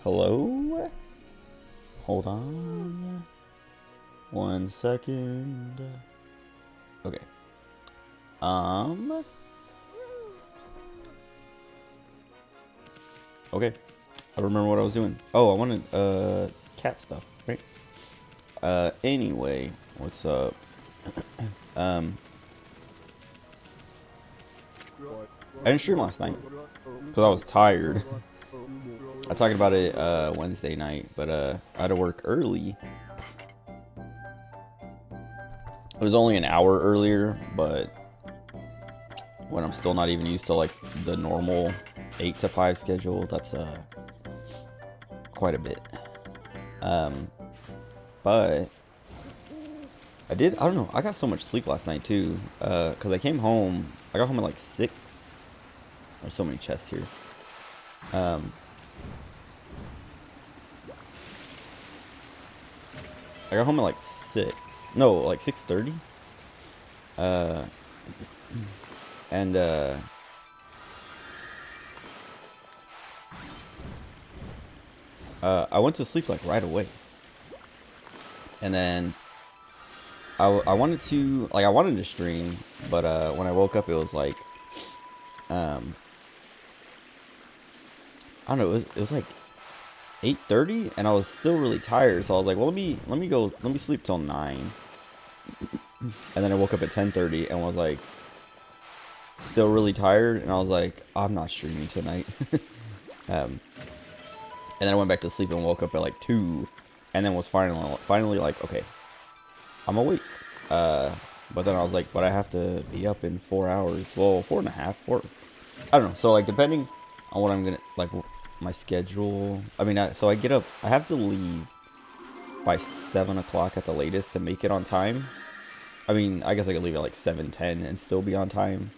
Hello? Hold on. 1 second. Okay. Okay. I remember what I was doing. Oh, I wanted, cat stuff, right? Anyway, what's up? Um, I didn't stream last night because I was tired. I talked about it, Wednesday night, but, I had to work early. It was only an hour earlier, but when I'm still not even used to, like, the normal 8 to 5 schedule, that's, quite a bit. But I don't know, I got so much sleep last night too, because I got home at like 6. There's so many chests here. I got home at like 6. No, like 6:30. Uh, and, I went to sleep like right away. And then I wanted to stream, but when I woke up it was like I don't know, it was like 8:30 and I was still really tired, so I was like, well, let me sleep till 9. And then I woke up at 10:30 and was like still really tired, and I was like, I'm not streaming tonight. And then I went back to sleep and woke up at like 2, and then was finally like, okay, I'm awake. But then I was like, but I have to be up in 4 hours. Well, 4.5, 4. I don't know. So like, depending on what I'm gonna like, my schedule. I mean, so I get up. I have to leave by 7 o'clock at the latest to make it on time. I mean, I guess I could leave at like 7:10 and still be on time.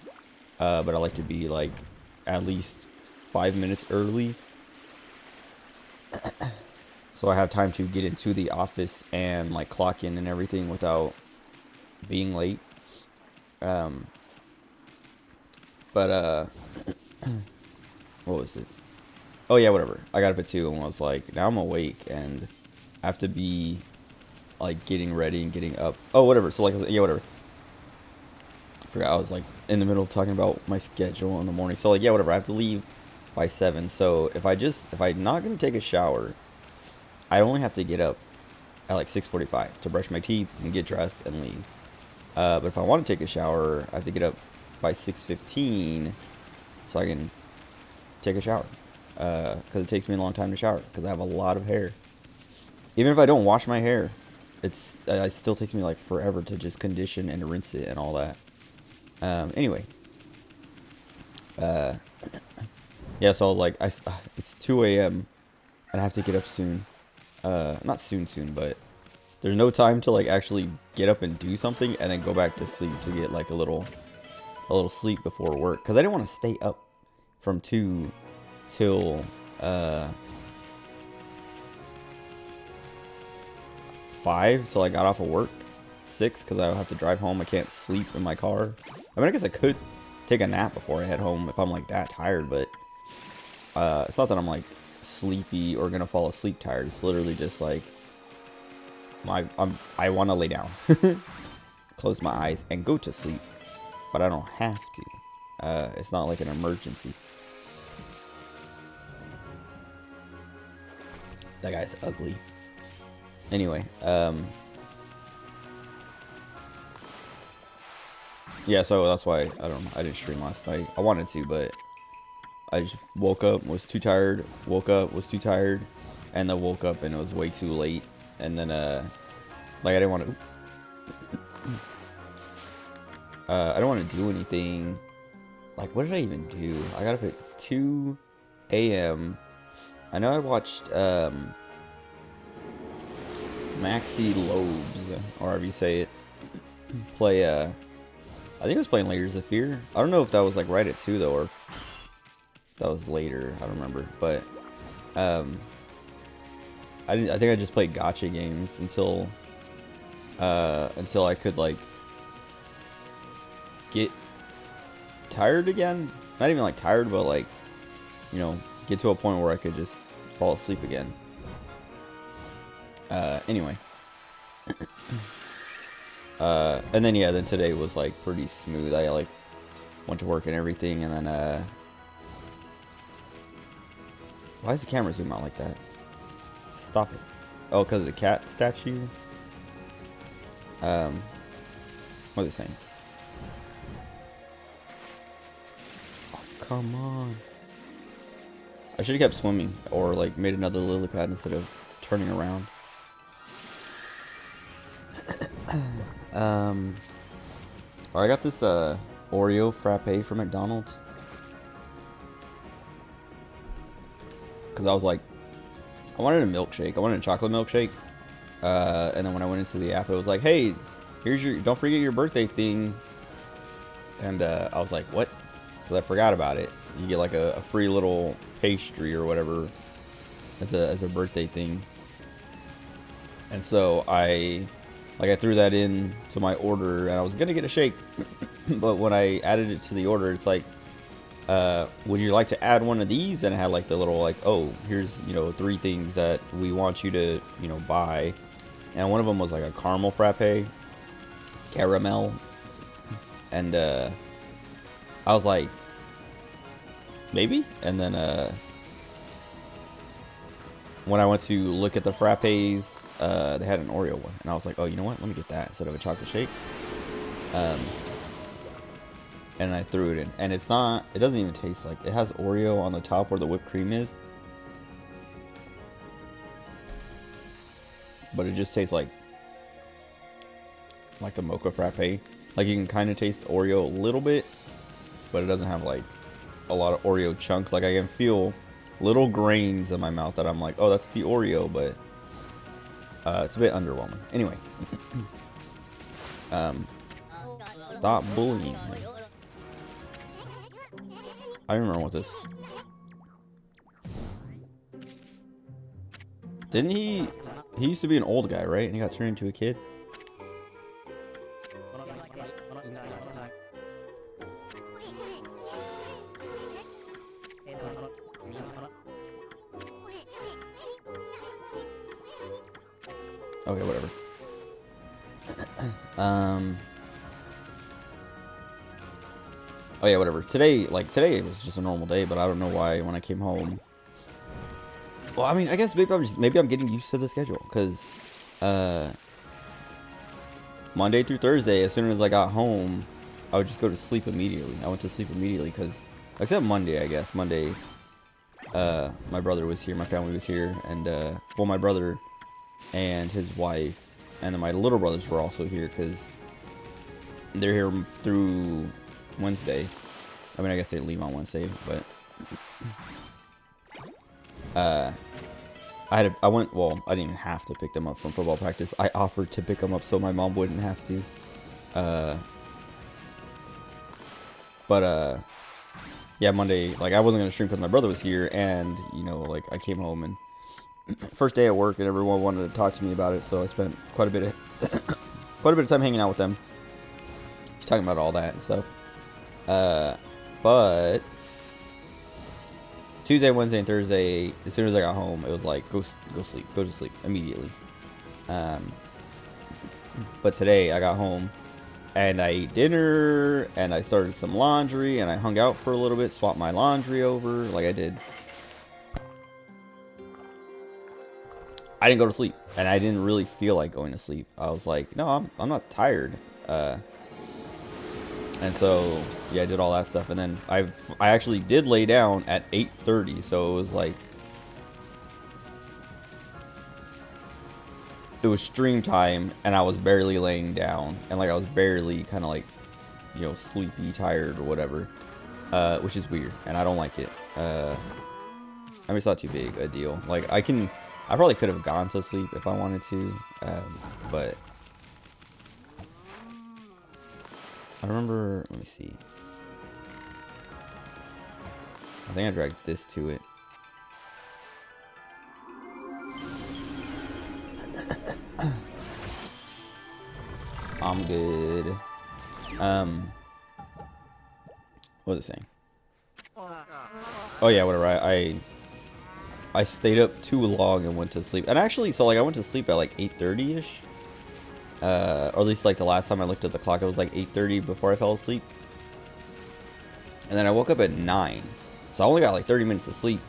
But I like to be like at least 5 minutes early, so I have time to get into the office and like clock in and everything without being late. Um, but what was it? Oh yeah, whatever. I got up at 2 and was like, now I'm awake and I have to be like getting ready and getting up. Oh, whatever. So like, yeah, whatever. I forgot I was like in the middle of talking about my schedule in the morning. So like, yeah, whatever. I have to leave by 7. So if I'm not gonna take a shower, I only have to get up at like 6:45 to brush my teeth and get dressed and leave. But if I want to take a shower, I have to get up by 6:15 so I can take a shower. Because it takes me a long time to shower because I have a lot of hair. Even if I don't wash my hair, it still takes me like forever to just condition and rinse it and all that. Anyway, uh, yeah. So I was like, it's 2 a.m. and I have to get up soon. Not soon, but there's no time to like actually get up and do something and then go back to sleep to get like a little sleep before work, because I didn't want to stay up from 2 till 5 till I got off of work. 6 because I have to drive home. I can't sleep in my car. I mean, I guess I could take a nap before I head home if I'm like that tired, but it's not that I'm like sleepy or gonna fall asleep tired. It's literally just like I want to lay down, close my eyes and go to sleep, but I don't have to. It's not like an emergency. That guy's ugly. Anyway, yeah, so that's why I didn't stream last night. I wanted to, but I just woke up, was too tired, was too tired, and then woke up and it was way too late. And then, like, I didn't want to, I don't want to do anything. Like, what did I even do? I got up at 2 a.m. I know I watched, Maxi Lobes, or however you say it, play, I think it was playing Layers of Fear. I don't know if that was, like, right at 2, though, or that was later. I don't remember, but I think I just played gotcha games until I could like get tired again. Not even like tired, but like, you know, get to a point where I could just fall asleep again. Anyway. And then, yeah, then today was, like, pretty smooth. I, like, went to work and everything, and then, why does the camera zoom out like that? Stop it. Oh, because of the cat statue? What are they saying? Oh, come on. I should have kept swimming, or, like, made another lily pad instead of turning around. I got this, Oreo frappe from McDonald's. Because I was like, I wanted a milkshake. I wanted a chocolate milkshake. And then when I went into the app, it was like, hey, here's your, don't forget your birthday thing. And I was like, what? Because I forgot about it. You get like a free little pastry or whatever as a birthday thing. And so I threw that in to my order, and I was gonna get a shake, but when I added it to the order, it's like, would you like to add one of these? And it had like the little like, oh, here's, you know, 3 things that we want you to, you know, buy. And one of them was like a caramel frappe, caramel, and I was like, maybe. And then when I went to look at the frappes, they had an Oreo one, and I was like, oh, you know what, let me get that instead of a chocolate shake. And I threw it in, and it doesn't even taste like, it has Oreo on the top where the whipped cream is, but it just tastes like the mocha frappe. Like, you can kind of taste Oreo a little bit, but it doesn't have like a lot of Oreo chunks. Like, I can feel little grains in my mouth that I'm like, oh, that's the Oreo, but it's a bit underwhelming. Anyway, stop bullying me. I don't remember what this. Didn't he? He used to be an old guy, right? And he got turned into a kid. Okay, whatever. Oh yeah, whatever. Today it was just a normal day, but I don't know why when I came home. Well, I mean, I guess maybe I'm getting used to the schedule, because Monday through Thursday, as soon as I got home, I would just go to sleep immediately. I went to sleep immediately because, except Monday, I guess. Monday, my brother was here, my family was here, and well, my brother and his wife, and then my little brothers were also here because they're here through Wednesday. I mean, I guess they leave on Wednesday, but I didn't even have to pick them up from football practice. I offered to pick them up so my mom wouldn't have to. Yeah, Monday, like, I wasn't gonna stream because my brother was here, and, you know, like, I came home and first day at work, and everyone wanted to talk to me about it, so I spent quite a bit of time hanging out with them, just talking about all that and stuff. But Tuesday, Wednesday, and Thursday, as soon as I got home, it was like, go sleep, go to sleep immediately. But today I got home and I ate dinner and I started some laundry and I hung out for a little bit, swapped my laundry over like I did. I didn't go to sleep, and I didn't really feel like going to sleep. I was like, no, I'm not tired. And so, yeah, I did all that stuff, and then I actually did lay down at 8:30, so it was like, it was stream time, and I was barely laying down, and like I was barely kind of like, you know, sleepy, tired, or whatever, which is weird, and I don't like it. I mean, it's not too big a deal. Like, I probably could have gone to sleep if I wanted to, but I remember, let me see. I think I dragged this to it. I'm good. What was it saying? Oh yeah, whatever. I I stayed up too long and went to sleep. And actually, so like I went to sleep at like 8:30ish. Or at least like the last time I looked at the clock, it was like 8:30 before I fell asleep. And then I woke up at 9. So I only got like 30 minutes of sleep.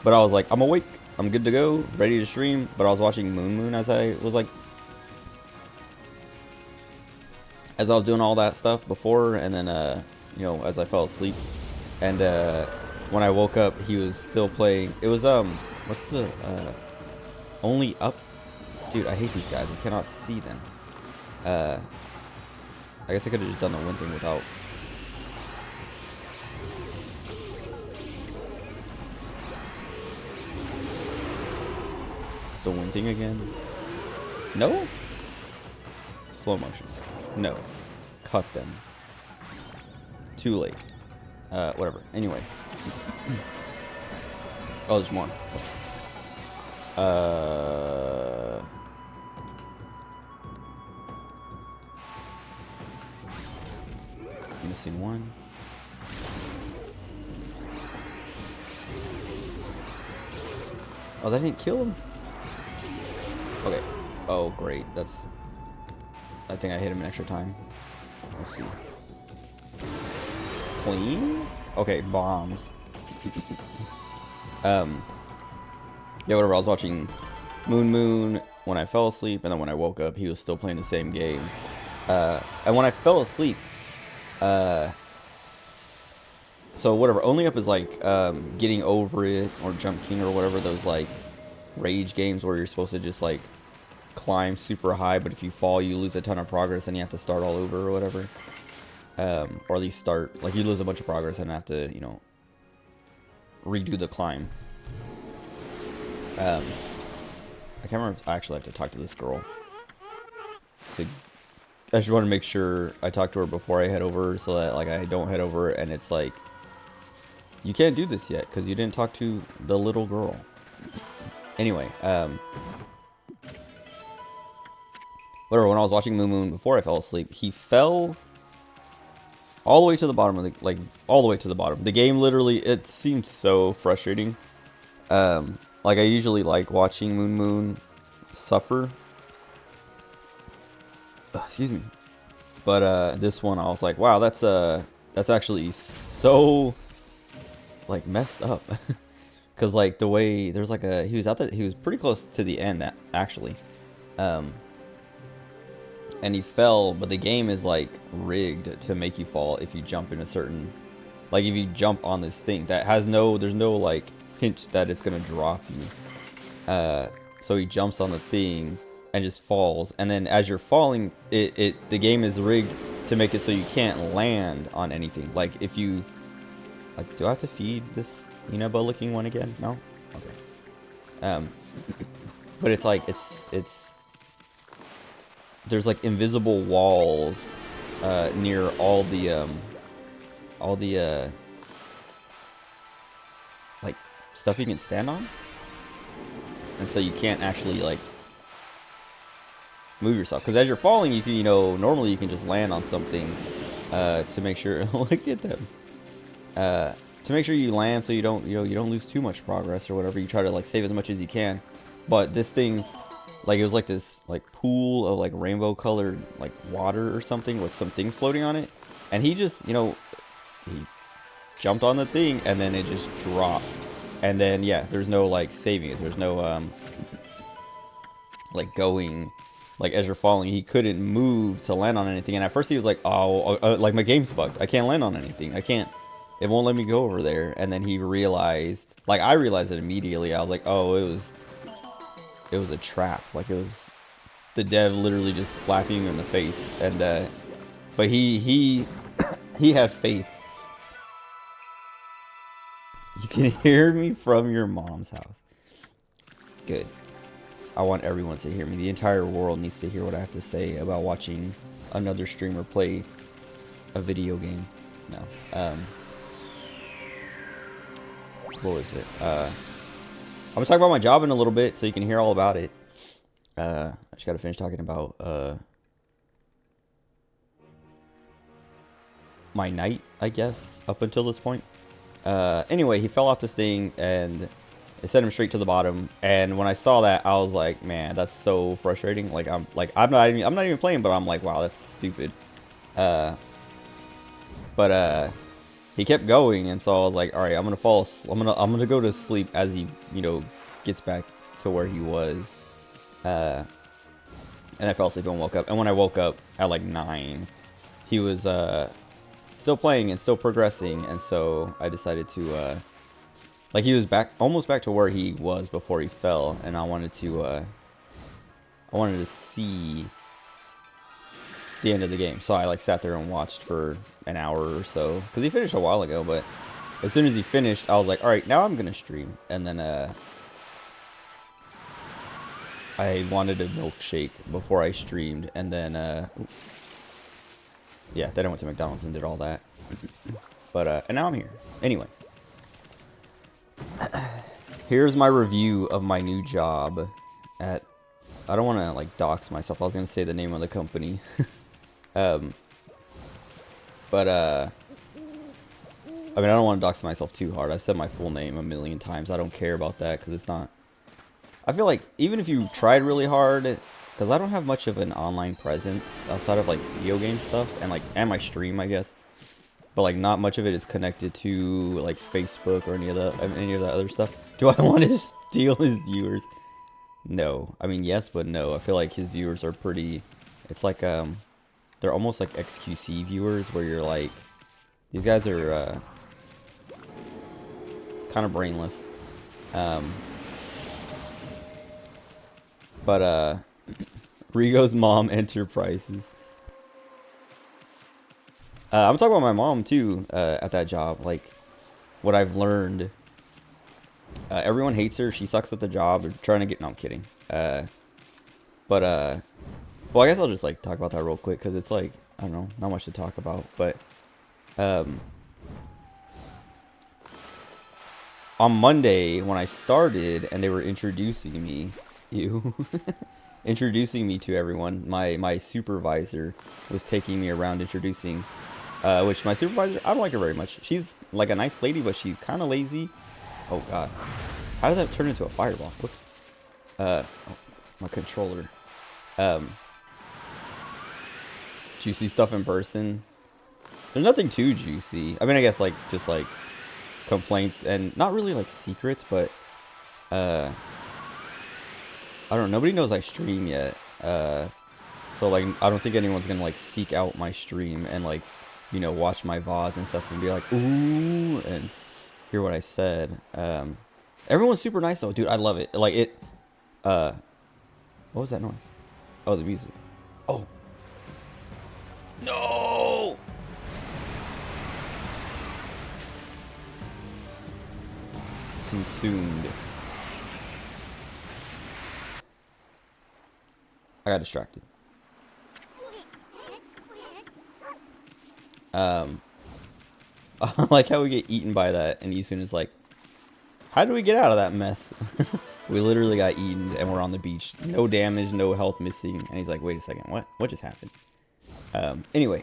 But I was like, I'm awake. I'm good to go. Ready to stream. But I was watching Moon as I was like... As I was doing all that stuff before. And then, you know, as I fell asleep. And when I woke up, he was still playing. It was, what's the, Only Up? Dude, I hate these guys. I cannot see them. I guess I could have just done the one thing without... It's the one thing again. No? Slow motion. No. Cut them. Too late. Whatever. Anyway. Oh, there's more. Missing one. Oh, that didn't kill him? Okay. Oh, great. That's... I think I hit him an extra time. Let's see. Clean? Okay, bombs. Yeah, whatever. I was watching Moon when I fell asleep, and then when I woke up, he was still playing the same game. And when I fell asleep, so whatever, Only Up is like Getting Over It or Jump King or whatever, those like rage games where you're supposed to just like climb super high, but if you fall you lose a ton of progress and you have to start all over or whatever. Or at least start, like you lose a bunch of progress and have to, you know, redo the climb. I can't remember if I actually have to talk to this girl. So I just want to make sure I talk to her before I head over, so that like I don't head over and it's like, you can't do this yet because you didn't talk to the little girl. Anyway, whatever. When I was watching Moon before I fell asleep, he fell all the way to the bottom of the, like all the way to the bottom. The game literally, it seemed so frustrating. Like I usually like watching Moon suffer. Excuse me. But this one I was like, wow, that's actually so like messed up. Cause like the way there's like he was pretty close to the end actually. And he fell, but the game is like rigged to make you fall if you jump in a certain, like if you jump on this thing that has there's no like hint that it's gonna drop you. So he jumps on the thing and just falls, and then as you're falling, the game is rigged to make it so you can't land on anything. Like if you, do I have to feed this Inaba looking one again? No? Okay. But it's like, it's there's like invisible walls near all the like stuff you can stand on, and so you can't actually like move yourself, because as you're falling you can, you know, normally you can just land on something to make sure look at them, to make sure you land so you don't, you know, you don't lose too much progress or whatever. You try to like save as much as you can, but this thing, like it was like this like pool of like rainbow colored like water or something with some things floating on it, and he just, you know, he jumped on the thing and then it just dropped, and then yeah, there's no like saving it, there's no like going, like as you're falling he couldn't move to land on anything. And at first he was like, oh, like my game's bugged, I can't land on anything, I can't, it won't let me go over there. And then he realized, like I realized it immediately, I was like, oh, it was a trap. Like it was the dev literally just slapping you in the face. And but he had faith. You can hear me from your mom's house. Good. I want everyone to hear me. The entire world needs to hear what I have to say about watching another streamer play a video game. No. What was it? I'm gonna talk about my job in a little bit so you can hear all about it. I just gotta finish talking about my night, I guess, up until this point. Anyway, he fell off this thing and It sent him straight to the bottom. And when I saw that, I was like, man, that's so frustrating. Like I'm not even playing, but I'm like, wow, that's stupid. But he kept going, and so I was like, all right, I'm gonna go to sleep as he, you know, gets back to where he was. And I fell asleep and woke up. And when I woke up at like 9, he was still playing and still progressing, and so I decided to like, he was almost back to where he was before he fell, and I wanted to see the end of the game. So I like sat there and watched for an hour or so, because he finished a while ago. But as soon as he finished, I was like, all right, now I'm gonna stream. And then I wanted a milkshake before I streamed, and then yeah, then I went to McDonald's and did all that. But and now I'm here anyway. Here's my review of my new job at, I don't want to like dox myself. I was going to say the name of the company. But I mean, I don't want to dox myself too hard. I've said my full name a million times. I don't care about that, because it's not, I feel like even if you tried really hard, because I don't have much of an online presence outside of like video game stuff and my stream, I guess. But like not much of it is connected to like Facebook or any of that other stuff. Do I want to steal his viewers? No. I mean, yes, but no. I feel like his viewers are pretty, it's like they're almost like XQC viewers, where you're like, these guys are kind of brainless. But Rigo's Mom Enterprises. I'm talking about my mom too, at that job. Like, what I've learned, everyone hates her. She sucks at the job. They're trying to get, no, I'm kidding. Well, I guess I'll just like talk about that real quick, because it's like, I don't know, not much to talk about. But on Monday when I started and they were introducing me, introducing me to everyone, my supervisor was taking me around introducing. Which my supervisor, I don't like her very much. She's like a nice lady, but she's kind of lazy. Oh god, how did that turn into a fireball? Whoops. Oh, my controller. Juicy stuff in person. There's nothing too juicy. I mean, I guess like just like complaints and not really like secrets, but I don't know. Nobody knows I stream yet. So like I don't think anyone's gonna like seek out my stream and like, you know, watch my VODs and stuff and be like, ooh, and hear what I said. Everyone's super nice though, dude. I love it. Like it, what was that noise? Oh, the music. Oh. No! Consumed. I got distracted. I like how we get eaten by that, and Easton is like, how do we get out of that mess? We literally got eaten, and we're on the beach. No damage, no health missing. And he's like, wait a second, what? What just happened? Anyway.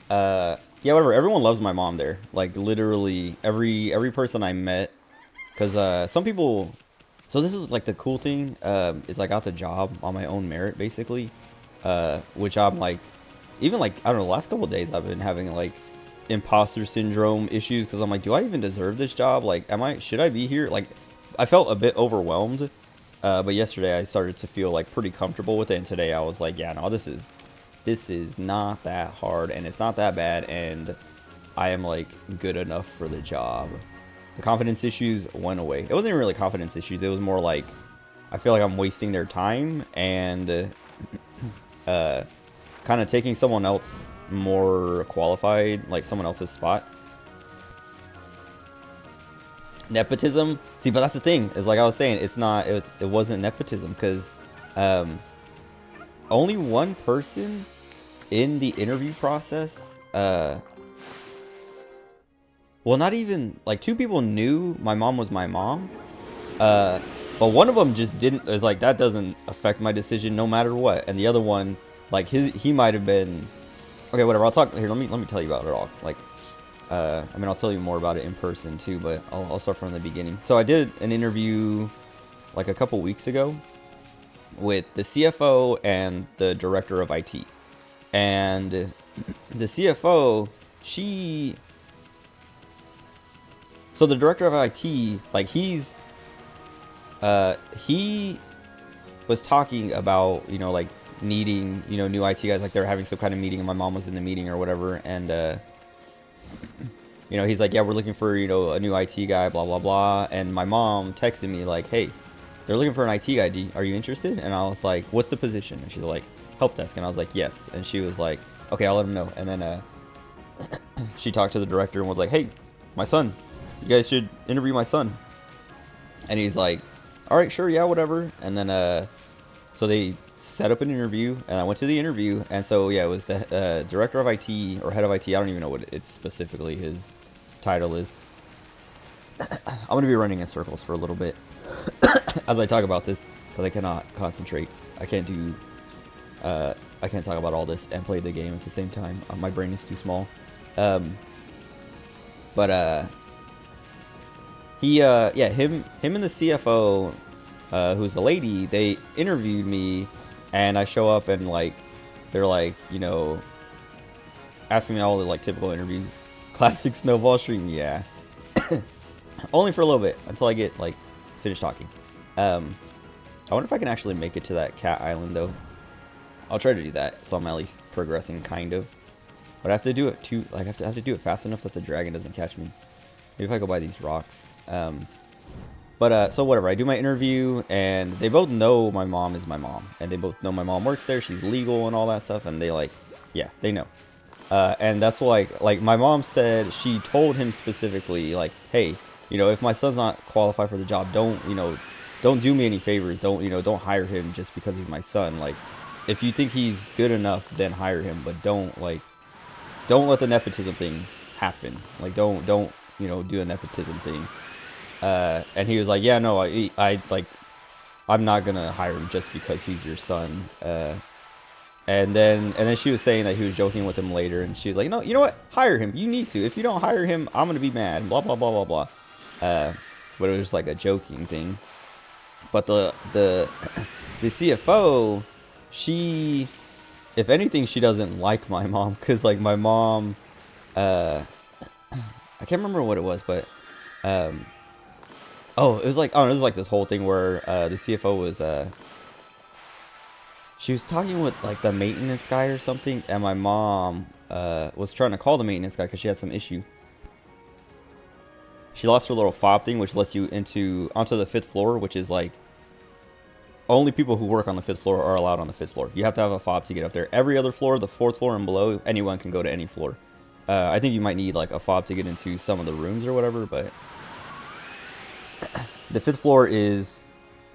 Yeah, whatever. Everyone loves my mom there. Like, literally, every person I met. Because, some people... So this is, like, the cool thing. Is I got the job on my own merit, basically. Which I'm, like... Even, like, I don't know, the last couple of days I've been having, like, imposter syndrome issues. Because I'm like, do I even deserve this job? Like, should I be here? Like, I felt a bit overwhelmed. But yesterday I started to feel, like, pretty comfortable with it. And today I was like, yeah, no, this is not that hard. And it's not that bad. And I am, like, good enough for the job. The confidence issues went away. It wasn't even really confidence issues. It was more like, I feel like I'm wasting their time. And, kind of taking someone else more qualified, like someone else's spot. Nepotism. See, but that's the thing, is like I was saying, it wasn't nepotism, because only one person in the interview process, well, not even, like, 2 people knew my mom was my mom, but one of them just didn't, is like, that doesn't affect my decision no matter what. And the other one, like, he might have been, okay, whatever, I'll talk here. Let me tell you about it all. Like, I mean, I'll tell you more about it in person too, but I'll start from the beginning. So I did an interview like a couple weeks ago with the CFO and the director of IT. And the CFO, so the director of IT, like he was talking about, you know, like needing, you know, new IT guys, like they're having some kind of meeting and my mom was in the meeting or whatever. And, you know, he's like, yeah, we're looking for, you know, a new IT guy, blah, blah, blah. And my mom texted me like, hey, they're looking for an IT guy. Are you interested? And I was like, what's the position? And she's like, help desk. And I was like, yes. And she was like, okay, I'll let him know. And then she talked to the director and was like, hey, my son, you guys should interview my son. And he's like, all right, sure, yeah, whatever. And then so they set up an interview, and I went to the interview. And so yeah, it was the director of IT or head of IT. I don't even know what it's specifically his title is. I'm gonna be running in circles for a little bit as I talk about this because I cannot concentrate. I can't talk about all this and play the game at the same time. My brain is too small. Yeah, him and the CFO, who's a lady, they interviewed me, and I show up and like, they're like, you know, asking me all the like typical interview, classic snowball stream, yeah. Only for a little bit until I get like finished talking. I wonder if I can actually make it to that cat island though. I'll try to do that, so I'm at least progressing kind of. But I have to do it too. Like I have to do it fast enough that the dragon doesn't catch me. Maybe if I go by these rocks. So whatever. I do my interview, and they both know my mom is my mom, and they both know my mom works there. She's legal and all that stuff, and they like, yeah, they know. And that's like my mom said she told him specifically like, hey, you know, if my son's not qualified for the job, don't do me any favors. Don't hire him just because he's my son. Like, if you think he's good enough, then hire him, but don't let the nepotism thing happen. Like, don't you know, do a nepotism thing. And he was like, yeah, no, I'm not gonna hire him just because he's your son. And then she was saying that he was joking with him later, and she was like, no, you know what? Hire him. You need to. If you don't hire him, I'm gonna be mad. Blah blah blah blah blah. But it was just like a joking thing. But the CFO, she, if anything, she doesn't like my mom, because like my mom, I can't remember what it was, but oh, it was like, oh, it was like this whole thing where the CFO was she was talking with like the maintenance guy or something, and my mom was trying to call the maintenance guy because she had some issue. She lost her little fob thing, which lets you onto the 5th floor, which is like only people who work on the 5th floor are allowed on the 5th floor. You have to have a fob to get up there. Every other floor, the 4th floor and below, anyone can go to any floor. I think you might need like a fob to get into some of the rooms or whatever, but the 5th floor is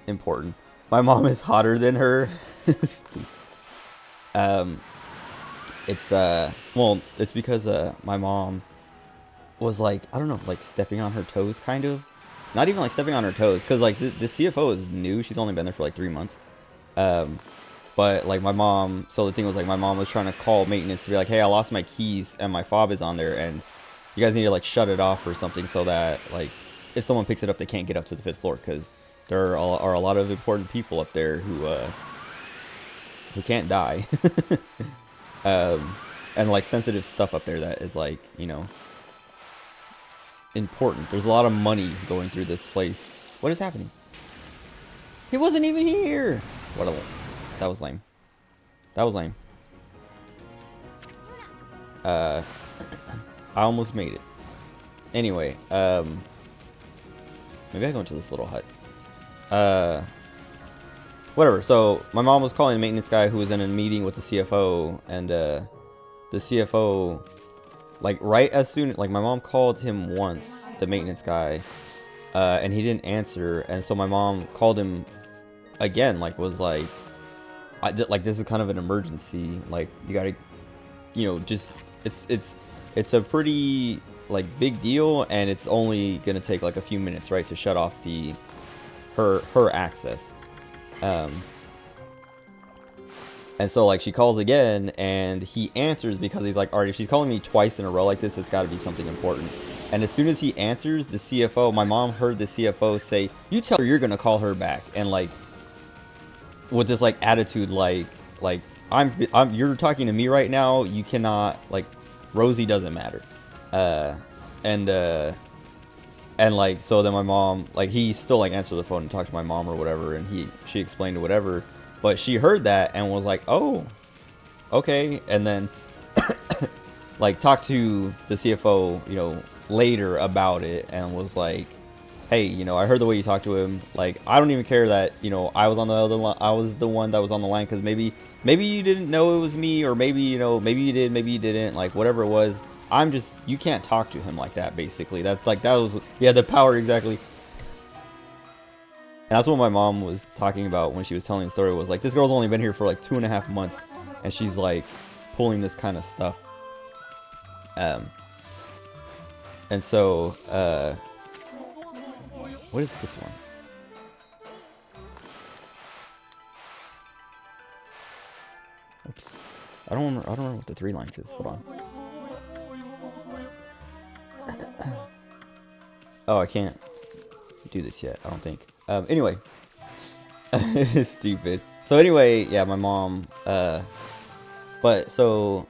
important. My mom is hotter than her. It's because my mom was like, I don't know, like stepping on her toes, kind of. Not even like stepping on her toes, because like the CFO is new. She's only been there for like 3 months. But like my mom, so the thing was like my mom was trying to call maintenance to be like, hey, I lost my keys and my fob is on there, and you guys need to like shut it off or something, so that like if someone picks it up, they can't get up to the 5th floor, because there are a lot of important people up there who can't die. And like sensitive stuff up there that is like, you know, important. There's a lot of money going through this place. What is happening? He wasn't even here. That was lame. That was lame. I almost made it. Anyway, maybe I go into this little hut. Whatever. So my mom was calling the maintenance guy who was in a meeting with the CFO, and the CFO, like right as soon, like my mom called him once, the maintenance guy, and he didn't answer, and so my mom called him again, like was like, like this is kind of an emergency, like you gotta, you know, just it's a pretty like big deal, and it's only gonna take like a few minutes, right, to shut off her access. And so like she calls again, and he answers because he's like, all right, if she's calling me twice in a row like this, it's got to be something important. And as soon as he answers, the CFO, my mom heard the CFO say, "You tell her you're gonna call her back," and like with this like attitude, like I'm you're talking to me right now. You cannot, like, Rosie doesn't matter. Uh, and like, so then my mom, like, he still like answered the phone and talked to my mom or whatever, and she explained or whatever, but she heard that and was like, oh, okay, and then like talked to the CFO, later about it, and was like, hey, I heard the way you talked to him. Like, I don't even care that, I was on the other line. I was the one that was on the line, because maybe you didn't know it was me, or maybe, maybe you did, maybe you didn't, like, whatever it was. You can't talk to him like that, basically. That's like, that was, yeah, the power, exactly. And that's what my mom was talking about when she was telling the story, was like, this girl's only been here for like 2.5 months, and she's like pulling this kind of stuff. And so, what is this one? Oops. I don't remember what the 3 lines is. Hold on. Oh, I can't do this yet, I don't think. Anyway. Stupid. So anyway, yeah, my mom, but so,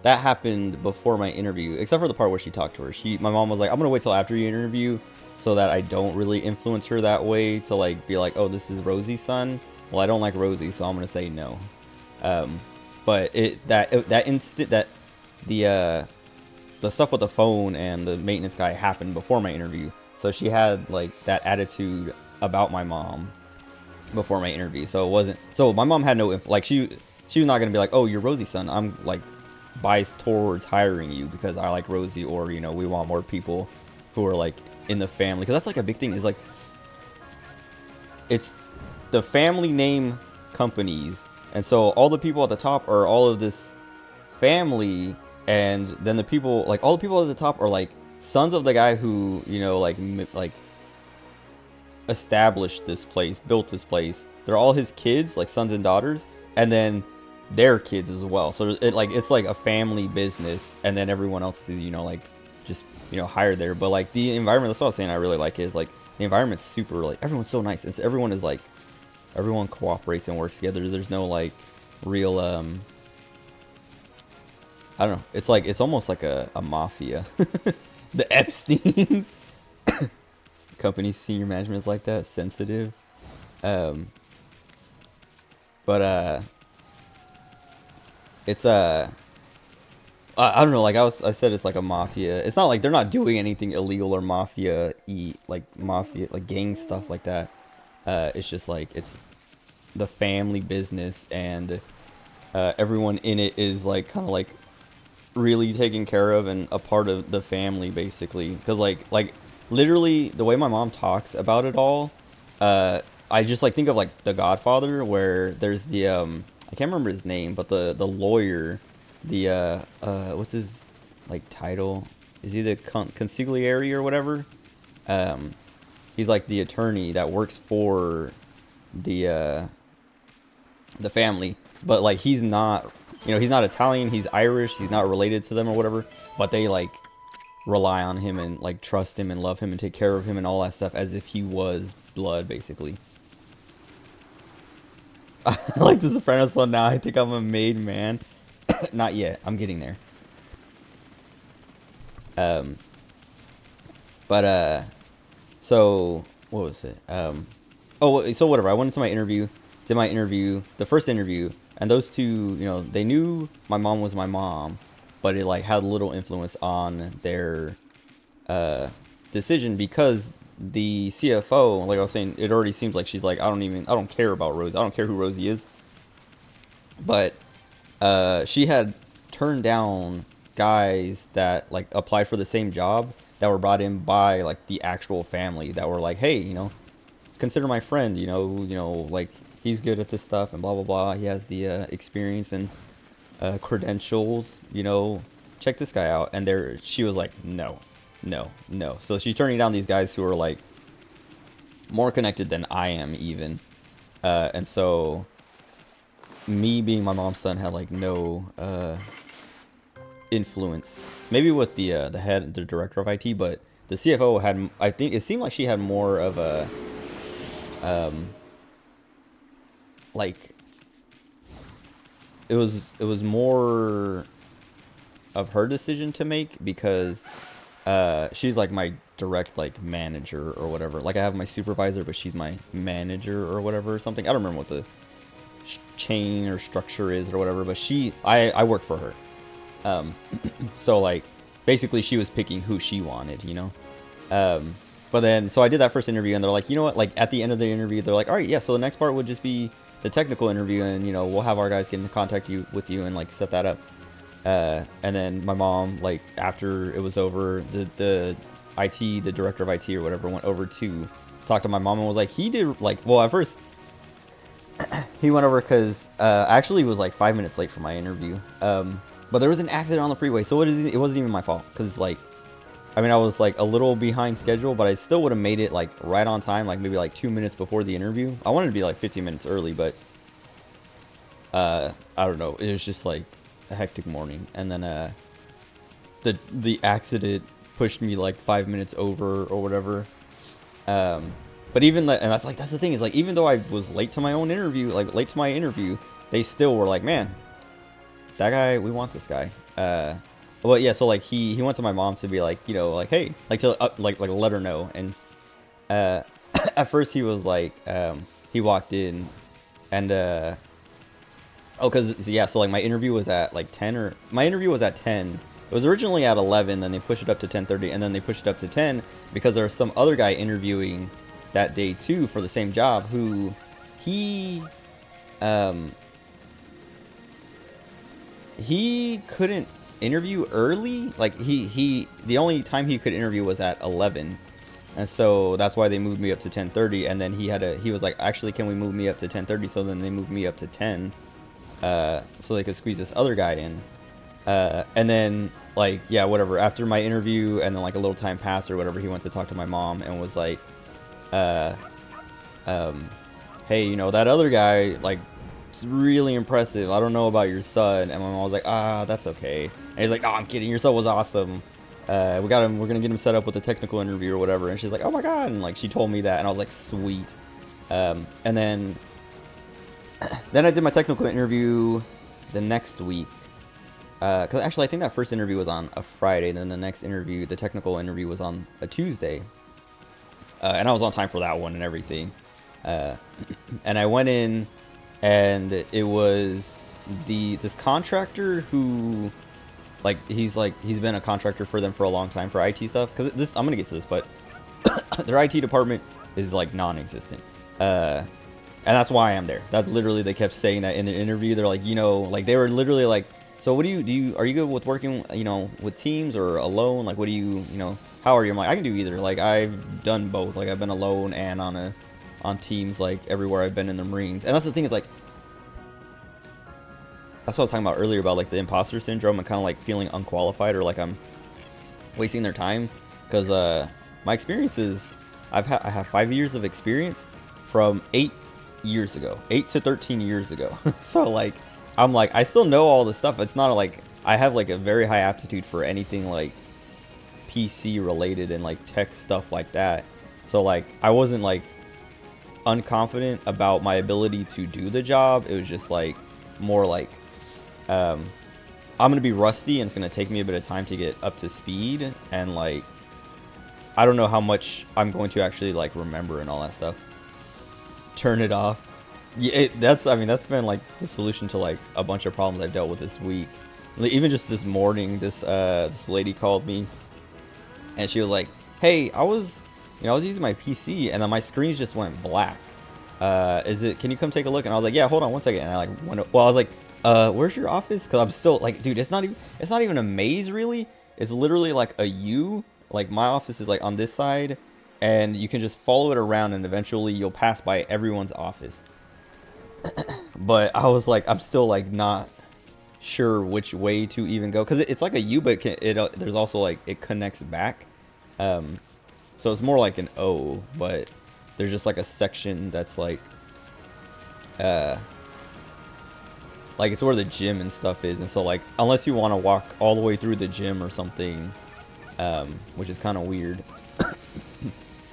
that happened before my interview, except for the part where she talked to her. My mom was like, I'm gonna wait till after your interview so that I don't really influence her that way to like be like, oh, this is Rosie's son. Well, I don't like Rosie, so I'm gonna say no. But the stuff with the phone and the maintenance guy happened before my interview. So she had like that attitude about my mom before my interview. So it wasn't. So my mom had no like she was not gonna be like, oh, you're Rosie's son. I'm like biased towards hiring you because I like Rosie, or we want more people who are like in the family, because that's like a big thing, is like it's the family name companies, and so all the people at the top are all of this family, and then the people, like all the people at the top are like sons of the guy who like established this place, built this place. They're all his kids, like sons and daughters, and then their kids as well. So it's like a family business, and then everyone else is like just hired there. But like the environment, that's what I was saying, I really like, is like the environment's super, like everyone's so nice. Everyone is like, everyone cooperates and works together. There's no like real I don't know, it's like, it's almost like a mafia. The Epsteins. Company senior management is like that, sensitive. But it's I don't know, like I said, it's like a mafia. It's not like they're not doing anything illegal or mafia like gang stuff like that. It's just like, it's the family business, and everyone in it is like kind of like really taken care of and a part of the family, basically. Because like literally the way my mom talks about it all, I just like think of like The Godfather, where there's the I can't remember his name, but the lawyer, the what's his like title? Is he the consigliere or whatever? He's like the attorney that works for the family, but like he's not, he's not Italian, he's Irish, he's not related to them or whatever, but they like rely on him and like trust him and love him and take care of him and all that stuff as if he was blood, basically. I like The Sopranos, so now I think I'm a made man. Not yet, I'm getting there. So what was it? Oh, so whatever, I went into my interview, did my interview, the first interview, and those two, they knew my mom was my mom, but it like had a little influence on their decision, because the CFO, like I was saying, it already seems like she's like, I don't care about Rosie. I don't care who Rosie is. But she had turned down guys that like applied for the same job, that were brought in by like the actual family, that were like, hey, consider my friend, like he's good at this stuff and blah blah blah. He has the experience and credentials, check this guy out. And she was like, no. So she's turning down these guys who are like more connected than I am even. And so me being my mom's son had like no influence. Maybe with the head, the director of IT, but the CFO had. I think it seemed like she had more of a like it was more of her decision to make because she's like my direct like manager or whatever. Like I have my supervisor, but she's my manager or whatever or something. I don't remember what the chain or structure is or whatever, but I work for her. So like basically she was picking who she wanted, you know. But then so I did that first interview and they're like, you know what, like at the end of the interview they're like, all right, yeah, so the next part would just be the technical interview, and you know we'll have our guys get in contact with you and like set that up. And then my mom, like after it was over, the director of IT or whatever went over to talk to my mom and was like, he did like, well at first he went over because I actually was like 5 minutes late for my interview. But there was an accident on the freeway, so it wasn't even my fault because like, I mean I was like a little behind schedule, but I still would have made it like right on time, like maybe like 2 minutes before the interview. I wanted to be like 15 minutes early, but I don't know, it was just like a hectic morning, and then the accident pushed me like 5 minutes over or whatever. But even that, and that's the thing is like, even though I was late to my own interview, like late to my interview, they still were like, man, that guy, we want this guy. Well, yeah, so like he went to my mom to be like, you know, like, hey, like to like let her know. And at first he was like, he walked in and oh, because yeah, so like my interview was at like 10, or my interview was at 10. It was originally at 11, then they pushed it up to 10:30, and then they pushed it up to 10 because there was some other guy interviewing that day too for the same job who he couldn't interview early. Like the only time he could interview was at 11, and so that's why they moved me up to 10:30. And then he was like, actually, can we move me up to 10:30? So then they moved me up to 10, so they could squeeze this other guy in. And then like, yeah, whatever, after my interview and then like a little time passed or whatever, he went to talk to my mom and was like, hey, you know, that other guy, like, it's really impressive. I don't know about your son. And my mom was like, that's okay. And he's like, oh, I'm kidding. Your son was awesome. We're gonna get him set up with a technical interview or whatever. And she's like, oh my God. And like, she told me that, and I was like, sweet. And then I did my technical interview the next week. Because actually, I think that first interview was on a Friday. And then the next interview, the technical interview, was on a Tuesday. And I was on time for that one and everything. And I went in, and it was this contractor who, like, he's been a contractor for them for a long time for IT stuff. Because I'm gonna get to this, but their IT department is like non-existent. And that's why I'm there. That literally, they kept saying that in the interview. They're like, you know, like they were literally like, so what are you good with working, you know, with teams or alone? Like, what do you know, how are you? I'm like, I can do either. Like, I've done both. Like, I've been alone and on teams, like everywhere I've been in the Marines. And that's the thing, is like, that's what I was talking about earlier about like the imposter syndrome and kind of like feeling unqualified or like I'm wasting their time. Because my experience is I have 5 years of experience from 8 years ago, 8 to 13 years ago. So like, I'm like, I still know all this stuff. It's not like I have like a very high aptitude for anything like PC related and like tech stuff like that. So like, I wasn't like unconfident about my ability to do the job. It was just like more like, I'm gonna be rusty and it's gonna take me a bit of time to get up to speed, and like, I don't know how much I'm going to actually like remember and all that stuff. Turn it off. Yeah, that's been like the solution to like a bunch of problems I've dealt with this week. Like, even just this morning, this lady called me, and she was like, "Hey, I was using my PC, and then my screen just went black. Can you come take a look?" And I was like, "Yeah, hold on one second." And I like went. Well, I was like, "Where's your office?" Because I'm still like, dude, it's not even a maze really. It's literally like a U. Like, my office is like on this side, and you can just follow it around, and eventually you'll pass by everyone's office. But I was like, I'm still like not sure which way to even go, because it's like a U, but there's also like, it connects back. So it's more like an O, but there's just like a section that's like like it's where the gym and stuff is, and so like unless you want to walk all the way through the gym or something, which is kind of weird,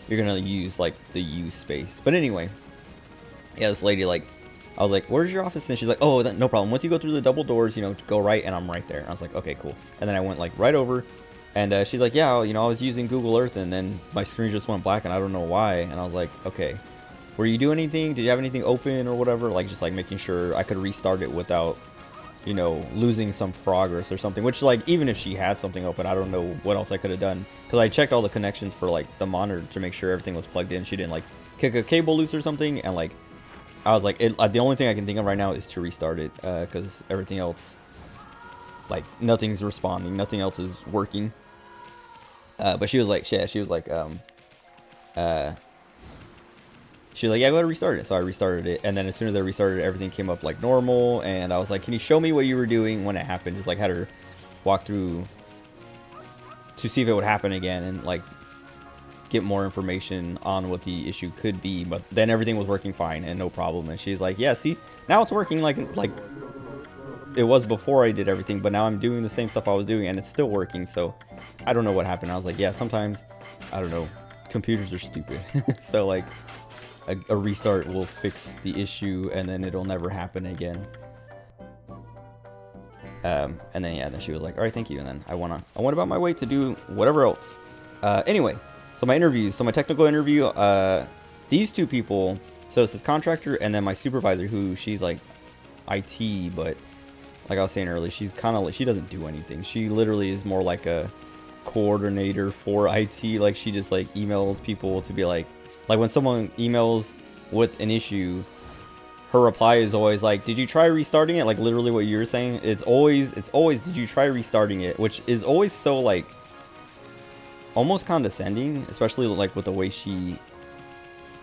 you're gonna use like the U space. But anyway, yeah, this lady, like, I was like, where's your office? And she's like, oh, no problem. Once you go through the double doors, you know, go right, and I'm right there. And I was like, okay, cool. And then I went like right over, and she's like, yeah, you know, I was using Google Earth, and then my screen just went black, and I don't know why. And I was like, okay, were you doing anything? Did you have anything open or whatever? Like, just like making sure I could restart it without, you know, losing some progress or something. Which, like, even if she had something open, I don't know what else I could have done, because I checked all the connections for like the monitor to make sure everything was plugged in. She didn't like kick a cable loose or something, and like I was like, the only thing I can think of right now is to restart it, because everything else, like, nothing's responding, nothing else is working. But she was like, yeah, she was like, yeah, go ahead and restart it. So I restarted it, and then as soon as I restarted it, everything came up like normal, and I was like, can you show me what you were doing when it happened? Just like had her walk through to see if it would happen again, and like get more information on what the issue could be. But then everything was working fine and no problem, and she's like, yeah, see, now it's working like it was before I did everything, but now I'm doing the same stuff I was doing and it's still working. So I don't know what happened. I was like, yeah, sometimes, I don't know, computers are stupid. So like a restart will fix the issue, and then it'll never happen again. And then yeah, then she was like, all right, thank you. And then I went about my way to do whatever else. Anyway, so my interviews, so my technical interview, these two people, so it's this contractor and then my supervisor, who she's like IT, but like I was saying earlier, she's kind of like, she doesn't do anything. She literally is more like a coordinator for IT. Like, she just like emails people to be like when someone emails with an issue, her reply is always like, did you try restarting it? Like literally what you're saying. It's always, did you try restarting it? Which is always so like almost condescending, especially like with the way she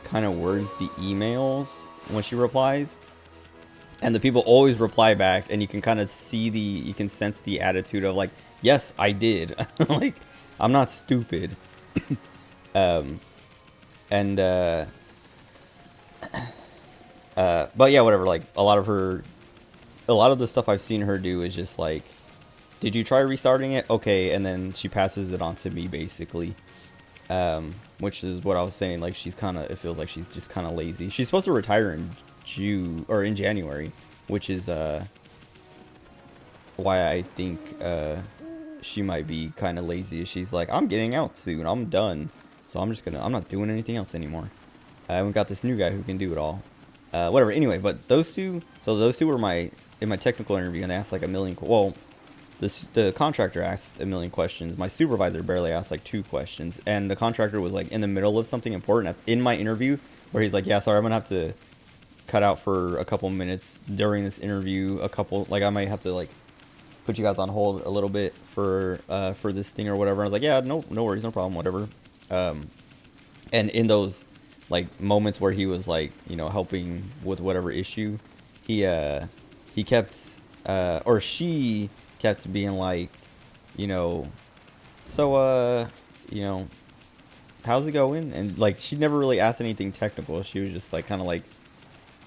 kind of words the emails when she replies. And the people always reply back, and you can kind of see you can sense the attitude of like, yes, I did. Like, I'm not stupid. But yeah, whatever. Like, a lot of the stuff I've seen her do is just like, did you try restarting it? Okay, and then she passes it on to me, basically. Which is what I was saying. Like, it feels like she's just kind of lazy. She's supposed to retire in January, which is why I think she might be kind of lazy. She's like, I'm getting out soon, I'm done, so I'm not doing anything else anymore. We got this new guy who can do it all. Whatever. Anyway, but those two were in my technical interview, and they asked like a million. Well, the contractor asked a million questions. My supervisor barely asked like 2 questions, and the contractor was like in the middle of something important in my interview, where he's like, yeah, sorry, I'm gonna have to cut out for a couple minutes during this interview. I might have to like put you guys on hold a little bit for this thing or whatever. I was like, yeah, no worries, no problem, whatever. And in those like moments where he was like, you know, helping with whatever issue, he kept or she kept being like, you know, so you know, how's it going? And like, she never really asked anything technical. She was just like kind of like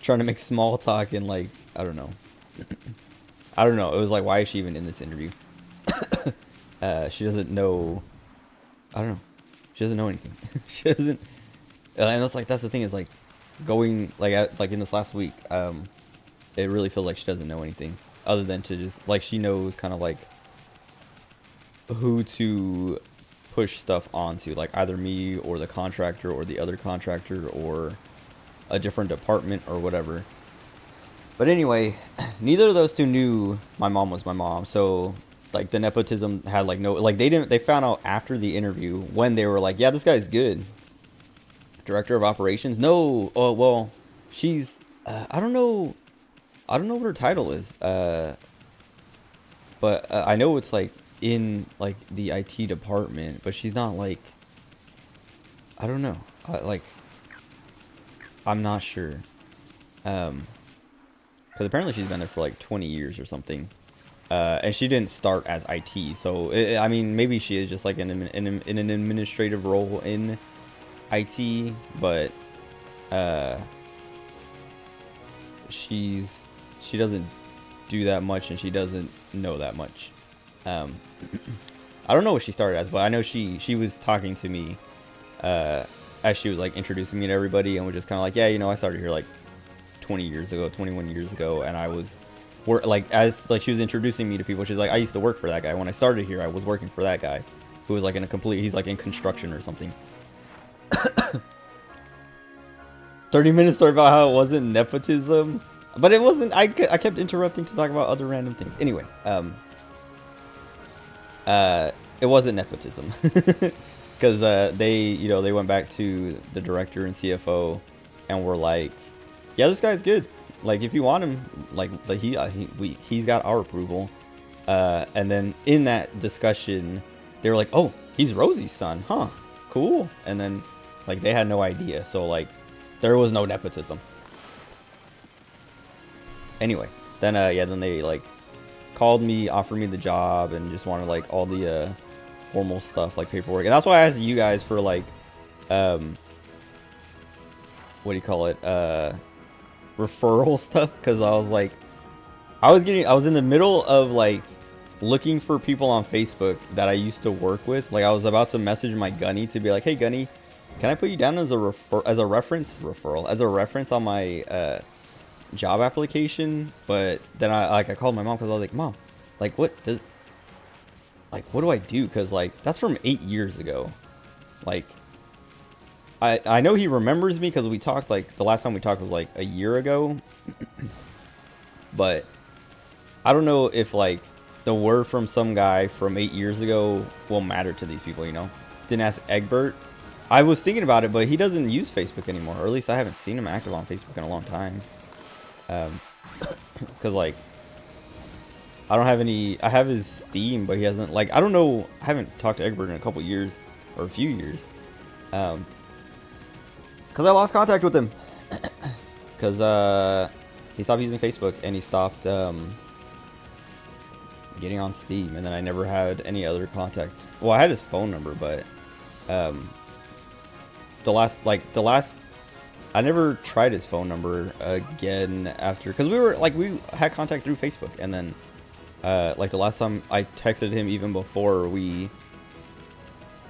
trying to make small talk, and like, I don't know. It was like, why is she even in this interview? She doesn't know. I don't know. She doesn't know anything. She doesn't. And that's the thing, is like going like in this last week. It really feels like she doesn't know anything other than to just like, she knows kind of like who to push stuff onto, like either me or the contractor or the other contractor or a different department or whatever. But anyway, neither of those two knew my mom was my mom. So like, the nepotism had like no, like, they found out after the interview, when they were like, yeah, this guy's good. Director of operations. No, oh well, she's I don't know what her title is. But I know it's like in like the IT department, but she's not like, I don't know. Like, I'm not sure. Because apparently she's been there for like 20 years or something. And she didn't start as IT. So, I mean, maybe she is just like in an administrative role in IT. But, she doesn't do that much, and she doesn't know that much. I don't know what she started as, but I know she was talking to me as she was like introducing me to everybody, and was just kind of like, yeah, I started here like 20 years ago, 21 years ago, and I was as she was introducing me to people, she's like, I used to work for that guy when I started here. I was working for that guy who was like he's like in construction or something. 30-minute story about how it wasn't nepotism, but it wasn't. I kept interrupting to talk about other random things. Anyway, it wasn't nepotism, because they went back to the director and CFO and were like, yeah, this guy's good. Like, if you want him, he's got our approval. And then in that discussion, they were like, oh, he's Rosie's son, huh? Cool. And then like they had no idea, so like there was no nepotism. Anyway, then then they like called me, offered me the job, and just wanted like all the formal stuff, like paperwork. And that's why I asked you guys for like what do you call it, referral stuff, because I was like, I was in the middle of like looking for people on Facebook that I used to work with. Like, I was about to message my Gunny to be like, hey Gunny, can I put you down as a reference on my job application? But then I called my mom, because I was like, Mom, like what do I do? Because like that's from 8 years ago. Like I know he remembers me because we talked, like the last time we talked was like a year ago. But I don't know if like the word from some guy from 8 years ago will matter to these people, Didn't ask Egbert. I was thinking about it, but he doesn't use Facebook anymore, or at least I haven't seen him active on Facebook in a long time. Because like I don't have any. I have his Steam, but he hasn't, like, I don't know. I haven't talked to Egbert in a couple years, or a few years. Because I lost contact with him. Because he stopped using Facebook, and he stopped getting on Steam, and then I never had any other contact. Well, I had his phone number, but the last I never tried his phone number again after, because we had contact through Facebook, and then like the last time I texted him, even before we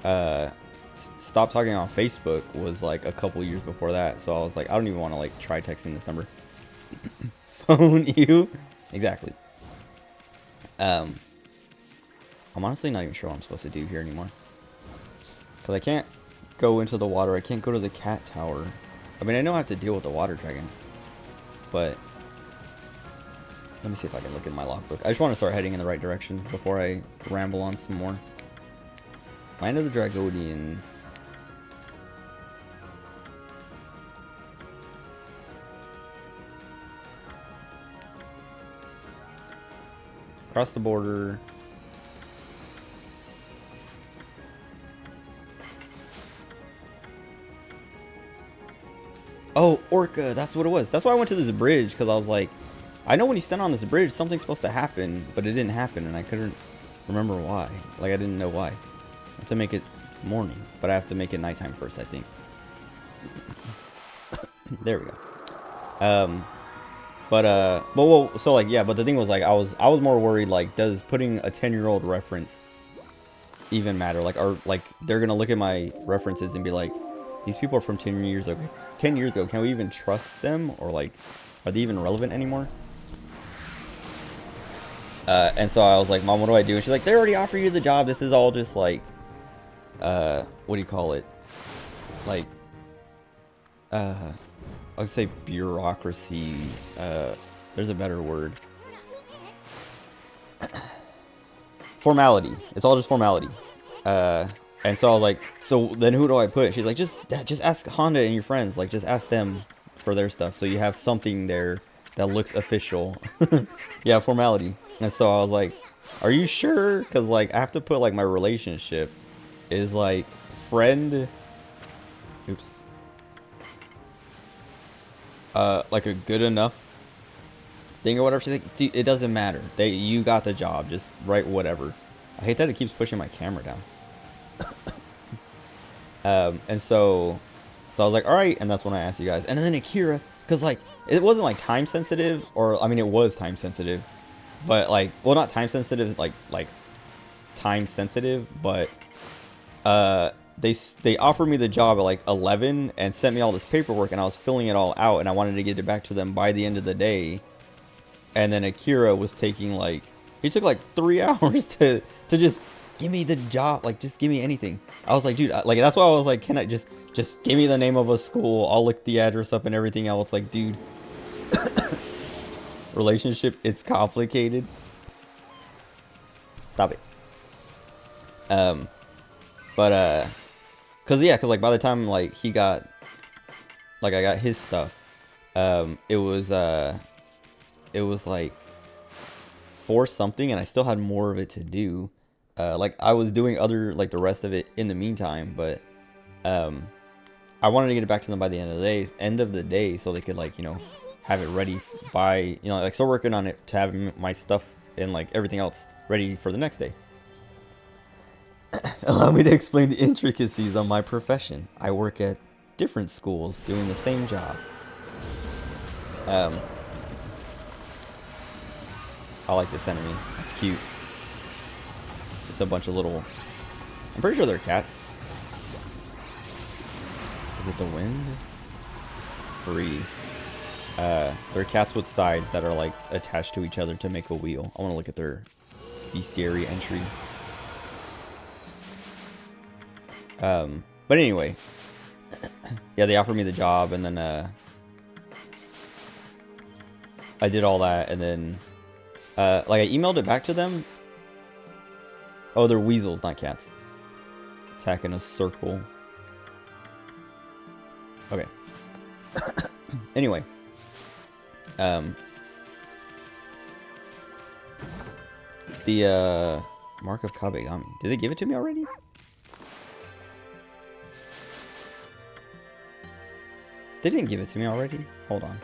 stopped talking on Facebook, was like a couple years before that. So I was like, I don't even want to like try texting this number. Phone you? Exactly. I'm honestly not even sure what I'm supposed to do here anymore, because I can't go into the water. I can't go to the cat tower. I mean, I know I have to deal with the water dragon, but let me see if I can look in my logbook. I just want to start heading in the right direction before I ramble on some more. Land of the Dragonians. Across the border. Oh, Orca, that's what it was. That's why I went to this bridge, because I was like, I know when you stand on this bridge, something's supposed to happen, but it didn't happen, and I couldn't remember why. Like, I didn't know why. I have to make it morning, but I have to make it nighttime first, I think. There we go. So like, yeah, but the thing was, like, I was more worried, like, does putting a 10-year-old reference even matter? Like, like, they're gonna look at my references and be like, these people are from 10 years ago. 10 years ago, can we even trust them? Or like, are they even relevant anymore? And so I was like, Mom, what do I do? And she's like, they already offered you the job. This is all just like, what do you call it? Like, I would say bureaucracy. There's a better word. Formality. It's all just formality. And so I was like, so then who do I put? She's like, just ask Honda and your friends. Like, just ask them for their stuff, so you have something there that looks official. Yeah, formality. And so I was like, are you sure? Because like, I have to put like my relationship is like friend. Oops. Like a good enough thing or whatever. She's like, dude, it doesn't matter. You got the job. Just write whatever. I hate that it keeps pushing my camera down. And so I was like, all right. And that's when I asked you guys. And then Akira, because like it wasn't like time sensitive, or I mean, it was time sensitive, but like, well, not time sensitive, like time sensitive, but they offered me the job at like 11 and sent me all this paperwork, and I was filling it all out, and I wanted to get it back to them by the end of the day. And then Akira was taking like, he took like 3 hours to just give me the job, like just give me anything. I was like, dude, like that's why I was like, can I just give me the name of a school, I'll look the address up and everything else. Like, dude, relationship, it's complicated. Stop it. But cause yeah, cause like by the time like he got, like I got his stuff, it was like 4 something, and I still had more of it to do. Like I was doing other, like the rest of it in the meantime, but I wanted to get it back to them by the end of the day, so they could, like, you know, have it ready by, you know, like, still working on it to have my stuff and like everything else ready for the next day. Allow me to explain the intricacies of my profession. I work at different schools doing the same job. I like this enemy. It's cute. It's a bunch of little... I'm pretty sure they're cats. Is it the wind? Free. They're cats with sides that are like attached to each other to make a wheel. I want to look at their bestiary entry. But anyway. Yeah, they offered me the job, and then I did all that, and then like I emailed it back to them. Oh, they're weasels, not cats. Attack in a circle. Okay. Anyway. The Mark of Kabegami. Did they give it to me already? They didn't give it to me already? Hold on.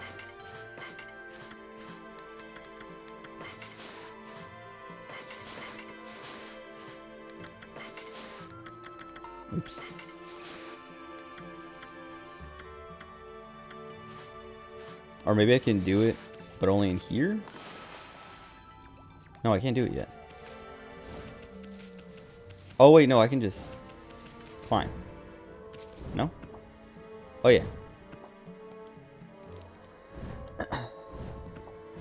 Oops. Or maybe I can do it, but only in here? No, I can't do it yet. Oh, wait, no, I can just climb. No? Oh, yeah.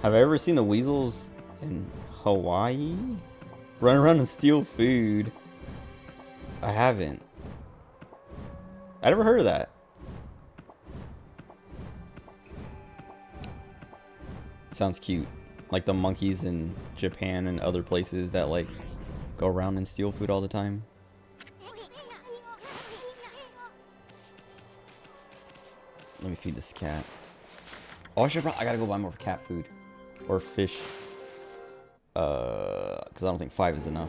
Have I ever seen the weasels in Hawaii? Run around and steal food. I haven't. I never heard of that. Sounds cute. Like the monkeys in Japan and other places that like go around and steal food all the time. Let me feed this cat. Oh, I gotta go buy more cat food. Or fish. Because I don't think 5 is enough.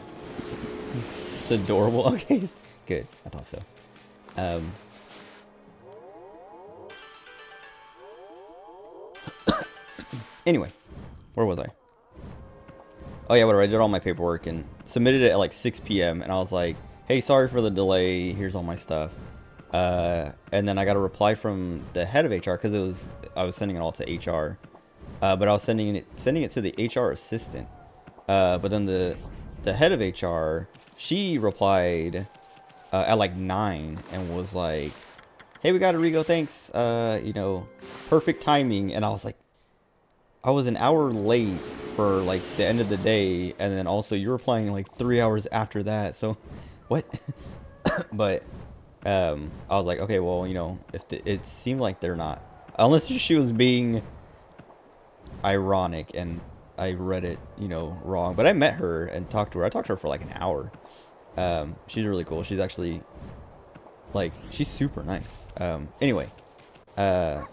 It's adorable. Okay, good. I thought so. Anyway, where was I? Oh yeah, whatever. I did all my paperwork and submitted it at like 6 p.m. and I was like, "Hey, sorry for the delay. Here's all my stuff." And then I got a reply from the head of HR because I was sending it all to HR, but I was sending it to the HR assistant. But then the head of HR, she replied at like 9 and was like, "Hey, we got a Rigo. Thanks. You know, perfect timing." And I was like, I was an hour late for like the end of the day, and then also you were playing like 3 hours after that. So, what? But I was like, okay, well, you know, if it seemed like they're not, unless she was being ironic and I read it, you know, wrong. But I met her and talked to her. I talked to her for like an hour. She's really cool. She's actually like, she's super nice. Anyway, oh.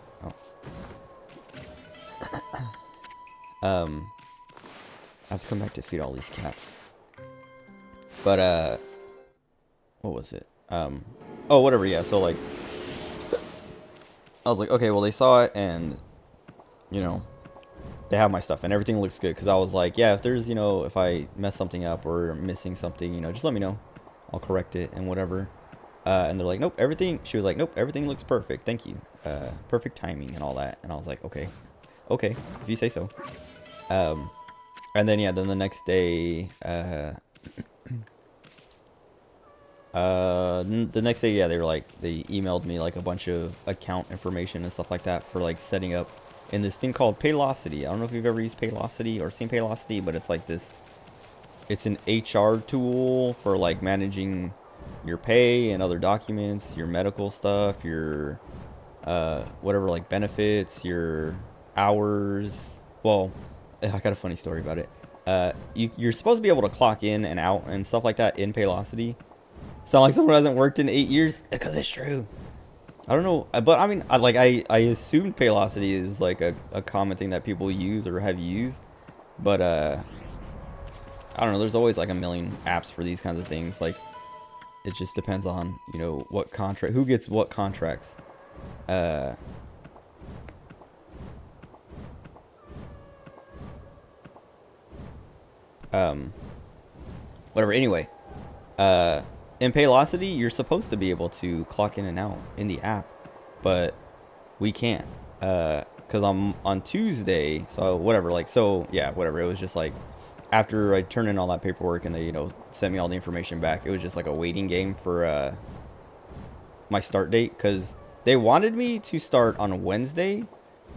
I have to come back to feed all these cats. But what was it? Oh, whatever. Yeah. So like, I was like, okay, well, they saw it, and you know, they have my stuff, and everything looks good. Because I was like, yeah, if there's, you know, if I mess something up or missing something, you know, just let me know. I'll correct it and whatever. And they're like, nope, everything. She was like, nope, everything looks perfect. Thank you. Perfect timing and all that. And I was like, okay. Okay, if you say so. And then yeah, then the next day, the next day, yeah, they were like, they emailed me like a bunch of account information and stuff like that for like setting up in this thing called Paylocity. I don't know if you've ever used Paylocity or seen Paylocity, but it's like this, it's an HR tool for like managing your pay and other documents, your medical stuff, your whatever, like benefits, your hours. Well, I got a funny story about it. You're supposed to be able to clock in and out and stuff like that in Paylocity. Sound like someone hasn't worked in 8 years? Because it's true. I don't know, but I mean, I assume Paylocity is like a common thing that people use or have used, but I don't know. There's always like a million apps for these kinds of things. Like, it just depends on, you know, what contract, who gets what contracts. Uh, um, Whatever. Anyway, in Paylocity, you're supposed to be able to clock in and out in the app, but we can't. Cause I'm on Tuesday, so whatever. Like, so yeah, whatever. It was just like after I turned in all that paperwork and they, you know, sent me all the information back. It was just like a waiting game for my start date, because they wanted me to start on Wednesday,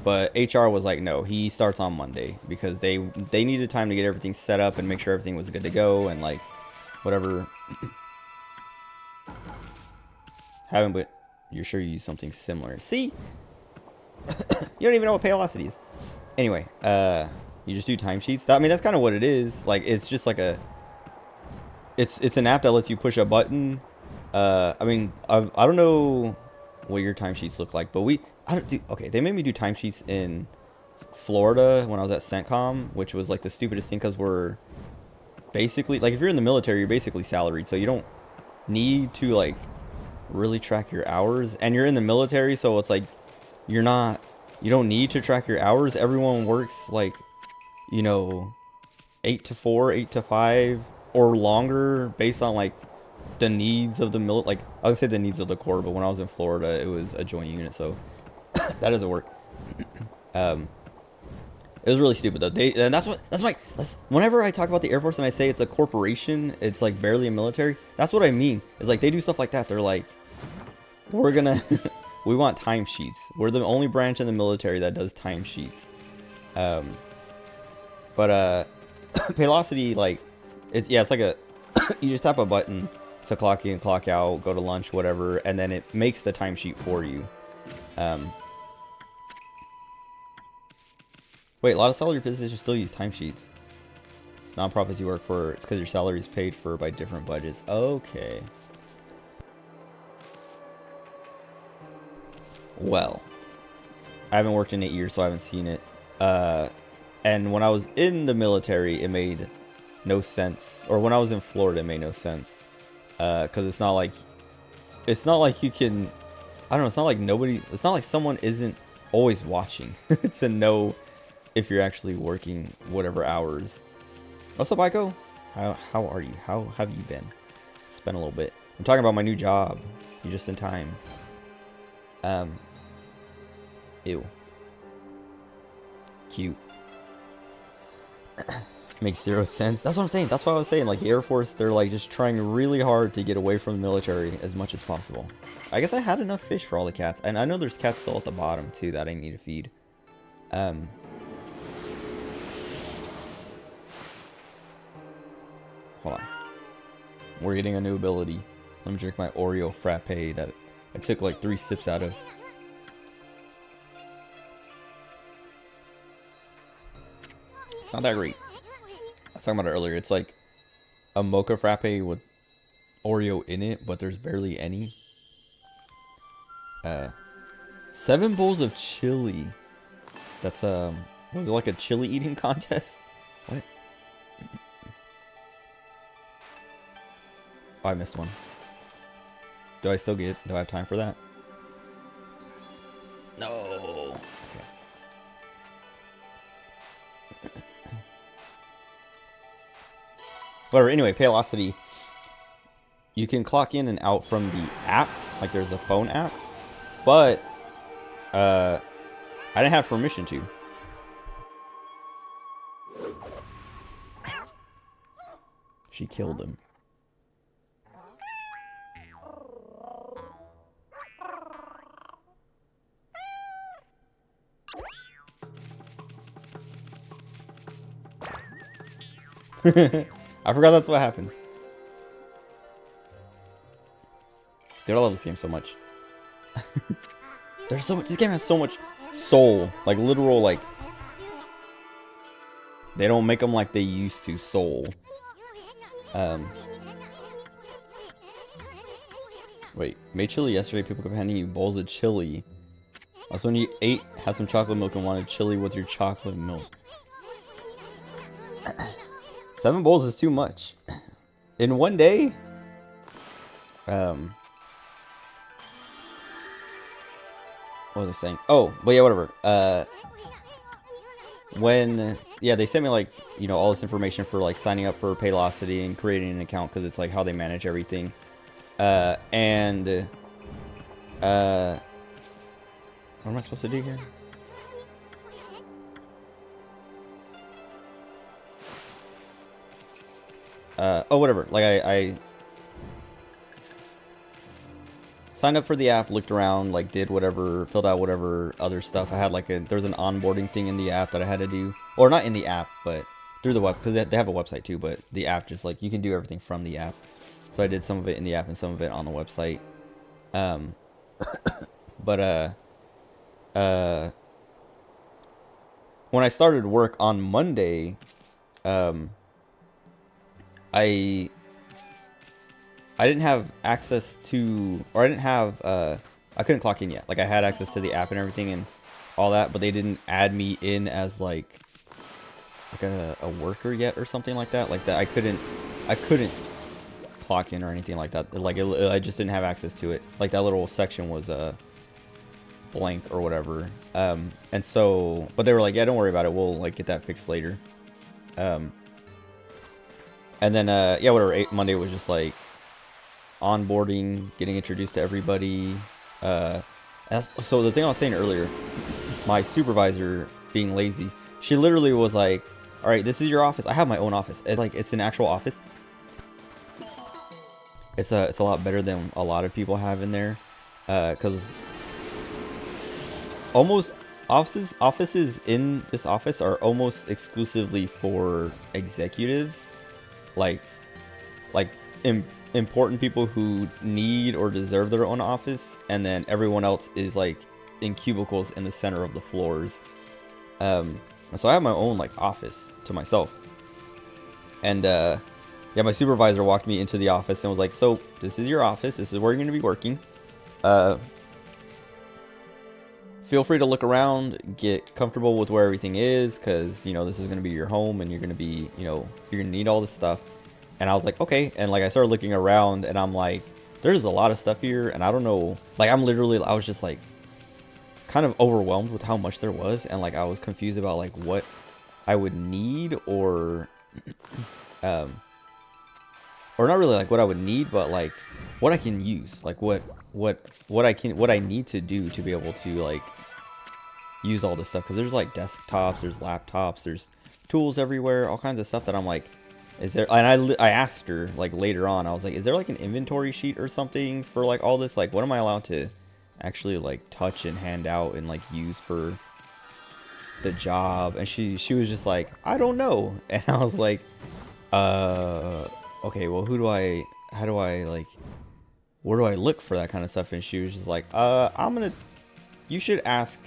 but HR was like, no, he starts on Monday, because they needed time to get everything set up and make sure everything was good to go and like whatever. Haven't, but you're sure you use something similar. See, you don't even know what Paylocity is. Anyway, you just do timesheets. I mean, that's kind of what it is. Like, it's just like a, it's an app that lets you push a button. I mean, I don't know what your timesheets look like, but I don't do, okay, they made me do timesheets in Florida when I was at CENTCOM, which was like the stupidest thing, because we're basically, like, if you're in the military, you're basically salaried, so you don't need to like really track your hours, and you're in the military, so it's like you don't need to track your hours. Everyone works like, you know, 8 to 4, 8 to 5 or longer based on like the needs of the like I would say the needs of the Corps, but when I was in Florida it was a joint unit, so that doesn't work. It was really stupid though. And whenever I talk about the Air Force and I say it's a corporation, it's like barely a military. That's what I mean. It's like they do stuff like that. They're like, we're gonna, we want timesheets. We're the only branch in the military that does timesheets. But Paylocity, like, it's like a, you just tap a button to clock in, clock out, go to lunch, whatever, and then it makes the timesheet for you. Wait, a lot of salary positions still use timesheets. Nonprofits you work for, it's because your salary is paid for by different budgets. Okay. Well, I haven't worked in 8 years, so I haven't seen it. And when I was in the military, it made no sense. Or when I was in Florida, it made no sense. Because it's not like you can, I don't know, it's not like someone isn't always watching to know if you're actually working whatever hours. What's up, Aiko? How are you? How have you been? It's been a little bit. I'm talking about my new job. You just in time. Ew. Cute. Makes zero sense. That's what I'm saying. That's what I was saying. Like, the Air Force, they're like just trying really hard to get away from the military as much as possible. I guess I had enough fish for all the cats. And I know there's cats still at the bottom too that I need to feed. Hold on. We're getting a new ability. Let me drink my Oreo frappe that I took like 3 sips out of. It's not that great. I was talking about it earlier. It's like a mocha frappe with Oreo in it, but there's barely any. 7 bowls of chili. That's was it like a chili eating contest? What? Oh, I missed one. Do I do I have time for that? No. Okay. Whatever, anyway, Paylocity. You can clock in and out from the app. Like, there's a phone app. But, I didn't have permission to. She killed him. I forgot that's what happens. Dude, I love this game so much. There's so much. This game has so much soul, like literal, like they don't make them like they used to. Soul. Wait, made chili yesterday. People kept handing you bowls of chili. That's when you ate, had some chocolate milk, and wanted chili with your chocolate milk. 7 bowls is too much. In one day? What was I saying? Oh, but yeah, whatever. Yeah, they sent me like, you know, all this information for like signing up for Paylocity and creating an account because it's like how they manage everything. What am I supposed to do here? Oh, whatever. Like I signed up for the app, looked around, like did whatever, filled out whatever other stuff. I had like there was an onboarding thing in the app that I had to do, or not in the app, but through the web, because they have a website too. But the app just like you can do everything from the app. So I did some of it in the app and some of it on the website. When I started work on Monday, I didn't have access to, or I didn't have, I couldn't clock in yet. Like I had access to the app and everything and all that, but they didn't add me in as like a worker yet or something like that. Like that, I couldn't clock in or anything like that. Like I just didn't have access to it. Like that little section was blank or whatever. And so, but they were like, yeah, don't worry about it. We'll like get that fixed later. And then yeah, whatever. Monday was just like onboarding, getting introduced to everybody. So the thing I was saying earlier, my supervisor being lazy, she literally was like, all right, this is your office. I have my own office. It's an actual office. It's a lot better than a lot of people have in there, because almost offices in this office are almost exclusively for executives, like important people who need or deserve their own office, and then everyone else is like in cubicles in the center of the floors. So I have my own like office to myself, and yeah, my supervisor walked me into the office and was like, so this is your office, this is where you're going to be working, feel free to look around, get comfortable with where everything is, because you know this is going to be your home and you're going to be, you know, you're going to need all this stuff. And I was like, okay. And like I started looking around and I'm like, there's a lot of stuff here and I don't know, like I was just like kind of overwhelmed with how much there was, and like I was confused about like what I would need, or not really like what I would need, but like what I can use, like what I need to do to be able to like use all this stuff. Because there's like desktops, there's laptops, there's tools everywhere, all kinds of stuff that I'm like, is there, and I asked her like later on, I was like, is there like an inventory sheet or something for like all this? Like what am I allowed to actually like touch and hand out and like use for the job? And she was just like, I don't know. And I was like, okay, well how do I like, where do I look for that kind of stuff? And she was just like, you should ask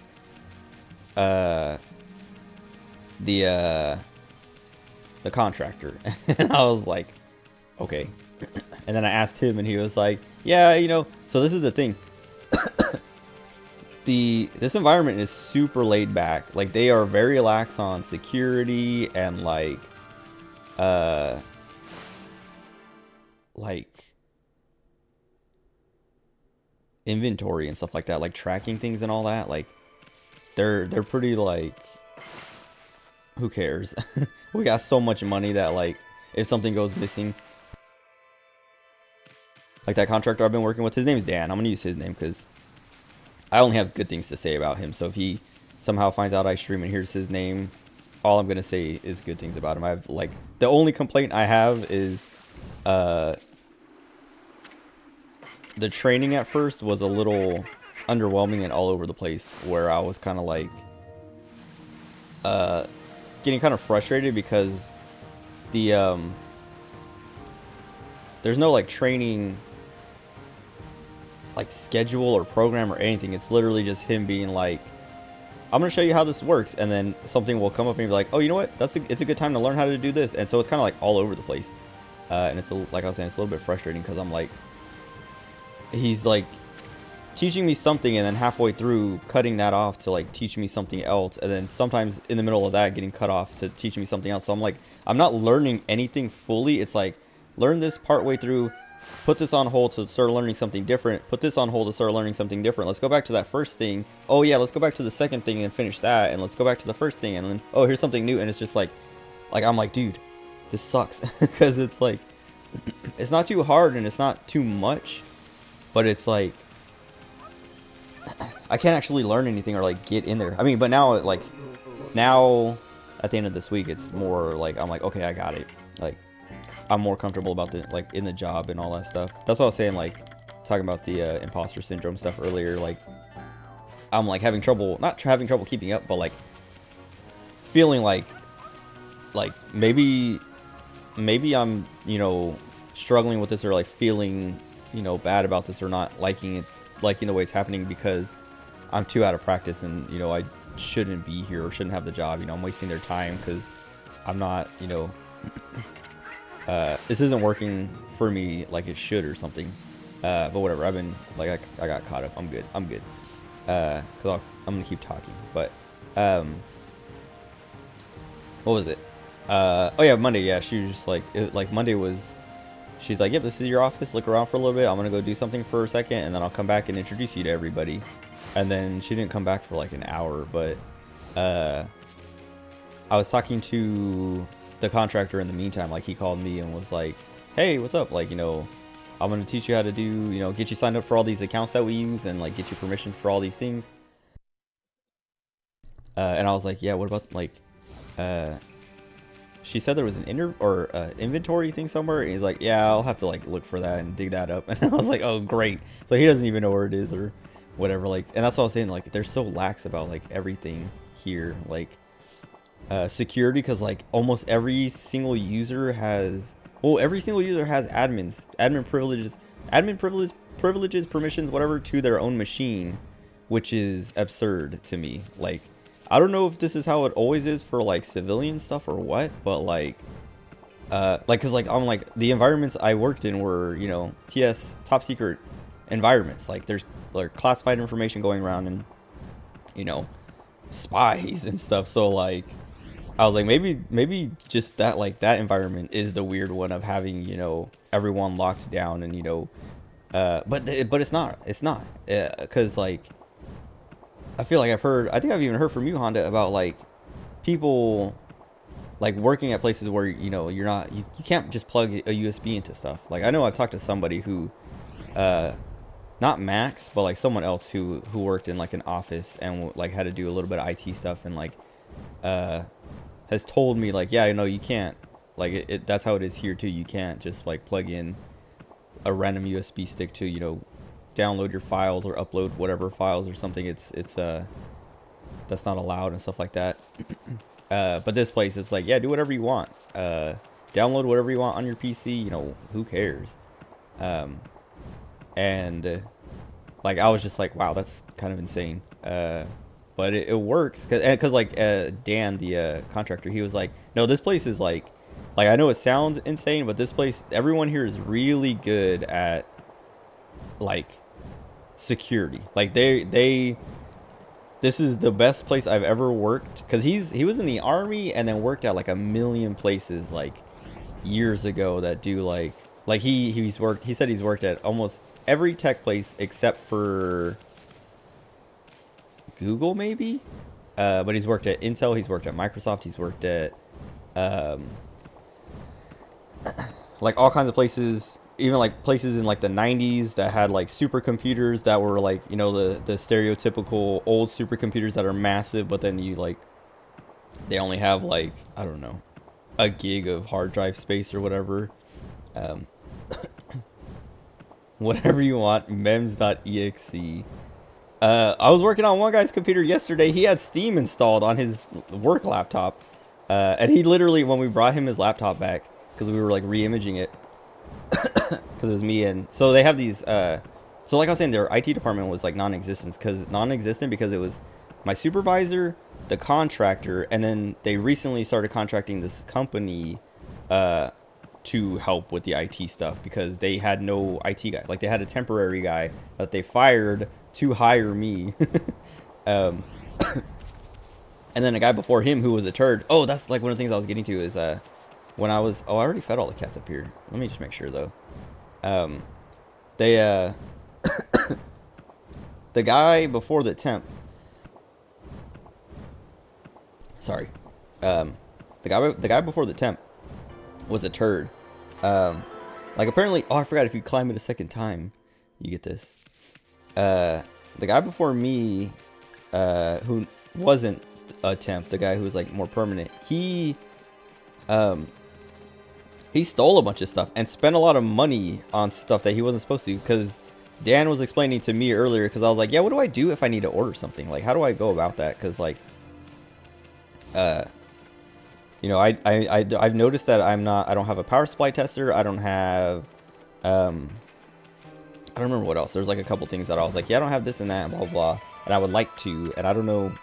the contractor. And I was like, okay. And then I asked him and he was like, yeah, you know, so this is the thing. This environment is super laid back. Like they are very lax on security and like inventory and stuff like that, like tracking things and all that. Like they're pretty like, who cares? We got so much money that like if something goes missing, like that contractor I've been working with, his name's Dan. I'm gonna use his name because I only have good things to say about him. So if he somehow finds out I stream and hears his name, all I'm gonna say is good things about him. I've like, the only complaint I have is uh, the training at first was a little underwhelming and all over the place, where I was kind of like getting kind of frustrated because the there's no like training like schedule or program or anything. It's literally just him being like, I'm gonna show you how this works, and then something will come up and be like, oh, you know what, it's a good time to learn how to do this. And so it's kind of like all over the place, and it's like I was saying, it's a little bit frustrating because I'm like, he's like teaching me something and then halfway through cutting that off to like teach me something else, and then sometimes in the middle of that getting cut off to teach me something else. So I'm like, I'm not learning anything fully. It's like, learn this part way through, put this on hold to start learning something different, put this on hold to start learning something different. Let's go back to that first thing. Oh yeah, let's go back to the second thing and finish that, and let's go back to the first thing, and then oh, here's something new. And it's just like I'm like, dude, this sucks. Because it's like, it's not too hard and it's not too much, but it's like I can't actually learn anything or like get in there. I mean, but now like now at the end of this week, it's more like I'm like, okay, I got it. Like I'm more comfortable about the like in the job and all that stuff. That's what I was saying, like talking about the imposter syndrome stuff earlier. Like I'm like having trouble, not having trouble keeping up, but like feeling like maybe I'm, you know, struggling with this, or like feeling, you know, bad about this, or not liking it, liking the way it's happening because I'm too out of practice, and you know, I shouldn't be here or shouldn't have the job. You know, I'm wasting their time because I'm not, you know, this isn't working for me like it should or something. But whatever, I've been like, I got caught up. I'm good. Cause I'm gonna keep talking. But what was it? Oh yeah, Monday. Yeah, she was just like, like Monday was. She's like, yep, this is your office. Look around for a little bit. I'm gonna go do something for a second, and then I'll come back and introduce you to everybody. And then she didn't come back for like an hour, but I was talking to the contractor in the meantime. Like he called me and was like, hey, what's up? Like, you know, I'm gonna teach you how to do, you know, get you signed up for all these accounts that we use, and like get you permissions for all these things. And I was like, yeah, what about like, she said there was an inventory thing somewhere, and he's like, yeah, I'll have to like look for that and dig that up. And I was like, oh great. So he doesn't even know where it is or whatever. Like, and that's what I was saying, like they're so lax about like everything here, like security, because like almost every single user has, well, every single user has admin privileges, permissions, whatever, to their own machine, which is absurd to me. Like, I don't know if this is how it always is for like civilian stuff or what, but like cause like I'm like, the environments I worked in were, you know, TS, top secret environments. Like there's like classified information going around, and you know, spies and stuff. So like I was like, maybe just that, like that environment is the weird one of having, you know, everyone locked down, and you know, but it's not, cause like I feel like I think I've even heard from you, Honda, about like people like working at places where, you know, you can't just plug a USB into stuff. Like I know I've talked to somebody who, not Max, but like someone else who worked in like an office and like had to do a little bit of IT stuff, and like has told me like, yeah, you know, you can't, like that's how it is here too. You can't just like plug in a random USB stick to, you know, download your files or upload whatever files or something. It's that's not allowed and stuff like that. But this place, it's like, yeah, do whatever you want, download whatever you want on your PC, you know, who cares? And like I was just like, wow, that's kind of insane. But it works, cause like Dan, the contractor, he was like, no, this place is like I know it sounds insane, but this place, everyone here is really good at like security. Like this is the best place I've ever worked, because he was in the army and then worked at like a million places like years ago that do like he said he's worked at almost every tech place except for Google maybe, but he's worked at Intel, he's worked at Microsoft, he's worked at like all kinds of places, even like places in like the 90s that had like supercomputers that were like, you know, the stereotypical old supercomputers that are massive, but then you like, they only have like, I don't know, a gig of hard drive space or whatever. Um, whatever you want, mems.exe. I was working on one guy's computer yesterday. He had Steam installed on his work laptop. And he literally, when we brought him his laptop back, because we were like re-imaging it, because it was me and, so they have these, so like I was saying, their IT department was like non-existent because it was my supervisor, the contractor, and then they recently started contracting this company, to help with the IT stuff because they had no IT guy. Like they had a temporary guy that they fired to hire me. um, and then a guy before him who was a turd. Oh, that's like one of the things I was getting to is when I was, oh, I already fed all the cats up here. Let me just make sure though. They the guy before the temp. Sorry. The guy before the temp was a turd. Like apparently, oh, I forgot, if you climb it a second time, you get this. The guy before me, who wasn't a temp, the guy who was like more permanent, he stole a bunch of stuff and spent a lot of money on stuff that he wasn't supposed to, because Dan was explaining to me earlier, because I was like, yeah, what do I do if I need to order something? Like, how do I go about that? Because like, you know, I've noticed that I don't have a power supply tester. I don't have, I don't remember what else. There's like a couple things that I was like, yeah, I don't have this and that, blah, blah, blah. And I would like to, and I don't know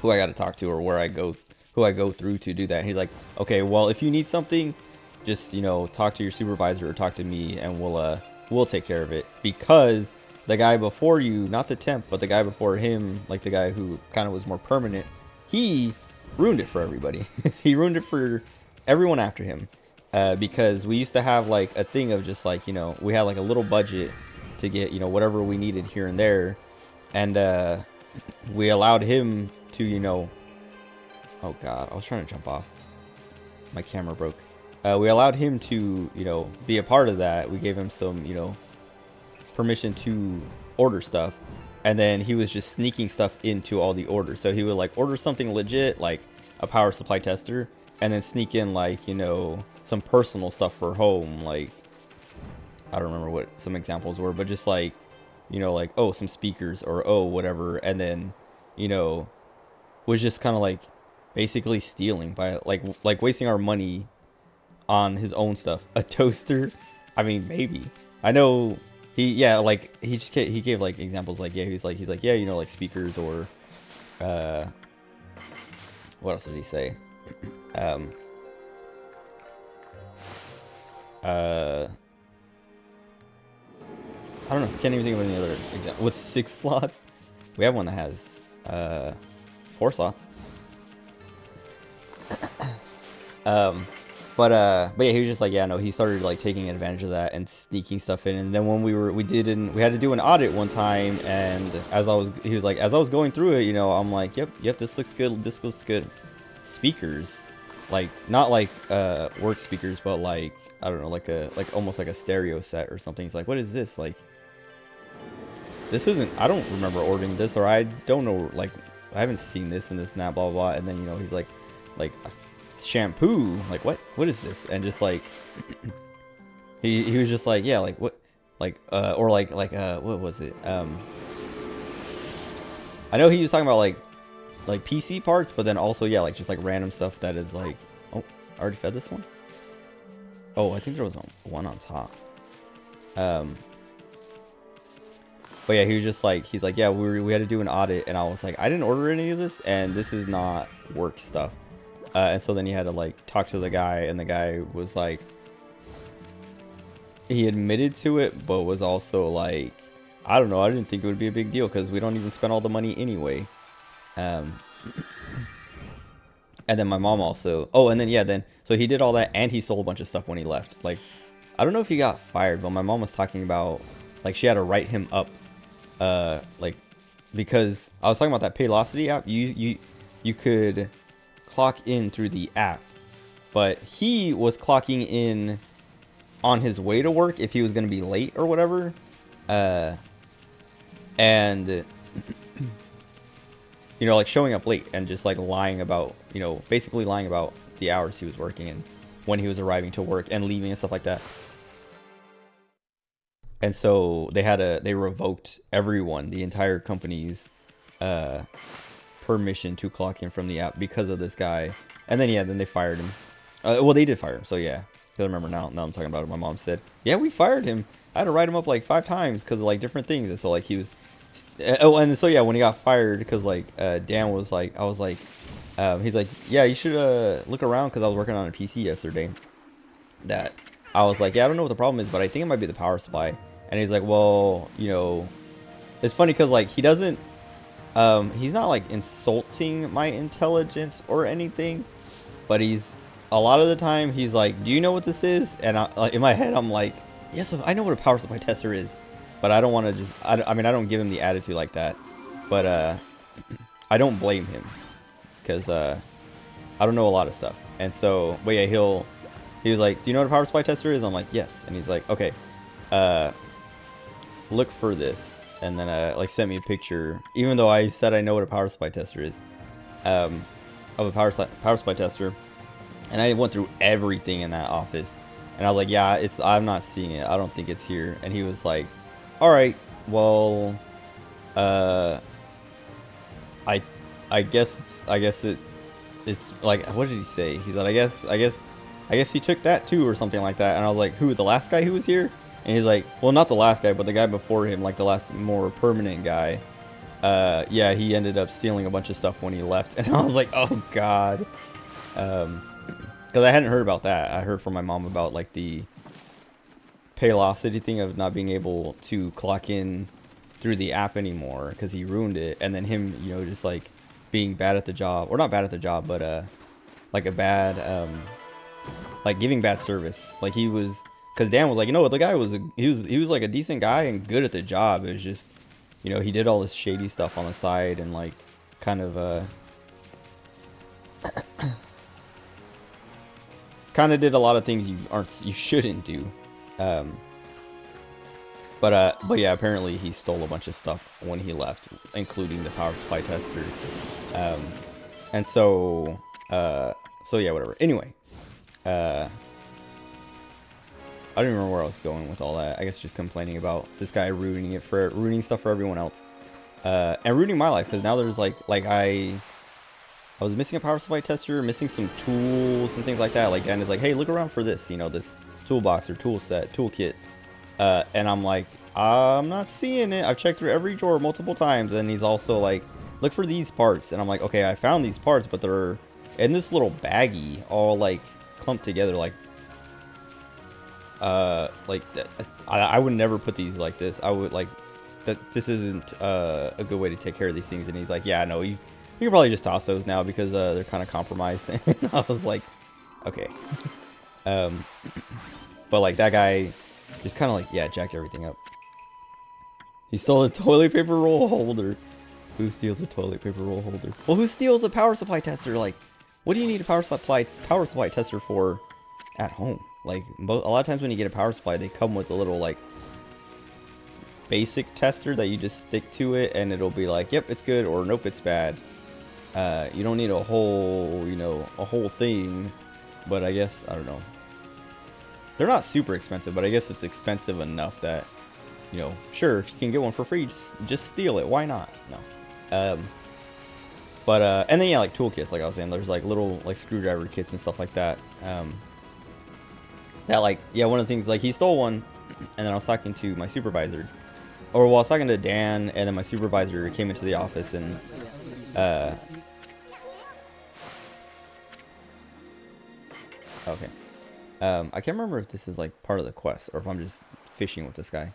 who I got to talk to or where I go, who I go through to do that. And he's like, okay, well, if you need something, just, you know, talk to your supervisor or talk to me and we'll take care of it. Because the guy before you, not the temp, but the guy before him, like the guy who kind of was more permanent, he ruined it for everybody. He ruined it for everyone after him, because we used to have like a thing of just like, you know, we had like a little budget to get, you know, whatever we needed here and there, and we allowed him to, you know, oh god, I was trying to jump off, my camera broke. We allowed him to, you know, be a part of that. We gave him some, you know, permission to order stuff. And then he was just sneaking stuff into all the orders. So he would like order something legit, like a power supply tester, and then sneak in like, you know, some personal stuff for home. Like, I don't remember what some examples were, but just like, you know, like, oh, some speakers or, oh, whatever. And then, you know, was just kind of like basically stealing by like wasting our money on his own stuff. A toaster? I mean, maybe. I know. Yeah, like he gave like examples, like, yeah, he's like, yeah, you know, like speakers or what else did he say? I don't know, can't even think of any other example. With 6 slots? We have one that has 4 slots. But yeah, he was just like, yeah, no, he started like taking advantage of that and sneaking stuff in. And then when we had to do an audit one time, and he was like, as I was going through it, you know, I'm like, yep, this looks good, speakers, like not like work speakers, but like, I don't know, like almost like a stereo set or something. He's like, what is this? Like, this isn't, I don't remember ordering this, or I don't know, like, I haven't seen this and this and that, blah, blah, blah. And then, you know, he's like shampoo, like, what is this? And just like he was just like, yeah, like, what, like or like what was it, I know he was talking about like PC parts, but then also, yeah, like just like random stuff that is like, oh, I already fed this one. Oh, I think there was one on top. But yeah, he was just like, he's like, yeah, we had to do an audit, and I was like, I didn't order any of this, and this is not work stuff. And so then he had to like talk to the guy, and the guy was like, he admitted to it, but was also like, I don't know, I didn't think it would be a big deal because we don't even spend all the money anyway. And then my mom also, oh, and then, yeah, so he did all that, and he stole a bunch of stuff when he left. Like, I don't know if he got fired, but my mom was talking about, like, she had to write him up, like, because I was talking about that Paylocity app. You could clock in through the app, but he was clocking in on his way to work if he was going to be late or whatever, and you know, like showing up late and just like lying about, you know, basically lying about the hours he was working. And when he was arriving to work and leaving and stuff like that. And so they revoked everyone, the entire company's permission to clock in from the app because of this guy. And then then they fired him. Well, they did fire him, so yeah. Because I remember now I'm talking about it. My mom said, yeah, we fired him. I had to write him up like 5 times because of like different things. And so like he was, and so yeah, when he got fired, because like Dan was like, I was like, he's like, yeah, you should look around, because I was working on a PC yesterday. That I was like, yeah, I don't know what the problem is, but I think it might be the power supply. And he's like, well, you know, it's funny because like he doesn't, he's not like insulting my intelligence or anything, but he's, a lot of the time he's like, do you know what this is? And like, in my head I'm like, yes, I know what a power supply tester is, but I don't want to just, I mean, I don't give him the attitude like that, but I don't blame him, because I don't know a lot of stuff. And so, but yeah, he was like, do you know what a power supply tester is? I'm like, yes. And he's like, okay, look for this. And then like sent me a picture, even though I said I know what a power supply tester is, of a power supply tester. And I went through everything in that office, and I was like, yeah, I'm not seeing it. I don't think it's here. And he was like, all right, well, I guess it's like, what did he say? He said, I guess he took that too, or something like that. And I was like, who, the last guy who was here? And he's like, well, not the last guy, but the guy before him, like the last more permanent guy. Yeah, he ended up stealing a bunch of stuff when he left. And I was like, oh god. Because I hadn't heard about that. I heard from my mom about like the Paylocity thing of not being able to clock in through the app anymore because he ruined it. And then him, you know, just like being bad at the job, or not bad at the job, but like a bad like giving bad service. Like he was, because Dan was like, you know what, the guy was he was like a decent guy and good at the job. It was just, you know, he did all this shady stuff on the side and like kind of kind of did a lot of things you shouldn't do. But yeah, apparently he stole a bunch of stuff when he left, including the power supply tester. And so yeah, whatever. Anyway, I don't even remember where I was going with all that. I guess just complaining about this guy ruining stuff for everyone else, and ruining my life, because now there's like I was missing a power supply tester, missing some tools and things like that. Like, Dan is like, hey, look around for this, you know, this toolbox or toolkit. And I'm like, I'm not seeing it. I've checked through every drawer multiple times. And he's also like, look for these parts. And I'm like, okay, I found these parts, but they're in this little baggie, all like clumped together. Like I would never put these like this. I would like that. This isn't a good way to take care of these things. And he's like, yeah, no, you can probably just toss those now because they're kind of compromised. And I was like, okay. But like that guy just kind of like, yeah, jacked everything up. He stole a toilet paper roll holder. Who steals a toilet paper roll holder? Well, who steals a power supply tester? Like, what do you need a power supply tester for at home? Like, a lot of times when you get a power supply, they come with a little like basic tester that you just stick to it, and it'll be like, yep, it's good, or nope, it's bad. You don't need a whole, you know, a whole thing. But I guess, I don't know. They're not super expensive, but I guess it's expensive enough that, you know, sure, if you can get one for free, just steal it. Why not? No. And then yeah, like toolkits, like I was saying, there's like little like screwdriver kits and stuff like that. That like, yeah, one of the things, like he stole one, and then I was talking to my supervisor, or well, I was talking to Dan, and then my supervisor came into the office, and okay. I can't remember if this is like part of the quest or if I'm just fishing with this guy.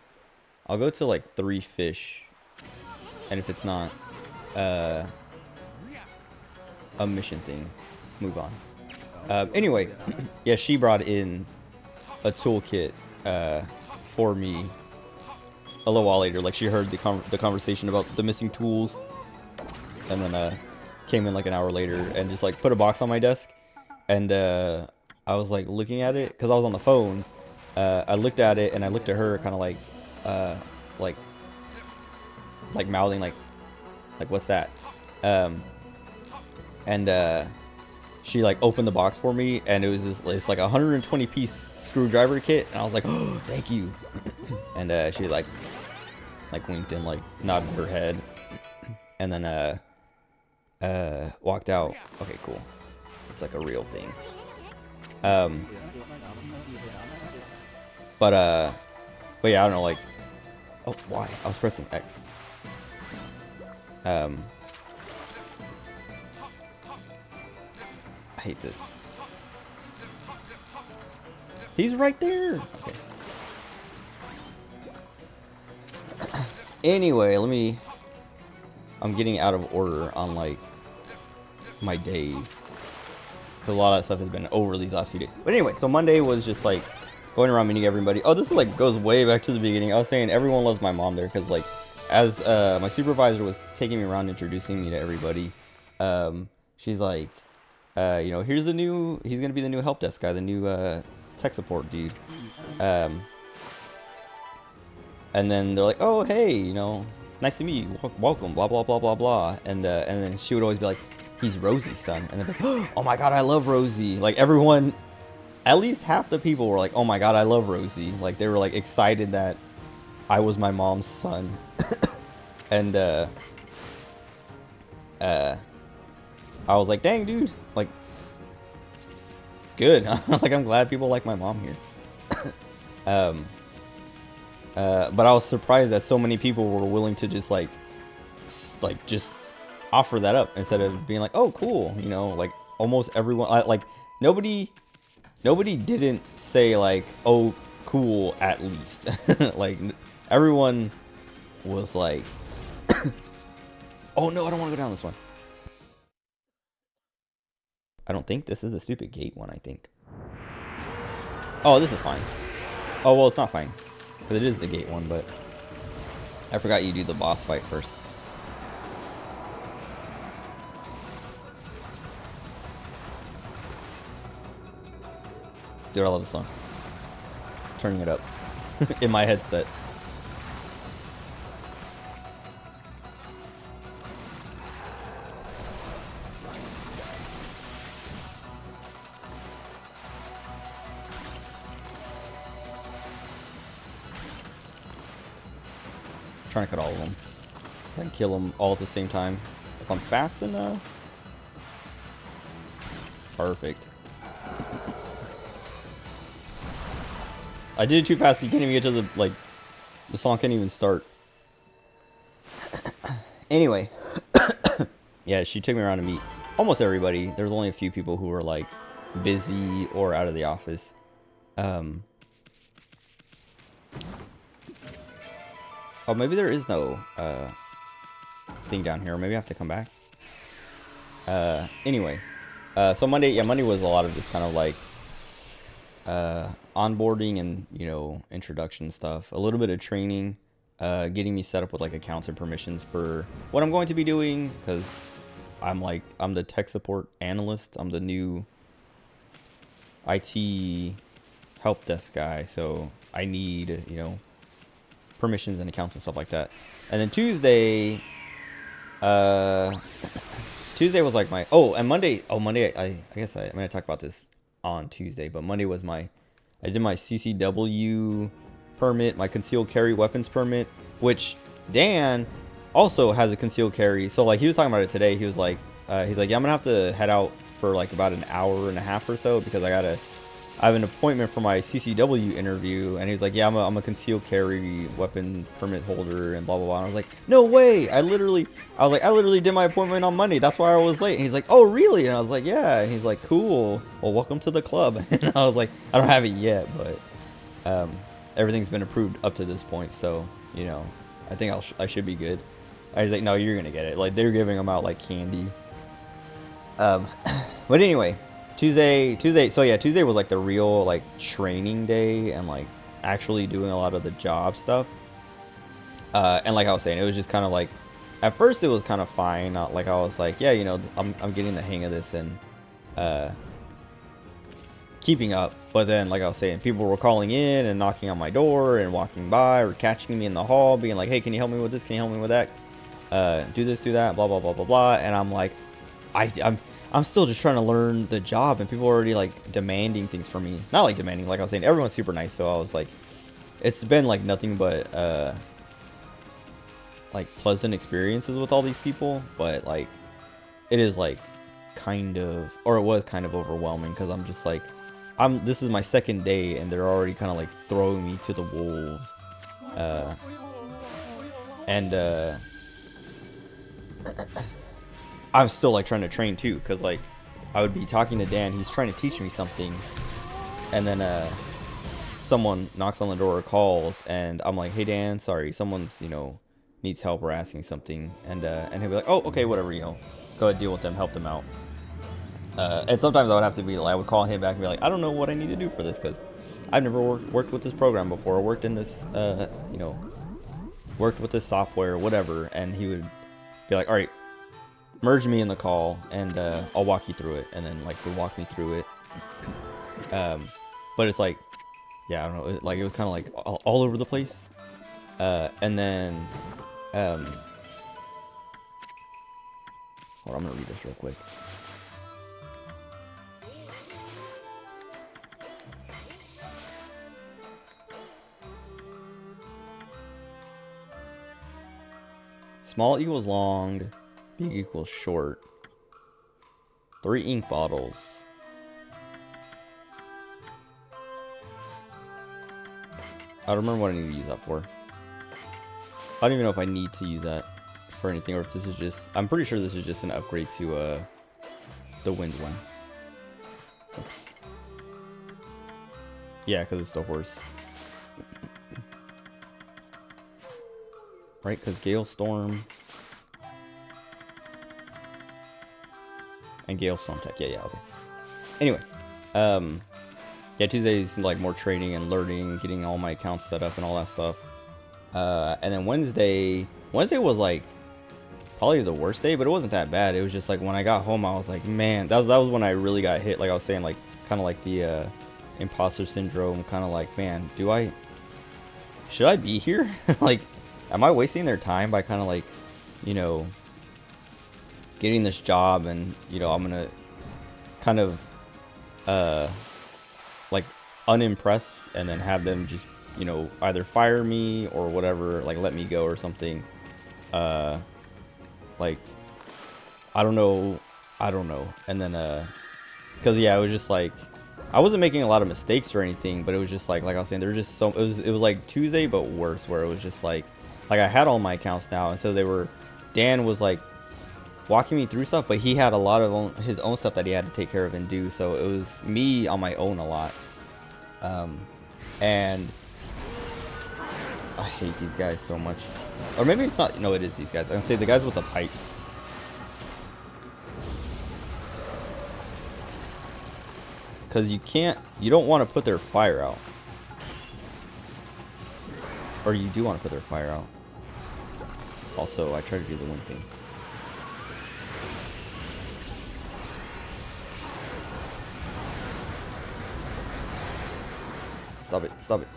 I'll go to like 3 fish, and if it's not a mission thing, move on. Anyway, yeah, she brought in a toolkit for me a little while later. Like, she heard the conversation about the missing tools, and then came in like an hour later and just like put a box on my desk. And I was like looking at it because I was on the phone. I looked at it and I looked at her, kind of like mouthing like what's that? And she like opened the box for me, and it was this, it's like a 120 piece screwdriver kit, and I was like, oh, thank you. And she like winked and like nodded her head, and then walked out. Okay, cool. It's like a real thing. But yeah, I don't know, like, oh, why? I was pressing X. I hate this. He's right there. Okay. Anyway, I'm getting out of order on like my days. So a lot of that stuff has been over these last few days. But anyway, so Monday was just like going around meeting everybody. Oh, this is like goes way back to the beginning. I was saying everyone loves my mom there because like as my supervisor was taking me around introducing me to everybody, she's like, you know, he's gonna be the new help desk guy, the new tech support dude. And then they're like, oh, hey, you know, nice to meet you, welcome, blah blah blah blah blah. And then she would always be like, he's Rosie's son. And they're like, oh my god, I love Rosie. Like everyone, at least half the people were like, oh my god, I love Rosie. Like they were like excited that I was my mom's son. And I was like, dang, dude, like, good. Like I'm glad people like my mom here. But I was surprised that so many people were willing to just like just offer that up instead of being like, oh, cool, you know, like almost everyone, like nobody didn't say like, oh, cool, at least. Like everyone was like, oh no, I don't want to go down this one. I don't think this is the stupid gate one, I think. Oh, this is fine. Oh, well, it's not fine. Because it is the gate one, but I forgot you do the boss fight first. Dude, I love this song. Turning it up in my headset. Trying to cut all of them so I can kill them all at the same time if I'm fast enough. Perfect. I did it too fast. You can't even get to the, like, the song can't even start. Anyway, yeah, she took me around to meet almost everybody. There was only a few people who were like busy or out of the office. Oh, maybe there is no thing down here. Maybe I have to come back. Anyway, so Monday was a lot of just kind of like onboarding and, you know, introduction stuff. A little bit of training, getting me set up with like accounts and permissions for what I'm going to be doing, because I'm the tech support analyst. I'm the new IT help desk guy, so I need, you know, permissions and accounts and stuff like that. And then Tuesday was like my Monday I guess I'm gonna talk about this on Tuesday, but Monday was I did my CCW permit, my concealed carry weapons permit, which Dan also has a concealed carry. So like he was talking about it today. He was like he's like, yeah, I'm gonna have to head out for like about an hour and a half or so because I have an appointment for my CCW interview. And he's like, yeah, I'm a concealed carry weapon permit holder and blah blah blah. And I was like, no way. I literally did my appointment on Monday. That's why I was late. And he's like, oh really? And I was like, yeah. And he's like, cool, well, welcome to the club. And I was like, I don't have it yet, but everything's been approved up to this point, so, you know, I think I should be good. I was like, no, you're gonna get it. Like, they're giving them out like candy. But anyway, Tuesday, so yeah, Tuesday was like the real like training day and like actually doing a lot of the job stuff. And like I was saying, it was just kind of like, at first it was kind of fine. Like I was like, yeah, you know, I'm getting the hang of this and keeping up. But then, like I was saying, people were calling in and knocking on my door and walking by or catching me in the hall, being like, hey, can you help me with this? Can you help me with that? Do this, do that, blah blah blah blah blah. And I'm like, I'm still just trying to learn the job, and people are already like demanding things from me. Not like demanding, like I was saying, everyone's super nice. So I was like, it's been like nothing but like pleasant experiences with all these people, but like it is like kind of, or it was kind of overwhelming because I'm just like, this is my second day and they're already kind of like throwing me to the wolves, and I'm still like trying to train too, because like I would be talking to Dan, he's trying to teach me something, and then someone knocks on the door or calls, and I'm like, hey Dan, sorry, someone's, you know, needs help or asking something, and he'll be like, oh, okay, whatever, you know, go ahead, deal with them, help them out. And sometimes I would have to be, I would call him back and be like, I don't know what I need to do for this, because I've never worked with this program before, or worked in this, you know, worked with this software, whatever, and he would be like, all right, merge me in the call, and I'll walk you through it, and then like would walk me through it. But it's like, yeah, I don't know, it was kind of like all over the place. And then, hold on, I'm gonna read this real quick. Small equals long, big equals short. 3 ink bottles. I don't remember what I need to use that for. I don't even know if I need to use that for anything, or if this is just, I'm pretty sure this is just an upgrade to the wind one. Oops. Yeah, because it's the horse. Right, because Gale Storm and Gale Storm Tech. Yeah, okay. Anyway, yeah, Tuesday's like more training and learning, getting all my accounts set up and all that stuff. And then Wednesday was like probably the worst day, but it wasn't that bad. It was just like when I got home, I was like, man, that was when I really got hit. Like I was saying, like kind of like the imposter syndrome, kind of like, man, should I be here? Like, am I wasting their time by kind of like, you know, getting this job, and you know, I'm gonna kind of like unimpress and then have them just, you know, either fire me or whatever, like let me go or something. Like I don't know. And then because yeah, it was just like I wasn't making a lot of mistakes or anything, but it was just like I was saying, there was just it was like Tuesday but worse, where it was just like I had all my accounts now, and so Dan was like walking me through stuff, but he had a lot of his own stuff that he had to take care of and do, so it was me on my own a lot. And I hate these guys so much. Or maybe it's not, no, it is these guys. I'm gonna say the guys with the pipes. Because you don't want to put their fire out. Or you do want to put their fire out. Also, I try to do the one thing. Stop it, stop it.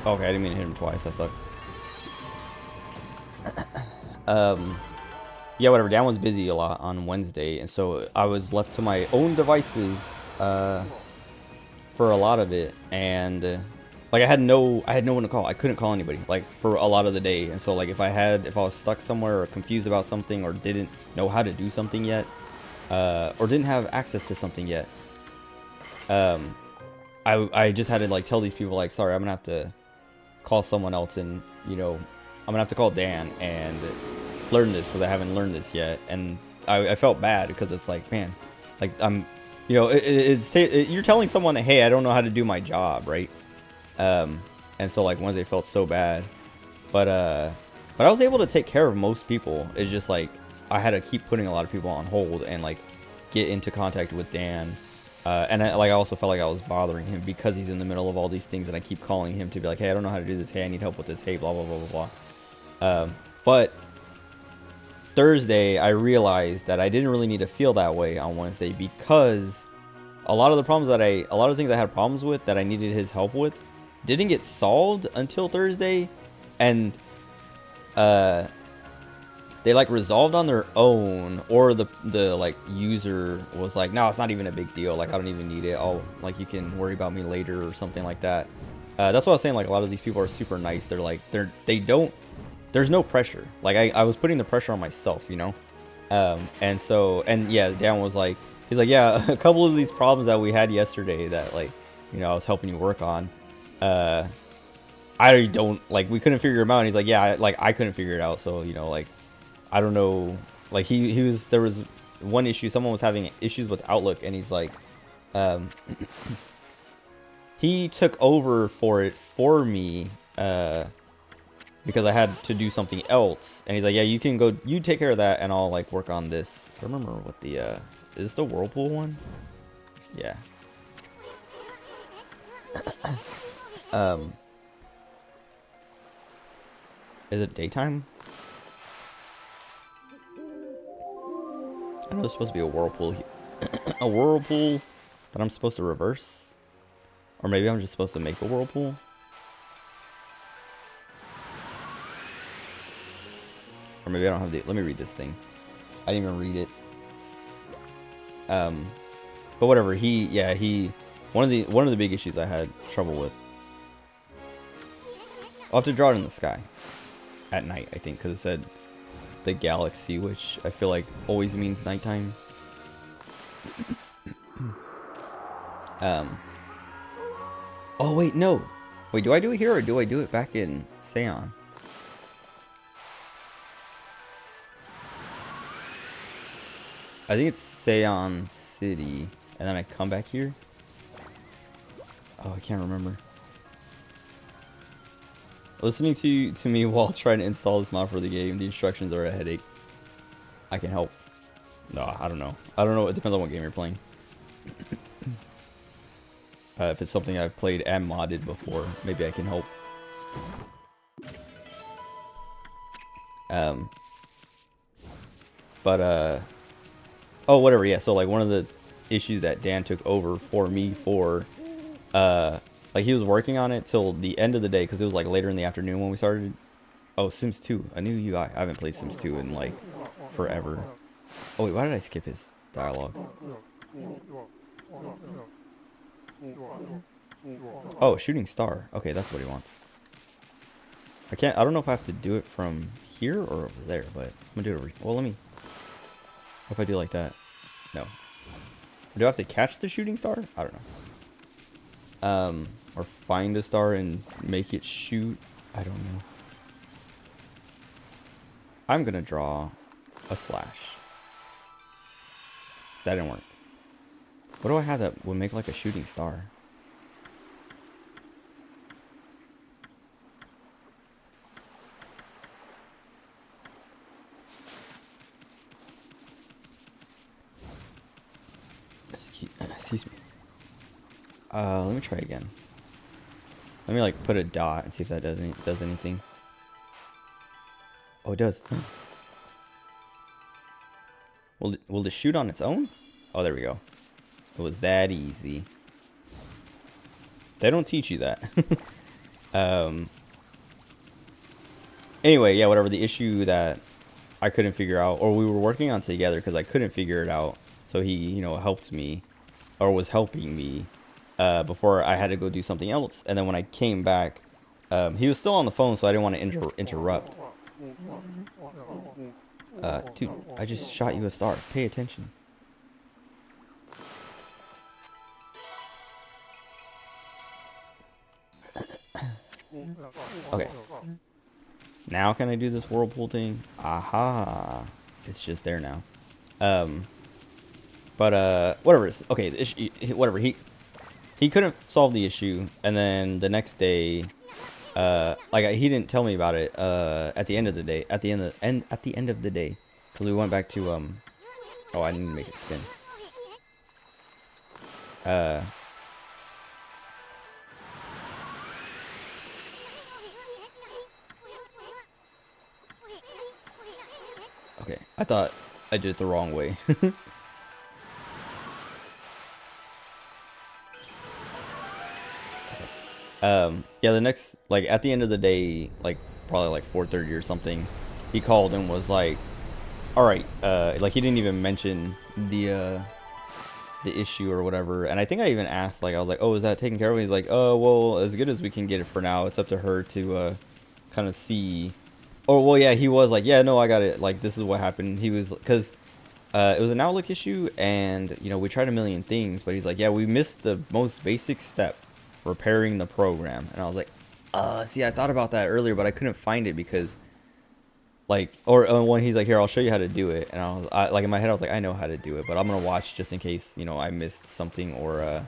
Okay, I didn't mean to hit him twice, that sucks. Yeah, whatever, Dan was busy a lot on Wednesday, and so I was left to my own devices for a lot of it, and like I had no one to call. I couldn't call anybody, like, for a lot of the day. And so like if I was stuck somewhere or confused about something, or didn't know how to do something yet, or didn't have access to something yet, I just had to like tell these people, like, sorry, I'm gonna have to call someone else, and you know, I'm gonna have to call Dan and learn this, because I haven't learned this yet. And I felt bad, because it's like, man, like I'm, you know, you're telling someone, hey, I don't know how to do my job, right? And so like Wednesday felt so bad, but I was able to take care of most people. It's just like I had to keep putting a lot of people on hold and like get into contact with Dan. And I also felt like I was bothering him, because he's in the middle of all these things, and I keep calling him to be like, hey, I don't know how to do this. Hey, I need help with this. Hey, blah, blah, blah, blah, blah. But Thursday, I realized that I didn't really need to feel that way on Wednesday, because a lot of the things I had problems with that I needed his help with didn't get solved until Thursday. And uh, they like resolved on their own, or the like user was like, no, it's not even a big deal. Like I don't even need it. I'll like you can worry about me later or something like that. That's what I was saying. Like a lot of these people are super nice. They're like they don't. There's no pressure. Like I was putting the pressure on myself, you know. And so and yeah, Dan was like, he's like, yeah, a couple of these problems that we had yesterday that like, you know, I was helping you work on. I don't like we couldn't figure them out. And he's like, yeah, like I couldn't figure it out. So you know, like I don't know. Like he was there was one issue. Someone was having issues with Outlook, and he's like, um, he took over for it for me because I had to do something else. And he's like, yeah, you can go, you take care of that, and I'll like work on this. I don't remember what the is this the Whirlpool one? Yeah. Is it daytime? I know there's supposed to be a whirlpool a whirlpool that I'm supposed to reverse. Or maybe I'm just supposed to make a whirlpool. Or maybe I don't have the... Let me read this thing. I didn't even read it. But whatever. One of the big issues I had trouble with. I'll have to draw it in the sky. At night, I think. Because it said the galaxy, which I feel like always means nighttime. Oh, wait, no. Wait, do I do it here or do I do it back in Seon? I think it's Seon City. And then I come back here? Oh, I can't remember. Listening to me while trying to install this mod for the game, the instructions are a headache. I can help. No, I don't know. I don't know. It depends on what game you're playing. If it's something I've played and modded before, maybe I can help. Oh, whatever. Yeah. So like one of the issues that Dan took over for me for, like he was working on it till the end of the day because it was like later in the afternoon when we started. Oh, Sims 2, a new UI. I haven't played Sims 2 in like forever. Oh wait, why did I skip his dialogue? Oh, shooting star. Okay, that's what he wants. I don't know if I have to do it from here or over there, but I'm gonna do it over. Well, let me. What if I do like that? No. Do I have to catch the shooting star? I don't know. Or find a star and make it shoot. I don't know. I'm gonna draw a slash. That didn't work. What do I have that would make like a shooting star? Excuse me. Let me try again. Let me like put a dot and see if that does anything. Oh, it does. Will it shoot on its own? Oh, there we go. It was that easy. They don't teach you that. Anyway, yeah, whatever. The issue that I couldn't figure out, or we were working on together because I couldn't figure it out. So he, you know, helped me, or was helping me, before I had to go do something else. And then when I came back, he was still on the phone, so I didn't want to interrupt. Dude, I just shot you a star. Pay attention. Okay. Now can I do this whirlpool thing? Aha. It's just there now. Whatever. Okay, the issue, whatever. He couldn't solve the issue, and then the next day, like he didn't tell me about it. At the end of the day, at the end of the day, because we went back to Oh, I need to make it spin. Okay, I thought I did it the wrong way. Yeah, the next, like, at the end of the day, like, probably like 4:30 or something, he called and was like, all right, like he didn't even mention the issue or whatever. And I think I even asked, like, I was like, oh, is that taken care of? He's like, oh, well, as good as we can get it for now. It's up to her to kind of see. Oh, well, yeah, he was like, yeah, no, I got it. Like, this is what happened. He was, because it was an Outlook issue, and, you know, we tried a million things, but he's like, yeah, we missed the most basic step, repairing the program. And I was like, see, I thought about that earlier, but I couldn't find it because, like, or when he's like, here, I'll show you how to do it. And like, in my head, I was like, I know how to do it, but I'm going to watch just in case, you know, I missed something or,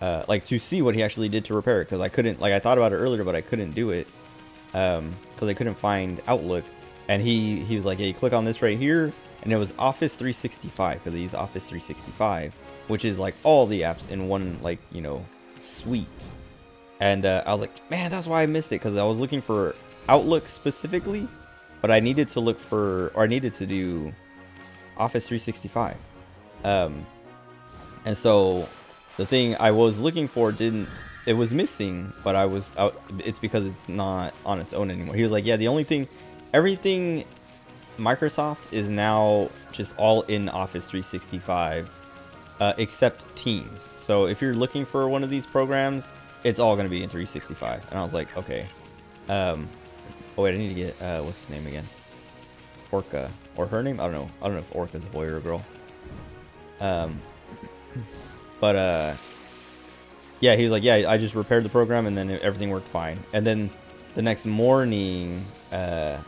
like, to see what he actually did to repair it. Because I couldn't, like, I thought about it earlier, but I couldn't do it. Because I couldn't find Outlook. And he was like, hey, click on this right here. And it was Office 365, because I use Office 365, which is like all the apps in one, like, you know, suite. And I was like, man, that's why I missed it, because I was looking for Outlook specifically, but I needed to look for, or I needed to do Office 365. And so the thing I was looking for it was missing, but it's because it's not on its own anymore. He was like, yeah, the only thing, everything Microsoft is now just all in Office 365, except Teams. So if you're looking for one of these programs, it's all going to be in 365. And I was like, okay. Oh wait, I need to get what's his name again? Orca, or her name? I don't know. I don't know if Orca's a boy or a girl. But yeah, he was like, yeah, I just repaired the program and then everything worked fine. And then the next morning, hold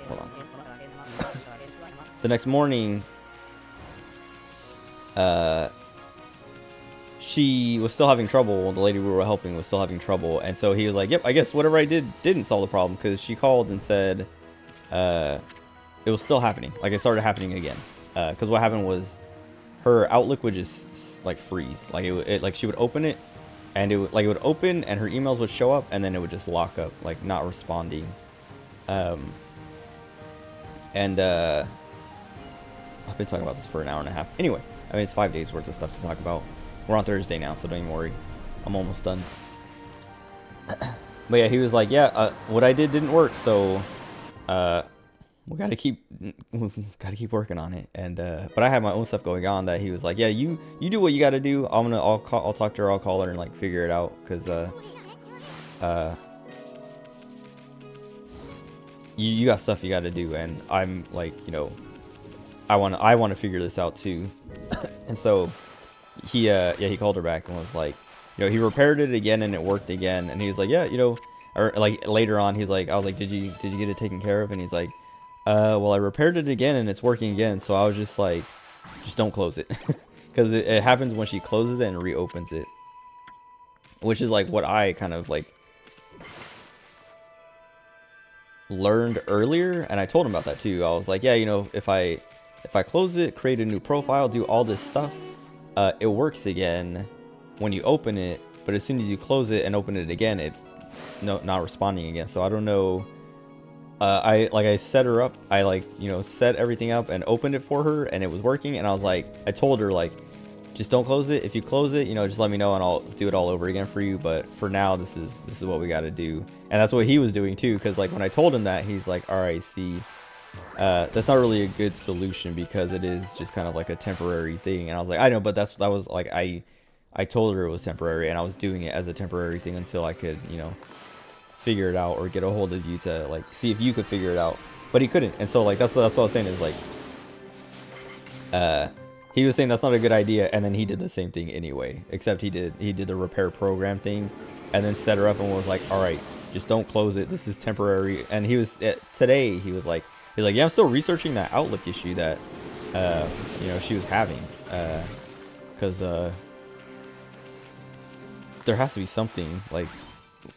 on. The next morning, she was still having trouble. The lady we were helping was still having trouble. And so he was like, yep, I guess whatever I did didn't solve the problem, because she called and said it was still happening. Like, it started happening again. Because what happened was her Outlook would just like freeze. Like it like she would open it and it would open and her emails would show up and then it would just lock up, like not responding. And I've been talking about this for an hour and a half. Anyway, I mean, it's 5 days worth of stuff to talk about. We're on Thursday now, so don't even worry. I'm almost done. But yeah, he was like, yeah, what I did didn't work, so we gotta keep working on it. And but I had my own stuff going on that he was like, yeah, you do what you gotta do. I'll talk to her, I'll call her and like figure it out, because you got stuff you gotta do, and I'm like, you know, I want to figure this out too. And so he called her back and was like, you know, he repaired it again and it worked again. And he was like, yeah, you know, or like later on, he's like, I was like, did you get it taken care of? And he's like, well, I repaired it again and it's working again. So I was just like, just don't close it. Because it happens when she closes it and reopens it, which is like what I kind of like learned earlier. And I told him about that too. I was like, yeah, you know, if I close it, create a new profile, do all this stuff, it works again when you open it, but as soon as you close it and open it again, not responding again. So I don't know. I set her up. I like, you know, set everything up and opened it for her, and it was working. And I was like, I told her like, just don't close it. If you close it, you know, just let me know and I'll do it all over again for you. But for now, this is what we got to do. And that's what he was doing too. Because like when I told him that, he's like, all right, see, that's not really a good solution because it is just kind of like a temporary thing. And I was like, I know, but that was like, I told her it was temporary and I was doing it as a temporary thing until I could, you know, figure it out or get a hold of you to like see if you could figure it out. But he couldn't. And so like that's what I was saying is like, he was saying that's not a good idea, and then he did the same thing anyway, except he did the repair program thing and then set her up and was like, all right, just don't close it, this is temporary. And he was today he was like, yeah, I'm still researching that Outlook issue that you know, she was having, because there has to be something like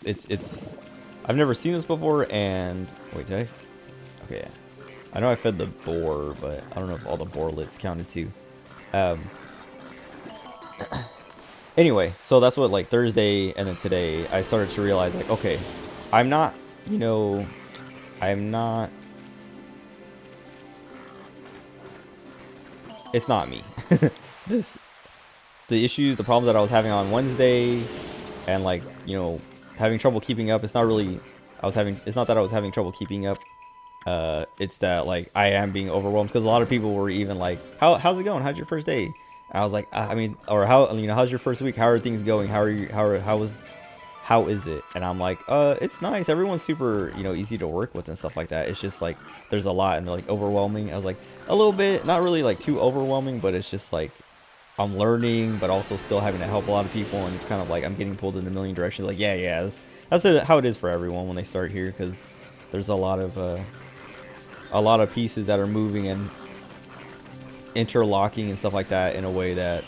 it's I've never seen this before. And wait, did I? Okay, yeah. I know I fed the boar, but I don't know if all the boarlets counted too. Anyway, so that's what, like, Thursday and then today I started to realize, like, okay, I'm not, you know, it's not me. The issues, the problems that I was having on Wednesday and, like, you know, having trouble keeping up, it's not really it's not that I was having trouble keeping up. It's that like I am being overwhelmed because a lot of people were even like, how's it going? How's your first day? And I was like, I mean, or how's your first week? How are things going? How is it? And I'm like, it's nice. Everyone's super, easy to work with and stuff like that. It's just like there's a lot and they're like overwhelming. I was like a little bit, not really like too overwhelming, but it's just like I'm learning, but also still having to help a lot of people, and it's kind of like I'm getting pulled in a million directions. Like, yeah, that's how it is for everyone when they start here, because there's a lot of pieces that are moving and interlocking and stuff like that in a way that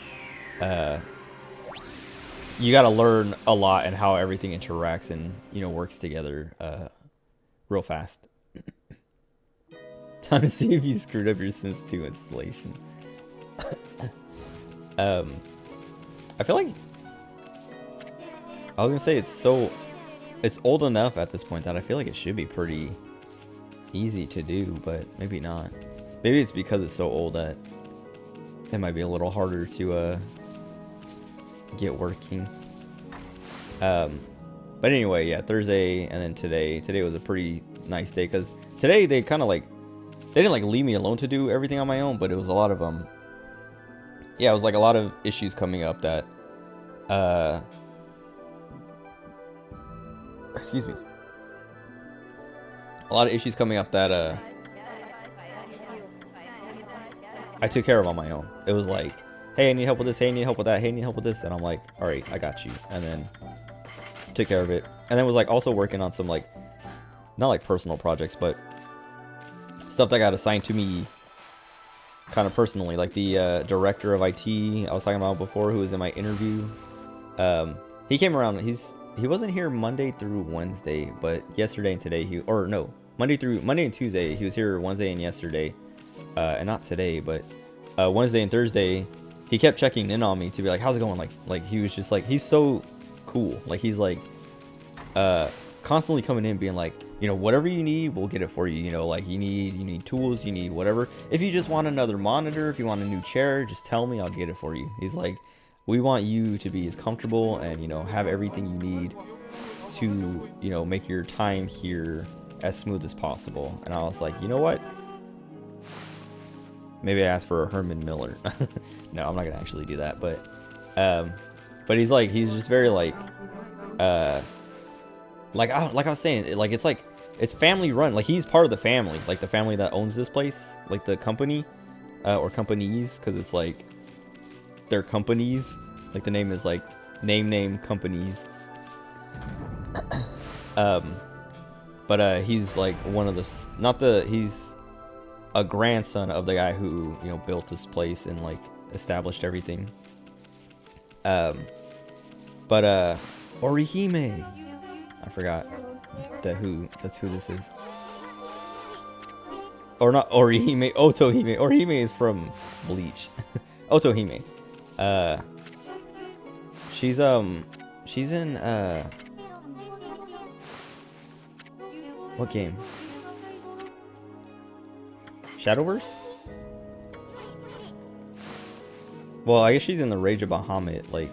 you got to learn a lot and how everything interacts and works together real fast. Time to see if you screwed up your Sims 2 installation. I feel like I was gonna say it's old enough at this point that I feel like it should be pretty easy to do, but maybe not. Maybe it's because it's so old that it might be a little harder to get working. But anyway, yeah, Thursday and then today was a pretty nice day, because today they kind of like they didn't like leave me alone to do everything on my own, but it was a lot of yeah, it was like a lot of issues coming up that excuse me, a lot of issues coming up that I took care of on my own. It was like, hey, I need help with this, hey, I need help with that, hey, I need help with this, and I'm like, all right, I got you, and then took care of it. And then was like also working on some like, not like personal projects, but stuff that got assigned to me kind of personally, like the director of IT I was talking about before, who was in my interview. He came around. He wasn't here Monday through Wednesday, but yesterday and today Monday and Tuesday he was here. Wednesday and yesterday, and not today, but Wednesday and Thursday he kept checking in on me to be like, how's it going? Like he was just like, he's so cool. Like he's like constantly coming in being like, whatever you need, we'll get it for you. Like you need tools, you need whatever. If you just want another monitor, if you want a new chair, just tell me, I'll get it for you. He's like, we want you to be as comfortable and, have everything you need to, make your time here as smooth as possible. And I was like, you know what? Maybe I asked for a Herman Miller. No, I'm not gonna actually do that. But he's like, he's just very like I was saying, like it's family run. Like he's part of the family, like the family that owns this place, like the company or companies, because it's like they're companies. Like the name is like name companies. But he's like one of the he's a grandson of the guy who built this place and like established everything. But Orihime, I forgot that's who this is. Or not Orihime, Otohime. Orihime is from Bleach. Otohime. She's in what game? Shadowverse? Well, I guess she's in the Rage of Bahamut. Like,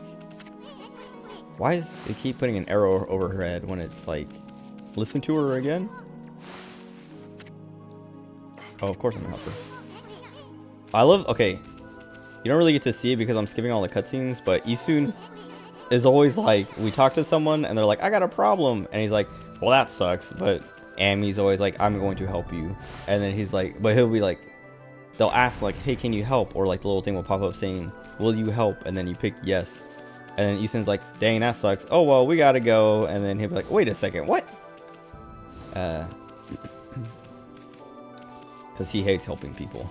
why is it keep putting an arrow over her head when it's like, listen to her again? Oh, of course I'm gonna help her. Okay, you don't really get to see it because I'm skipping all the cutscenes, but Isun is always like, we talk to someone and they're like, I got a problem, and he's like, well, that sucks, but Amy's always like, I'm going to help you. And then he's like, but he'll be like, they'll ask like, hey, can you help? Or like the little thing will pop up saying, will you help? And then you pick yes. And then Isun's like, dang, that sucks. Oh, well, we gotta go. And then he'll be like, wait a second, what? Because he hates helping people.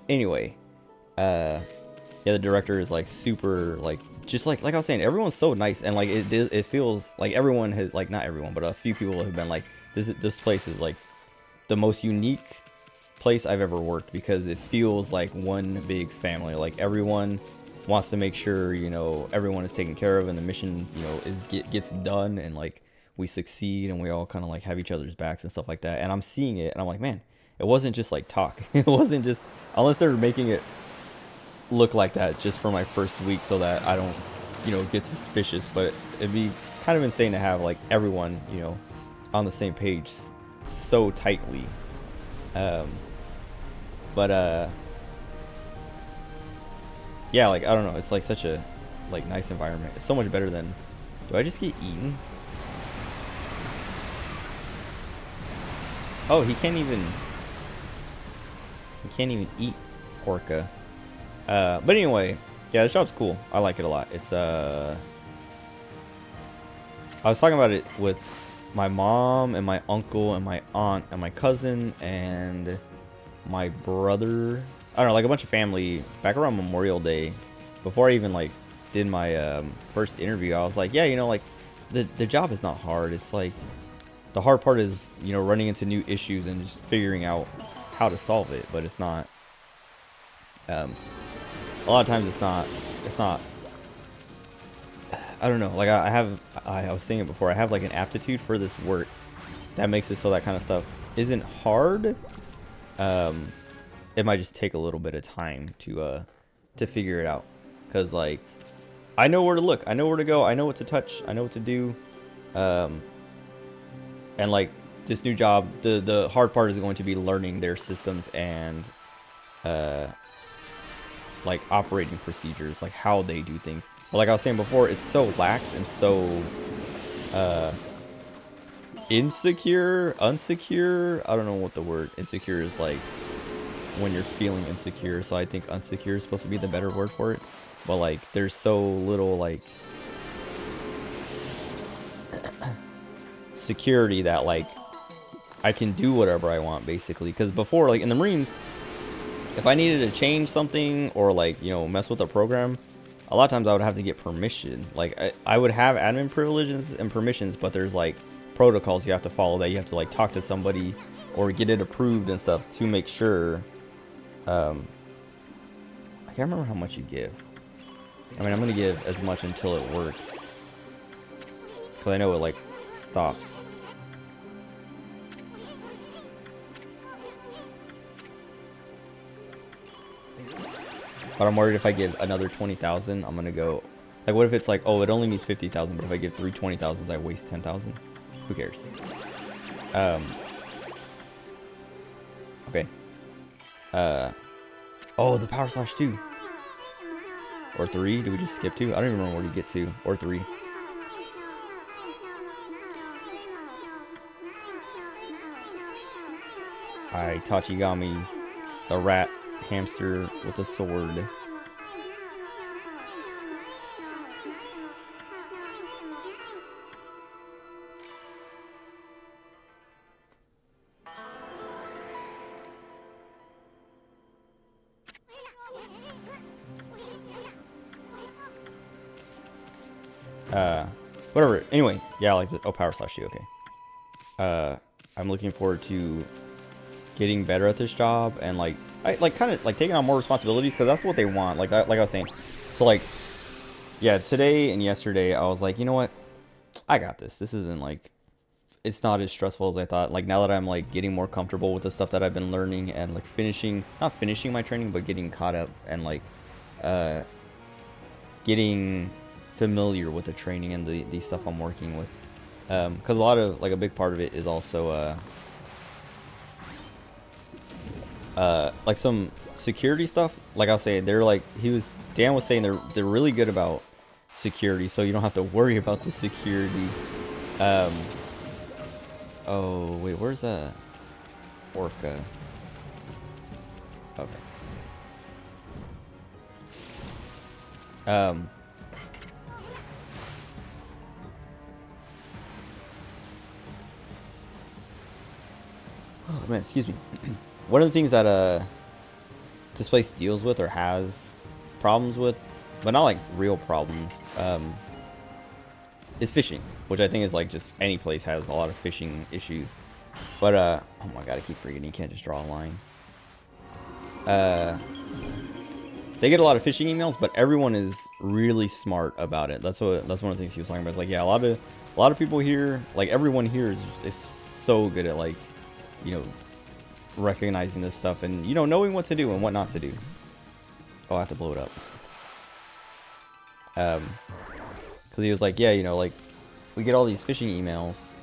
Anyway, yeah, the director is like super, like, just like I was saying, everyone's so nice, and like it feels like everyone has, like, not everyone, but a few people have been like, this place is like the most unique place I've ever worked, because it feels like one big family. Like everyone wants to make sure everyone is taken care of, and the mission gets done, and like we succeed, and we all kind of like have each other's backs and stuff like that. And I'm seeing it, and I'm like, man, it wasn't just like talk. It wasn't just, unless they're making it look like that just for my first week so that I don't get suspicious. But it'd be kind of insane to have like everyone, you know, on the same page so tightly. But yeah, like I don't know, it's like such a like nice environment. It's so much better than. Do I just get eaten? Oh, he can't even eat orca. But anyway, yeah, this job's cool. I like it a lot. It's I was talking about it with my mom and my uncle and my aunt and my cousin and my brother. I don't know, like a bunch of family back around Memorial Day. Before I even like did my first interview, I was like, yeah, you know, like the job is not hard. It's like the hard part is, you know, running into new issues and just figuring out how to solve it. But it's not. A lot of times it's not. I don't know. Like I was saying it before. I have like an aptitude for this work that makes it so that kind of stuff isn't hard. It might just take a little bit of time to figure it out. Cause like I know where to look. I know where to go. I know what to touch. I know what to do. And like this new job, the hard part is going to be learning their systems and like operating procedures, like how they do things. But like I was saying before, it's so lax and so unsecure. I don't know what the word insecure is, like when you're feeling insecure. So I think unsecure is supposed to be the better word for it. But like there's so little like security that like I can do whatever I want basically. Because before, like in the Marines, if I needed to change something or like, you know, mess with a program, a lot of times I would have to get permission. Like I would have admin privileges and permissions, but there's like protocols you have to follow that you have to like talk to somebody or get it approved and stuff to make sure. I can't remember how much you give. I mean, I'm gonna give as much until it works, because I know it like stops. But I'm worried if I give another 20,000, I'm gonna go. Like, what if it's like, oh, it only needs 50,000, but if I give 20,000s, I waste 10,000. Who cares? Okay. Oh, the power slash 2 or 3. Do we just skip 2? I don't even remember where you get to, or 3. I Tachigami, the rat hamster with a sword. Whatever. Anyway, yeah, I like it. Oh, power slash 2. Okay. I'm looking forward to getting better at this job and like I like kind of like taking on more responsibilities, because that's what they want. Like I was saying, so like yeah, today and yesterday I was like, you know what, I got this. This isn't like, it's not as stressful as I thought. Like now that I'm like getting more comfortable with the stuff that I've been learning and like not finishing my training, but getting caught up and like getting familiar with the training and the stuff I'm working with, because a lot of like a big part of it is also like some security stuff. Like I'll say, they're like, Dan was saying they're really good about security, so you don't have to worry about the security. Oh wait, where's that orca? Okay. Oh man, excuse me. One of the things that this place deals with or has problems with, but not like real problems, is fishing, which I think is like just any place has a lot of fishing issues. But oh my god, I keep forgetting you can't just draw a line. They get a lot of phishing emails, but everyone is really smart about it. That's one of the things he was talking about. Like, yeah, a lot of people here, like everyone here is so good at like, you know, recognizing this stuff and, you know, knowing what to do and what not to do. Oh, I have to blow it up. Because he was like, yeah, you know, like we get all these phishing emails.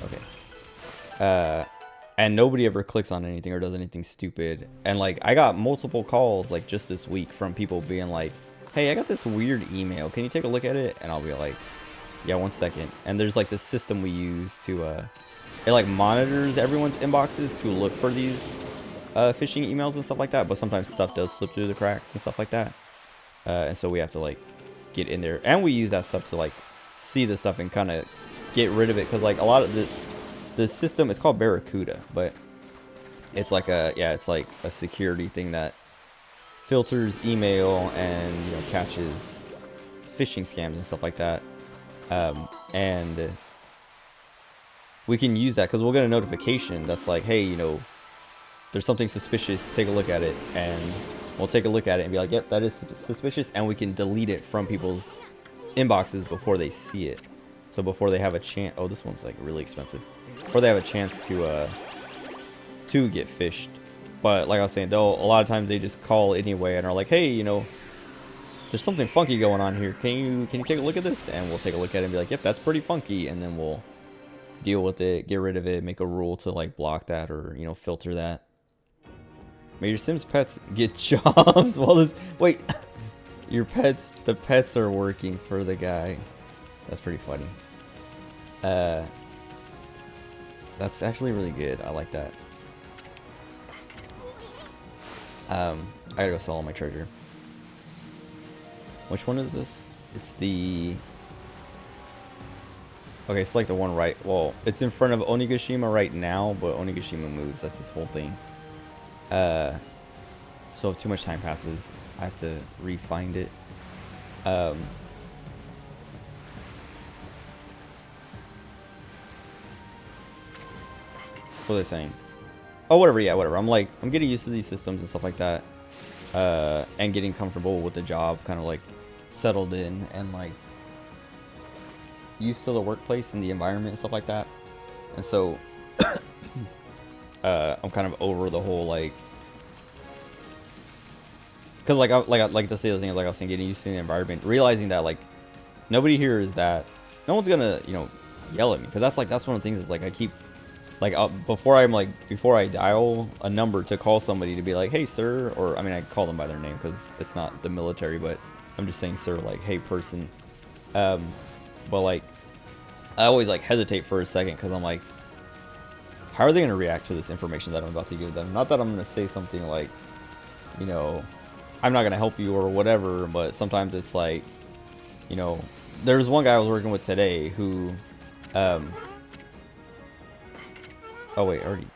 Okay. And nobody ever clicks on anything or does anything stupid. And like, I got multiple calls like just this week from people being like, hey, I got this weird email. Can you take a look at it? And I'll be like, yeah, 1 second. And there's like this system we use to, it like monitors everyone's inboxes to look for these phishing emails and stuff like that. But sometimes stuff does slip through the cracks and stuff like that. And so we have to like get in there. And we use that stuff to like see the stuff and kind of get rid of it. Because like a lot of the system, it's called Barracuda, but it's like it's like a security thing that filters email and, you know, catches phishing scams and stuff like that. And we can use that because we'll get a notification that's like, hey, you know, there's something suspicious, take a look at it. And we'll take a look at it and be like, yep, that is suspicious. And we can delete it from people's inboxes before they see it. So before they have a chance, oh, this one's like really expensive. Before they have a chance to get phished. But like I was saying, though, a lot of times they just call anyway and are like, hey, you know, there's something funky going on here. Can you take a look at this? And we'll take a look at it and be like, yep, that's pretty funky. And then we'll deal with it, get rid of it, make a rule to like block that or, you know, filter that. May your Sims pets get jobs while this, wait, the pets are working for the guy. That's pretty funny. That's actually really good. I like that. I gotta go sell all my treasure. Which one is this? It's the... Okay, it's like the one right... Well, it's in front of Onigashima right now, but Onigashima moves. That's its whole thing. So if too much time passes, I have to re-find it. What are they saying? Oh, whatever, yeah, whatever. I'm getting used to these systems and stuff like that. And getting comfortable with the job, kind of like settled in and like used to the workplace and the environment and stuff like that. And so I'm kind of over the whole like, because like to say the thing, like I was saying, getting used to the environment, realizing that like nobody here is that, no one's gonna, you know, yell at me, because that's one of the things is like I keep like before I dial a number to call somebody to be like, hey sir, or I mean I call them by their name because it's not the military, but I'm just saying sir, like hey person. But like I always like hesitate for a second because I'm like, how are they gonna react to this information that I'm about to give them? Not that I'm gonna say something like, you know, I'm not gonna help you or whatever, but sometimes it's like, you know, there's one guy I was working with today who oh wait, I already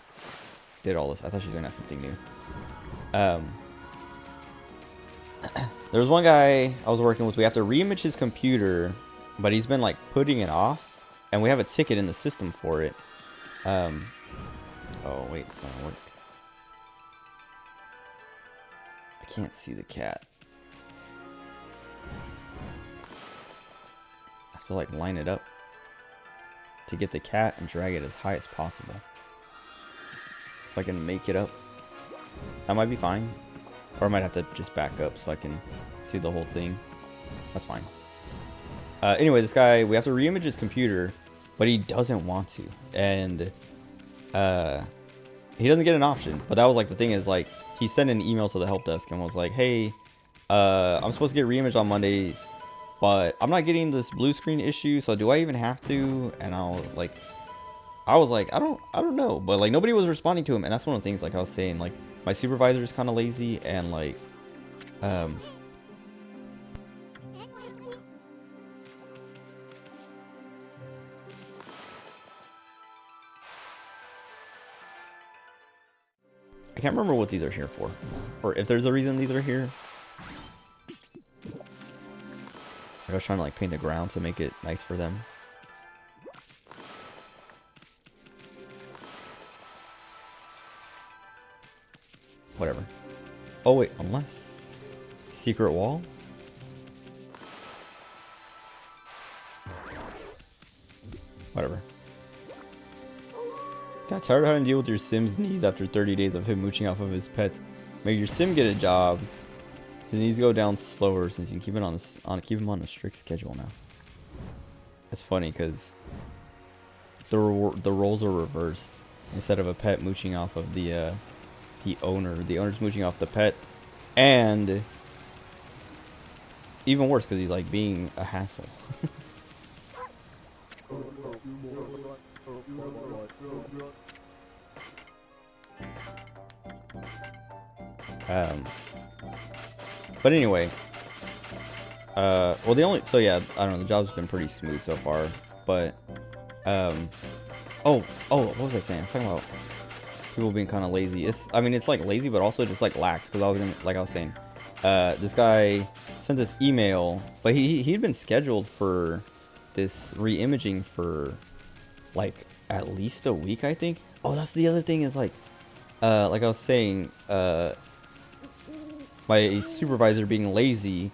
did all this. I thought she was gonna have something new. There was one guy I was working with. We have to reimage his computer, but he's been like putting it off, and we have a ticket in the system for it. Oh wait, it's not gonna work. I can't see the cat. I have to like line it up to get the cat and drag it as high as possible. So I can make it up. That might be fine. Or I might have to just back up so I can see the whole thing. That's fine. Anyway, this guy, we have to reimage his computer, but he doesn't want to. And he doesn't get an option. But that was like the thing is like, he sent an email to the help desk and was like, hey, I'm supposed to get reimaged on Monday, but I'm not getting this blue screen issue, so do I even have to? And I was like, I don't know, but like nobody was responding to him, and that's one of the things like I was saying, like my supervisor is kind of lazy, and like I can't remember what these are here for, or if there's a reason these are here. I was trying to like paint the ground to make it nice for them. Whatever. Oh wait, unless secret wall. Whatever. Got tired of having to deal with your Sim's needs after 30 days of him mooching off of his pets. Make your Sim get a job. His needs go down slower since you can keep him on a strict schedule now. It's funny because the roles are reversed. Instead of a pet mooching off of the owner's mooching off the pet, and even worse because he's like being a hassle. But anyway, well, yeah, I don't know, the job's been pretty smooth so far, but, oh, what was I saying? I was talking about people being kind of lazy. I mean, it's like lazy, but also just like lax, because like I was saying, this guy sent this email, but he'd been scheduled for this re-imaging for, like, at least a week, I think. Oh, that's the other thing is, like I was saying, my supervisor being lazy,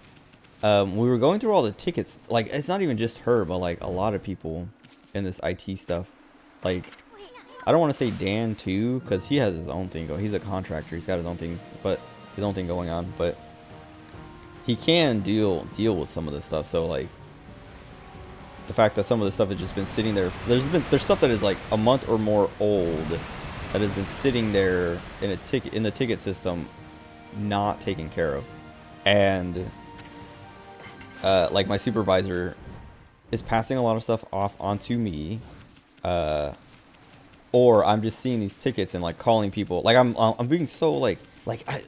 we were going through all the tickets. Like, it's not even just her, but like a lot of people in this IT stuff. Like, I don't want to say Dan too, because he has his own thing going. He's a contractor. He's got his own things, but his own thing going on. But he can deal with some of this stuff. So like, the fact that some of the stuff has just been sitting there. There's stuff that is like a month or more old that has been sitting there in the ticket system, not taken care of. And like, my supervisor is passing a lot of stuff off onto me, or I'm just seeing these tickets and like calling people. Like, I'm being so like I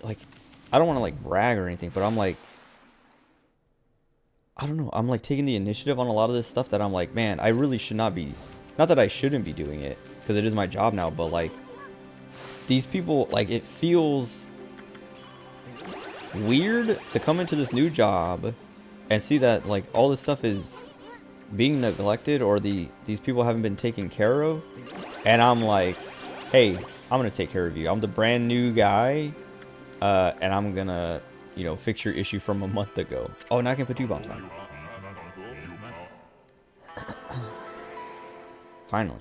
don't want to like brag or anything, but I'm like, I don't know, I'm like taking the initiative on a lot of this stuff that I'm like, man, I really should not be. Not that I shouldn't be doing it, because it is my job now, but like, these people, like, it feels weird to come into this new job and see that like all this stuff is being neglected, or these people haven't been taken care of, and I'm like, hey, I'm gonna take care of you. I'm the brand new guy, and I'm gonna, you know, fix your issue from a month ago. Oh, now I can put 2 bombs on. Finally.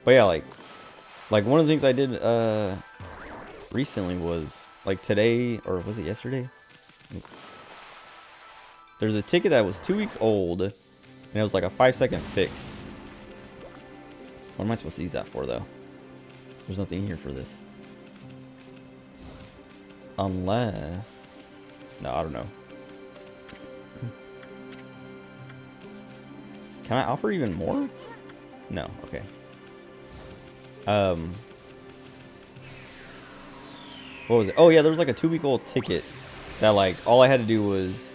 But yeah, like one of the things I did recently was, like, today, or was it yesterday? There's a ticket that was 2 weeks old, and it was like a 5-second fix. What am I supposed to use that for, though? There's nothing here for this. Unless, no, I don't know. Can I offer even more? No, okay. What was it? Oh yeah, there was like a 2-week-old ticket that, like, all I had to do was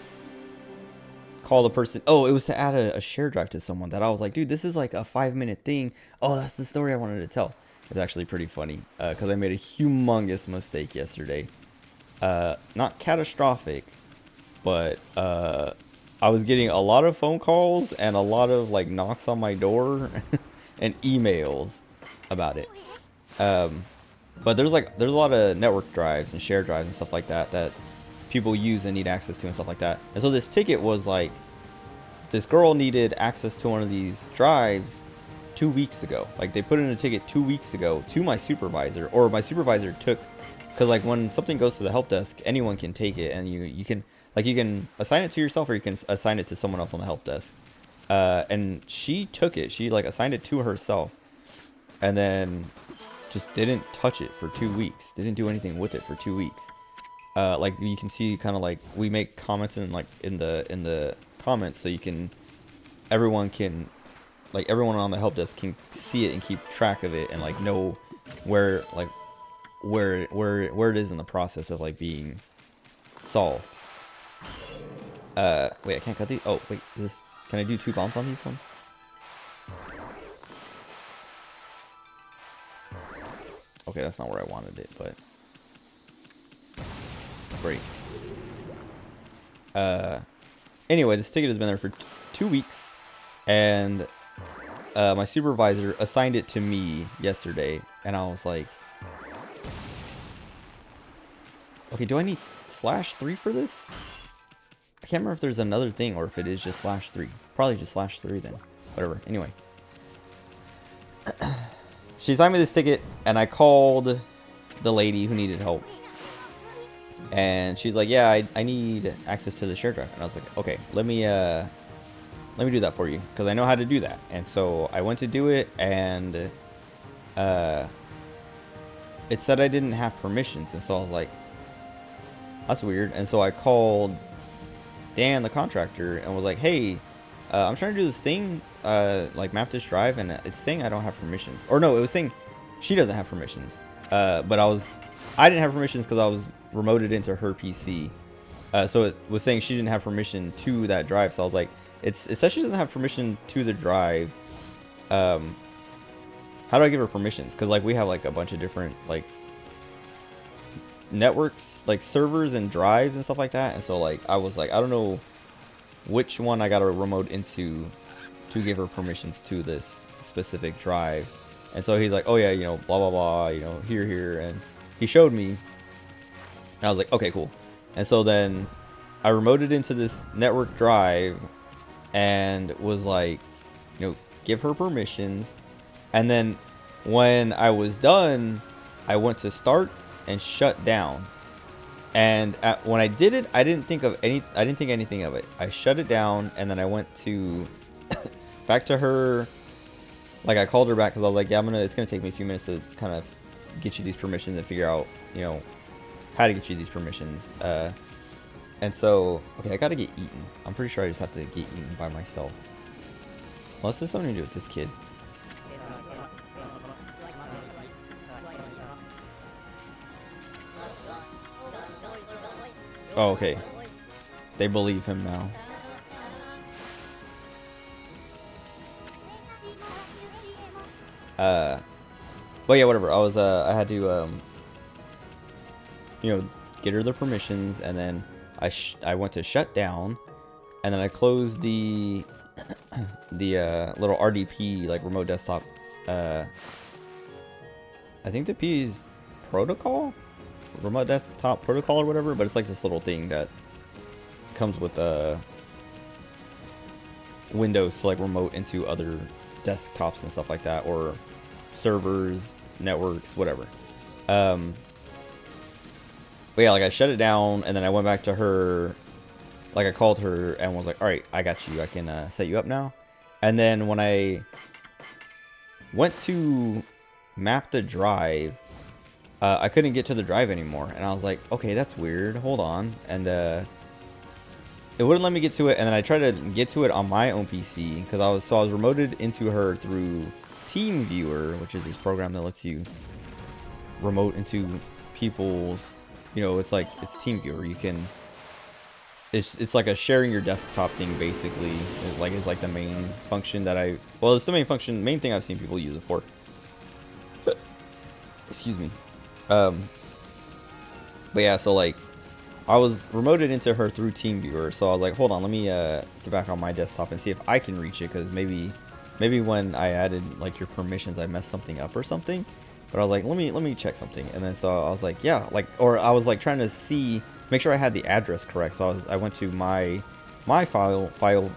call the person. Oh, it was to add a share drive to someone that I was like, dude, this is like a 5-minute thing. Oh, that's the story I wanted to tell. It's actually pretty funny, because I made a humongous mistake yesterday. Not catastrophic, but I was getting a lot of phone calls and a lot of like knocks on my door and emails about it. But there's a lot of network drives and share drives and stuff like that that people use and need access to and stuff like that. And so this ticket was like, this girl needed access to one of these drives 2 weeks ago. Like, they put in a ticket 2 weeks ago to my supervisor, or my supervisor took, because like when something goes to the help desk, anyone can take it, and you can assign it to yourself, or you can assign it to someone else on the help desk. And she took it. She like assigned it to herself, and then just didn't touch it for 2 weeks. Didn't do anything with it for 2 weeks. Like, you can see, kind of like, we make comments in the comments, so everyone on the help desk can see it and keep track of it, and like know where it is in the process of like being solved. Wait, I can't cut these. Oh wait, can I do 2 bombs on these ones? Okay, that's not where I wanted it, but great. Anyway, this ticket has been there for 2 weeks, and my supervisor assigned it to me yesterday, and I was like, okay, do I need /3 for this? I can't remember if there's another thing, or if it is just /3. Probably just /3 then. Whatever. Anyway. she assigned me this ticket, and I called the lady who needed help. And she's like, yeah, I need access to the share drive. And I was like, okay, let me do that for you, because I know how to do that. And so I went to do it, and it said I didn't have permissions. And so I was like, that's weird. And so I called Dan, the contractor, and was like, hey, I'm trying to do this thing, like map this drive, and it's saying I don't have permissions. Or no, it was saying she doesn't have permissions. But I didn't have permissions because I was remoted into her PC. So it was saying she didn't have permission to that drive. So I was like, it says she doesn't have permission to the drive. How do I give her permissions? Because like we have like a bunch of different like networks, like servers and drives and stuff like that. And so like I was like, I don't know which one I got to remote into to give her permissions to this specific drive. And so he's like, oh yeah, you know, blah blah blah, you know, here, and he showed me, and I was like, okay, cool. And so then I remoted into this network drive and was like, you know, give her permissions. And then when I was done, I went to start and shut down. And when I did it, I didn't think anything of it. I shut it down, and then I went to back to her. Like I called her back because I was like, yeah, it's gonna take me a few minutes to kind of get you these permissions and figure out, you know, how to get you these permissions. And so, okay, I gotta get eaten. I'm pretty sure I just have to get eaten by myself. Unless there's something to do with this kid. Oh, okay. They believe him now. But yeah, whatever. I had to, you know, get her the permissions, and then I went to shut down, and then I closed the little RDP, like remote desktop. I think the P is protocol, remote desktop protocol or whatever, but it's like this little thing that comes with Windows to like remote into other desktops and stuff like that, or servers, networks, whatever. But yeah, like I shut it down, and then I went back to her, like I called her and was like, all right, I got you, I can set you up now. And then when I went to map the drive, I couldn't get to the drive anymore, and I was like, okay, that's weird, hold on. And it wouldn't let me get to it, and then I tried to get to it on my own PC, because I was remoted into her through TeamViewer, which is this program that lets you remote into people's, you know, it's TeamViewer. You can, it's like a sharing your desktop thing, basically. It like is like the main function that it's the main thing I've seen people use it for. Excuse me. But yeah, so like I was remoted into her through TeamViewer, so I was like, hold on, let me get back on my desktop and see if I can reach it, because maybe when I added like your permissions, I messed something up or something. But I was like, let me check something. And then so I was like, yeah, like, or I was like trying to make sure I had the address correct. So I went to my file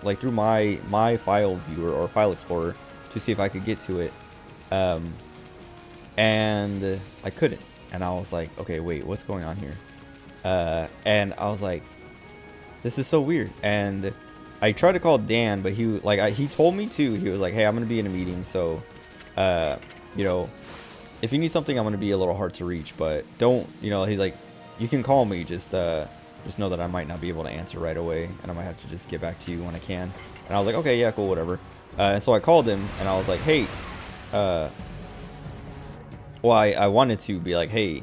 like through my file viewer or file explorer to see if I could get to it. And I couldn't. And I was like, okay, wait, what's going on here? And I was like, this is so weird. And I tried to call Dan, but he told me to. He was like, hey, I'm gonna be in a meeting, so you know, if you need something, I'm gonna be a little hard to reach, but don't, you know, he's like, you can call me, just know that I might not be able to answer right away, and I might have to just get back to you when I can. And I was like, okay, yeah, cool, whatever. And so I called him, and I was like, hey, well, I wanted to be like, hey,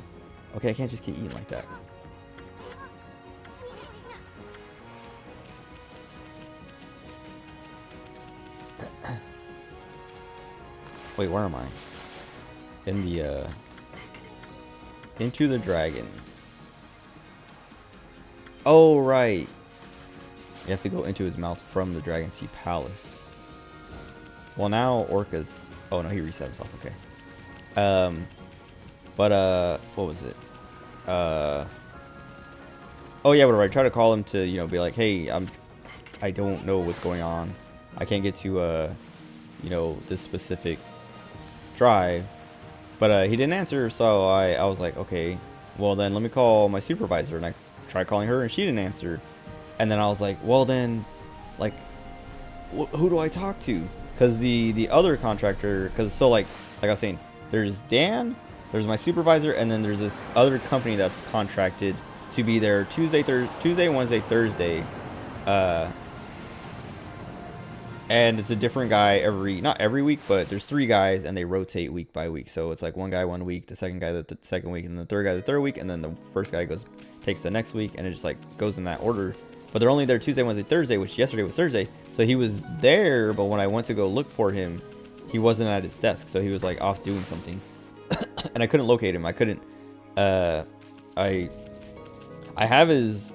okay, I can't just get eaten like that. Wait, where am I? In the, Into the Dragon. Oh, right. You have to go into his mouth from the Dragon Sea Palace. Well, now Orca's... Oh, no, he reset himself. Okay. But, what was it? Oh, yeah, whatever. I tried to call him to, you know, be like, hey, I don't know what's going on. I can't get to, you know, this specific drive. But he didn't answer, so I was like, okay, well then let me call my supervisor. And I tried calling her, and she didn't answer. And then I was like, well then, like, who do I talk to? Because the other contractor, because so like I was saying, there's Dan, there's my supervisor, and then there's this other company that's contracted to be there Tuesday, Wednesday, Thursday. And it's a different guy not every week, but there's 3 guys and they rotate week by week. So it's like one guy 1 week, the second guy the second week, and the third guy the third week, and then the first guy takes the next week, and it just like goes in that order. But they're only there Tuesday, Wednesday, Thursday, which yesterday was Thursday. So he was there, but when I went to go look for him, he wasn't at his desk. So he was like off doing something. And I couldn't locate him. I couldn't I have his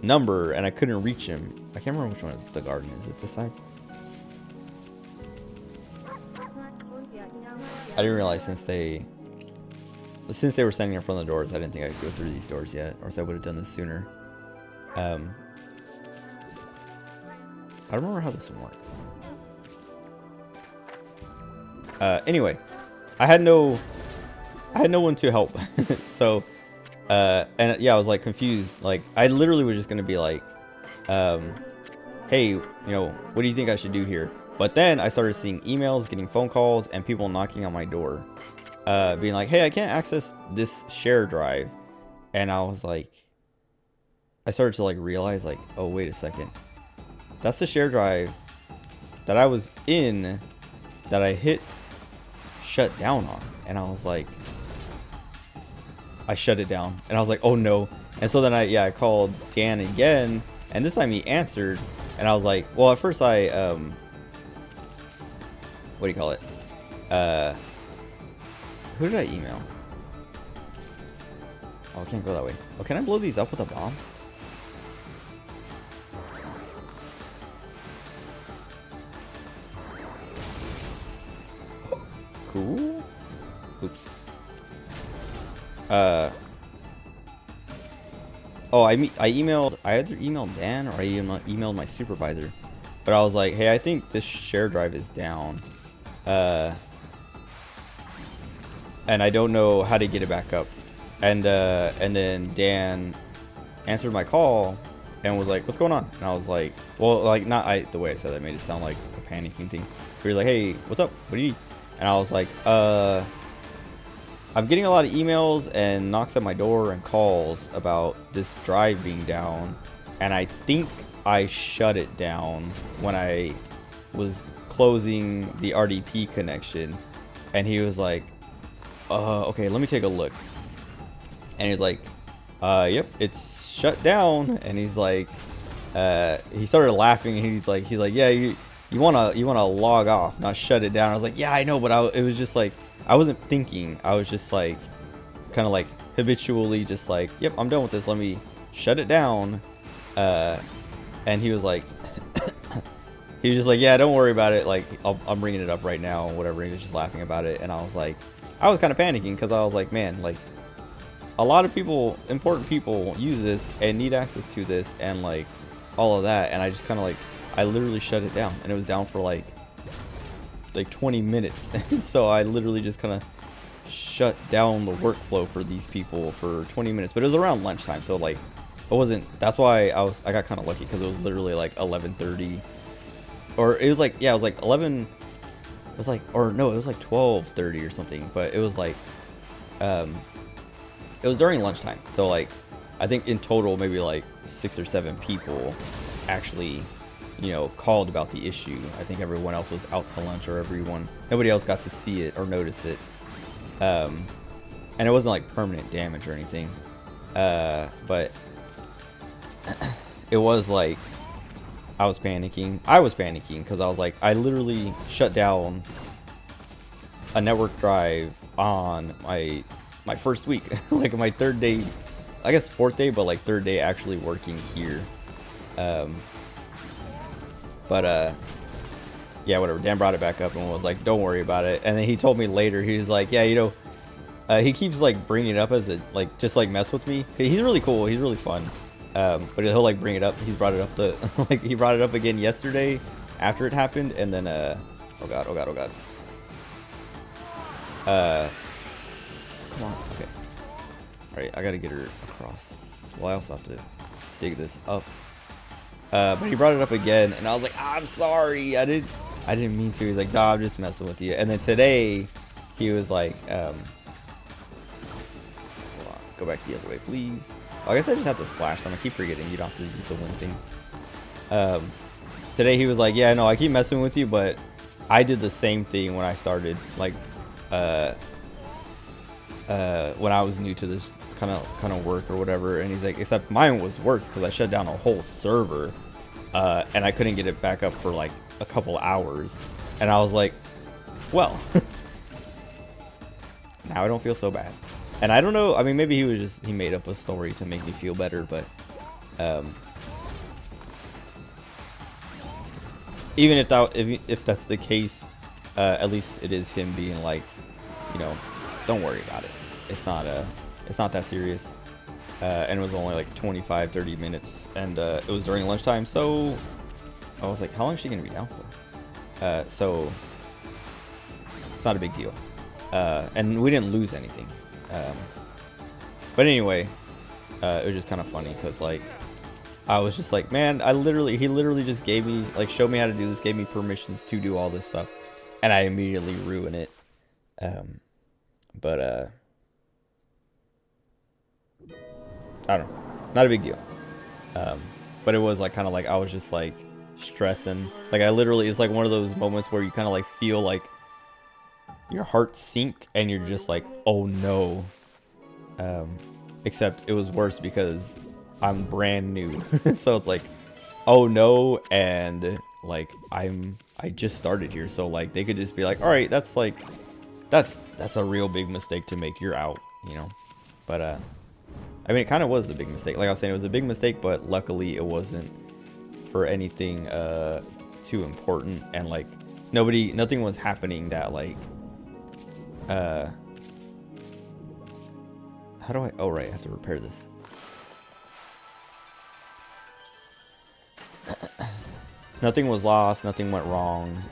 number and I couldn't reach him. I can't remember which one is the garden. Is it this side? I didn't realize since they were standing in front of the doors, I didn't think I could go through these doors yet, or else I would have done this sooner. I don't remember how this one works. Anyway, I had no one to help. So, and yeah, I was like confused. Like, I literally was just gonna be like, hey, what do you think I should do here? But then I started seeing emails, getting phone calls, and people knocking on my door, being like, hey, I can't access this share drive. And I was like, I started to like realize like, oh, wait a second. That's the share drive that I was in that I hit shut down on. And I was like, I shut it down. And I was like, oh no. And so then I called Dan again, and this time he answered. And I was like, well, at first what do you call it? Who did I email? Oh, I can't go that way. Oh, can I blow these up with a bomb? Cool. Oops. Oh, I either emailed Dan or I emailed my supervisor. But I was like, hey, I think this share drive is down. And I don't know how to get it back up. And then Dan answered my call and was like, what's going on? And I was like, well, like, the way I said that made it sound like a panicking thing. He was like, hey, what's up? What do you need? And I was like, I'm getting a lot of emails and knocks at my door and calls about this drive being down. And I think I shut it down when I was closing the RDP connection. And he was like, okay, let me take a look. And he's like, yep, it's shut down. And he's like, he started laughing, and he's like, yeah, you wanna log off, not shut it down. I was like, yeah, I know, but it was just like, I wasn't thinking. I was just like, kind of like habitually just like, yep, I'm done with this. Let me shut it down. And he was like, he was just like, yeah, don't worry about it. Like, I'm bringing it up right now, whatever. He was just laughing about it. And I was like, I was kind of panicking because I was like, man, like, a lot of people, important people use this and need access to this and like all of that. And I just kind of like, I literally shut it down, and it was down for like 20 minutes. And so I literally just kind of shut down the workflow for these people for 20 minutes, but it was around lunchtime. So like, it wasn't, that's why I got kind of lucky, because it was literally like 11:30, or it was like, yeah, it was like 11, it was like, or no, it was like 12:30 or something, but it was like, it was during lunchtime. So like, I think in total, maybe like 6 or 7 people actually, called about the issue. I think everyone else was out to lunch, or nobody else got to see it or notice it. And it wasn't like permanent damage or anything. But it was like, I was panicking because I was like, I literally shut down a network drive on my first week, like my 3rd day, I guess 4th day, but like 3rd day actually working here. But yeah, whatever. Dan brought it back up and was like, don't worry about it. And then he told me later, he was like, yeah, he keeps like bringing it up as a, like, just like mess with me. He's really cool. He's really fun. But he'll like bring it up. He's brought it up like, he brought it up again yesterday after it happened. And then, oh god. come on. Okay. Alright, I gotta get her across. Well, I also have to dig this up. But he brought it up again, and I was like, I'm sorry. I didn't mean to. He's like, nah, I'm just messing with you. And then today, he was like, hold on, go back the other way, please. Oh, I guess I just have to slash them. I keep forgetting you don't have to use the win thing. Today he was like, yeah, no, I keep messing with you, but I did the same thing when I started, like, when I was new to this kind of work or whatever. And he's like, except mine was worse because I shut down a whole server, and I couldn't get it back up for like a couple hours. And I was like, well, now I don't feel so bad. And I don't know, I mean, maybe he made up a story to make me feel better, but even if that's the case, at least it is him being like, you know, don't worry about it. It's not that serious. And it was only like 25-30 minutes, and it was during lunchtime, so I was like, how long is she gonna be down for? So it's not a big deal. And we didn't lose anything. But anyway, it was just kind of funny because, like, I was just like, man, he literally just gave me, like, showed me how to do this, gave me permissions to do all this stuff, and I immediately ruin it. But I don't know, not a big deal. But it was like kind of like I was just like stressing, like I literally, it's like one of those moments where you kind of like feel like your heart sink and you're just like, oh no. Except it was worse because I'm brand new. So it's like, oh no, and like I just started here, so like they could just be like, all right, that's like that's a real big mistake to make, you're out, you know. But I mean, it kind of was a big mistake. Like I was saying, it was a big mistake, but luckily it wasn't for anything too important, and like nothing was happening that like how do I, oh right, I have to repair this. Nothing was lost, nothing went wrong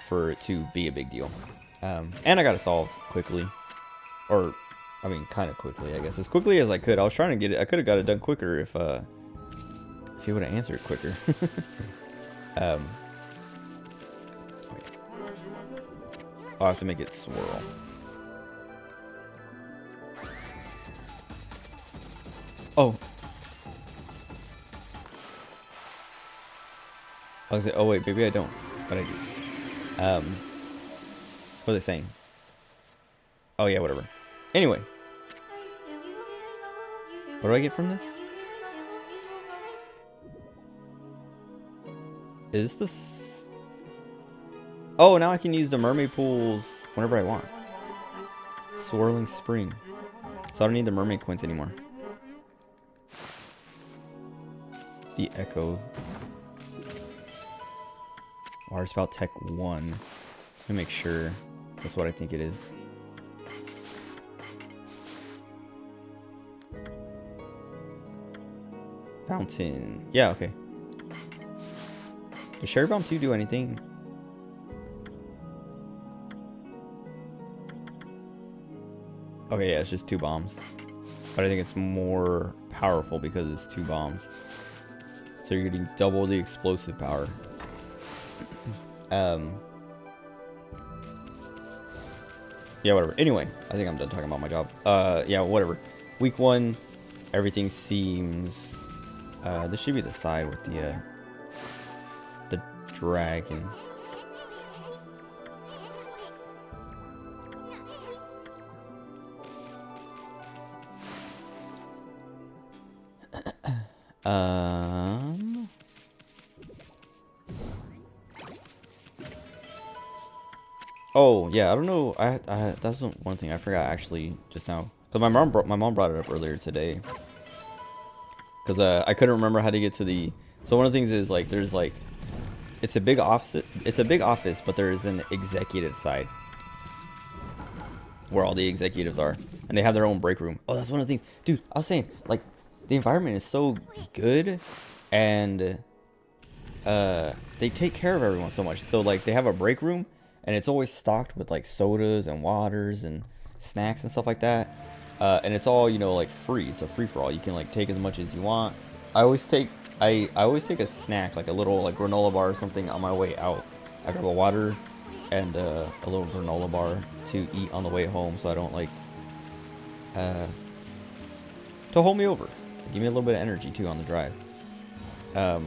for it to be a big deal. And I got it solved quickly. Or, I mean, kind of quickly, I guess. As quickly as I could. I was trying to get it, I could have got it done quicker if he would have answered quicker. Okay. I'll have to make it swirl. Oh. I was like, oh wait, maybe I don't. But I do. What are they saying? Oh yeah, whatever. Anyway. What do I get from this? Is this... Oh, now I can use the mermaid pools whenever I want. Swirling spring. So I don't need the mermaid coins anymore. The echo. Water spout tech 1. Let me make sure that's what I think it is. Fountain. Yeah, okay. Does Cherry Bomb 2 do anything? Okay, yeah, it's just 2 bombs. But I think it's more powerful because it's 2 bombs. So you're getting double the explosive power. Yeah, whatever. Anyway, I think I'm done talking about my job. Yeah, whatever. Week 1, everything seems... this should be the side with the dragon. Oh yeah, I don't know. That's one thing I forgot actually just now. Cause my mom brought it up earlier today. Cause I couldn't remember how to get to the. So one of the things is like there's like, it's a big office. It's a big office, but there is an executive side where all the executives are, and they have their own break room. Oh, that's one of the things, dude. I was saying like the environment is so good, and they take care of everyone so much. So like they have a break room. And it's always stocked with like sodas and waters and snacks and stuff like that. And it's all, you know, like free. It's a free for all. You can like take as much as you want. I always take I always take a snack, like a little like granola bar or something on my way out. I grab a water and a little granola bar to eat on the way home, so I don't like to hold me over. Give me a little bit of energy too on the drive. Yeah,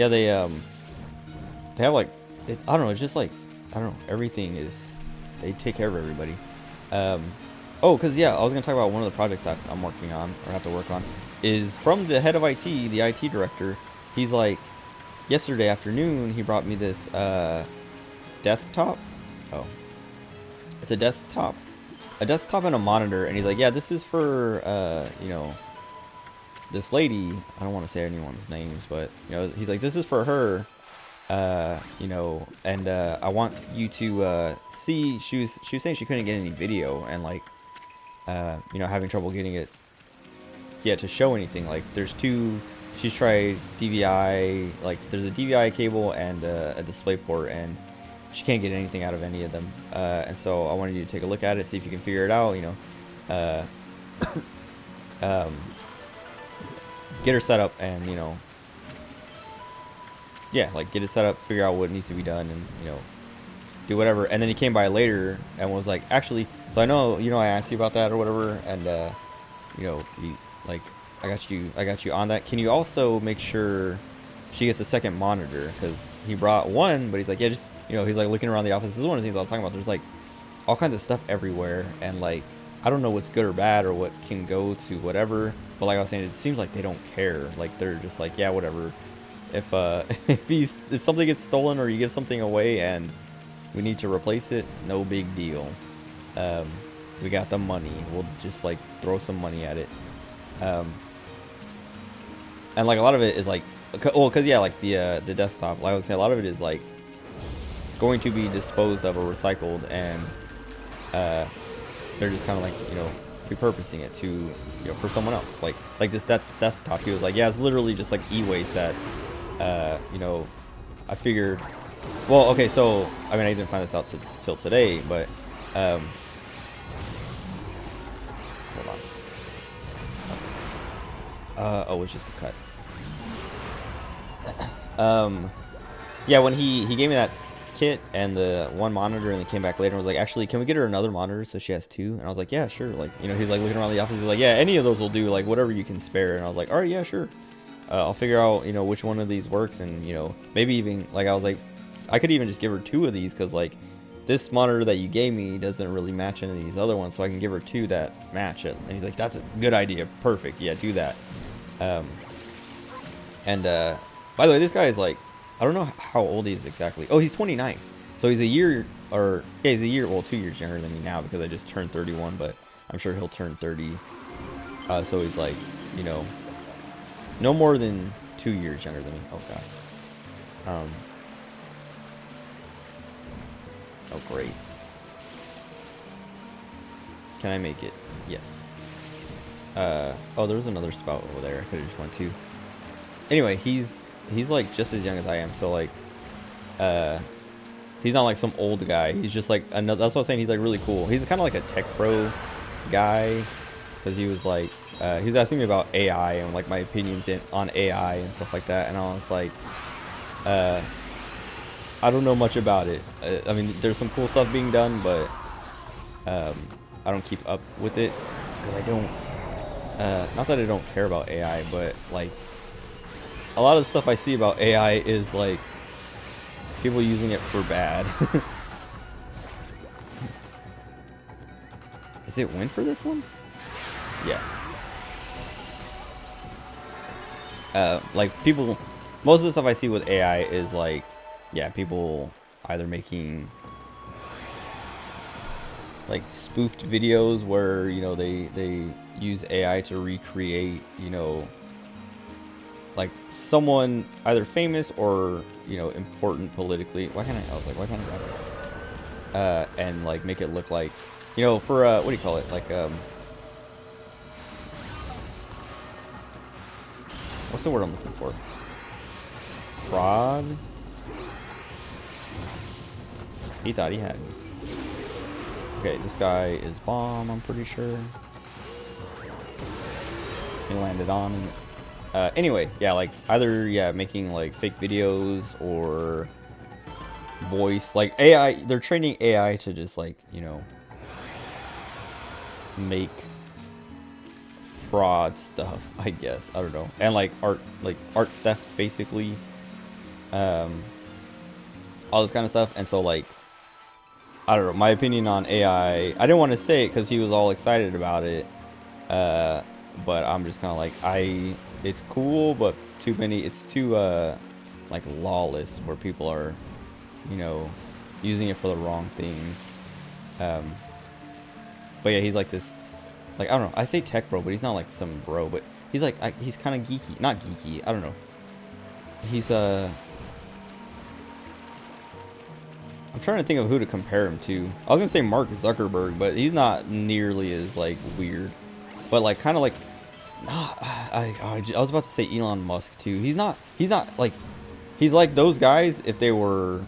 they have like I don't know. It's just like I don't know. Everything is they take care of everybody. Oh, because yeah, I was gonna talk about one of the projects I'm working on or have to work on is from the head of IT, the IT director. He's like, yesterday afternoon he brought me this desktop. Oh, it's a desktop and a monitor, and he's like, yeah, this is for you know, this lady. I don't want to say anyone's names, but you know, he's like, this is for her. You know, and I want you to see. She was saying she couldn't get any video, and like you know, having trouble getting it to show anything. Like there's two, she's tried DVI, like there's a DVI cable and a display port, and she can't get anything out of any of them. And so I wanted you to take a look at it, see if you can figure it out, you know. Get her set up, and you know, yeah, like get it set up, figure out what needs to be done, and you know, do whatever. And then he came by later and was like, actually, so I know, you know, I asked you about that or whatever, and you know, like I got you on that. Can you also make sure she gets a second monitor? Because he brought one, but he's like, yeah, just, you know, he's like looking around the office. This is one of the things I was talking about. There's like all kinds of stuff everywhere, and like I don't know what's good or bad or what can go to whatever. But like I was saying, it seems like they don't care. Like they're just like, yeah, whatever. If if something gets stolen or you give something away and we need to replace it, no big deal. We got the money. We'll just like throw some money at it. And like a lot of it is like, well, cause yeah, like the desktop, like I was saying, a lot of it is like going to be disposed of or recycled, and they're just kind of like, you know, repurposing it to, you know, for someone else. Like this desktop, he was like, yeah, it's literally just like e-waste that, you know, I figured. Well, okay, so I mean, I didn't find this out till today, but hold on. Oh, it's just a cut. Yeah, when he gave me that kit and the one monitor, and he came back later and was like, actually, can we get her another monitor so she has two? And I was like, yeah, sure. Like, you know, he's like looking around the office, he's like, yeah, any of those will do, like whatever you can spare. And I was like, all right, yeah, sure. I'll figure out, you know, which one of these works, and you know, maybe even like I was like, I could even just give her two of these, because like this monitor that you gave me doesn't really match any of these other ones, so I can give her two that match it. And he's like, that's a good idea, perfect, yeah, do that. By the way, this guy is like, I don't know how old he is exactly. Oh, he's 29, so he's a year, or yeah, he's a year, well, 2 years younger than me now, because I just turned 31, but I'm sure he'll turn 30. So he's like, you know, no more than 2 years younger than me. Oh god. Oh great. Can I make it? Yes. Oh, there was another spout over there. I could have just went to. Anyway, he's like just as young as I am, so like, he's not like some old guy. He's just like another. That's what I'm saying. He's like really cool. He's kind of like a tech pro guy, because he was like, he was asking me about AI and like my opinions on AI and stuff like that, and I was like, I don't know much about it. I mean, there's some cool stuff being done, but I don't keep up with it, because I don't. Not that I don't care about AI, but like a lot of the stuff I see about AI is like people using it for bad. Is it win for this one? Yeah. Like people, most of the stuff I see with AI is like, yeah, people either making like spoofed videos where, you know, they use AI to recreate, you know, like someone either famous or, you know, important politically. I was like, why can't I grab this? And like make it look like, you know, for what do you call it? Like what's the word I'm looking for? Fraud? He thought he had me. Okay, this guy is bomb, I'm pretty sure. He landed on. Anyway, yeah, like, either, yeah, making, like, fake videos or voice. Like, AI, they're training AI to just, like, you know, make fraud stuff, I guess. I don't know. And, like, art theft, basically. All this kind of stuff. And so, like, I don't know, my opinion on AI, I didn't want to say it because he was all excited about it, but I'm just kind of like, it's cool, but it's too, like, lawless, where people are, you know, using it for the wrong things. But yeah, he's like this, like, I don't know, I say tech bro, but he's not like some bro, but he's like, he's kind of geeky, not geeky, I don't know, he's, I'm trying to think of who to compare him to. I was gonna say Mark Zuckerberg, but he's not nearly as, like, weird. But, like, kind of like, nah, I was about to say Elon Musk too. He's not like, he's like those guys if they were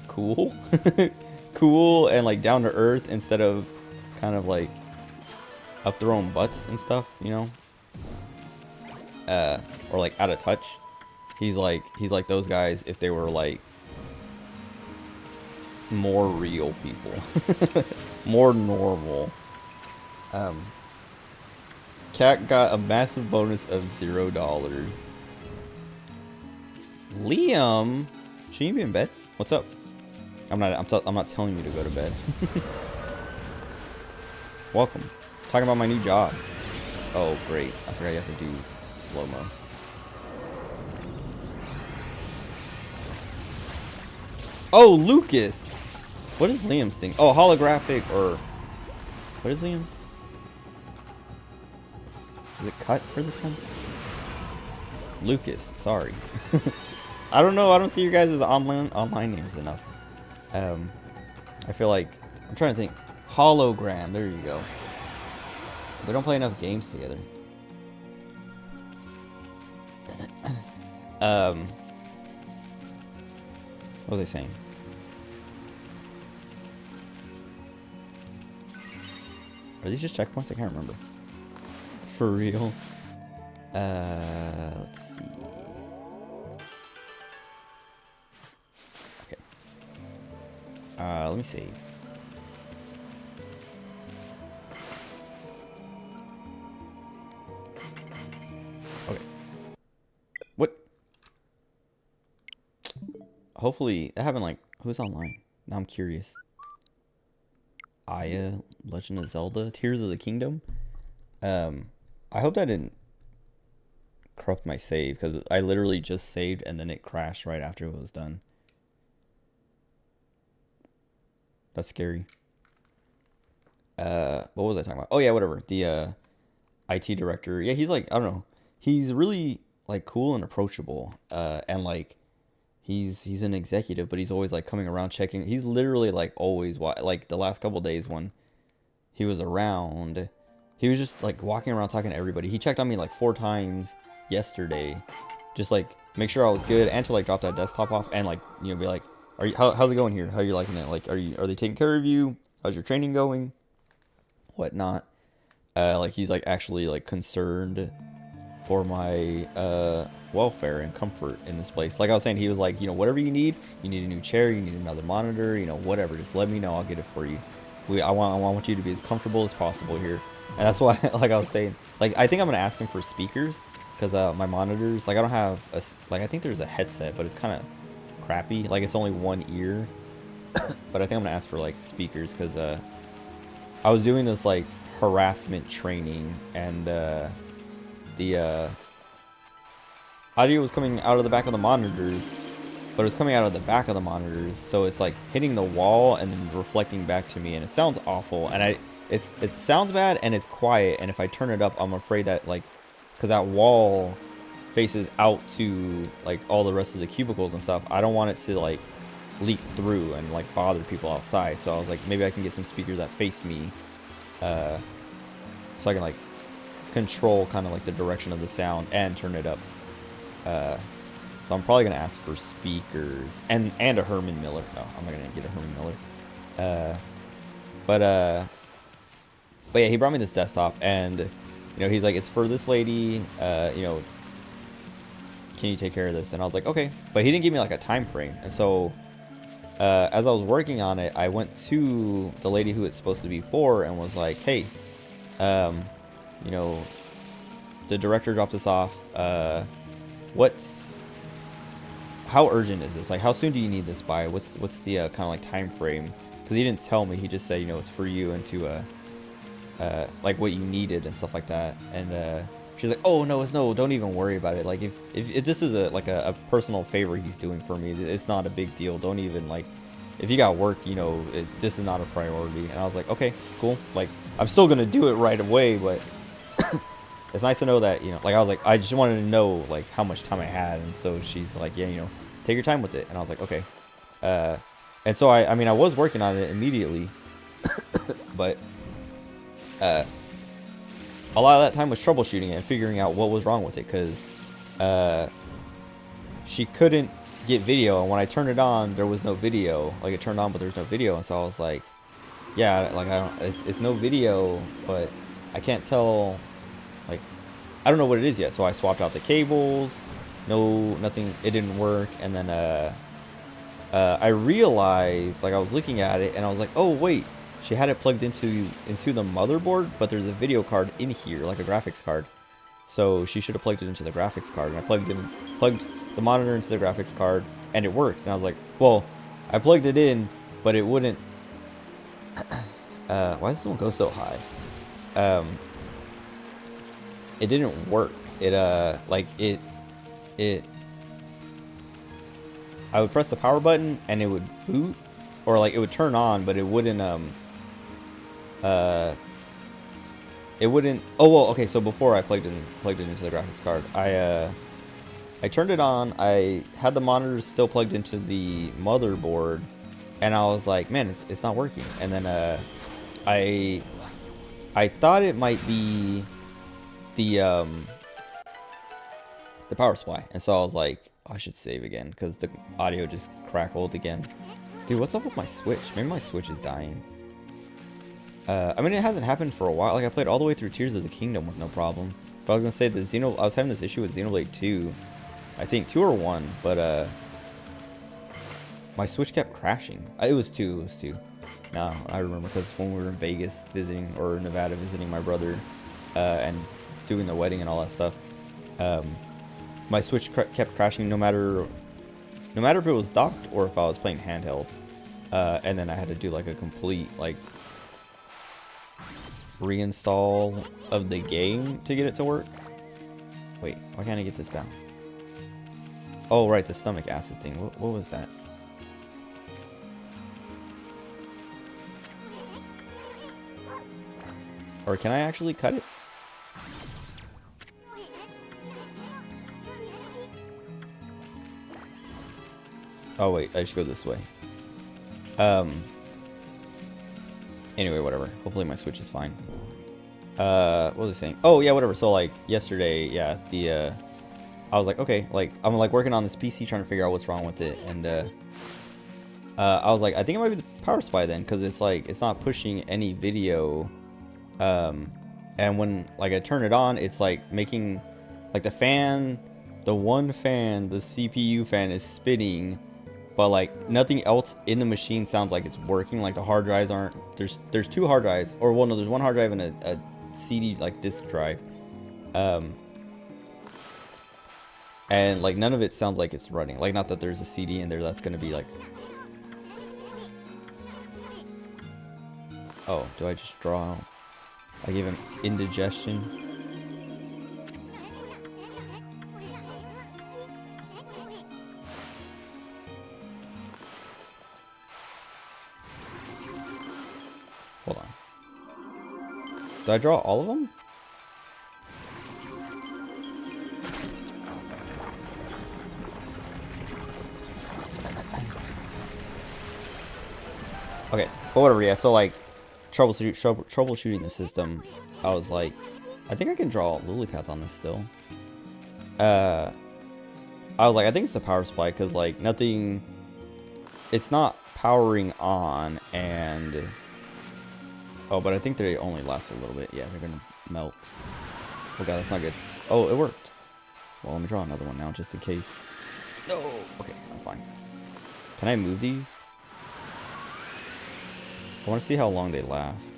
cool, cool and, like, down to earth instead of kind of like up their own butts and stuff, you know, or like out of touch. He's like those guys if they were like more real people, more normal. Cat got a massive bonus of $0. Liam, should you be in bed? What's up? I'm not telling you to go to bed. Welcome. Talking about my new job. Oh great, I forgot you have to do slow-mo. Oh, Lucas! What is Liam's thing? Oh, holographic, or... What is Liam's? Is it cut for this one? Lucas, sorry. I don't know, I don't see your guys' online names enough. I feel like... I'm trying to think. Hologram, there you go. We don't play enough games together. What was I saying? Are these just checkpoints? I can't remember. For real? Let's see. Okay. Let me save. Okay. What? Hopefully, that happened, like, who's online? Now I'm curious. Aya, Legend of Zelda, Tears of the Kingdom. I hope that didn't corrupt my save, because I literally just saved and then it crashed right after it was done. That's scary. What was I talking about? Oh yeah, whatever. The IT director. Yeah, he's like, I don't know. He's really, like, cool and approachable. And, like, he's an executive, but he's always, like, coming around checking. He's literally, like, always, like, the last couple days when he was around, he was just, like, walking around talking to everybody. He checked on me, like, 4 times yesterday, just, like, make sure I was good, and to, like, drop that desktop off and, like, you know, be like, how's it going here? How are you liking it? Like, are they taking care of you? How's your training going? Whatnot. Like, he's, like, actually, like, concerned for my welfare and comfort in this place. Like I was saying, he was like, you know, whatever you need a new chair, you need another monitor, you know, whatever, just let me know, I'll get it for you. I want you to be as comfortable as possible here. And that's why, like I was saying, like, I think I'm gonna ask him for speakers, because my monitors, like, I don't have a, like, I think there's a headset, but it's kind of crappy, like, it's only one ear. But I think I'm gonna ask for, like, speakers, because I was doing this, like, harassment training, and the audio was coming out of the back of the monitors, but it was coming out of the back of the monitors, so it's, like, hitting the wall and then reflecting back to me, and it sounds awful. And it sounds bad, and it's quiet, and if I turn it up, I'm afraid that, like, because that wall faces out to, like, all the rest of the cubicles and stuff, I don't want it to, like, leak through and, like, bother people outside. So I was like, maybe I can get some speakers that face me, so I can, like, control kind of, like, the direction of the sound and turn it up. So I'm probably gonna ask for speakers and a Herman Miller. No, I'm not gonna get a Herman Miller. But yeah, he brought me this desktop, and he's like, it's for this lady. Can you take care of this? And I was like, okay. But he didn't give me like a time frame, and so as I was working on it, I went to the lady who it's supposed to be for and was like, hey, you know, the director dropped this off. How urgent is this? Like, how soon do you need this by? What's the kind of like time frame? Because he didn't tell me. He just said, it's for you and to like what you needed and stuff like that. And she's like, oh no, don't even worry about it. Like if this is a personal favor he's doing for me, it's not a big deal. Don't even like, if you got work, this is not a priority. And I was like, okay, cool. Like, I'm still gonna do it right away, but it's nice to know that, like, I was like, I just wanted to know like how much time I had. And so she's like, yeah, take your time with it. And I was like, okay. And so I mean, I was working on it immediately, but a lot of that time was troubleshooting it and figuring out what was wrong with it, because she couldn't get video, and when I turned it on, there was no video. Like, it turned on, but there's no video, and so I was like, yeah, like, it's no video, but I can't tell, like, I don't know what it is yet. So I swapped out the cables, nothing, it didn't work. And then I realized, like, I was looking at it and I was like, oh wait, she had it plugged into the motherboard, but there's a video card in here, like a graphics card. So she should have plugged it into the graphics card, and I plugged the monitor into the graphics card, and it worked. And I was like, well, I plugged it in, but it wouldn't. Why does this one go so high? It didn't work. I would press the power button and it would boot, or like it would turn on, but it wouldn't it wouldn't. Oh well, okay. So before I plugged it into the graphics card, I turned it on. I had the monitors still plugged into the motherboard, and I was like, man, it's not working. And then I thought it might be the power supply, and so I was like, oh, I should save again, because the audio just crackled again. Dude, what's up with my Switch? Maybe my Switch is dying. I mean, it hasn't happened for a while. Like, I played all the way through Tears of the Kingdom with no problem. But I was gonna say that I was having this issue with Xenoblade 2. I think 2 or 1, but my Switch kept crashing. It was 2. It was 2. No, I remember, because when we were in Vegas visiting, or Nevada visiting my brother, and doing the wedding and all that stuff, my Switch kept crashing no matter if it was docked or if I was playing handheld. And then I had to do like a complete like reinstall of the game to get it to work. Wait, why can't I get this down? Oh right, the stomach acid thing. What was that? Or can I actually cut it? Oh wait, I should go this way. Anyway, whatever. Hopefully my Switch is fine. What was I saying? Oh yeah, whatever. So like yesterday, yeah, I was like, okay, like I'm like working on this PC trying to figure out what's wrong with it, and I was like, I think it might be the power supply then, because it's like it's not pushing any video. And when like I turn it on, it's like making like the one fan, the CPU fan is spinning, but like nothing else in the machine sounds like it's working. Like the hard drives aren't, there's 2 hard drives, or well no, there's 1 hard drive and a CD like disk drive, and like none of it sounds like it's running. Like, not that there's a CD in there that's gonna be like, oh, do I just draw? I gave him indigestion. Hold on. Did I draw all of them? Okay, but whatever, yeah, so like troubleshooting the system, I was like, I think I can draw lily pads on this still. I was like, I think it's the power supply, because like nothing, it's not powering on, and Oh, but I think they only last a little bit. Yeah, they're gonna melt. Oh god, that's not good. Oh, it worked. Well, let me draw another one now, just in case. No! Okay, I'm fine. Can I move these? I want to see how long they last.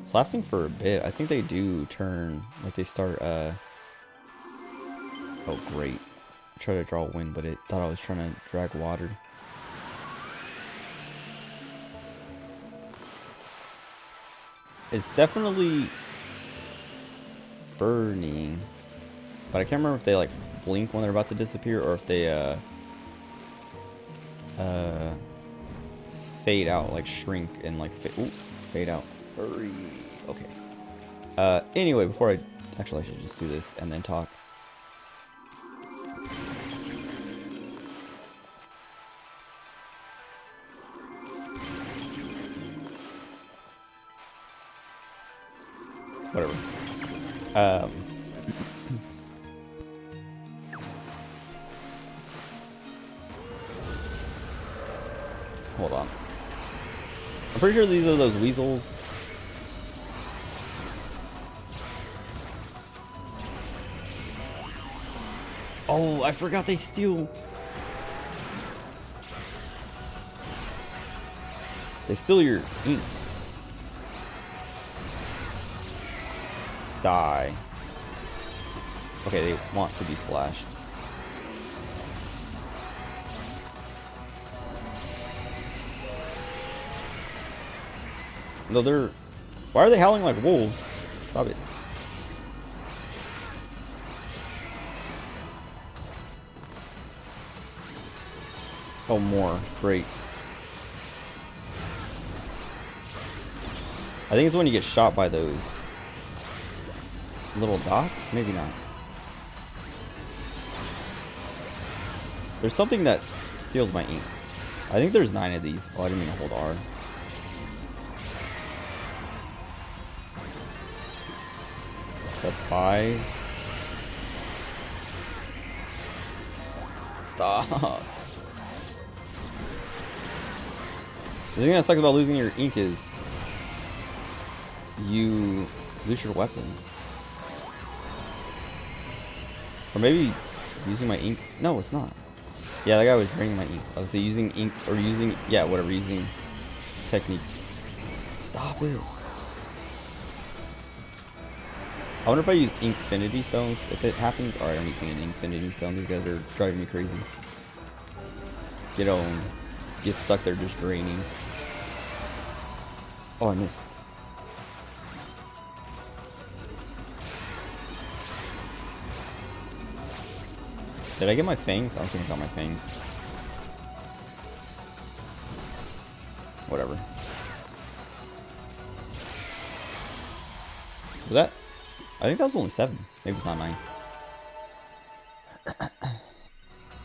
It's lasting for a bit. I think they do turn, like they start, oh great. I tried to draw wind, but it thought I was trying to drag water. It's definitely burning, but I can't remember if they like blink when they're about to disappear or if they fade out, like shrink and like fade out. Hurry. Okay. Anyway, before I actually I should just do this and then talk. Whatever. Hold on. I'm pretty sure these are those weasels. Oh, I forgot they steal. They steal your ink. Die. Okay, they want to be slashed. No, they're... Why are they howling like wolves? Stop it. Oh, more. Great. I think it's when you get shot by those little dots? Maybe not. There's something that steals my ink. I think there's 9 of these. Oh, I didn't mean to hold R. That's 5. Stop. The thing that sucks about losing your ink is you lose your weapon. Or maybe using my ink. No, it's not. Yeah, that guy was draining my ink. I was using ink or using, yeah, whatever, using techniques. Stop it. I wonder if I use Infinity Stones, if it happens. Alright, I'm using an Infinity Stone. These guys are driving me crazy. Get stuck there just draining. Oh, I missed. Did I get my fangs? I don't think I got my fangs. Whatever. Was that? I think that was only 7. Maybe it's not 9.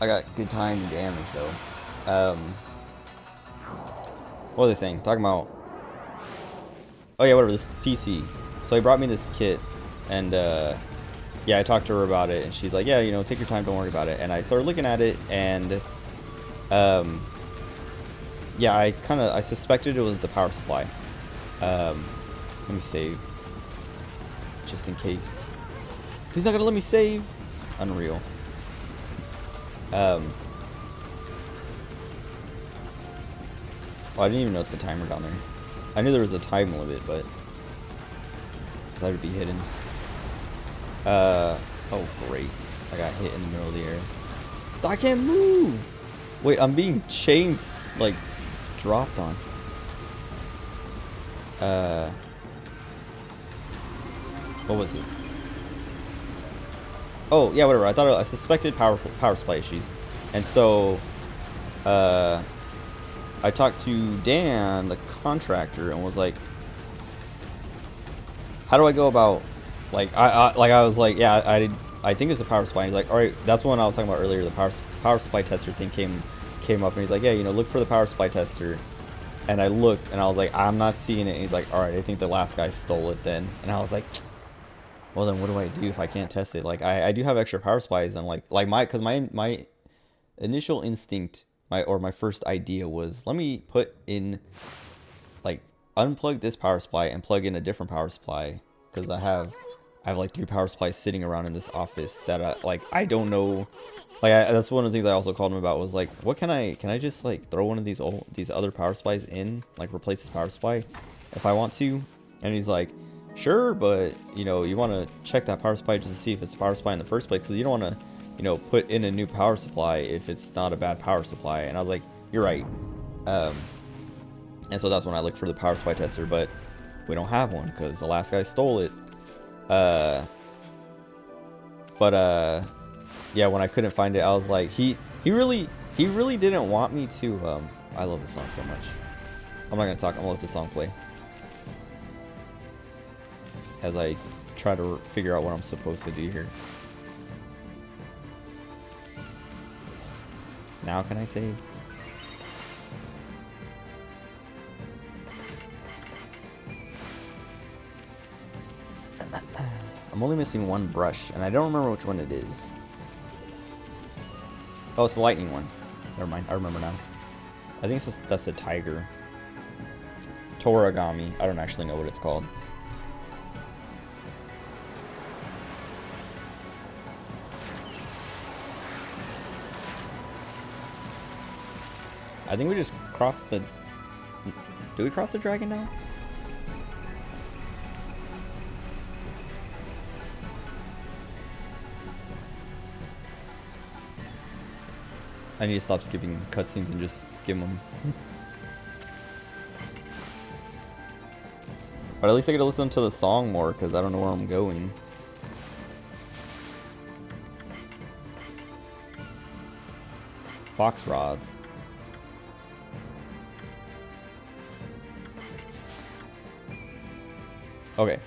I got good time and damage though. What was I saying? Talking about... Oh yeah, whatever, this PC. So he brought me this kit, and yeah, I talked to her about it, and she's like, yeah, you know, take your time, don't worry about it. And I started looking at it, and yeah, I suspected it was the power supply. Let me save, just in case. He's not gonna let me save. Unreal. Oh, I didn't even notice the timer down there. I knew there was a time limit, but I thought it would be hidden. Oh great. I got hit in the middle of the air. I can't move! Wait, I'm being chains, like, dropped on. What was it? Oh, yeah, whatever. I suspected power supply issues. And so, I talked to Dan, the contractor, and was like, how do I go about, like, I was like, yeah, I think it's a power supply. And he's like, all right, that's the one I was talking about earlier. The power supply tester thing came up, and he's like, yeah, you know, look for the power supply tester. And I looked, and I was like, I'm not seeing it. And he's like, all right, I think the last guy stole it then. And I was like, well, then what do I do if I can't test it? Like, I do have extra power supplies, and because my initial instinct, my first idea was, let me put in, like, unplug this power supply and plug in a different power supply, because I have like 3 power supplies sitting around in this office that I don't know. Like, that's one of the things I also called him about, was like, what can I just like throw one of these other power supplies in, like replace this power supply if I want to? And he's like, sure, but you know, you want to check that power supply just to see if it's a power supply in the first place, because you don't want to, you know, put in a new power supply if it's not a bad power supply. And I was like, you're right. And so that's when I looked for the power supply tester, but we don't have one because the last guy stole it. Yeah, when I couldn't find it, I was like, he really didn't want me to. I love this song so much. I'm not gonna talk. I'm gonna let the song play as I try to figure out what I'm supposed to do here. Now can I save? I'm only missing one brush, and I don't remember which one it is. Oh, it's the lightning one. Never mind, I remember now. I think that's a tiger. Ōkami. I don't actually know what it's called. I think we just crossed the... Do we cross the dragon now? I need to stop skipping cutscenes and just skim them. But at least I get to listen to the song more, because I don't know where I'm going. Fox rods. Okay.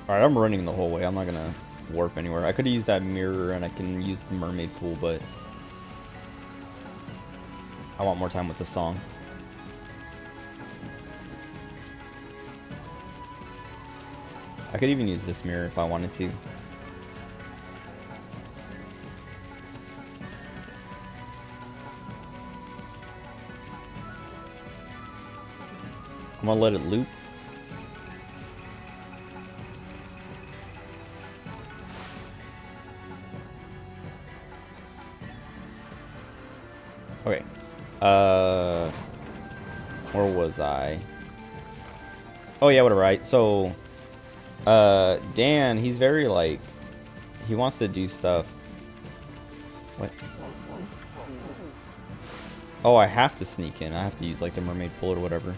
Alright, I'm running the whole way. I'm not gonna warp anywhere. I could use that mirror and I can use the mermaid pool, but I want more time with the song. I could even use this mirror if I wanted to. I'm gonna let it loop. Okay. Where was I? Oh yeah, whatever. Right. So, Dan, he's very like, he wants to do stuff. What? Oh, I have to sneak in. I have to use like the mermaid pool or whatever.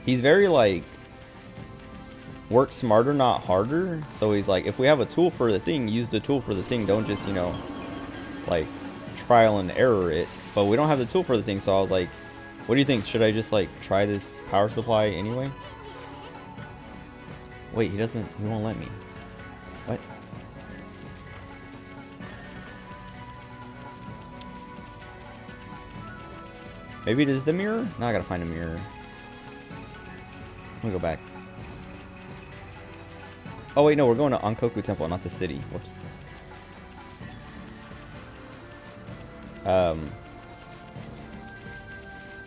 He's very like, work smarter, not harder. So he's like, if we have a tool for the thing, use the tool for the thing. Don't just, you know, like trial and error it. But we don't have the tool for the thing, so I was like, what do you think? Should I just like try this power supply anyway? Wait, he won't let me. What? Maybe it is the mirror? Now I gotta find a mirror. Let me go back. Oh wait, no, we're going to Ankoku Temple, not the city. Whoops.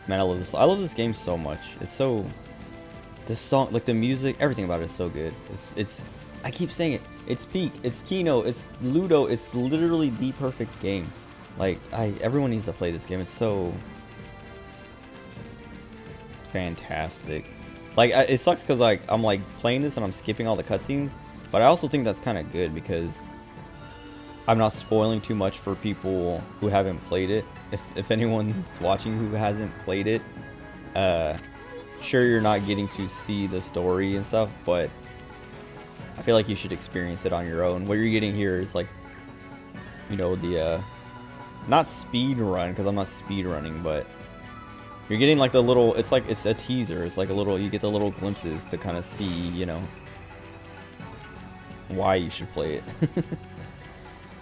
Man, I love this. I love this game so much. It's so... This song, like the music, everything about it is so good. It's I keep saying it. It's Peak, it's Kino, it's Ludo. It's literally the perfect game. Like, everyone needs to play this game. It's so... fantastic. Like, it sucks because, like, I'm, like, playing this and I'm skipping all the cutscenes. But I also think that's kind of good because I'm not spoiling too much for people who haven't played it. If anyone's watching who hasn't played it, sure, you're not getting to see the story and stuff, but I feel like you should experience it on your own. What you're getting here is, like, you know, the, not speed run, because I'm not speed running, but you're getting, like, the little, it's like, it's a teaser. It's like a little, you get the little glimpses to kind of see, you know, why you should play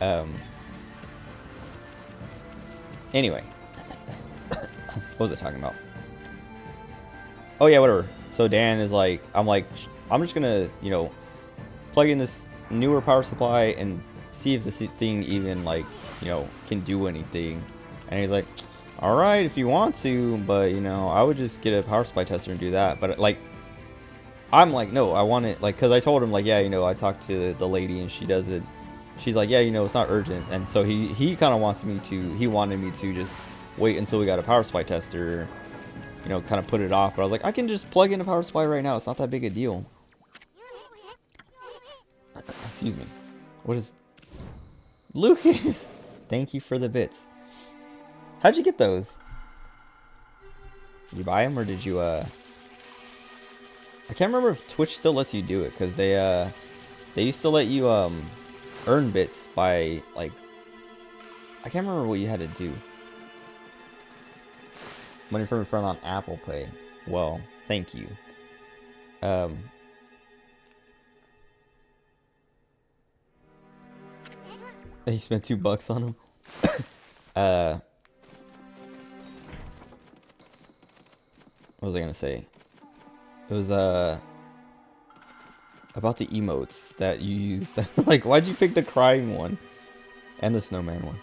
it. Anyway. What was I talking about? Oh yeah, whatever. So Dan is like, I'm like, I'm just gonna, you know, plug in this newer power supply and see if this thing even like, you know, can do anything. And he's like, all right, if you want to, but you know, I would just get a power supply tester and do that. But like, I'm like, no, I want it, like, cause I told him like, yeah, you know, I talked to the lady and she does it. She's like, yeah, you know, it's not urgent. And so he kind of wanted me to just wait until we got a power supply tester, you know, kind of put it off. But I was like, I can just plug in a power supply right now. It's not that big a deal. Excuse me. What is... Lucas! Thank you for the bits. How'd you get those? Did you buy them or did you, I can't remember if Twitch still lets you do it, because they used to let you, earn bits by, like... I can't remember what you had to do. Money from a friend on Apple Pay. Well, thank you. He spent $2 on him. What was I gonna say? It was about the emotes that you used. Like, why'd you pick the crying one and the snowman one?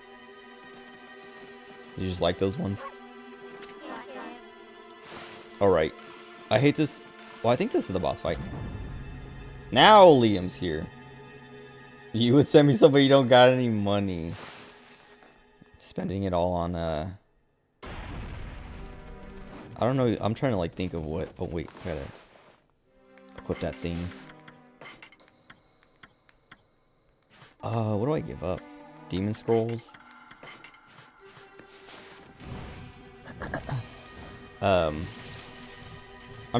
Did you just like those ones? Alright. I hate this. Well, I think this is the boss fight. Now Liam's here. You would send me somebody you don't got any money. Spending it all on, I don't know. I'm trying to, like, think of what... Oh, wait. I gotta equip that thing. What do I give up? Demon Scrolls? I'm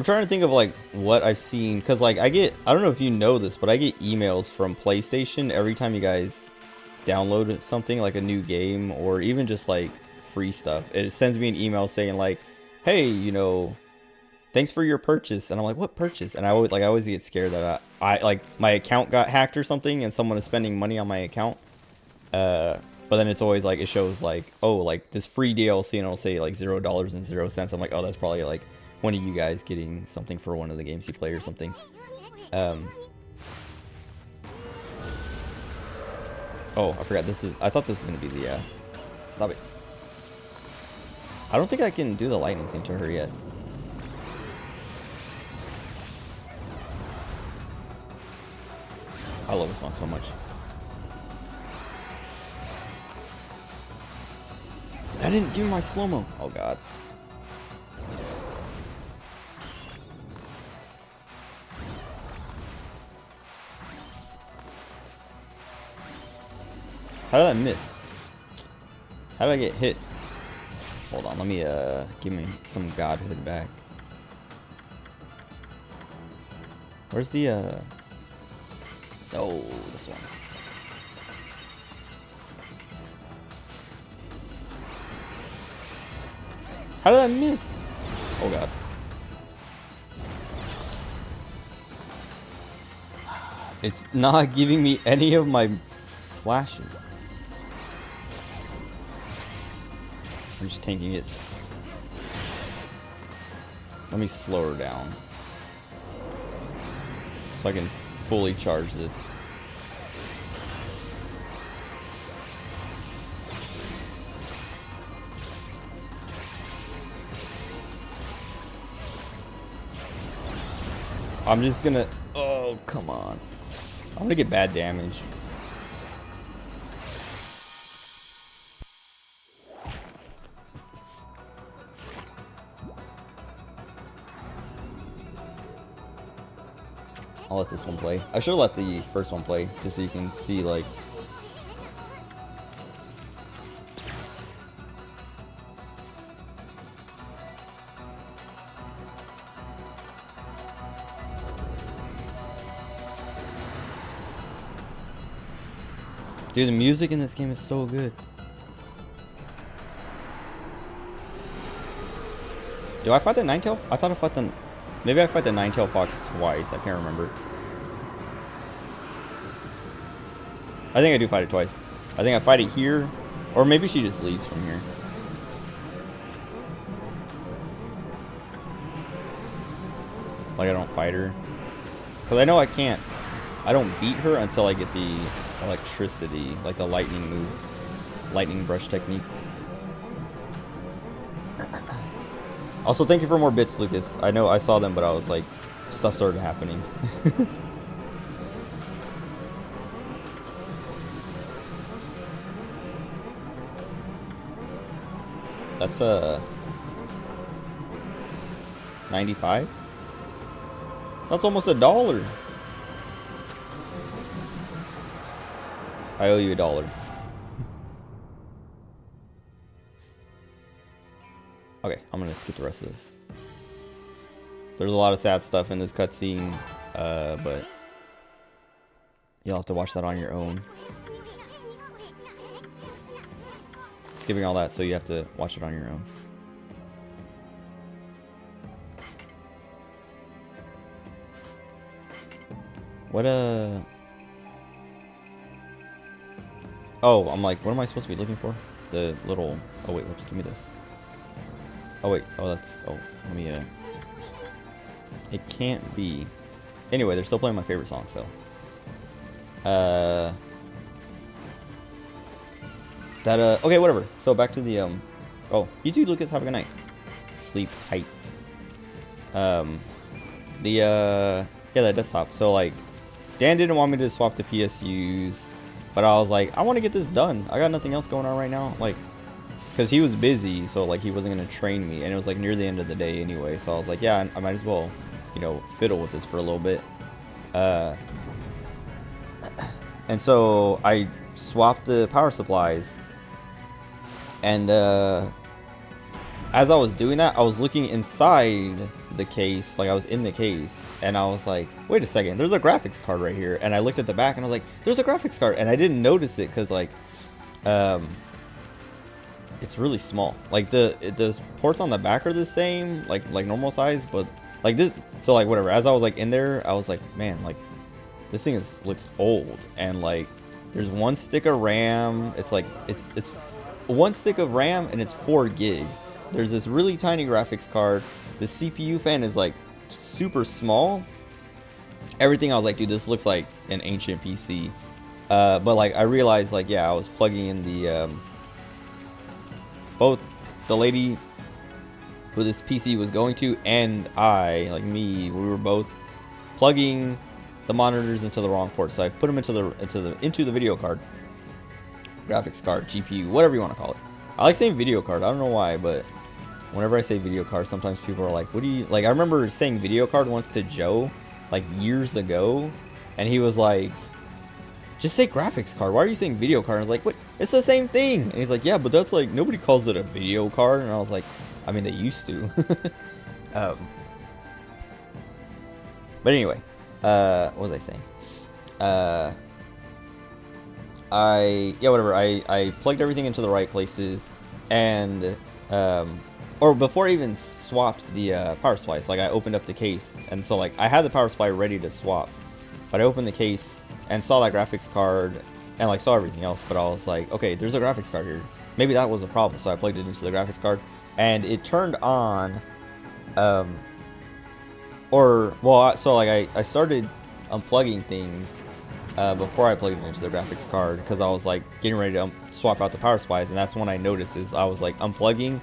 trying to think of like what I've seen, because like I don't know if you know this, but I get emails from PlayStation every time you guys download something, like a new game or even just like free stuff. It sends me an email saying like, hey, you know, thanks for your purchase. And I'm like, what purchase? And I always get scared that I like my account got hacked or something and someone is spending money on my account. But then it's always like, it shows like, oh, like this free DLC, and it'll say like $0.00. I'm like, oh, that's probably like one of you guys getting something for one of the games you play or something. Oh, I forgot I thought this was gonna be the, stop it. I don't think I can do the lightning thing to her yet. I love this song so much. I didn't give me my slow-mo. Oh god. How did I miss? How did I get hit? Hold on, let me give me some godhood back. Where's the oh, this one. How did I miss? Oh god. It's not giving me any of my slashes. I'm just tanking it. Let me slow her down so I can fully charge this. I'm just gonna... Oh, come on. I'm gonna get bad damage. I'll let this one play. I should have let the first one play, just so you can see, like... Dude, the music in this game is so good. Do I fight the Ninetail? I thought I fought the... Maybe I fight the Ninetail Fox twice. I can't remember. I think I do fight it twice. I think I fight it here. Or maybe she just leaves from here. Like I don't fight her. Because I know I can't. I don't beat her until I get the electricity, like the lightning move. Lightning brush technique. Also, thank you for more bits, Lucas. I know I saw them, but I was like, stuff started happening. That's a 95. That's almost $1. I owe you $1. Okay, I'm gonna skip the rest of this. There's a lot of sad stuff in this cutscene, but you'll have to watch that on your own. Skipping all that, so you have to watch it on your own. What oh, I'm like, what am I supposed to be looking for? The little, oh wait, whoops, give me this. Oh wait, oh that's, oh, let me, it can't be. Anyway, they're still playing my favorite song, so. Okay, whatever. So back to the, oh, you too, Lucas, have a good night. Sleep tight. Yeah, that desktop. So, like, Dan didn't want me to swap the PSUs, but I was like, I want to get this done. I got nothing else going on right now. Like, because he was busy, so, like, he wasn't going to train me, and it was, like, near the end of the day anyway, so I was like, yeah, I might as well, you know, fiddle with this for a little bit. And so I swapped the power supplies, and as I was doing that, I was looking inside the case, like I was in the case, and I was like, wait a second, there's a graphics card right here. And I looked at the back and I was like, there's a graphics card, and I didn't notice it because, like, it's really small. Like the ports on the back are the same, like normal size, but like this, so like whatever, as I was like in there, I was like, man, like this thing looks old, and like there's one stick of RAM. It's like it's one stick of RAM and it's 4 gigs. There's this really tiny graphics card. The CPU fan is like super small. Everything, I was like, dude, this looks like an ancient PC. But like I realized, like, yeah, I was plugging in the both the lady who this PC was going to and I, like me, we were both plugging the monitors into the wrong port. So I put them into the video card, graphics card, GPU, whatever you want to call it. I like saying video card. I don't know why, but whenever I say video card, sometimes people are like, what do you like? I remember saying video card once to Joe, like years ago, and he was like, just say graphics card. Why are you saying video card? I was like, what? It's the same thing. And he's like, yeah, but that's like, nobody calls it a video card. And I was like, I mean, they used to. But anyway, what was I saying? Whatever. I plugged everything into the right places, and or before I even swapped the power supplies, like I opened up the case, and so like I had the power supply ready to swap, but I opened the case and saw that graphics card and like saw everything else, but I was like, okay, there's a graphics card here. Maybe that was a problem, so I plugged it into the graphics card, and it turned on. So like I started unplugging things before I plugged it into the graphics card, because I was like getting ready to swap out the power supplies, and that's when I noticed is I was like unplugging.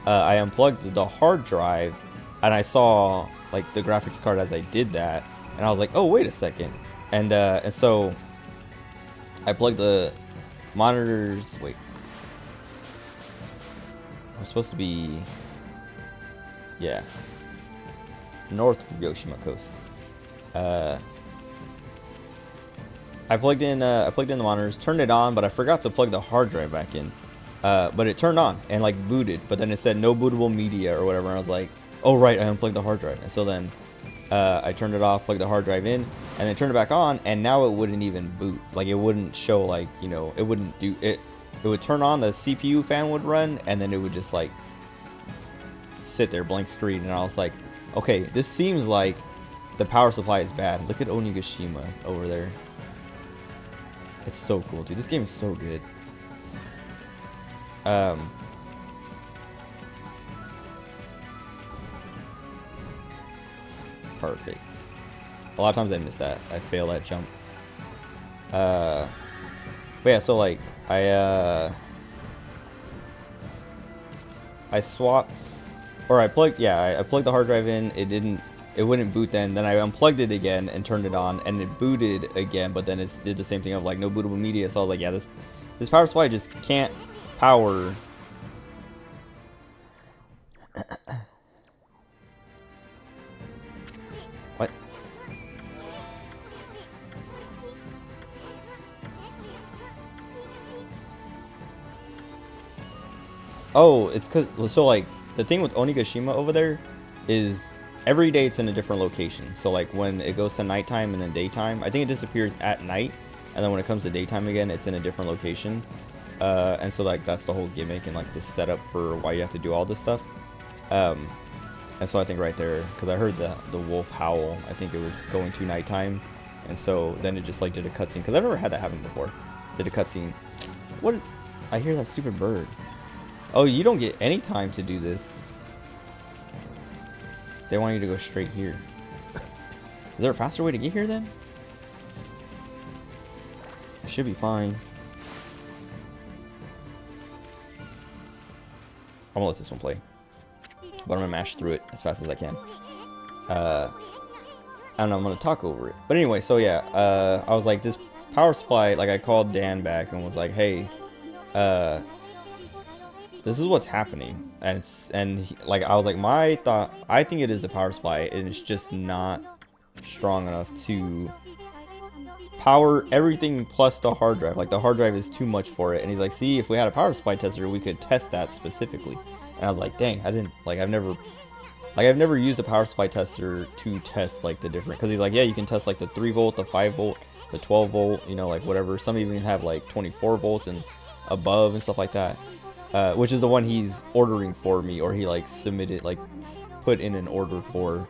I unplugged the hard drive, and I saw like the graphics card as I did that, and I was like, oh, wait a second. And so I plugged the monitors. Wait, I'm supposed to be, yeah, north of Yoshima Coast. I plugged in the monitors, turned it on, but I forgot to plug the hard drive back in. But it turned on and like booted, but then it said no bootable media or whatever, and I was like, oh right, I unplugged the hard drive. And so then I turned it off, plugged the hard drive in, and then turned it back on, and now it wouldn't even boot. Like it wouldn't show, like, you know, it wouldn't do it. It would turn on, the CPU fan would run, and then it would just like sit there, blank screen. And I was like, okay, this seems like the power supply is bad. Look at Onigashima over there. It's so cool, dude. This game is so good. Perfect. A lot of times I miss that. I fail that jump. But yeah, so like I swapped, or I plugged the hard drive in. It wouldn't boot then. Then I unplugged it again and turned it on, and it booted again. But then it did the same thing of like no bootable media. So I was like, yeah, this power supply just can't power. What? Oh, it's because, so like the thing with Onigashima over there is every day it's in a different location. So like when it goes to nighttime and then daytime, I think it disappears at night, and then when it comes to daytime again, it's in a different location. And so like that's the whole gimmick and like the setup for why you have to do all this stuff. And so I think right there, because I heard the wolf howl, I think it was going to nighttime, and so then it just like did a cutscene, because I've never had that happen before. Did a cutscene. What? I hear that stupid bird. Oh, you don't get any time to do this. They want you to go straight here. Is there a faster way to get here then? I should be fine. I'm gonna let this one play. But I'm gonna mash through it as fast as I can. I don't know, I'm gonna talk over it. But anyway, so yeah, I was like, this power supply, like I called Dan back and was like, hey, this is what's happening, and like I was like, I think it is the power supply, and it's just not strong enough to power everything plus the hard drive. Like the hard drive is too much for it. And he's like, see, if we had a power supply tester, we could test that specifically. And I was like, dang, I've never used a power supply tester to test like the different, because he's like, yeah, you can test like the 3 volt, the 5 volt, the 12 volt, you know, like whatever. Some even have like 24 volts and above and stuff like that. Which is the one he's ordering for me, or he like submitted, like put in an order for.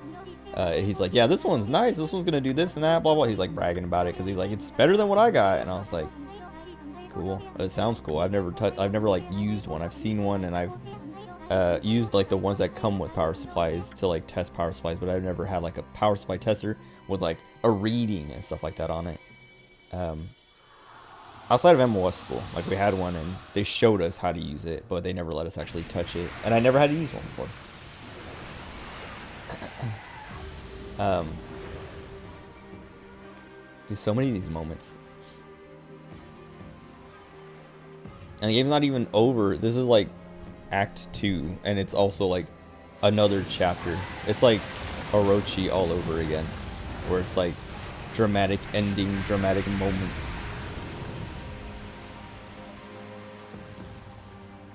He's like, yeah, this one's nice, this one's gonna do this and that, blah blah. He's like bragging about it because he's like, it's better than what I got. And I was like, cool, it sounds cool. I've never like used one. I've seen one, and I've used like the ones that come with power supplies to like test power supplies, but I've never had like a power supply tester with like a reading and stuff like that on it. Outside of MOS school, like we had one and they showed us how to use it, but they never let us actually touch it, and I never had to use one before. There's so many of these moments, and the game's not even over. This is like Act 2, and it's also like another chapter. It's like Orochi all over again, where it's like dramatic ending, dramatic moments.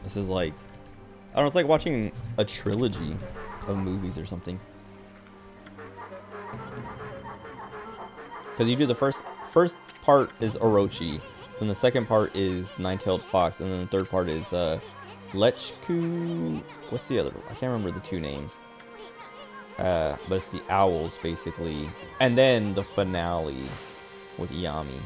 This is like, I don't know, it's like watching a trilogy of movies or something. Because you do the first part is Orochi, then the second part is Nine-Tailed Fox, and then the third part is Lechku. What's the other? I can't remember the two names. But it's the owls basically, and then the finale with Yami.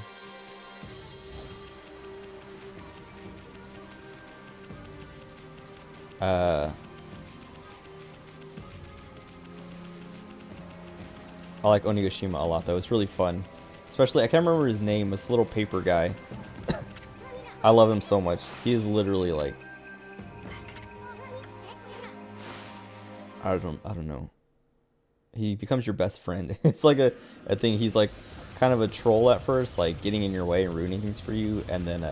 I like Onigashima a lot though. It's really fun. Especially, I can't remember his name, this little paper guy. I love him so much. He is literally like, I don't know. He becomes your best friend. It's like a thing. He's like kind of a troll at first, like getting in your way and ruining things for you, and then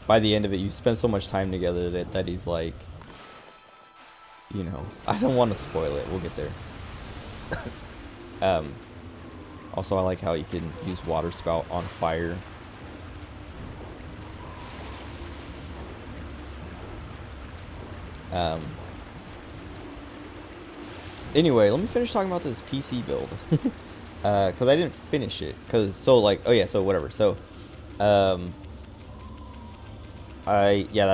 by the end of it, you spend so much time together that he's like, you know, I don't want to spoil it. We'll get there. Also, I like how you can use water spout on fire. Anyway, let me finish talking about this PC build. Because I didn't finish it. So whatever. So, that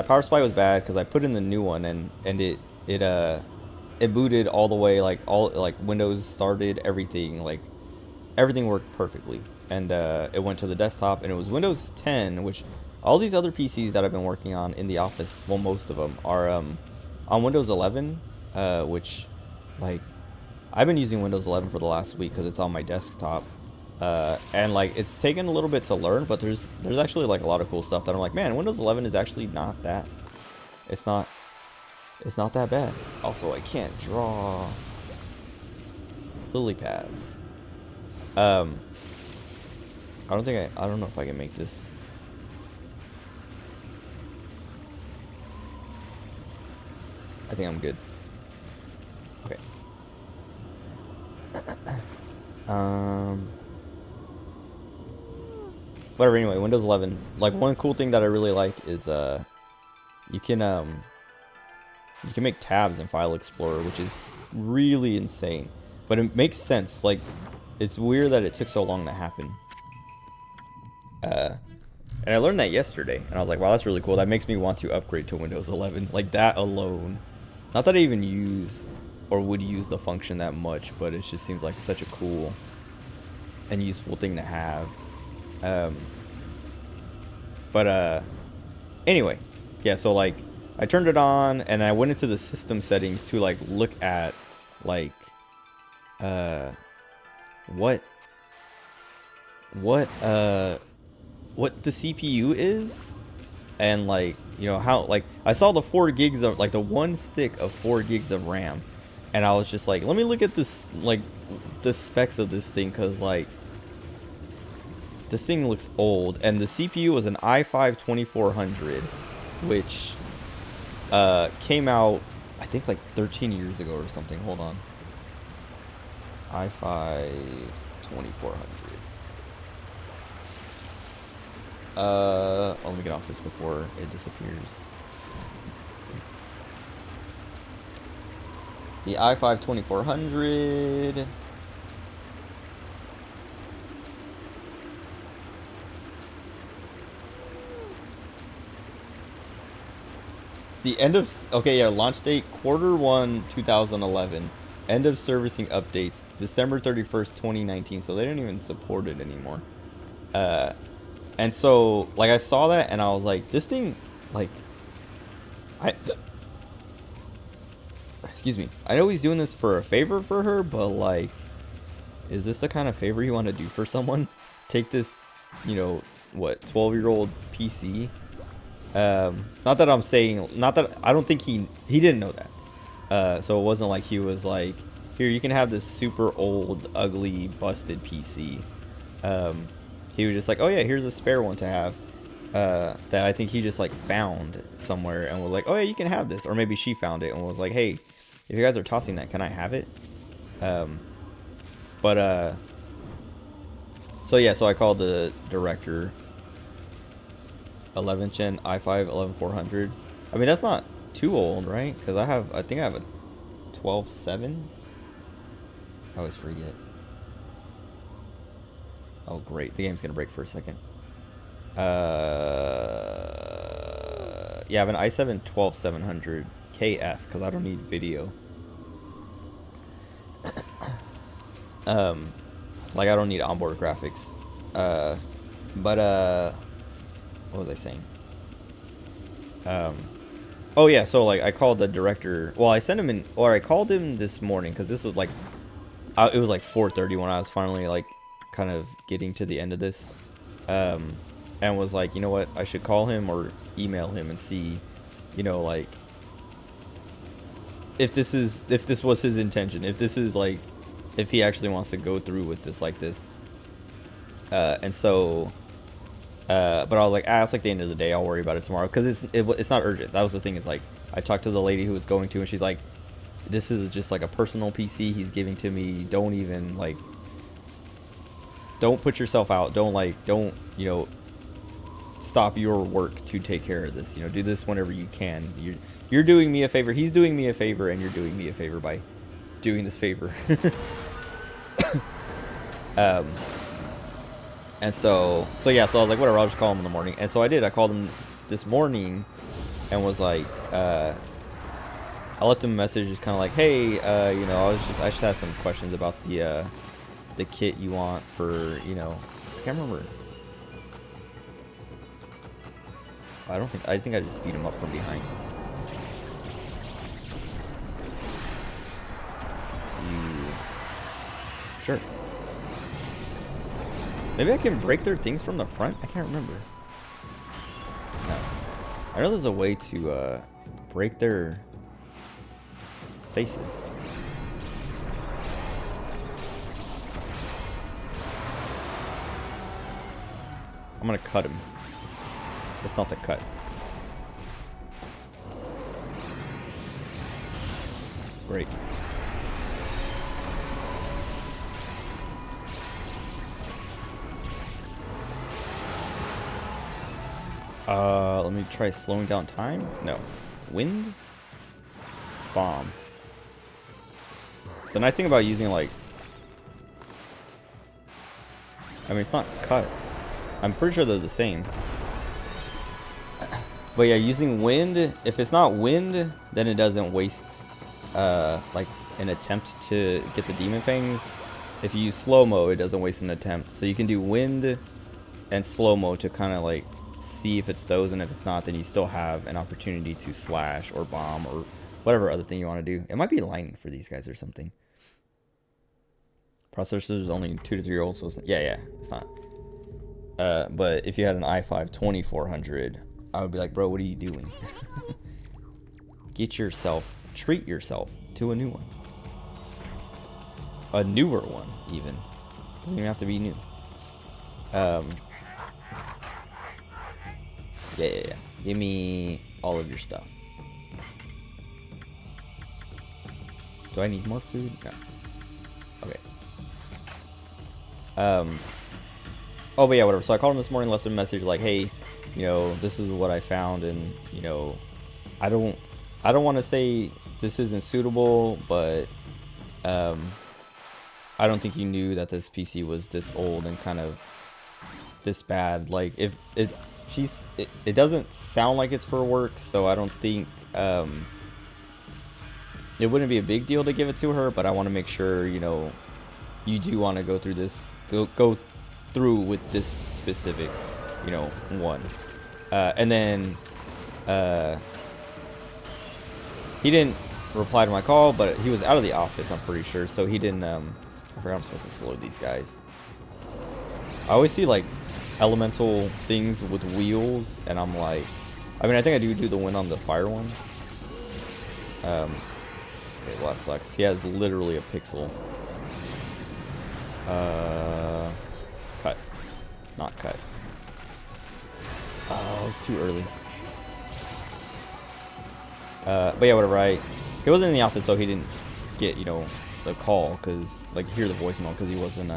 power supply was bad because I put in the new one, and it booted all the way, like Windows started, everything worked perfectly, and it went to the desktop, and it was Windows 10, which all these other PCs that I've been working on in the office, well, most of them are on Windows 11, which, like, I've been using Windows 11 for the last week because it's on my desktop. And like it's taken a little bit to learn, but there's actually like a lot of cool stuff that I'm like, man, Windows 11 is actually not that. It's not that bad. Also, I can't draw lily pads. I don't know if I can make this. I think I'm good. Okay. Whatever, anyway, Windows 11. Like, one cool thing that I really like is you can make tabs in File Explorer, which is really insane. But it makes sense. Like, it's weird that it took so long to happen. And I learned that yesterday, and I was like, wow, that's really cool. That makes me want to upgrade to Windows 11. Like, that alone. Not that I even use or would use the function that much, but it just seems like such a cool and useful thing to have. Anyway, yeah, so like I turned it on and I went into the system settings to like look at like what the CPU is, and like, you know, how, like, I saw the 4 gigs of, like, the one stick of 4 gigs of RAM, and I was just like, let me look at this, like, the specs of this thing, because like this thing looks old. And the CPU was an i5-2400, which came out I think like 13 years ago or something. Hold on. i5-2400. Let me get off this before it disappears. The i5-2400. The end of, okay, yeah, launch date Q1 2011. End of servicing updates December 31st, 2019. So they didn't even support it anymore. And so, like, I saw that and I was like, this thing, like, excuse me, I know he's doing this for a favor for her, but like, is this the kind of favor you want to do for someone? Take this, you know, what, 12-year-old PC? Not that I'm saying, not that, I don't think he didn't know that. So it wasn't like he was like, here, you can have this super old, ugly, busted PC. He was just like, oh yeah, here's a spare one to have. That I think he just like found somewhere and was like, oh yeah, you can have this. Or maybe she found it and was like, hey, if you guys are tossing that, can I have it? So yeah, so I called the director. 11th gen i5 11400. I mean, that's not too old, right? Because I think I have a 12.7. I always forget. Oh great, the game's gonna break for a second. Yeah, I have an i7 12700 KF because I don't need video. Like, I don't need onboard graphics. What was I saying? Oh yeah, so like I called the director. Well, I sent him in, or I called him this morning because this was like, it was like 4:30 when I was finally like kind of getting to the end of this, and was like, you know what, I should call him or email him and see, you know, like if this was his intention, if this is like, if he actually wants to go through with this like this, and so. But I was like, it's like the end of the day. I'll worry about it tomorrow because it's not urgent. That was the thing. Is like I talked to the lady who was going to, and she's like, "This is just like a personal PC he's giving to me. Don't even like, don't put yourself out. Don't you know, stop your work to take care of this. You know, do this whenever you can. You're doing me a favor. He's doing me a favor, and you're doing me a favor by doing this favor." And so yeah, so I was like, whatever, I'll just call him in the morning. And so I did. I called him this morning and was like, I left him a message just kind of like, hey, you know, I just have some questions about the kit you want for, you know, I can't remember. I think I just beat him up from behind. Sure. Maybe I can break their things from the front? I can't remember. No. I know there's a way to break their faces. I'm gonna cut him. It's not the cut. Great. Let me try slowing down time. No. Wind? Bomb. The nice thing about using, like... I mean, it's not cut. I'm pretty sure they're the same. But yeah, using wind, if it's not wind, then it doesn't waste, like, an attempt to get the demon fangs. If you use slow-mo, it doesn't waste an attempt. So you can do wind and slow-mo to kind of, like, see if it's those, and if it's not, then you still have an opportunity to slash or bomb or whatever other thing you want to do. It might be lightning for these guys or something. Processor is only 2 to 3 years old, so yeah, it's not. But if you had an i5 2400, I would be like, bro, what are you doing? Treat yourself to a new one. A newer one, even. Doesn't even have to be new. Yeah. Give me all of your stuff. Do I need more food? No. Okay. Oh, but yeah, whatever. So I called him this morning, left him a message like, hey, you know, this is what I found, and, you know, I don't want to say this isn't suitable, but I don't think you knew that this PC was this old and kind of this bad. Like, if it doesn't sound like it's for work, so I don't think it wouldn't be a big deal to give it to her, but I want to make sure, you know, you do want to go through this, go through with this specific, you know, one. And then he didn't reply to my call, but he was out of the office, I'm pretty sure, so he didn't I forgot I'm supposed to slow these guys. I always see like elemental things with wheels, and I'm like, I mean, I think I do the win on the fire one. Okay, well, that sucks. He has literally a pixel. Cut. Not cut. Oh, it's too early. But yeah, whatever. He wasn't in the office, so he didn't get, you know, the call, because, like, hear the voicemail, because he wasn't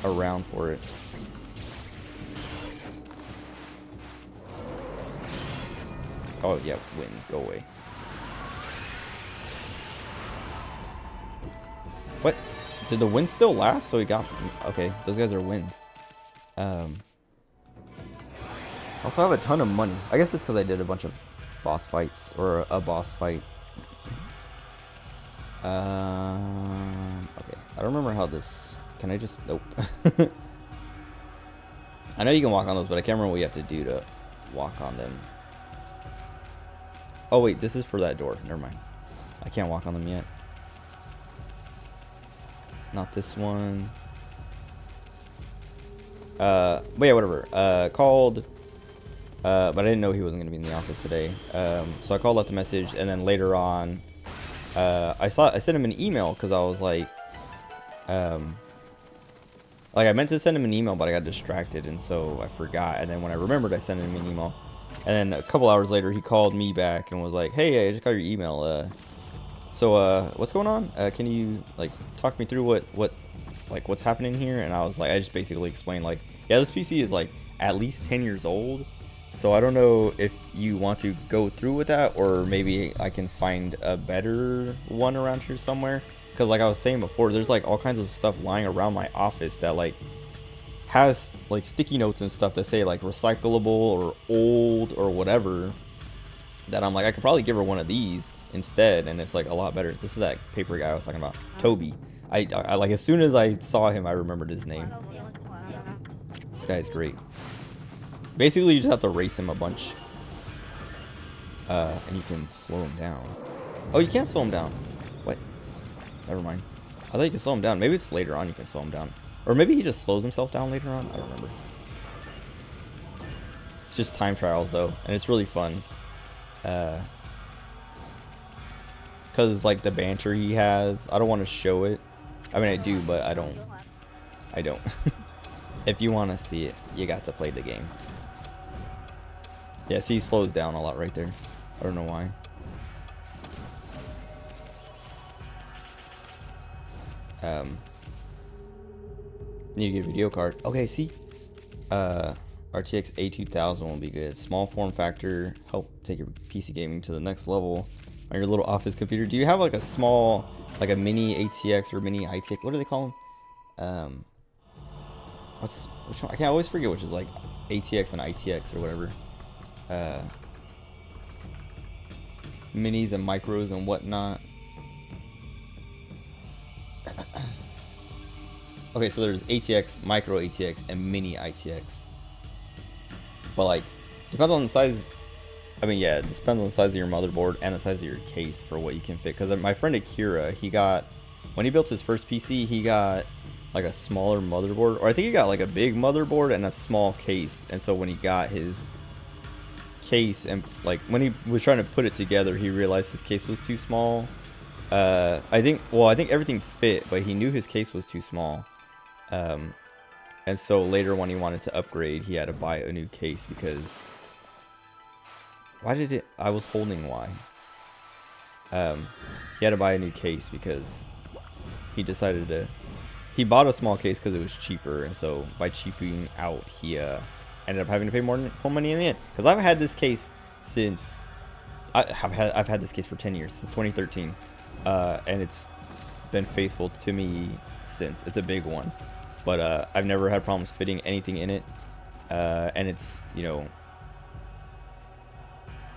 around for it. Oh, yeah, win. Go away. What? Did the wind still last? So he got... Okay, those guys are wind. Also, I have a ton of money. I guess it's because I did a bunch of boss fights, or a boss fight. Okay. I don't remember how this... Can I just... Nope. I know you can walk on those, but I can't remember what you have to do to walk on them. Oh, wait. This is for that door. Never mind. I can't walk on them yet. Not this one. But yeah, whatever. Called... but I didn't know he wasn't going to be in the office today. So I called, left a message, and then later on, I sent him an email, because I was like, I meant to send him an email, but I got distracted, and so I forgot. And then when I remembered, I sent him an email. And then a couple hours later, he called me back and was like, hey, I just got your email. So what's going on? Can you, like, talk me through what's happening here? And I was like, I just basically explained, like, yeah, this PC is, like, at least 10 years old. So I don't know if you want to go through with that, or maybe I can find a better one around here somewhere. Because like I was saying before, there's like all kinds of stuff lying around my office that like has like sticky notes and stuff that say like recyclable or old or whatever, that I'm like, I could probably give her one of these instead, and it's like a lot better. This is that paper guy I was talking about, Toby. I like, as soon as I saw him, I remembered his name. This guy is great. Basically, you just have to race him a bunch. And you can slow him down. Oh, you can't slow him down. What? Never mind. I thought you can slow him down. Maybe it's later on you can slow him down. Or maybe he just slows himself down later on. I don't remember. It's just time trials though, and it's really fun. Because like the banter he has, I don't want to show it. I mean I do, but I don't. If you want to see it, you got to play the game. Yeah, see, he slows down a lot right there. I don't know why. Need to get a video card. Okay, see, RTX A2000 will be good. Small form factor, help take your PC gaming to the next level on your little office computer. Do you have like a small, like a mini ATX or mini ITX? What do they call them? Which one? I can't always forget which is like ATX and ITX or whatever. Minis and micros and whatnot. Okay, so there's ATX, micro ATX, and mini ITX. But like, depends on the size. I mean, yeah, it depends on the size of your motherboard and the size of your case for what you can fit. Because my friend Akira, he got, when he built his first PC, he got like a smaller motherboard, or I think he got like a big motherboard and a small case. And so when he got his case and like when he was trying to put it together, he realized his case was too small. I think everything fit, but he knew his case was too small. And so later when he wanted to upgrade, he had to buy a new case because I was holding Y. He had to buy a new case because he decided he bought a small case because it was cheaper, and so by cheaping out, he ended up having to pay more money in the end. Because I've had this case since I've had this case for 10 years, since 2013, and it's been faithful to me since. It's a big one, but I've never had problems fitting anything in it, and it's, you know,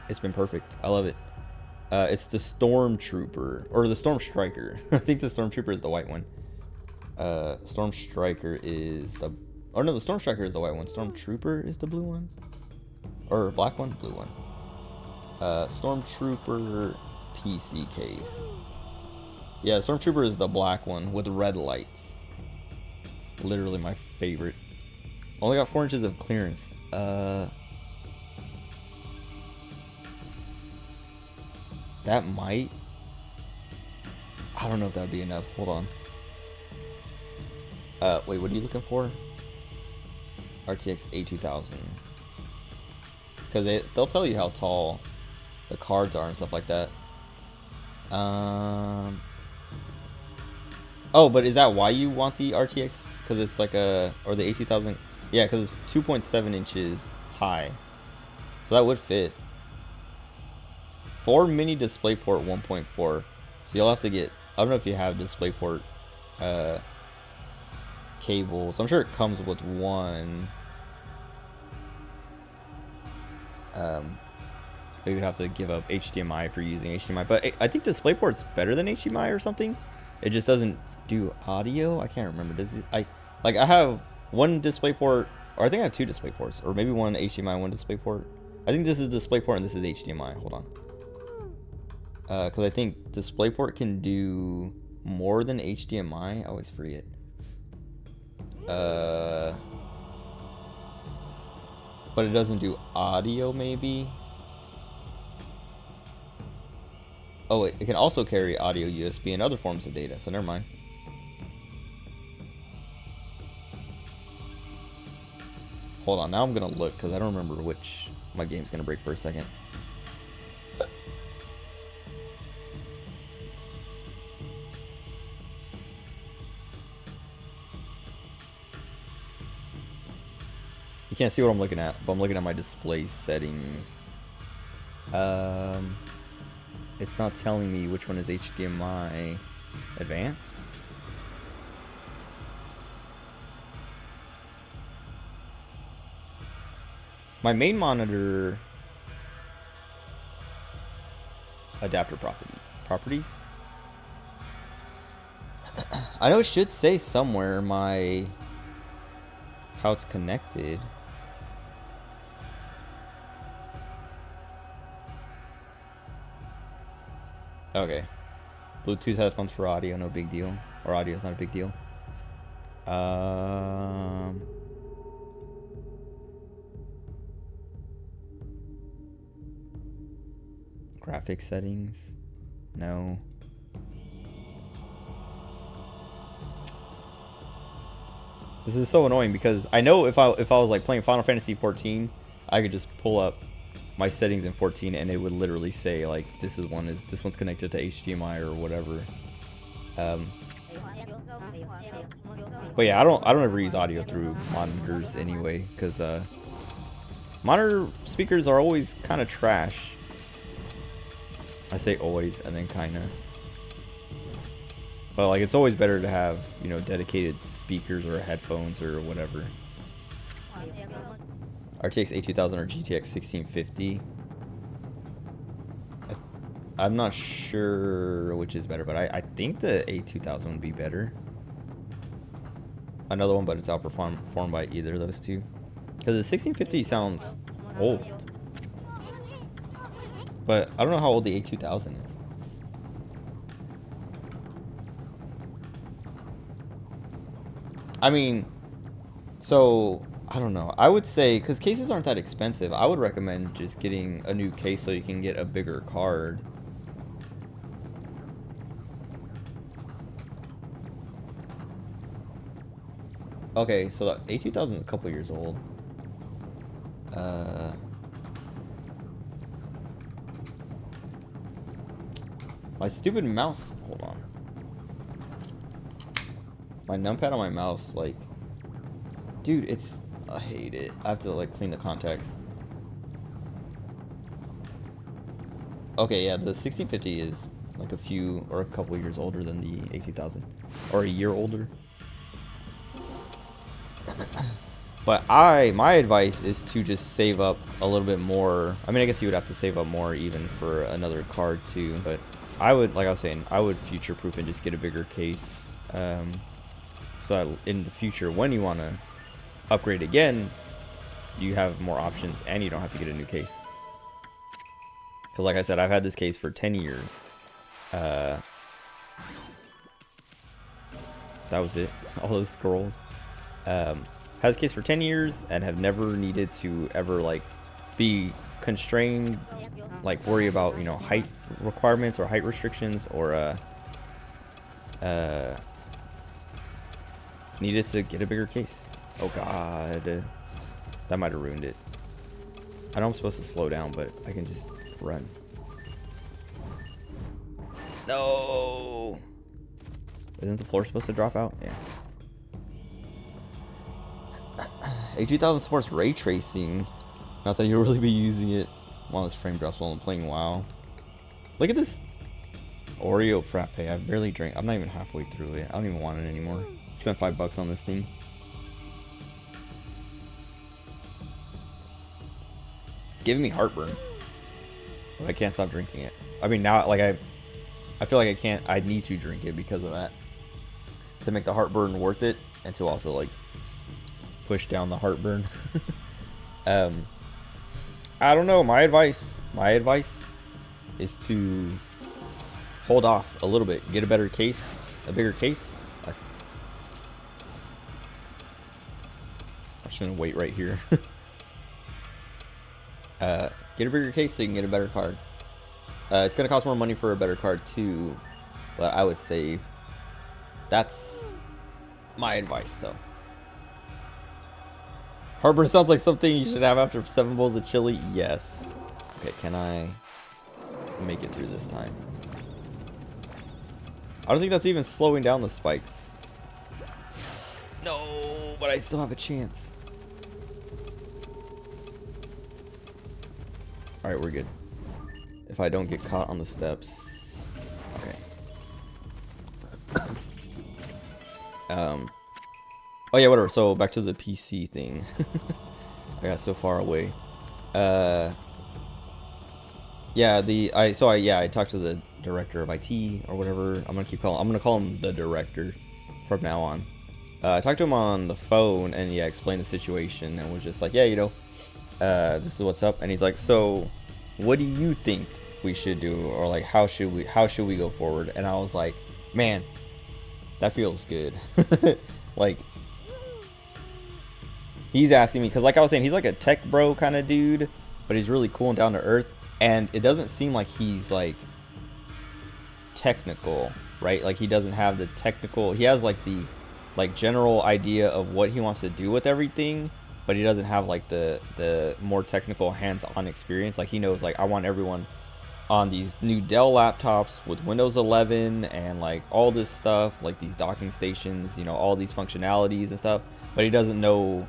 it's been perfect. I love it. It's the Stormtrooper, or the Storm Striker. I think the Stormtrooper is the white one. Storm Striker is the... Oh no, the Storm Striker is the white one. Stormtrooper is the blue one? Or black one? Blue one. Stormtrooper PC case. Yeah, Stormtrooper is the black one with red lights. Literally my favorite. Only got 4 inches of clearance. That might... I don't know if that would be enough. Hold on. Wait, what are you looking for? RTX A2000. Because they'll tell you how tall the cards are and stuff like that. Oh, but is that why you want the RTX? Because it's like a... Or the A2000... Yeah, because it's 2.7 inches high. So that would fit. 4 mini DisplayPort 1.4. So you'll have to get... I don't know if you have DisplayPort cables. I'm sure it comes with one. Maybe you'd have to give up HDMI for using HDMI. But I think DisplayPort's better than HDMI or something. It just doesn't do audio. I can't remember. Does it, I have one DisplayPort, or I think I have 2 DisplayPorts, or maybe one HDMI, one DisplayPort. I think this is DisplayPort and this is HDMI. Hold on. Because I think DisplayPort can do more than HDMI. I always forget. But it doesn't do audio, maybe. Oh, it can also carry audio, USB, and other forms of data, so never mind. Hold on, now I'm gonna look, because I don't remember which my game's gonna break for a second. You can't see what I'm looking at, but I'm looking at my display settings. It's not telling me which one is HDMI advanced. My main monitor adapter properties. I know it should say somewhere how it's connected. Okay. Bluetooth headphones for audio, no big deal. or audio is not a big deal. Graphics settings, no. This is so annoying because I know if I was like playing Final Fantasy 14, I could just pull up my settings in 14 and it would literally say like this one's connected to HDMI or whatever. But yeah, I don't ever use audio through monitors anyway, because monitor speakers are always kind of trash. I say always and then kind of. But like it's always better to have, you know, dedicated speakers or headphones or whatever. RTX 8000 or GTX 1650. I'm not sure which is better, but I think the A2000 would be better. Another one, but it's outperformed by either of those two. Because the 1650 sounds old. But I don't know how old the A2000 is. I mean, so, I don't know. I would say, because cases aren't that expensive, I would recommend just getting a new case so you can get a bigger card. Okay, so the A2000 is a couple years old. My stupid mouse. Hold on. My numpad on my mouse, like, dude, it's. I hate it. I have to like clean the contacts. Okay, yeah, the 1650 is like a few or a couple years older than the A2000, or a year older. But my advice is to just save up a little bit more. I mean, I guess you would have to save up more even for another card too. But I would, like I was saying, I would future-proof and just get a bigger case. So that in the future, when you want to upgrade again, you have more options and you don't have to get a new case. Because like I said, I've had this case for 10 years. That was it. All those scrolls. Had this case for 10 years and have never needed to ever like be constrained, like worry about, you know, height requirements or height restrictions, or needed to get a bigger case. Oh god, that might have ruined it. I know I'm supposed to slow down, but I can just run. No, isn't the floor supposed to drop out? Yeah. A2000 supports ray tracing. Not that you'll really be using it. Wow, this frame drops while I'm playing WoW. Look at this Oreo frappe. I've barely drank. I'm not even halfway through it. I don't even want it anymore. Spent $5 on this thing. It's giving me heartburn. But I can't stop drinking it. I mean, now, like, I feel like I can't. I need to drink it because of that. To make the heartburn worth it, and to also, like, push down the heartburn. I don't know. My advice is to hold off a little bit. Get a better case, a bigger case. I'm just gonna wait right here. Get a bigger case so you can get a better card. It's gonna cost more money for a better card too, but I would save. That's my advice though. Heartburn sounds like something you should have after 7 bowls of chili. Yes. Okay, can I make it through this time? I don't think that's even slowing down the spikes. No, but I still have a chance. Alright, we're good. If I don't get caught on the steps. Okay. Oh yeah, whatever. So back to the PC thing. I got so far away. Yeah, I talked to the director of IT or whatever. I'm gonna call him the director from now on. I talked to him on the phone and yeah, explained the situation and was just like, yeah, you know, this is what's up. And he's like, so what do you think we should do, or like how should we go forward? And I was like, man, That feels good. Like, he's asking me, because like I was saying, he's like a tech bro kind of dude, but he's really cool and down to earth. And it doesn't seem like he's like technical, right? Like he doesn't have the technical, he has like the like general idea of what he wants to do with everything, but he doesn't have like the more technical hands-on experience. Like he knows like I want everyone on these new Dell laptops with Windows 11 and like all this stuff, like these docking stations, you know, all these functionalities and stuff, but he doesn't know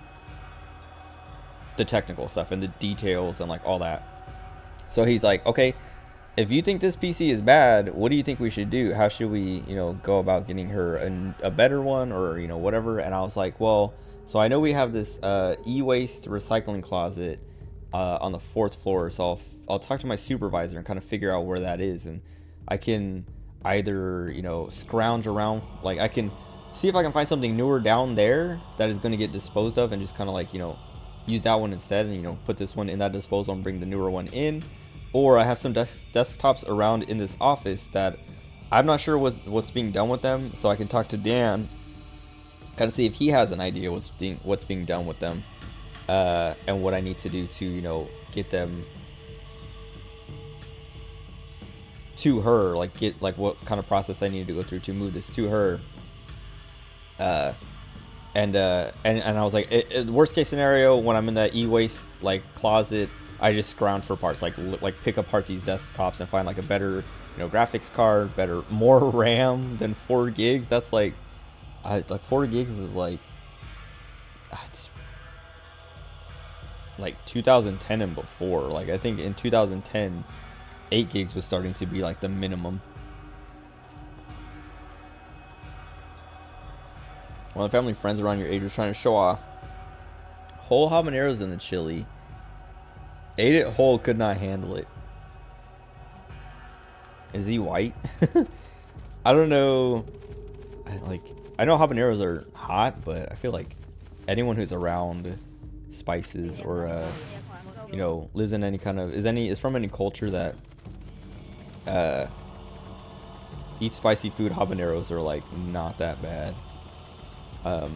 the technical stuff and the details and like all that. So he's like, okay, if you think this PC is bad, what do you think we should do? How should we, you know, go about getting her a better one, or, you know, whatever? And I was like, well, so I know we have this e-waste recycling closet on the 4th floor. So I'll talk to my supervisor and kind of figure out where that is. And I can either, you know, scrounge around, like I can see if I can find something newer down there that is going to get disposed of, and just kind of like, you know, use that one instead, and, you know, put this one in that disposal and bring the newer one in. Or I have some desktops around in this office that I'm not sure what's being done with them, so I can talk to Dan, kind of see if he has an idea what's being done with them, and what I need to do to, you know, get them to her, like get like what kind of process I need to go through to move this to her. And I was like, worst case scenario, when I'm in that e-waste like closet, I just scrounge for parts, like pick apart these desktops and find like a better, you know, graphics card, more RAM than 4 gigs. That's like 4 gigs is like 2010 and before. Like I think in 2010, 8 gigs was starting to be like the minimum. One of the family friends around your age was trying to show off whole habaneros in the chili. Ate it whole, could not handle it. Is he white? I don't know. I know habaneros are hot, but I feel like anyone who's around spices or you know, lives in any kind of is from any culture that eats spicy food, habaneros are like not that bad. What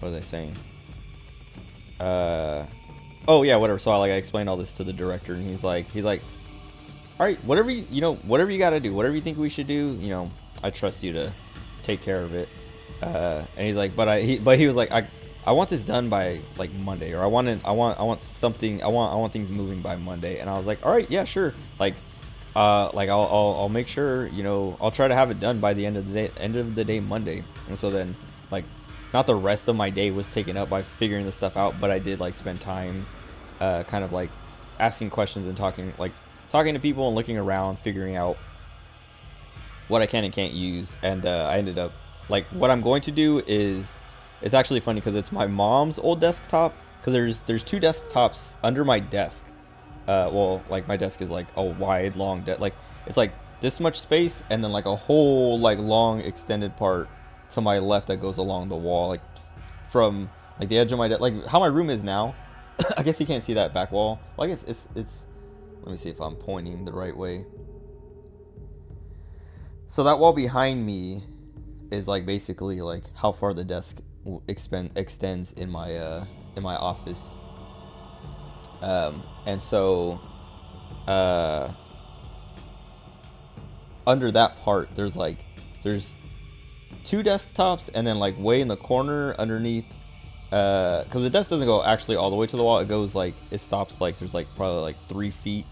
are they saying? Oh yeah, whatever. So I explained all this to the director, and he's like, all right, whatever you gotta do, whatever you think we should do, you know, I trust you to take care of it. And he's like, but he was like, I want this done by like Monday, or I want things moving by Monday. And I was like, all right, yeah, sure. I'll make sure, you know, I'll try to have it done by the end of the day Monday. And so then, like, not the rest of my day was taken up by figuring this stuff out, but I did like spend time kind of like asking questions and talking to people and looking around, figuring out what I can and can't use. And I ended up, like, what I'm going to do is, it's actually funny because it's my mom's old desktop, because there's 2 desktops under my desk. Well, like, my desk is like a wide, long like, it's like this much space, and then like a whole like long extended part to my left that goes along the wall, like from like the edge of my desk, like how my room is now. I guess you can't see that back wall. Well, I guess it's let me see if I'm pointing the right way. So that wall behind me is like basically like how far the desk extends in my office. And so under that part there's 2 desktops, and then like way in the corner underneath, because the desk doesn't go actually all the way to the wall, it goes like, it stops like, there's like probably like 3 feet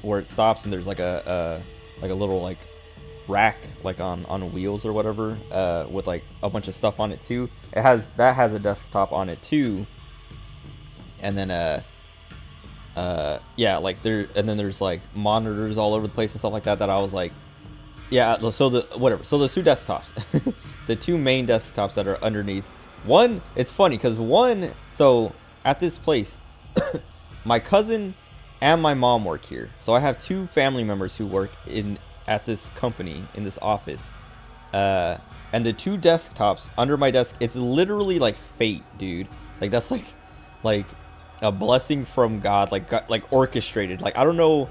where it stops, and there's like a little like rack like on wheels or whatever, with like a bunch of stuff on it too. That has a desktop on it too. And then yeah, like there's like monitors all over the place and stuff like that I was like, yeah, so the 2 desktops, the 2 main desktops that are underneath. One, it's funny because so at this place, my cousin and my mom work here. So I have 2 family members who work at this company, in this office. And the 2 desktops under my desk, it's literally like fate, dude. Like that's like a blessing from God, like orchestrated. Like I don't know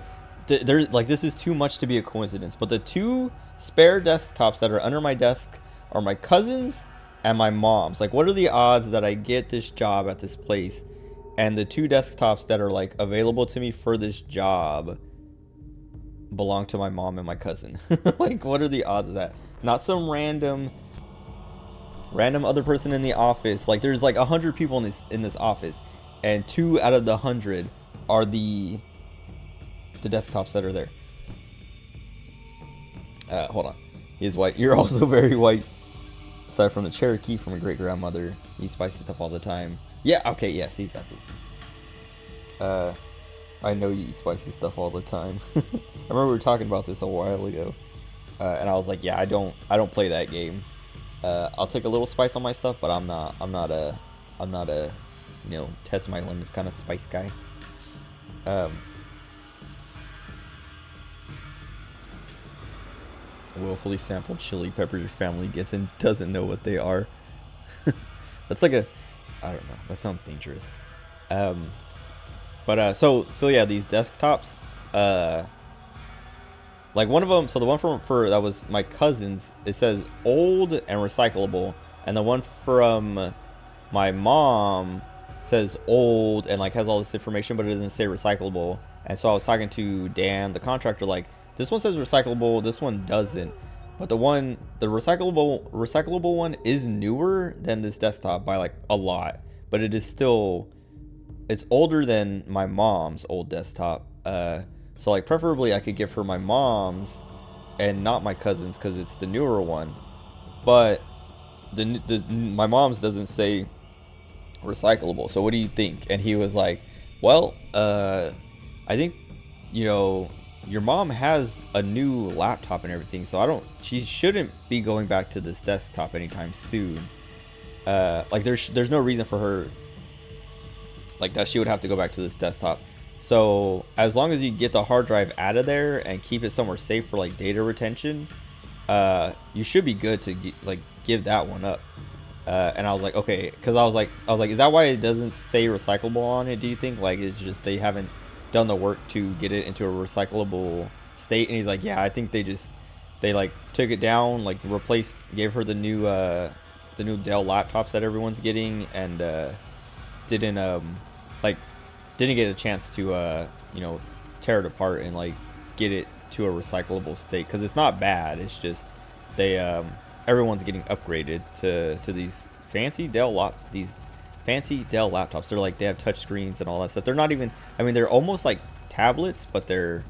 there's like, this is too much to be a coincidence, but the two spare desktops that are under my desk are my cousin's and my mom's. Like, what are the odds that I get this job at this place and the two desktops that are like available to me for this job belong to my mom and my cousin? Like, what are the odds of that? Not some random other person in the office. Like, there's like 100 people in this office, and 2 out of the 100 are the desktops that are there. Hold on. He's white. You're also very white. Aside from the Cherokee from a great grandmother, eat spicy stuff all the time. Yeah. Okay. Yes. Exactly. I know you eat spicy stuff all the time. I remember we were talking about this a while ago, and I was like, yeah, I don't play that game. I'll take a little spice on my stuff, but I'm not a test my limits kind of spice guy. Willfully sampled chili peppers your family gets and doesn't know what they are. That's like I don't know. That sounds dangerous. So yeah, these desktops. Like one of them. So the one for that was my cousin's. It says old and recyclable, and the one from my mom says old and like has all this information, but it doesn't say recyclable. And so I was talking to Dan, the contractor, like, this one says recyclable, this one doesn't. But the recyclable one is newer than this desktop by like a lot. But it is still, it's older than my mom's old desktop. So like preferably I could give her my mom's and not my cousin's because it's the newer one. But my mom's doesn't say recyclable. So what do you think? And he was like, well, I think, your mom has a new laptop and everything, so she shouldn't be going back to this desktop anytime soon. Like there's no reason for her like that she would have to go back to this desktop. So as long as you get the hard drive out of there and keep it somewhere safe for like data retention, you should be good to give that one up. And I was like, okay, because I was like, is that why it doesn't say recyclable on it? Do you think like it's just they haven't done the work to get it into a recyclable state? And he's like, yeah, I think they like took it down, like gave her the new Dell laptops that everyone's getting, and didn't get a chance to tear it apart and like get it to a recyclable state, because it's not bad. It's just everyone's getting upgraded to these fancy Dell laptops. They're like, they have touch screens and all that stuff. They're not even, they're almost like tablets, but they're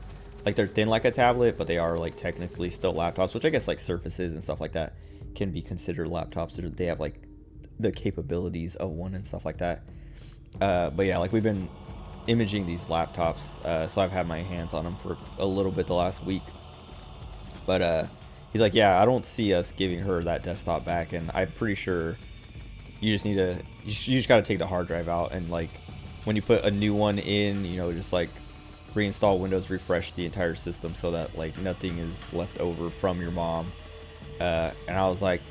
thin like a tablet, but they are like technically still laptops, which I guess like Surfaces and stuff like that can be considered laptops. They have like the capabilities of one and stuff like that. But yeah, like we've been imaging these laptops, so I've had my hands on them for a little bit the last week. But he's like, yeah, I don't see us giving her that desktop back, and I'm pretty sure you just got to take the hard drive out, and like when you put a new one in, just like reinstall Windows, refresh the entire system so that like nothing is left over from your mom. And I was like,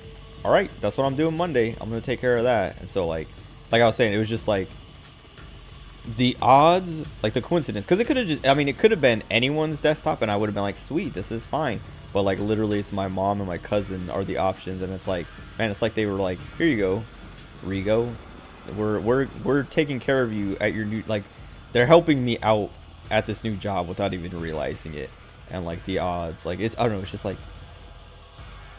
all right, that's what I'm doing Monday. I'm gonna take care of that. And so like I was saying, it was just like the odds, like the coincidence, because it could have been anyone's desktop, and I would have been like, sweet, this is fine. But like literally, it's my mom and my cousin are the options, and it's like, man, it's like they were like, here you go, Rigo, we're taking care of you at your new, like they're helping me out at this new job without even realizing it. And like the odds, like I don't know, it's just like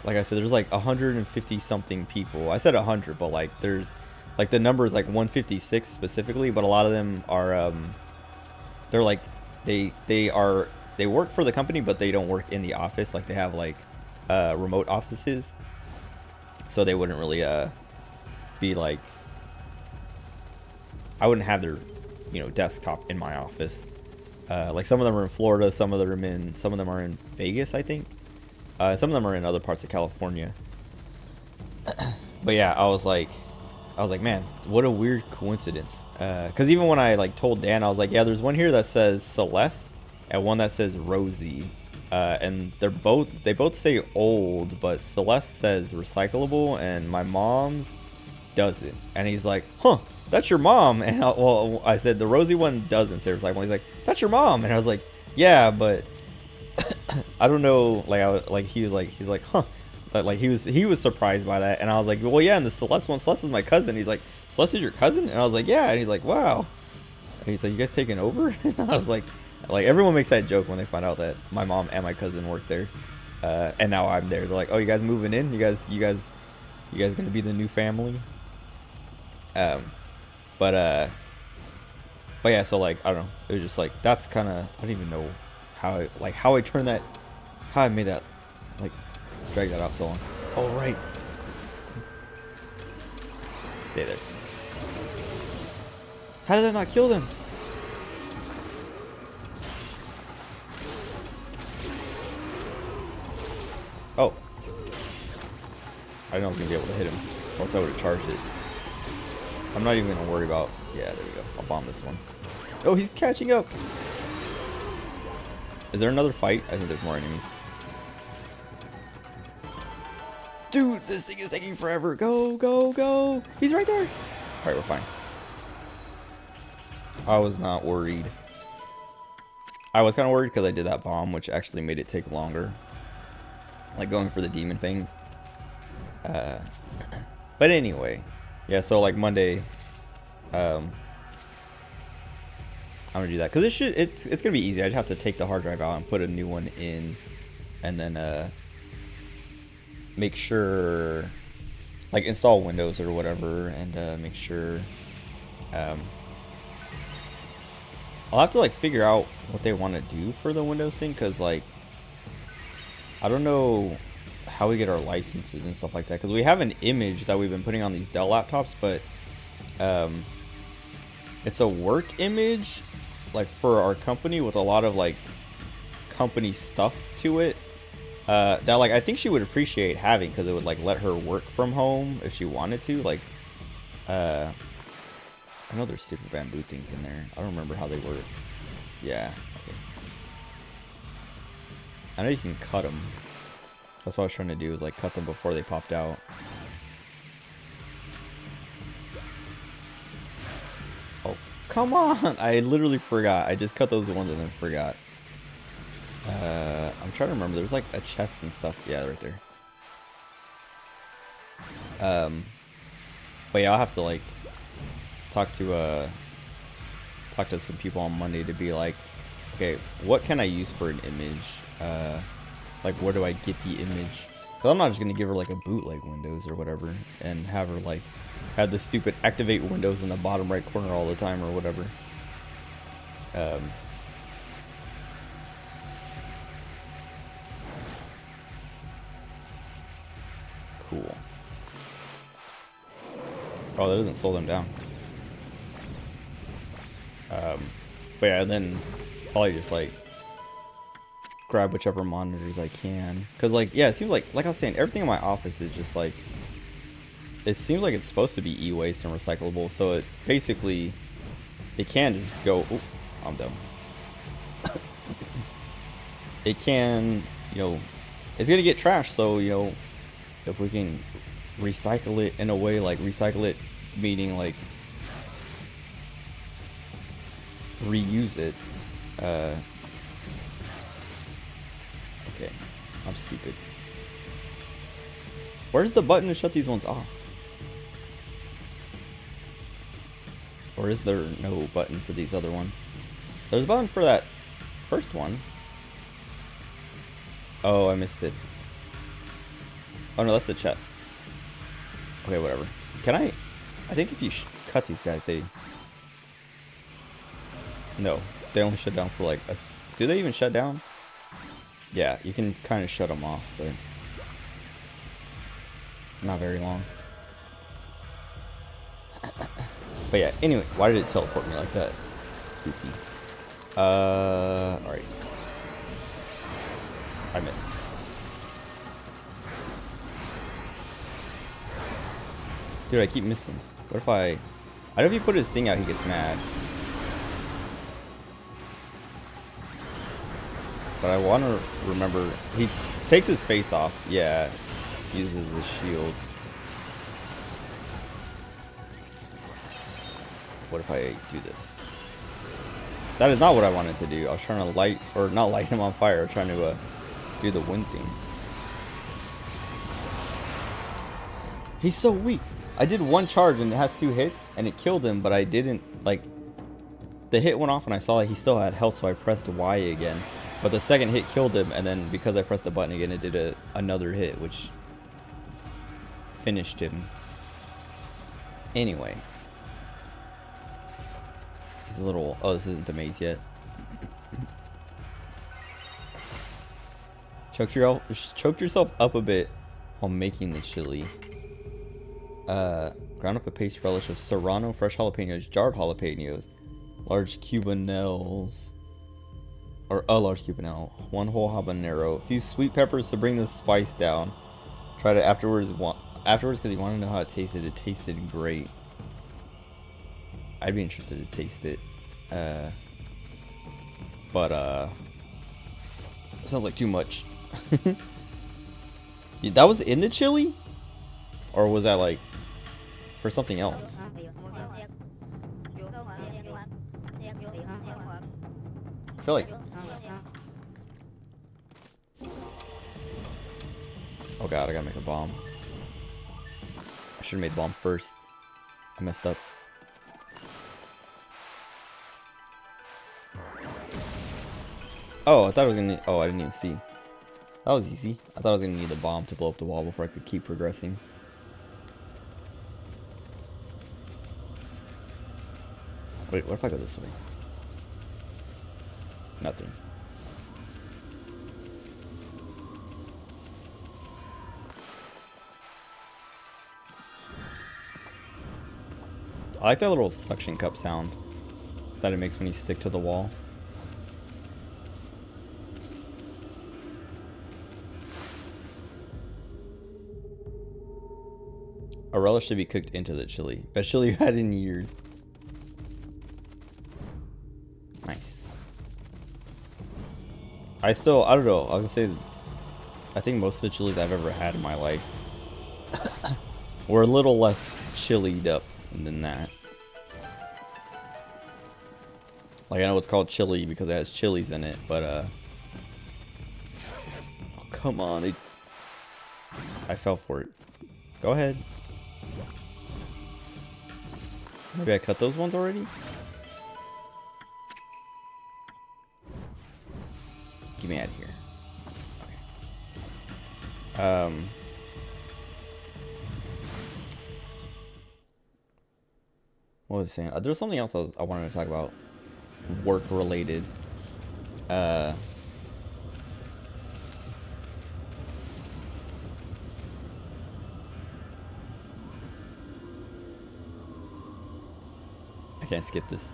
I said, there's like 150 something people. I said 100, but like there's like the number is like 156 specifically, but a lot of them are they're like they work for the company, but they don't work in the office. Like they have like remote offices, so they wouldn't really be like, I wouldn't have their desktop in my office. Like some of them are in Florida, some of them are in Vegas, I think. Some of them are in other parts of California. But yeah, I was like, man, what a weird coincidence. Because even when I like told Dan, I was like, yeah, there's one here that says Celeste and one that says Rosie, and they both say old, but Celeste says recyclable and my mom's doesn't. And he's like, huh, that's your mom. And I said the Rosie one doesn't say recyclable. He's like, that's your mom. And I was like, Yeah, but I don't know. Like he's like, huh. But like he was surprised by that, and I was like, well, yeah. And the Celeste one, Celeste is my cousin. He's like, Celeste is your cousin, and I was like, yeah. And he's like, wow. And he's like, you guys taking over? And I was like everyone makes that joke when they find out that my mom and my cousin work there, and now I'm there. They're like, oh, you guys moving in? You guys gonna be the new family? Um, but but yeah. So like I don't know. It was just like that's kind of I don't even know how I turned that, how I made that like drag that out so long. Oh right. Stay there. How did that not kill them? Oh. I didn't know I was going to be able to hit him. Or else I would have charged it. I'm not even going to worry about... Yeah, there we go. I'll bomb this one. Oh, he's catching up. Is there another fight? I think there's more enemies. Dude, this thing is taking forever. Go, go, go. He's right there. Alright, we're fine. I was not worried. I was kind of worried because I did that bomb, which actually made it take longer. Like going for the demon things. But anyway. Yeah, so like Monday, I'm gonna do that. Because it's gonna be easy. I just have to take the hard drive out and put a new one in. And then make sure, like install Windows or whatever. And make sure, I'll have to like figure out what they want to do for the Windows thing, because like I don't know how we get our licenses and stuff like that, because we have an image that we've been putting on these Dell laptops, but it's a work image like for our company with a lot of like company stuff to it, that like I think she would appreciate having, because it would like let her work from home if she wanted to. Like I know there's stupid bamboo things in there. I don't remember how they work. Yeah. Okay. I know you can cut them. That's what I was trying to do, is like cut them before they popped out. Oh, come on! I literally forgot. I just cut those ones and then forgot. I'm trying to remember. There's like a chest and stuff. Yeah, right there. But yeah, I'll have to like talk to some people on Monday to be like, okay, what can I use for an image? Like, where do I get the image? Because I'm not just gonna give her like a bootleg Windows or whatever and have her like have the stupid activate Windows in the bottom right corner all the time or whatever. Cool. Oh, that doesn't slow them down. But yeah, and then probably just like grab whichever monitors I can, because like yeah, it seems like I was saying, everything in my office is just like, it seems like it's supposed to be e-waste and recyclable, so it basically it can just go. Ooh, I'm dumb. It can, you know, it's gonna get trashed, so you know, if we can recycle it in a way, like recycle it meaning like reuse it. Okay, I'm stupid. Where's the button to shut these ones off? Or is there no button for these other ones? There's a button for that first one. Oh, I missed it. Oh no, that's the chest. Okay, whatever. Can I think if you cut these guys, they... No, they only shut down for like a... Do they even shut down? Yeah, you can kind of shut them off, but not very long. But yeah, anyway, why did it teleport me like that? Goofy. Alright. I missed. Dude, I keep missing. What if I know if you put his thing out, he gets mad. But I want to remember, he takes his face off. Yeah, uses the shield. What if I do this? That is not what I wanted to do. I was trying to light, or not light him on fire. I was trying to do the wind thing. He's so weak. I did one charge and it has 2 hits and it killed him, but I didn't, like, the hit went off and I saw that he still had health, so I pressed Y again. But the second hit killed him, and then because I pressed the button again, it did another hit, which finished him. Anyway. He's a little... Oh, this isn't the maze yet. Choked yourself up a bit while making the chili. Ground up a paste relish of serrano, fresh jalapenos, jarred jalapenos, large cubanelles, or a large cubanelle, 1 whole habanero, a few sweet peppers to bring the spice down. Tried it afterwards because he wanted to know how it tasted. It tasted great. I'd be interested to taste it. But it sounds like too much. That was in the chili? Or was that like for something else? I feel like... Oh god, I gotta make a bomb. I should have made the bomb first. I messed up. Oh, I thought I was gonna... Oh, I didn't even see. That was easy. I thought I was gonna need the bomb to blow up the wall before I could keep progressing. Wait, what if I go this way? Nothing. I like that little suction cup sound that it makes when you stick to the wall. A relish should be cooked into the chili. Best chili you've had in years. Nice. I don't know. I was gonna say, I think most of the chilies I've ever had in my life were a little less chilied up than that. Like, I know it's called chili because it has chilies in it, but oh, come on. I fell for it. Go ahead. Maybe I cut those ones already? Get me out of here. Okay. What was I saying? There was something else I wanted to talk about. Work related. I can't skip this.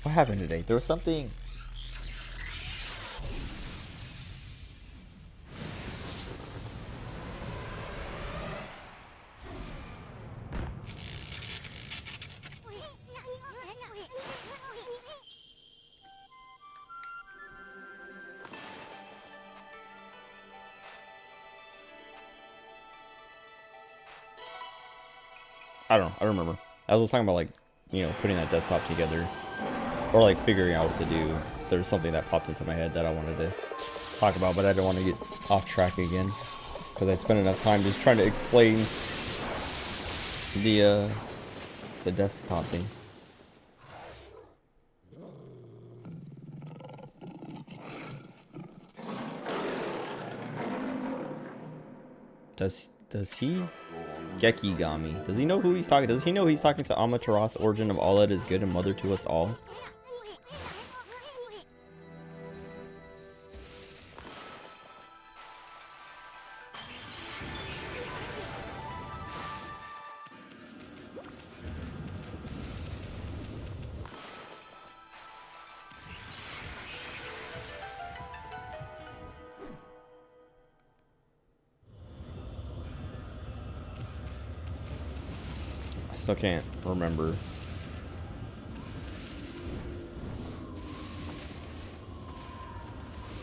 What happened today? There was something... I don't know. I don't remember. I was talking about, like, you know, putting that desktop together. Or, like, figuring out what to do. There was something that popped into my head that I wanted to talk about, but I didn't want to get off track again. Because I spent enough time just trying to explain the desktop thing. Does he... Gekigami. Does he know who he's talking? Does he know he's talking to Amaterasu, origin of all that is good and mother to us all? still can't remember.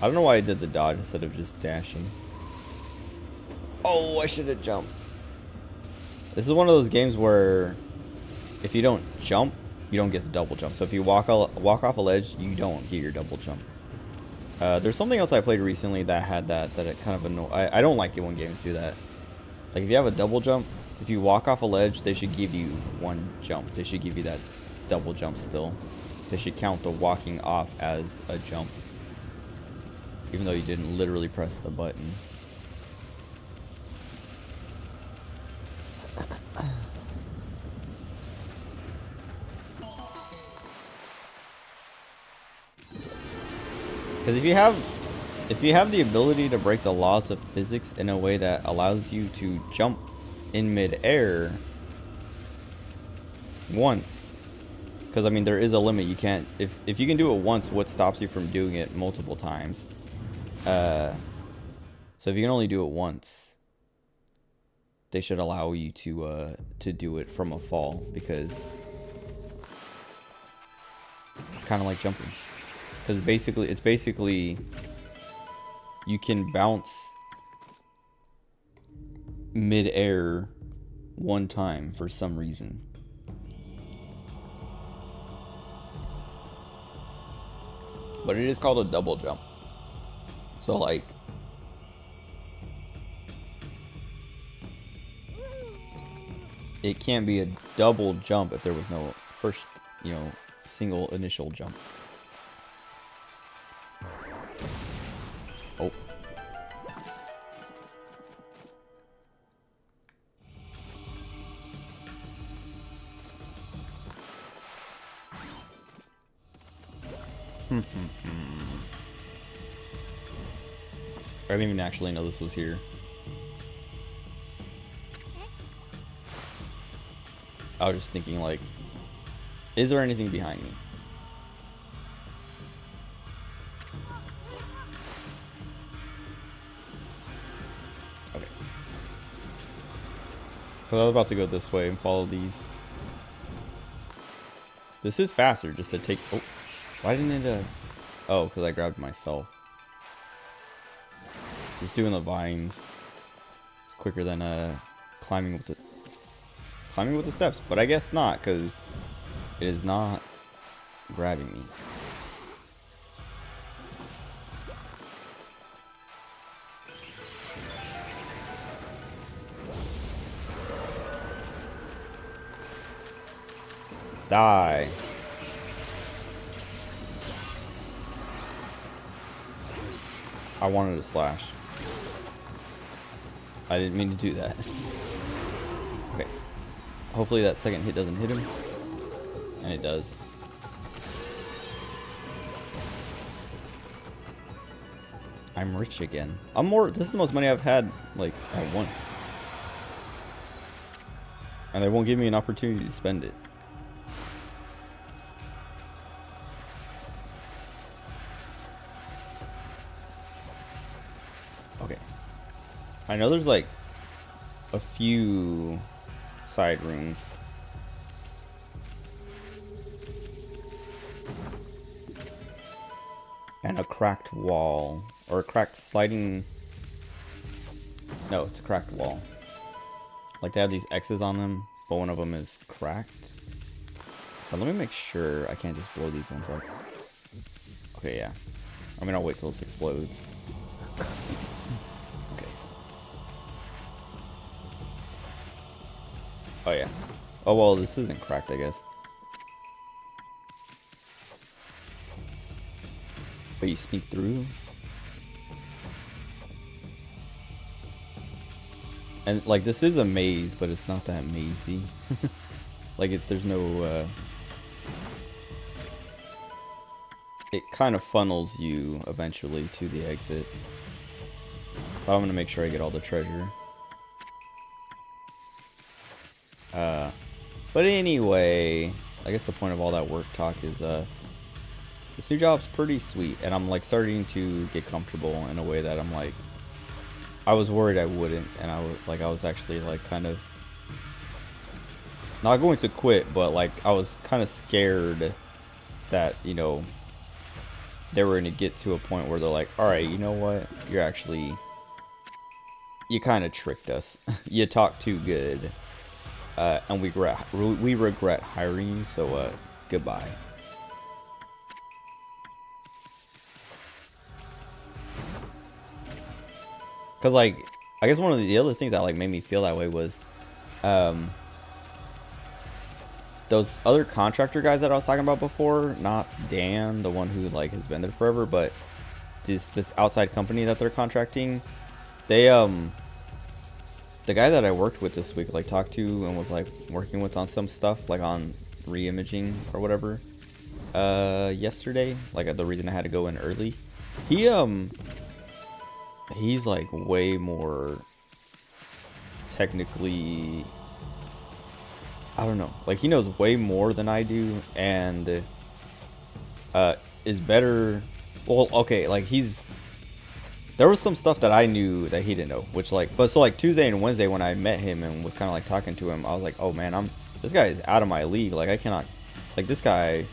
I don't know why I did the dodge instead of just dashing. Oh, I should have jumped. This is one of those games where if you don't jump, you don't get the double jump. So if you walk off a ledge, you don't get your double jump. There's something else I played recently that had that it kind of annoys. I don't like it when games do that. Like if you have a double jump, if you walk off a ledge, they should give you one jump. They should give you that double jump still. They should count the walking off as a jump. Even though you didn't literally press the button. Because if you have the ability to break the laws of physics in a way that allows you to jump in midair once, because I mean there is a limit. You can't, if you can do it once, what stops you from doing it multiple times? So if you can only do it once, they should allow you to do it from a fall, because it's kind of like jumping. Because it's basically you can bounce mid-air one time for some reason. But it is called a double jump. So like it can't be a double jump if there was no first, single initial jump. Oh. I didn't even actually know this was here. I was just thinking, like, is there anything behind me? Okay. Because I was about to go this way and follow these. This is faster just to take... Oh, why didn't it... Oh, because I grabbed myself. Just doing the vines. It's quicker than climbing with the steps. But I guess not, because it is not grabbing me. Die. I wanted to slash. I didn't mean to do that. Okay. Hopefully that second hit doesn't hit him. And it does. I'm rich again. This is the most money I've had, like, at once. And they won't give me an opportunity to spend it. Okay. I know there's, like, a few side rooms. And a cracked wall. Or a cracked sliding... No, it's a cracked wall. Like, they have these X's on them, but one of them is cracked. But let me make sure I can't just blow these ones up. Okay, yeah. I mean, I'll wait till this explodes. Okay. Oh, yeah. Oh, well, this isn't cracked, I guess. But you sneak through. And, like, this is a maze, but it's not that mazy. Like, there's no, it kind of funnels you eventually to the exit. But I'm gonna make sure I get all the treasure. But anyway, I guess the point of all that work talk is, this new job's pretty sweet, and I'm, like, starting to get comfortable in a way that I'm, like, I was worried I wouldn't, and I was actually, like, kind of not going to quit, but like I was kind of scared that, you know, they were going to get to a point where they're like, all right, you know what? You kind of tricked us. You talk too good. And we regret hiring you, so goodbye. Cause like, I guess one of the other things that like made me feel that way was, those other contractor guys that I was talking about before, not Dan, the one who like has been there forever, but this outside company that they're contracting, they the guy that I worked with this week, like talked to and was like working with on some stuff, like on re-imaging or whatever, yesterday, like the reason I had to go in early, he's like way more technically, I don't know, like he knows way more than I do, and is better. Well, okay, like there was some stuff that I knew that he didn't know, which like, but so like Tuesday and Wednesday when I met him and was kind of like talking to him, I was like, oh man, this guy is out of my league. Like I cannot, like this guy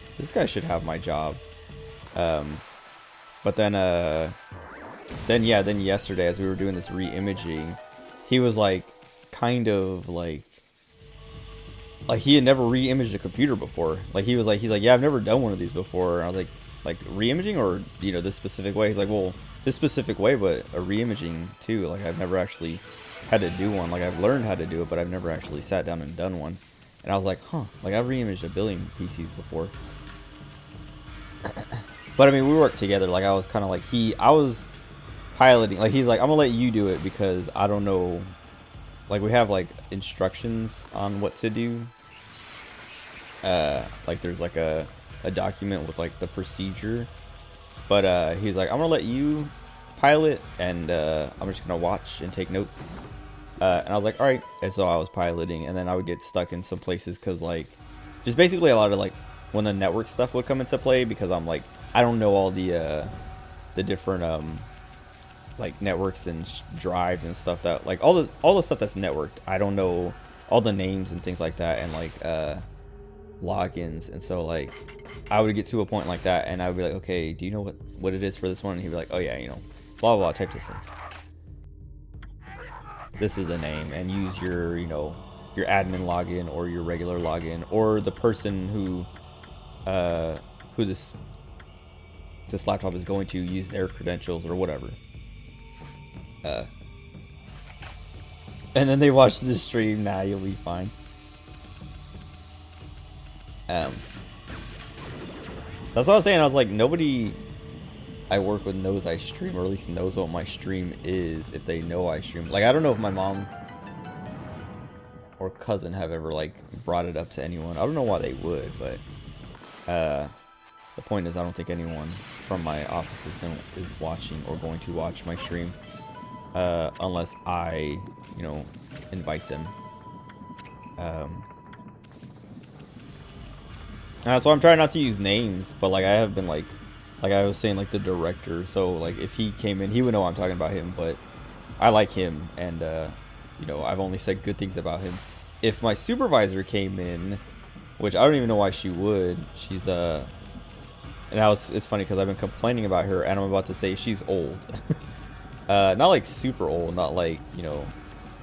should have my job. But then yesterday as we were doing this re-imaging, he was like, kind of like he had never re-imaged a computer before. Like he's like, yeah, I've never done one of these before. And I was like re-imaging or, you know, this specific way? He's like, well, this specific way, but a re-imaging too. Like I've never actually had to do one. Like I've learned how to do it, but I've never actually sat down and done one. And I was like, huh, like I've re-imaged a billion PCs before. But I mean, we worked together. Like I was kind of like, I was piloting. Like he's like, I'm gonna let you do it because I don't know. Like we have like instructions on what to do. Like there's like a document with like the procedure. But he's like, I'm gonna let you pilot, and I'm just gonna watch and take notes. And I was like, all right. And so I was piloting, and then I would get stuck in some places because like, just basically a lot of like when the network stuff would come into play, because I'm like, I don't know all the different like networks and drives and stuff that like all the stuff that's networked. I don't know all the names and things like that, and like logins. And so like I would get to a point like that, and I would be like, okay, do you know what it is for this one? And he'd be like, oh yeah, you know, blah blah, type this in. This is the name, and use your, you know, your admin login or your regular login, or the person who this laptop is going to use their credentials or whatever. And then they watch the stream. Nah, you'll be fine. That's what I was saying. I was like, nobody I work with knows I stream, or at least knows what my stream is if they know I stream. Like, I don't know if my mom or cousin have ever like brought it up to anyone. I don't know why they would, but the point is, I don't think anyone from my office is watching or going to watch my stream, unless I, you know, invite them. So I'm trying not to use names, but like I have been like I was saying, like the director. So like if he came in, he would know I'm talking about him. But I like him, and you know, I've only said good things about him. If my supervisor came in, which I don't even know why she would, she's and now it's funny because I've been complaining about her, and I'm about to say she's old. Not like super old, not like, you know,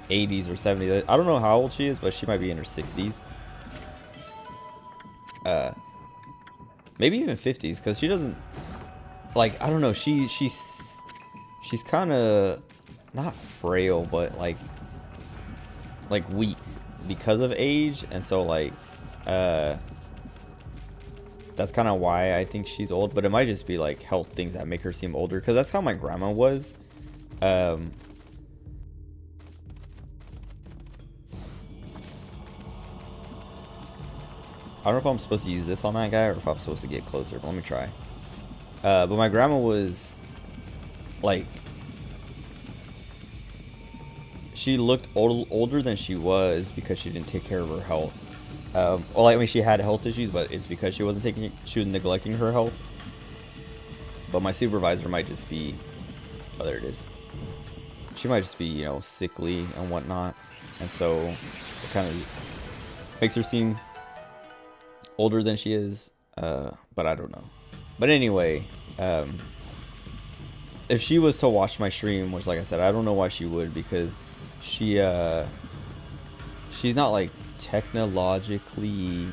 80s or 70s. I don't know how old she is, but she might be in her 60s. Maybe even 50s, because she doesn't, like, I don't know, she's kind of not frail, but like weak because of age. And so like that's kind of why I think she's old, but it might just be like health things that make her seem older, because that's how my grandma was. I don't know if I'm supposed to use this on that guy or if I'm supposed to get closer, but let me try. But my grandma was like, she looked older than she was because she didn't take care of her health. Well, I mean, she had health issues, but it's because she was neglecting her health. But my supervisor might just be, oh, there it is. She might just be, you know, sickly and whatnot. And so it kind of Makes her seem older than she is, but I don't know. But anyway, if she was to watch my stream, which like I said, I don't know why she would, because she's not like technologically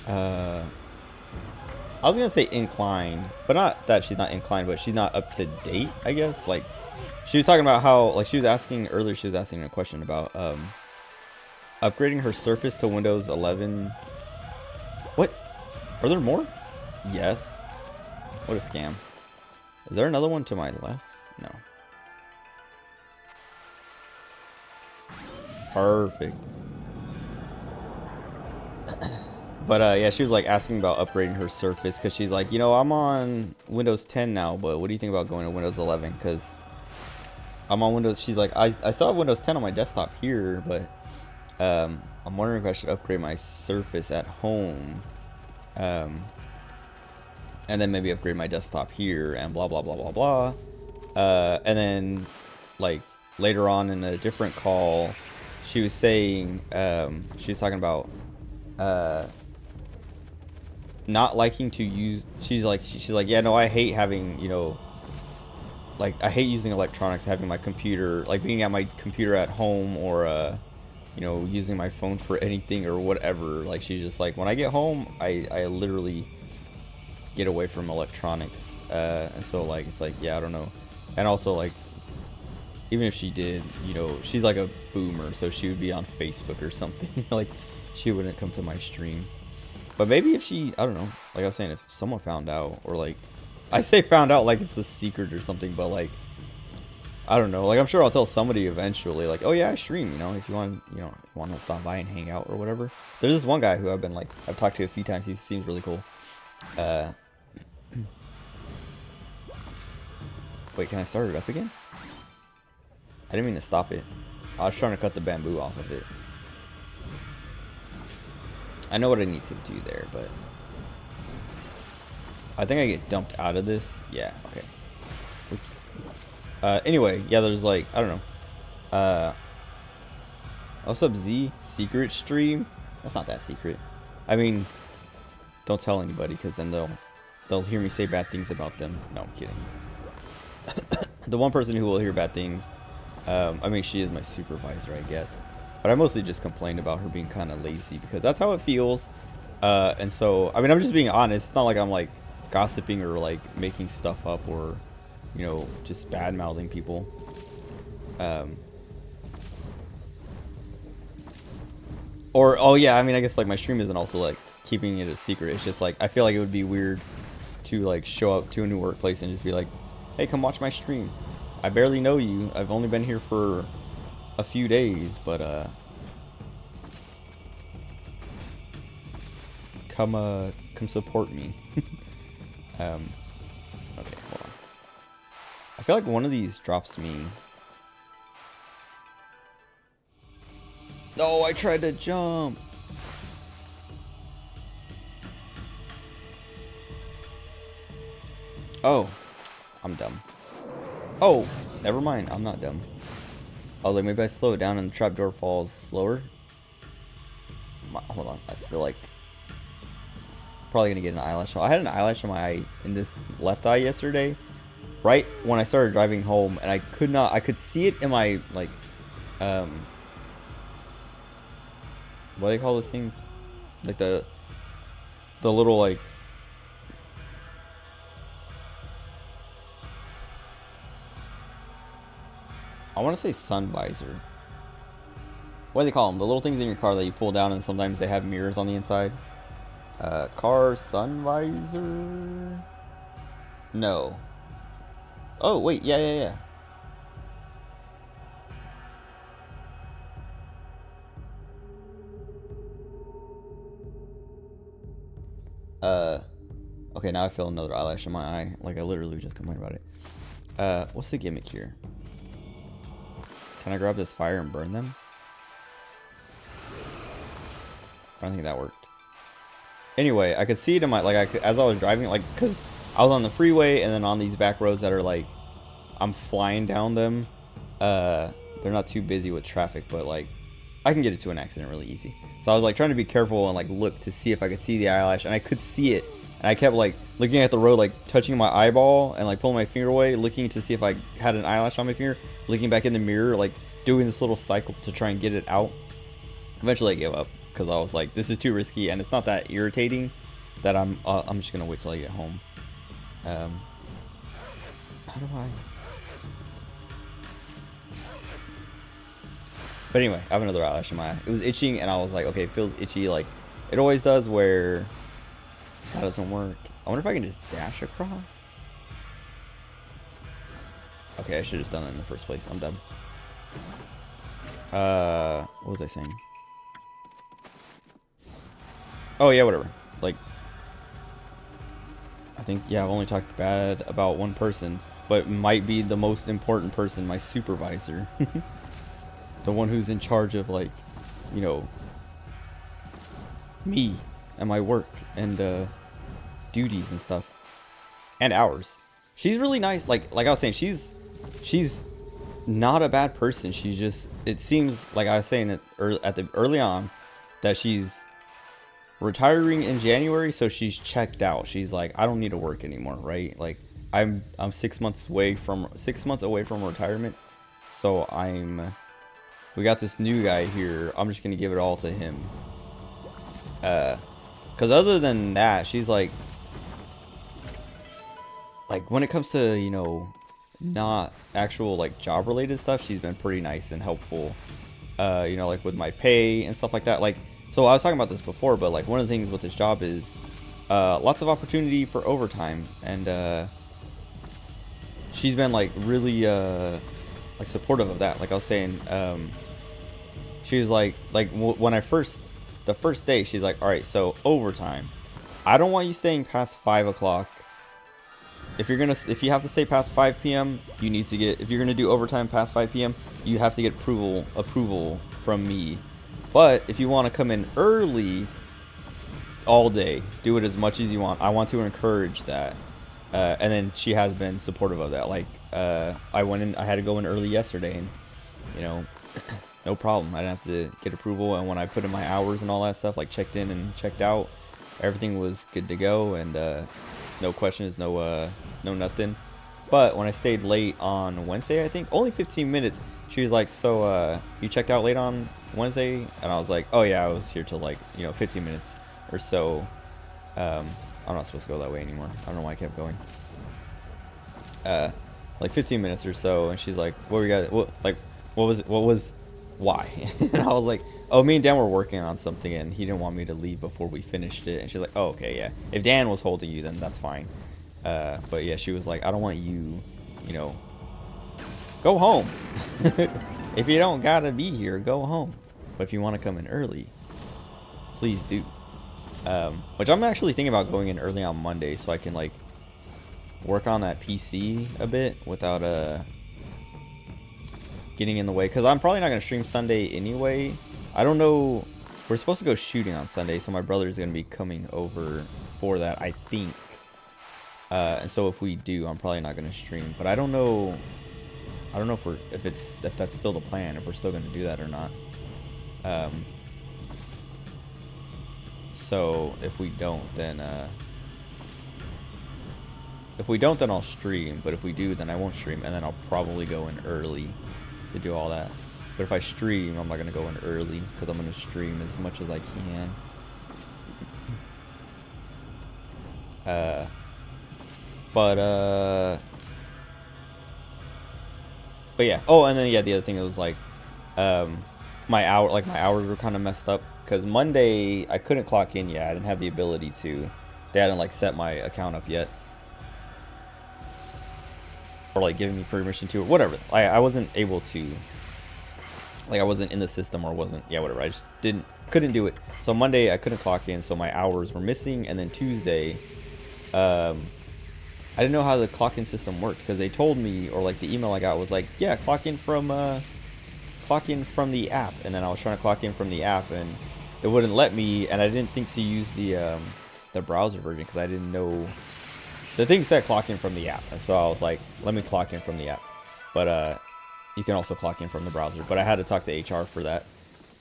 I was gonna say inclined, but not that she's not inclined, but she's not up to date, I guess. Like, she was talking about how, like, she was asking earlier, she was asking a question about upgrading her Surface to Windows 11. What? Are there more? Yes. What a scam. Is there another one to my left? No. Perfect. But yeah, she was like asking about upgrading her Surface, because she's like, you know, I'm on Windows 10 now, but what do you think about going to Windows 11? Because I'm on Windows. She's like, I still have Windows 10 on my desktop here, but I'm wondering if I should upgrade my Surface at home, and then maybe upgrade my desktop here, and blah blah blah blah blah. And then like later on in a different call, she was saying, she was talking about not liking to use, she's like, yeah, no, I hate having, you know, like, I hate using electronics, having my computer, like being at my computer at home, or you know, using my phone for anything or whatever. Like, she's just like, when I get home, I literally get away from electronics, and so like, it's like, yeah, I don't know. And also, like, even if she did, you know, she's like a boomer, so she would be on Facebook or something. Like, she wouldn't come to my stream. But maybe if she, I don't know, like I was saying, if someone found out, or like, I say found out like it's a secret or something, but like, I don't know, like, I'm sure I'll tell somebody eventually, like, oh yeah, I stream, you know, if you want, you know, if you want to stop by and hang out or whatever. There's this one guy who I've talked to a few times. He seems really cool. Wait, can I start it up again? I didn't mean to stop it. I was trying to cut the bamboo off of it. I know what I need to do there, but I think I get dumped out of this. Yeah, okay. Oops. Anyway, yeah, there's like, I don't know. What's up, Z? Secret stream? That's not that secret. I mean, don't tell anybody, because then they'll hear me say bad things about them. No, I'm kidding. The one person who will hear bad things, I mean, she is my supervisor, I guess. But I mostly just complained about her being kind of lazy, because that's how it feels. And so, I mean, I'm just being honest. It's not like I'm like gossiping or like making stuff up, or, you know, just bad mouthing people. Or, oh yeah, I mean, I guess like my stream isn't also like keeping it a secret. It's just like, I feel like it would be weird to like show up to a new workplace and just be like, hey, come watch my stream. I barely know you. I've only been here for a few days, but come support me. Okay, hold on. I feel like one of these drops me. No, I tried to jump. Oh, I'm dumb. Oh, never mind. I'm not dumb. I was like, maybe I slow it down and the trapdoor falls slower. Hold on. I feel like I'm probably gonna get an eyelash. I had an eyelash on my eye, in this left eye, yesterday, right when I started driving home, and I could see it in my, like, what do they call those things? Like the little, like, I want to say sun visor. What do they call them? The little things in your car that you pull down, and sometimes they have mirrors on the inside. Car sun visor? No. Oh, wait. Yeah. Okay, now I feel another eyelash in my eye. Like, I literally just complained about it. What's the gimmick here? Can I grab this fire and burn them? I don't think that worked. Anyway, I could see it in my, like, as I was driving, like, because I was on the freeway, and then on these back roads that are, like, I'm flying down them. They're not too busy with traffic, but, like, I can get into an accident really easy. So I was like trying to be careful and like look to see if I could see the eyelash, and I could see it. And I kept like looking at the road, like touching my eyeball and like pulling my finger away, looking to see if I had an eyelash on my finger, looking back in the mirror, like doing this little cycle to try and get it out. Eventually I gave up because I was like, this is too risky, and it's not that irritating that I'm just gonna wait till I get home. How do I? But anyway, I have another eyelash in my eye. It was itching, and I was like, okay, it feels itchy like it always does, where that doesn't work. I wonder if I can just dash across. Okay, I should have just done it in the first place. I'm dumb. What was I saying? Oh yeah, whatever. Like, I think, yeah, I've only talked bad about one person, but might be the most important person, my supervisor. The one who's in charge of, like, you know, me and my work and duties and stuff and hours. She's really nice. Like I was saying, she's not a bad person. She just, it seems like I was saying it early on that she's retiring in January, so she's checked out. She's like, I don't need to work anymore, right? Like I'm 6 months away from retirement, so we got this new guy here. I'm just gonna give it all to him. Cause other than that, she's like when it comes to, you know, not actual like job related stuff, she's been pretty nice and helpful. You know, like with my pay and stuff like that. Like, so I was talking about this before, but like one of the things with this job is lots of opportunity for overtime, and she's been like really like supportive of that. Like I was saying, she was like when the first day, she's like, all right, so overtime, I don't want you staying past 5 o'clock. If you have to stay past 5 p.m., you need to get, if you're gonna do overtime past 5 p.m., you have to get approval from me. But if you want to come in early all day, do it as much as you want. I want to encourage that. And then she has been supportive of that. Like, I went in, I had to go in early yesterday, and, you know, no problem. I didn't have to get approval. And when I put in my hours and all that stuff, like checked in and checked out, everything was good to go. And no questions, no nothing. But when I stayed late on Wednesday, I think, only 15 minutes, she was like, so you checked out late on Wednesday? And I was like, oh yeah, I was here till like, you know, 15 minutes or so. I'm not supposed to go that way anymore. I don't know why I kept going. Like 15 minutes or so, and she's like, what was why? And I was like, oh, me and Dan were working on something, and he didn't want me to leave before we finished it. And she's like, oh, okay, yeah, if Dan was holding you, then that's fine. But yeah, she was like, I don't want you, you know, go home. If you don't gotta be here, go home. But if you want to come in early, please do. Which I'm actually thinking about going in early on Monday, so I can like work on that PC a bit without getting in the way, because I'm probably not gonna stream Sunday anyway. I don't know, we're supposed to go shooting on Sunday, so my brother is gonna be coming over for that, I think. And so if we do, I'm probably not gonna stream, but I don't know if that's still the plan, if we're still gonna do that or not. So if we don't, then I'll stream. But if we do, then I won't stream, and then I'll probably go in early to do all that. But if I stream, I'm not gonna go in early, because I'm gonna stream as much as I can. But yeah. Oh, and then yeah, the other thing was like, my hours were kind of messed up, because Monday I couldn't clock in yet. I didn't have the ability to. They hadn't like set my account up yet, or like giving me permission to, or whatever. I wasn't able to. Like, I wasn't in the system, or wasn't, yeah, whatever. I just couldn't do it. So Monday I couldn't clock in, so my hours were missing. And then Tuesday, I didn't know how the clock-in system worked, because they told me, or like the email I got was like, yeah, clock in from the app. And then I was trying to clock in from the app, and it wouldn't let me. And I didn't think to use the browser version, because I didn't know the thing said clock in from the app. And so I was like, let me clock in from the app. But you can also clock in from the browser. But I had to talk to HR for that.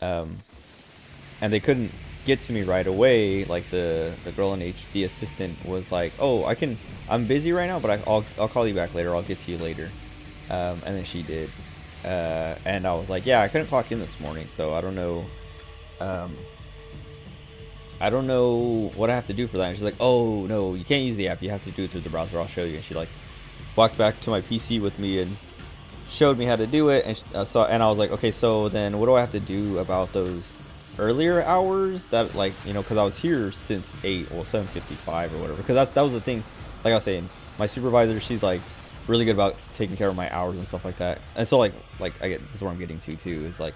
and they couldn't get to me right away. Like the girl in HD assistant was like, "Oh, I'm busy right now, but I'll call you back later. I'll get to you later." And then she did, and I was like, "Yeah, I couldn't clock in this morning, so I don't know." I don't know what I have to do for that. And she's like, "Oh no, you can't use the app. You have to do it through the browser. I'll show you." And she like walked back to my PC with me and showed me how to do it. And and I was like, "Okay, so then what do I have to do about those earlier hours that, like, you know, because I was here since 7:55 or whatever." Because that was the thing. Like I was saying, my supervisor, she's like really good about taking care of my hours and stuff like that. And so like I get, this is where I'm getting to too, is like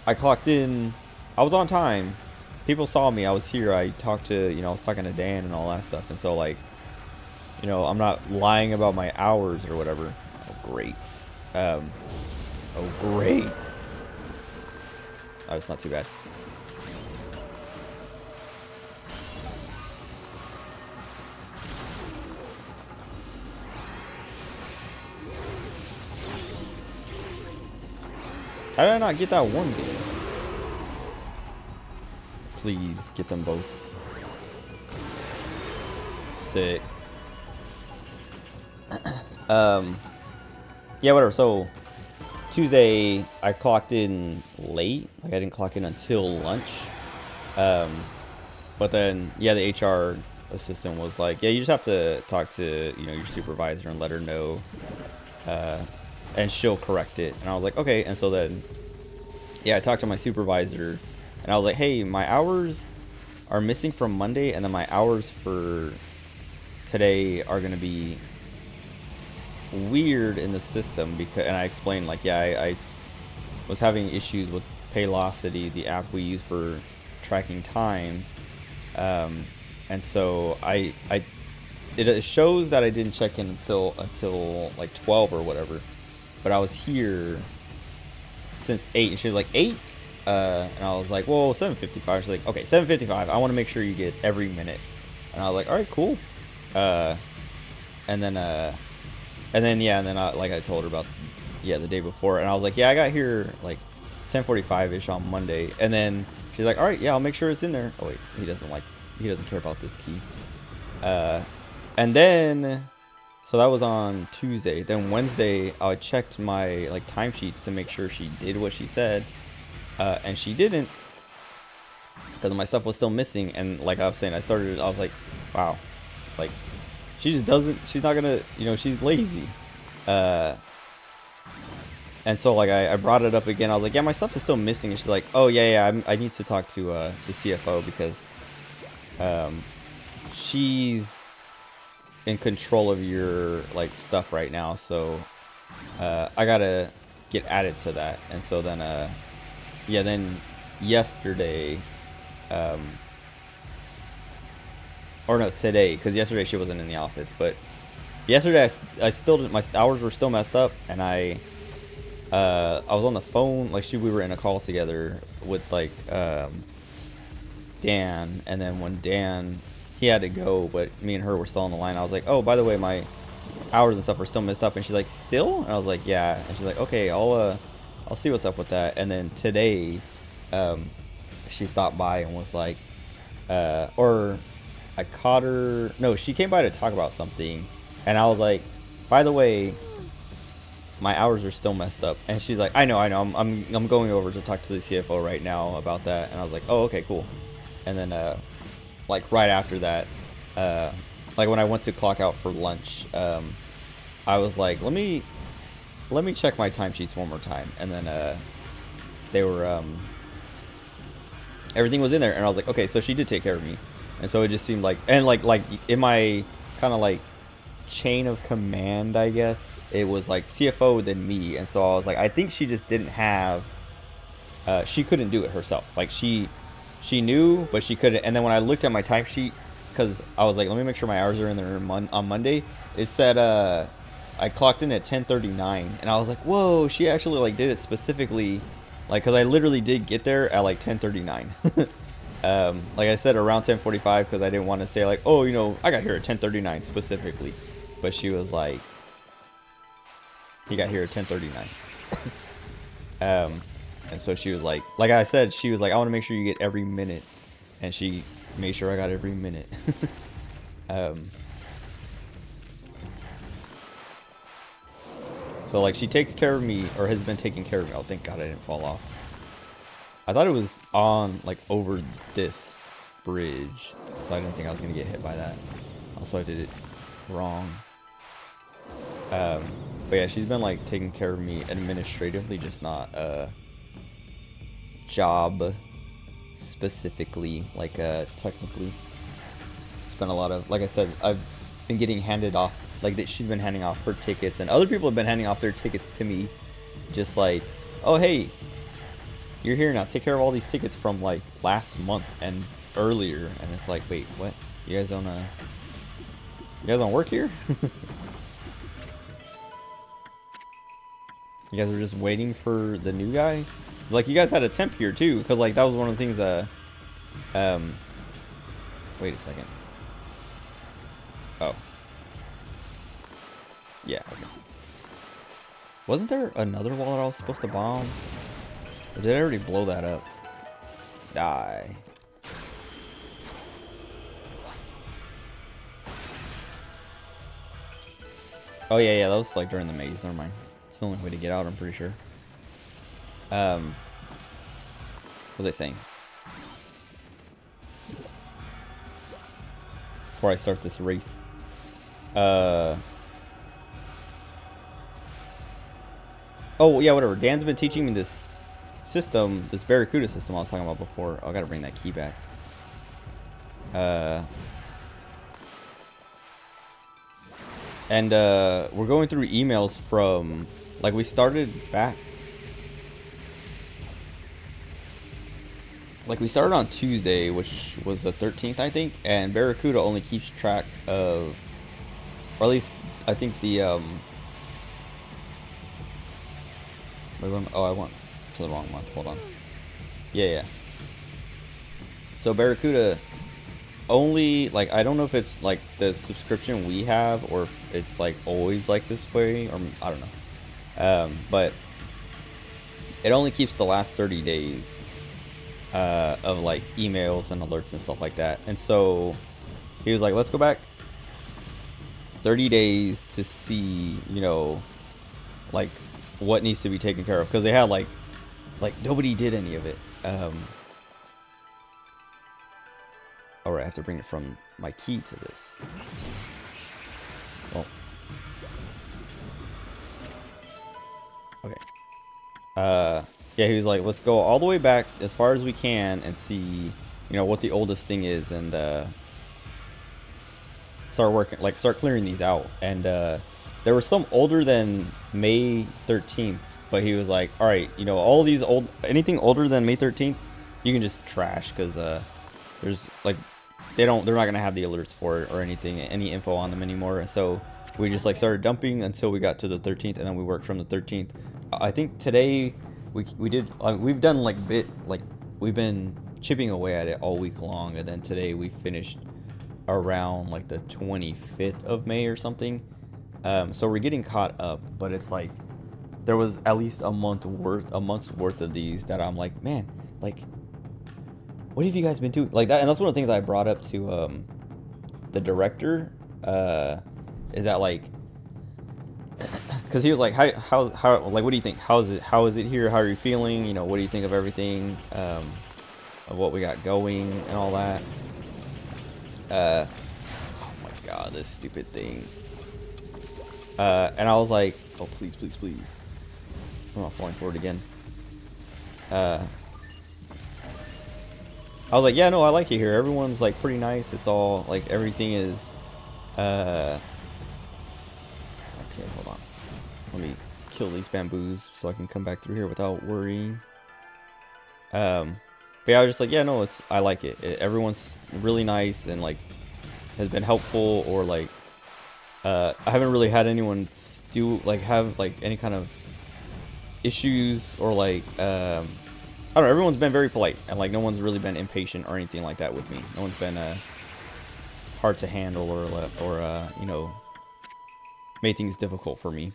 I clocked in, I was on time, people saw me, I was here, I talked to, you know, I was talking to Dan and all that stuff. And so, like, you know, I'm not lying about my hours or whatever. Oh great. Oh great. Oh, it's not too bad. How did I not get that one game? Please get them both. Sick. Yeah, whatever. So Tuesday I clocked in late. Like I didn't clock in until lunch. But then yeah, the HR assistant was like, "Yeah, you just have to talk to, you know, your supervisor and let her know, and she'll correct it." And I was like, "Okay." And so then yeah, I talked to my supervisor and I was like, "Hey, my hours are missing from Monday, and then my hours for today are gonna be weird in the system because," and I explained like, yeah, I was having issues with Paylocity, the app we use for tracking time, and so it shows that I didn't check in until like 12 or whatever, but I was here since 8, and she was like, 8, and I was like, well, 7:55. She's like, okay, 7:55, I want to make sure you get every minute. And I was like, all right, cool. And then like I told her about, yeah, the day before, and I was like, yeah, I got here like 10:45ish on Monday. And then she's like, all right, yeah, I'll make sure it's in there. Oh wait, he doesn't care about this key. And then so that was on Tuesday. Then Wednesday I checked my like timesheets to make sure she did what she said, and she didn't, because my stuff was still missing. And like I was saying, I was like, wow, like she just doesn't, she's not gonna, you know, she's lazy. And so like I brought it up again. I was like, yeah, my stuff is still missing. And she's like, oh yeah, I need to talk to the CFO because she's in control of your like stuff right now. So I gotta get added to that. And so then yeah, then yesterday, or no, today, because yesterday she wasn't in the office, but yesterday I still didn't, my hours were still messed up, and I was on the phone, like we were in a call together with like Dan, and then when Dan, he had to go, but me and her were still on the line. I was like, oh, by the way, my hours and stuff are still messed up. And she's like, still? And I was like, yeah. And she's like, okay, I'll see what's up with that. And then today, she stopped by and was like, or I caught her, no, she came by to talk about something, and I was like, by the way, my hours are still messed up. And she's like, I know, I'm going over to talk to the CFO right now about that. And I was like, oh, okay, cool. And then like right after that, like when I went to clock out for lunch, I was like, let me check my timesheets one more time. And then they were everything was in there, and I was like, okay, so she did take care of me. And so it just seemed like, and like in my kind of like chain of command, I guess, it was like CFO then me. And so I was like, I think she just didn't have, she couldn't do it herself. Like she knew, but she couldn't. And then when I looked at my timesheet, because I was like, let me make sure my hours are in there on Monday, it said I clocked in at 10:39, and I was like, whoa, she actually like did it specifically, like, because I literally did get there at like 10:39. Like I said, around 10:45, because I didn't want to say like, oh, you know, I got here at 10:39 specifically, but she was like, he got here at 10:39. And so she was like I said, she was like, I want to make sure you get every minute, and she made sure I got every minute. So like she takes care of me, or has been taking care of me. Oh, thank God I didn't fall off. I thought it was on like over this bridge, so I didn't think I was gonna get hit by that. Also, I did it wrong. But yeah, she's been like taking care of me administratively, just not job specifically, like technically. It's been a lot of, like I said, I've been getting handed off, like that she's been handing off her tickets, and other people have been handing off their tickets to me, just like, oh hey, you're here now, take care of all these tickets from like last month and earlier. And it's like, wait, what? You guys don't work here? You guys are just waiting for the new guy? Like, you guys had a temp here too, because like that was one of the things wait a second. Oh. Yeah, okay. Wasn't there another wall that I was supposed to bomb? Or did I already blow that up? Die. Oh yeah, that was like during the maze, never mind. It's the only way to get out, I'm pretty sure. What are they saying? Before I start this race. Oh yeah, whatever. Dan's been teaching me this system, this Barracuda system I was talking about before. Oh, I gotta bring that key back. And we're going through emails from, like, we started back, like we started on Tuesday, which was the 13th, I think, and Barracuda only keeps track of, or at least I think the oh, I went to the wrong month. Hold on. Yeah. So Barracuda only, like, I don't know if it's like the subscription we have, or if it's like always like this way, or I don't know. But it only keeps the last 30 days of like emails and alerts and stuff like that. And so he was like, let's go back 30 days to see, you know, like what needs to be taken care of, because they had like nobody did any of it. Alright, I have to bring it from my key to this. Well, okay. Yeah, he was like, let's go all the way back as far as we can and see, you know, what the oldest thing is, and start clearing these out. And there were some older than May 13th, but he was like, all right, you know, all these anything older than May 13th, you can just trash, because there's like, they're not gonna have the alerts for it or anything, any info on them anymore. And so we just like started dumping until we got to the 13th, and then we worked from the 13th. I think today we've done like we've been chipping away at it all week long, and then today we finished around like the 25th of May or something. So we're getting caught up, but it's like there was at least a month's worth of these that I'm like, man, like, what have you guys been doing like that? And that's one of the things I brought up to the director, is that like, because he was like, how like, what do you think, how is it here, how are you feeling, you know, what do you think of everything, of what we got going and all that. Oh my god, this stupid thing. And I was like, oh please, I'm not falling forward again. I was like, yeah, no, I like it here. Everyone's like pretty nice. It's all like, everything is okay, hold on. Let me kill these bamboos so I can come back through here without worrying. But yeah, I was just like, yeah, no, I like it. Everyone's really nice and like has been helpful, or like I haven't really had anyone have like any kind of issues, or like I don't know, everyone's been very polite, and like no one's really been impatient or anything like that with me. No one's been hard to handle, or you know, made things difficult for me.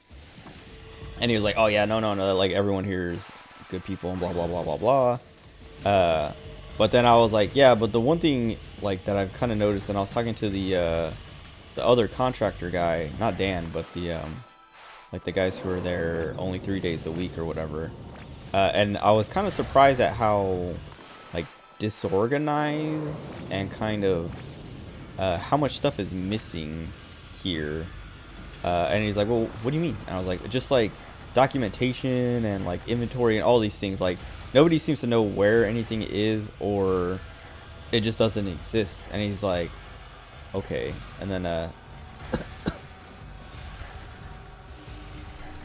And he was like, oh yeah, no, like everyone here is good people and blah blah blah blah blah. But then I was like, yeah, but the one thing like that I've kind of noticed, and I was talking to the other contractor guy, not Dan, but the like the guys who are there only 3 days a week or whatever. And I was kind of surprised at how like disorganized and kind of how much stuff is missing here. And he's like, well, what do you mean? And I was like, just like documentation and like inventory and all these things. Like nobody seems to know where anything is, or it just doesn't exist. And he's like, okay. And then I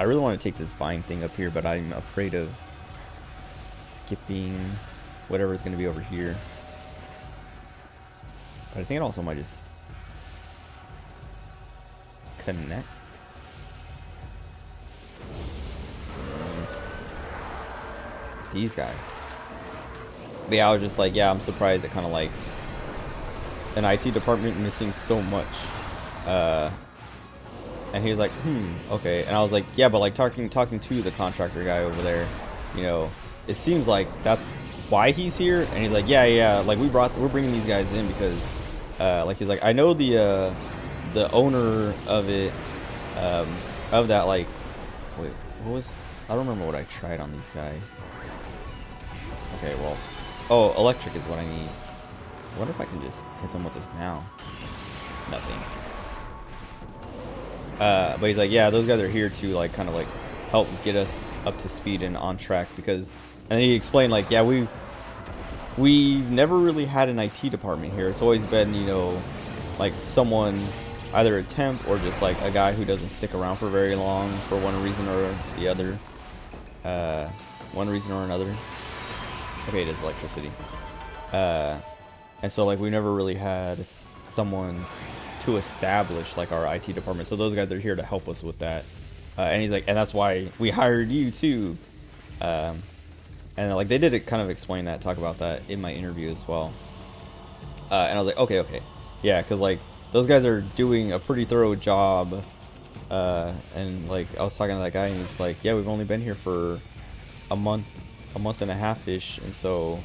really want to take this vine thing up here, but I'm afraid of skipping whatever is going to be over here. But I think it also might just connect. These guys. But yeah, I was just like, yeah, I'm surprised at kind of like an IT department missing so much. And he was like, okay. And I was like, yeah, but like talking to the contractor guy over there, you know, it seems like that's why he's here. And he's like, yeah, like we're bringing these guys in because, like he's like, I know the owner of it, of that, like, wait, what was? I don't remember what I tried on these guys. Okay, well, oh, electric is what I need. I wonder if I can just hit them with this now. Nothing. But he's like, yeah, those guys are here to like kind of like help get us up to speed and on track because, and then he explained like, yeah, we've never really had an IT department here. It's always been, you know, like someone, either a temp or just like a guy who doesn't stick around for very long for one reason or the other. One reason or another. Okay, it is electricity. And so like we never really had someone to establish like our IT department. So those guys are here to help us with that. And he's like, and that's why we hired you too. And like they did kind of explain that, talk about that in my interview as well. And I was like, okay, yeah, because like those guys are doing a pretty thorough job. And like I was talking to that guy, and he's like, yeah, we've only been here for a month and a half ish, and so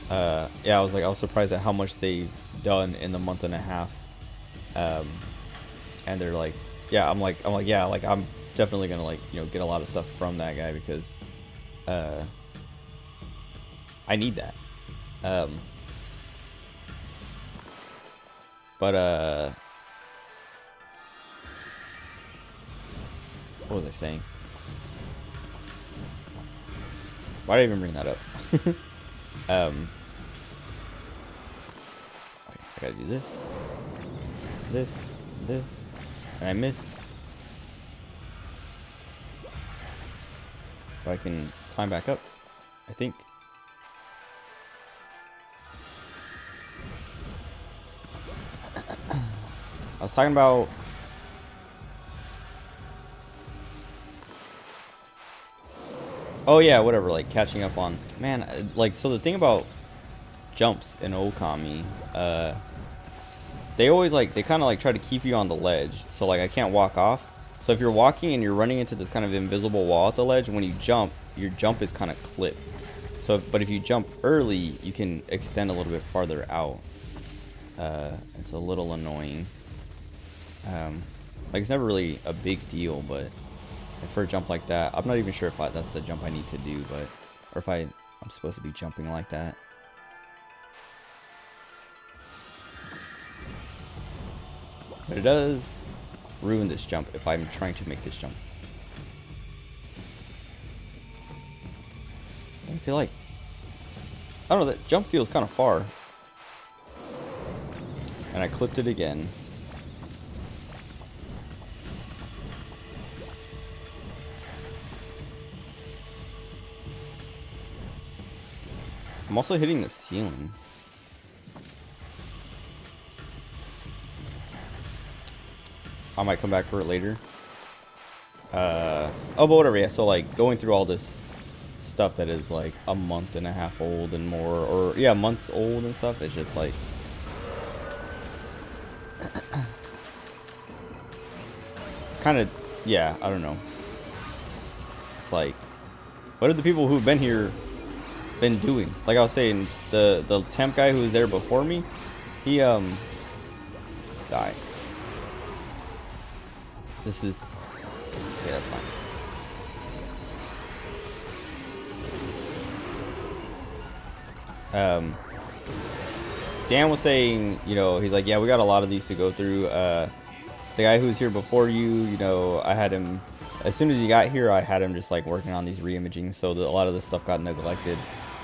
yeah, I was surprised at how much they've done in the month and a half. And they're like, yeah, I'm like, yeah, like I'm definitely gonna like, you know, get a lot of stuff from that guy because I need that. But what was I saying? Why did I even bring that up? Okay, I gotta do this, and I miss. But I can climb back up, I think. I was talking about oh yeah, whatever, like catching up on, man, like, so the thing about jumps in Ōkami, they always like, they kind of like try to keep you on the ledge, so like I can't walk off. So if you're walking and you're running into this kind of invisible wall at the ledge, when you jump, your jump is kind of clipped. So but if you jump early, you can extend a little bit farther out. It's a little annoying. Like it's never really a big deal, but for a jump like that, I'm not even sure if that's the jump I need to do, but or if I'm supposed to be jumping like that. But it does ruin this jump if I'm trying to make this jump. I feel like, I don't know, that jump feels kind of far. And I clipped it again. I'm also hitting the ceiling. I might come back for it later. Oh, but whatever, yeah, so like going through all this stuff that is like a month and a half old and more, or yeah, months old and stuff, it's just like kind of, yeah, I don't know. It's like What have the people who've been here been doing? Like I was saying, the temp guy who was there before me, he died. This is okay, that's fine. Dan was saying, you know, he's like, yeah, we got a lot of these to go through. The guy who was here before you know, I had him, as soon as he got here, I had him just like working on these re-imaging, so that a lot of this stuff got neglected.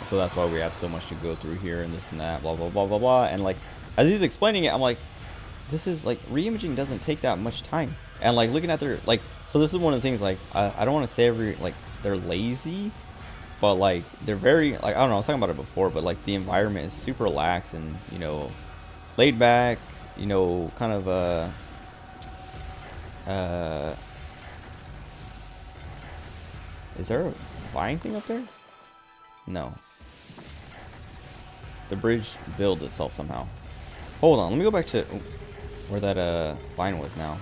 So that's why we have so much to go through here and this and that, blah, blah, blah, blah, blah. And like, as he's explaining it, I'm like, this is like, re-imaging doesn't take that much time. And like looking at their, like, so this is one of the things, like, I don't want to say like, they're lazy, but like, they're very, like, I don't know, I was talking about it before, but like, the environment is super lax and, you know, laid back, you know, kind of, is there a vine thing up there? No. The bridge builds itself somehow. Hold on, let me go back to where that vine was now.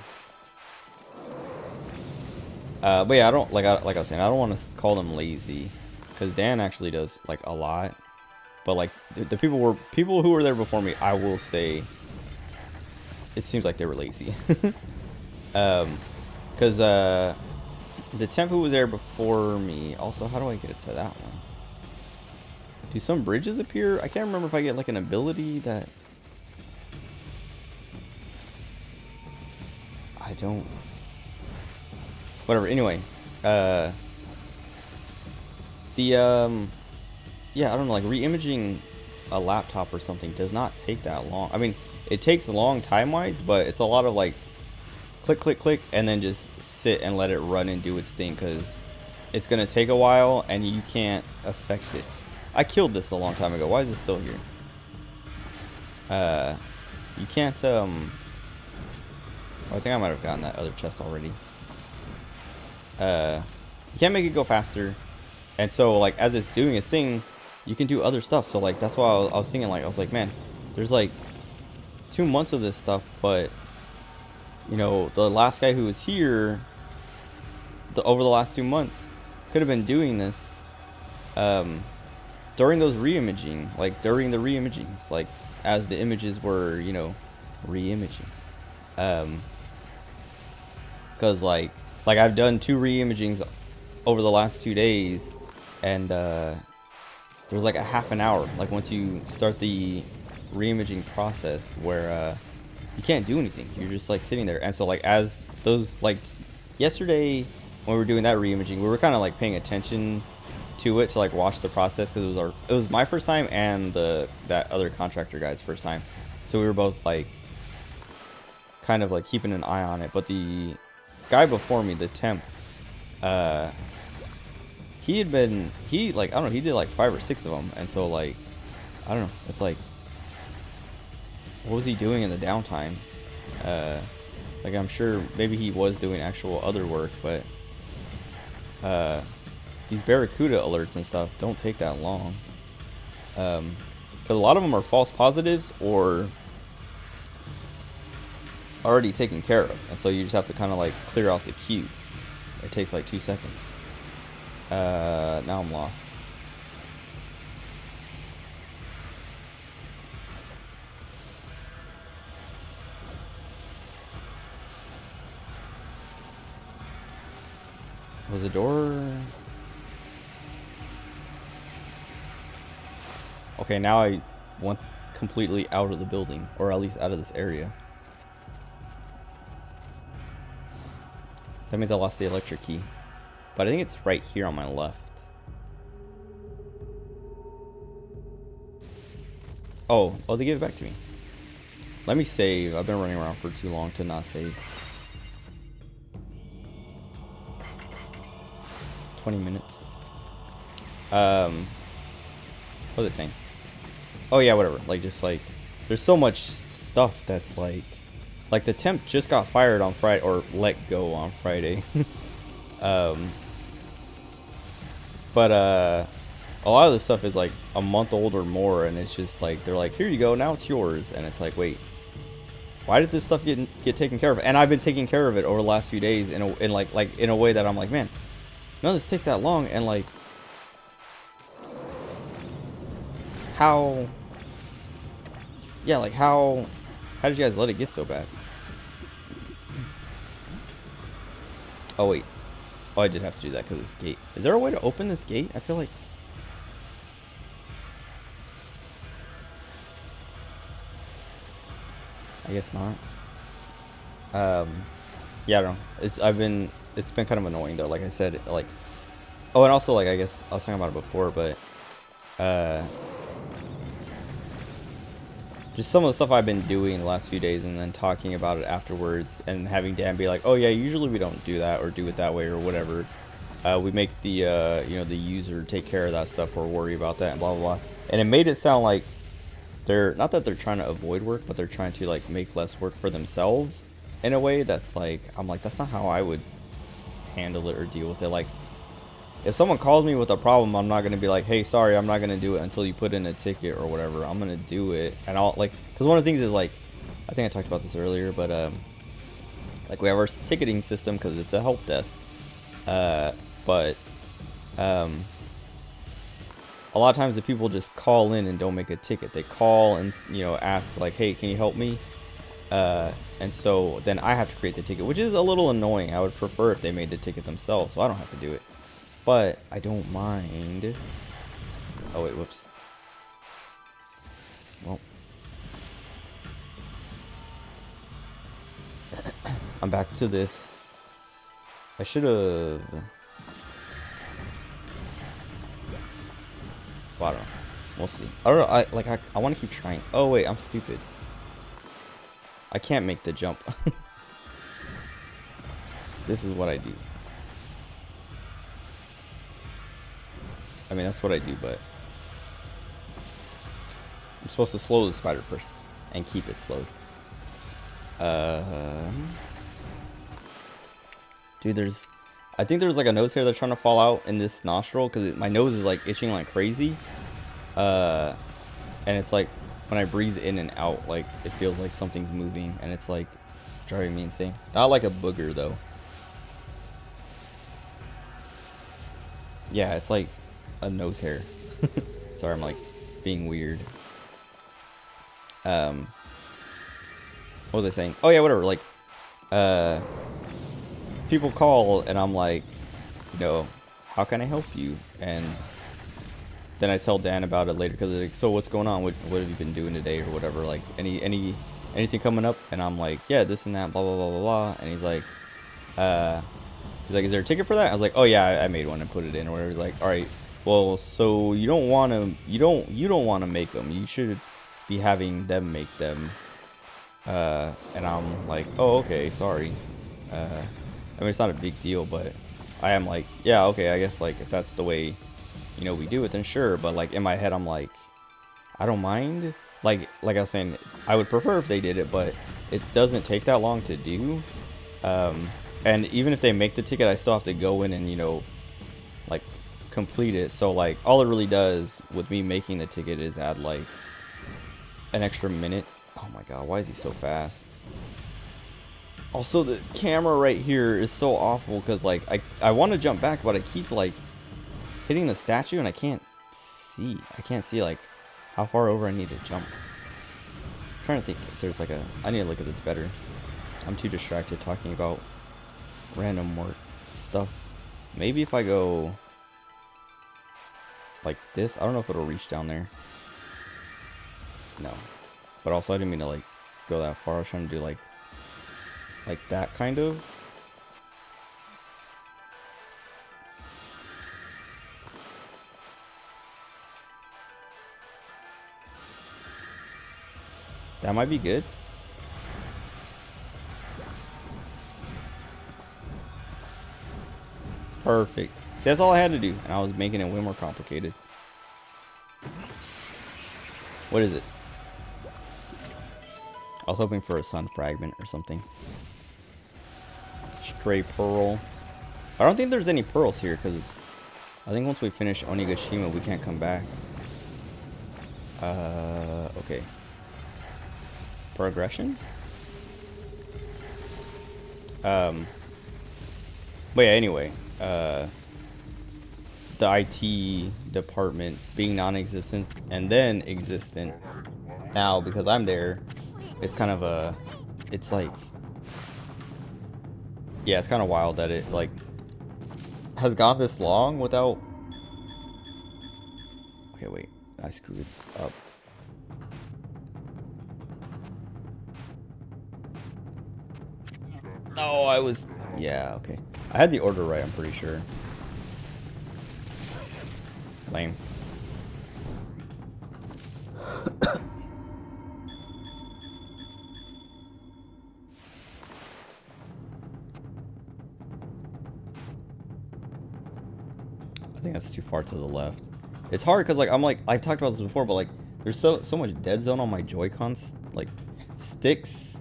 But yeah, I don't like I was saying, I don't want to call them lazy, because Dan actually does like a lot. But like the people who were there before me, I will say, it seems like they were lazy. Because the temp who was there before me, also, how do I get it to that one? Do some bridges appear? I can't remember if I get like an ability that I don't. Whatever. Anyway, yeah, I don't know. Like re-imaging a laptop or something does not take that long. I mean, it takes a long time-wise, but it's a lot of like click, click, click, and then just sit and let it run and do its thing, because it's gonna take a while and you can't affect it. I killed this a long time ago. Why is it still here? You can't, oh, I think I might have gotten that other chest already. You can't make it go faster. And so, like, as it's doing its thing, you can do other stuff. So, like, that's why I was thinking, like, I was like, man, there's, like, 2 months of this stuff, but, you know, the last guy who was here, over the last 2 months, could have been doing this, during those re-imaging, like during the re-imagings, like as the images were, you know, re-imaging. Because like I've done 2 re-imagings over the last 2 days, and there was like a half an hour, like once you start the re-imaging process, where you can't do anything. You're just like sitting there. And so like as those, like yesterday when we were doing that re-imaging, we were kind of like paying attention to it to like watch the process, because it was my first time and that other contractor guy's first time, so we were both like kind of like keeping an eye on it. But the guy before me, the temp, he like, I don't know, he did like 5 or 6 of them. And so like, I don't know, it's like, what was he doing in the downtime? Like, I'm sure maybe he was doing actual other work, but these Barracuda alerts and stuff don't take that long. Because a lot of them are false positives or already taken care of. And so you just have to kind of like clear out the queue. It takes like 2 seconds. Now I'm lost. Was the door... Okay, now I want completely out of the building, or at least out of this area. That means I lost the electric key. But I think it's right here on my left. Oh, they gave it back to me. Let me save. I've been running around for too long to not save. 20 minutes. What was it saying? Oh yeah, whatever. Like, just like, there's so much stuff that's like the temp just got fired on Friday, or let go on Friday. But a lot of this stuff is like a month old or more, and it's just like, they're like, here you go, now it's yours. And it's like, wait, why did this stuff get taken care of? And I've been taking care of it over the last few days in a way that I'm like, man, none of this takes that long. And like, how... Yeah, like how did you guys let it get so bad? Oh, wait. Oh, I did have to do that because of this gate. Is there a way to open this gate? I feel like... I guess not. Yeah, I don't know. It's been kind of annoying though. Like I said, like... Oh, and also, like, I guess I was talking about it before, but... Just some of the stuff I've been doing the last few days and then talking about it afterwards and having Dan be like, oh yeah, usually we don't do that or do it that way or whatever. We make the, you know, the user take care of that stuff or worry about that and blah, blah, blah. And it made it sound like they're, not that they're trying to avoid work, but they're trying to, like, make less work for themselves in a way that's like, I'm like, that's not how I would handle it or deal with it. Like, if someone calls me with a problem, I'm not going to be like, hey, sorry, I'm not going to do it until you put in a ticket or whatever. I'm going to do it. And I'll, like, because one of the things is, like, I think I talked about this earlier, but, like, we have our ticketing system because it's a help desk. But a lot of times the people just call in and don't make a ticket. They call and, you know, ask, like, hey, can you help me? And so then I have to create the ticket, which is a little annoying. I would prefer if they made the ticket themselves, so I don't have to do it. But I don't mind. Oh, wait, whoops. Well. I'm back to this. I should have... Well, I don't know. We'll see. I don't know. I want to keep trying. Oh, wait, I'm stupid. I can't make the jump. This is what I do. I mean, that's what I do, but I'm supposed to slow the spider first and keep it slowed. Dude, I think there's like a nose hair that's trying to fall out in this nostril because my nose is like itching like crazy. And it's like when I breathe in and out, like it feels like something's moving and it's like driving me insane. Not like a booger though. Yeah, it's like a nose hair. Sorry, I'm like being weird. What was I saying? Oh yeah, whatever. Like, people call and I'm like, you know, how can I help you? And then I tell Dan about it later because like, so what's going on? What have you been doing today or whatever? Like anything coming up? And I'm like, yeah, this and that, blah blah blah blah blah. And he's like, is there a ticket for that? I was like, oh yeah, I made one and put it in or whatever. He's like, all right. Well, so you don't want to make them. You should be having them make them. And I'm like, oh, okay, sorry. I mean, it's not a big deal, but I am like, yeah, okay, I guess like if that's the way, you know, we do it, then sure. But like in my head, I'm like, I don't mind. Like I was saying, I would prefer if they did it, but it doesn't take that long to do. And even if they make the ticket, I still have to go in and, you know, like complete it. So like all it really does with me making the ticket is add like an extra minute. Oh my god, why is he so fast? Also, the camera right here is so awful because like I want to jump back, but I keep like hitting the statue and I can't see like how far over I need to jump. I'm trying to think if there's like I need to look at this better. I'm too distracted talking about random work stuff. Maybe if I go like this, I don't know if it'll reach down there. No. But also I didn't mean to like go that far. I was trying to do like that kind of. That might be good. Perfect. That's all I had to do, and I was making it way more complicated. What is it? I was hoping for a sun fragment or something. Stray pearl. I don't think there's any pearls here because I think once we finish Onigashima we can't come back. Okay. Progression? But yeah, anyway. the IT department being non-existent and then existent now because I'm there. It's kind of a, it's like, yeah, it's kind of wild that it like has gone this long without. Okay, wait, I screwed up. No, I was, yeah, okay. I had the order right, I'm pretty sure. Lame. I think that's too far to the left. It's hard because like I'm like I've talked about this before, but like there's so much dead zone on my Joy-Cons like sticks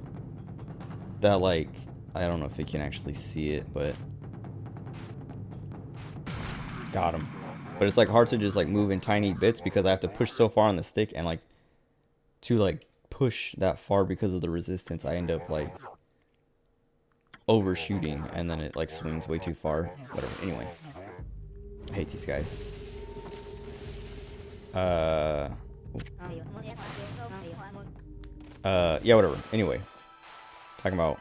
that like I don't know if you can actually see it, but got him. But it's like hard to just like move in tiny bits because I have to push so far on the stick and like to like push that far because of the resistance I end up like overshooting and then it like swings way too far. Whatever. Anyway. I hate these guys. Yeah, whatever. Anyway. Talking about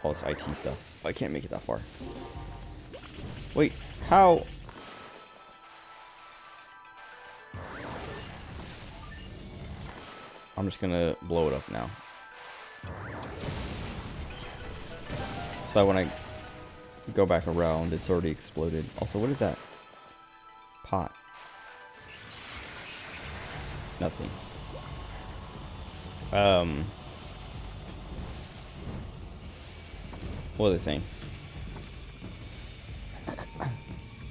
all this IT stuff. I can't make it that far. Wait, how? I'm just gonna blow it up now. So that when I go back around, it's already exploded. Also, what is that? Pot. Nothing. What are they saying?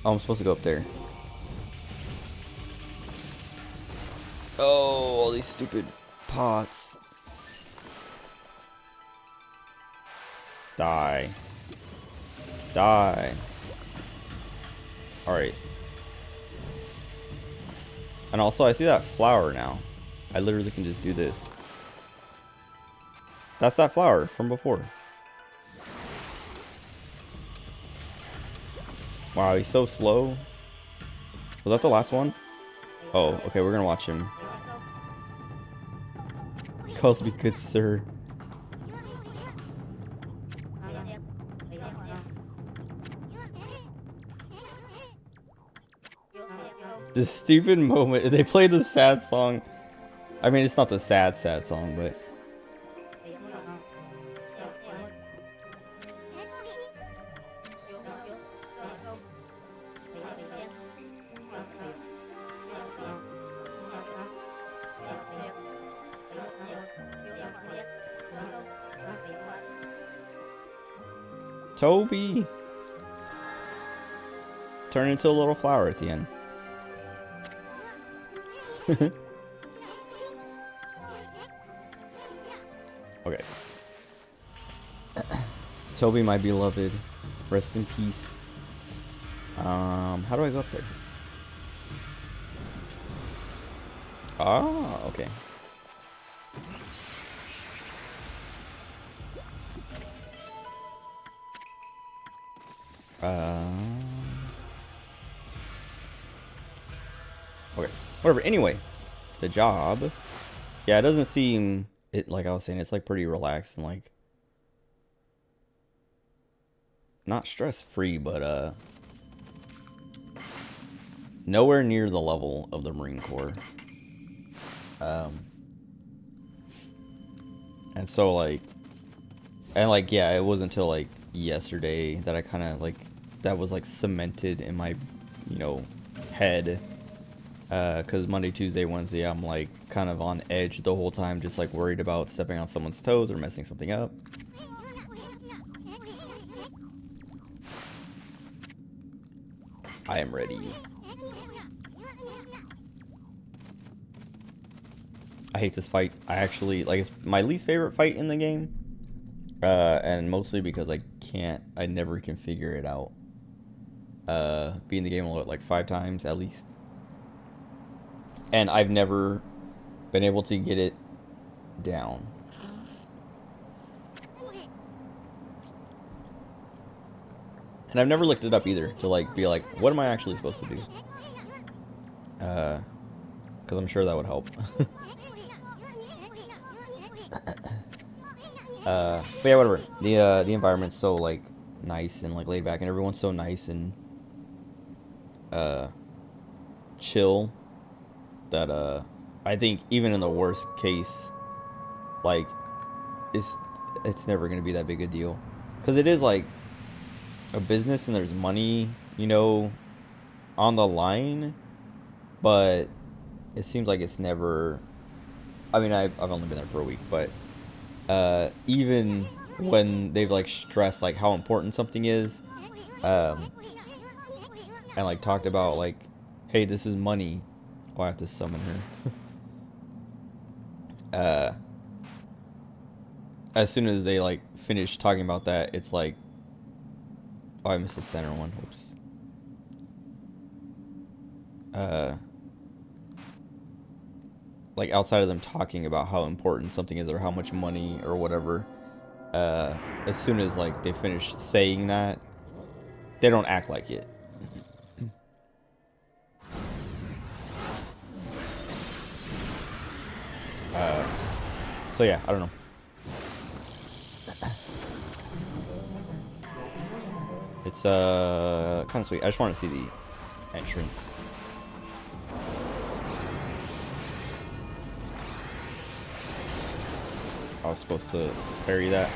Oh, I'm supposed to go up there. Oh, all these stupid pots. Die. Die. Alright. And also, I see that flower now. I literally can just do this. That's that flower from before. Wow, he's so slow. Was that the last one? Oh, okay, we're gonna watch him. He calls me good sir. This stupid moment. They play the sad song. I mean, it's not the sad song, but Toby turn into a little flower at the end. Okay. Toby, my beloved, rest in peace. How do I go up there? Ah, okay. Okay. Whatever. Anyway, the job. Yeah, it doesn't seem it like I was saying. It's like pretty relaxed and like not stress free, but nowhere near the level of the Marine Corps. And so like, yeah, it wasn't until like yesterday that I kind of like that was like cemented in my, you know, head. Because Monday, Tuesday, Wednesday, I'm like kind of on edge the whole time, just like worried about stepping on someone's toes or messing something up. I am ready. I hate this fight. I actually, like, it's my least favorite fight in the game. And mostly because I never can figure it out. Be in the game like 5 times at least. And I've never been able to get it down. And I've never looked it up either to like be like, what am I actually supposed to do? Because I'm sure that would help. But yeah, whatever. The environment's so like nice and like laid back, and everyone's so nice and chill that I think even in the worst case, like it's never gonna be that big a deal, because it is like a business and there's money, you know, on the line, but it seems like it's never. I mean, I've only been there for a week, but even when they've like stressed like how important something is, um, and like talked about like, hey, this is money. Oh, I have to summon her. As soon as they like finish talking about that, it's like, oh, I missed the center one. Oops. Like outside of them talking about how important something is or how much money or whatever, as soon as like they finish saying that, they don't act like it. So yeah, I don't know. It's kind of sweet. I just want to see the entrance. I was supposed to parry that.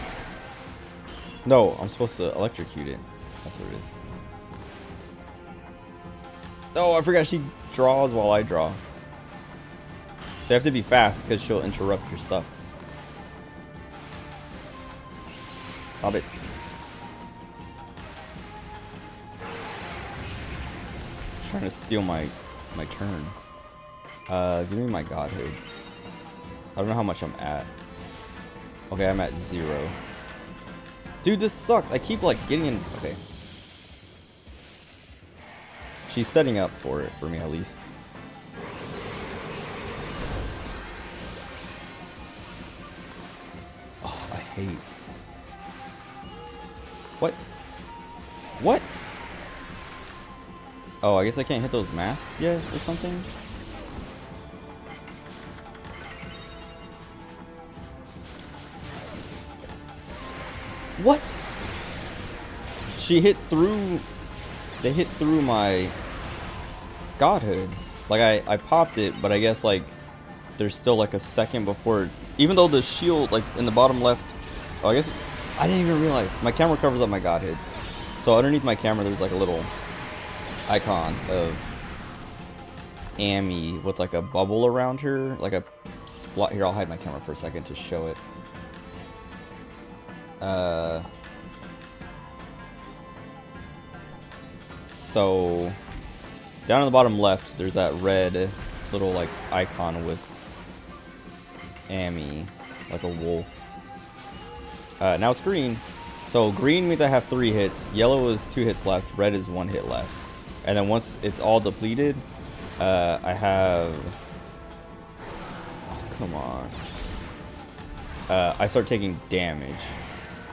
No, I'm supposed to electrocute it. That's what it is. Oh, I forgot she draws while I draw. So you have to be fast because she'll interrupt your stuff. Stop it. She's trying to steal my turn. Give me my godhood. I don't know how much I'm at. Okay, I'm at 0. Dude, this sucks. I keep like getting in. Okay. She's setting up for it, for me at least. Oh, I hate. What? What? Oh, I guess I can't hit those masks yet or something? What? She hit through. They hit through my godhood. Like I popped it, but I guess like there's still like a second before. Even though the shield like in the bottom left. Oh, I guess I didn't even realize my camera covers up my godhood. So underneath my camera, there's like a little icon of Amy with like a bubble around her, like a spot. Here, I'll hide my camera for a second to show it. So down in the bottom left, there's that red little like icon with Amy, like a wolf. Now it's green. So green means I have 3 hits. Yellow is 2 hits left. Red is 1 hit left. And then once it's all depleted, I have. Oh, come on. I start taking damage.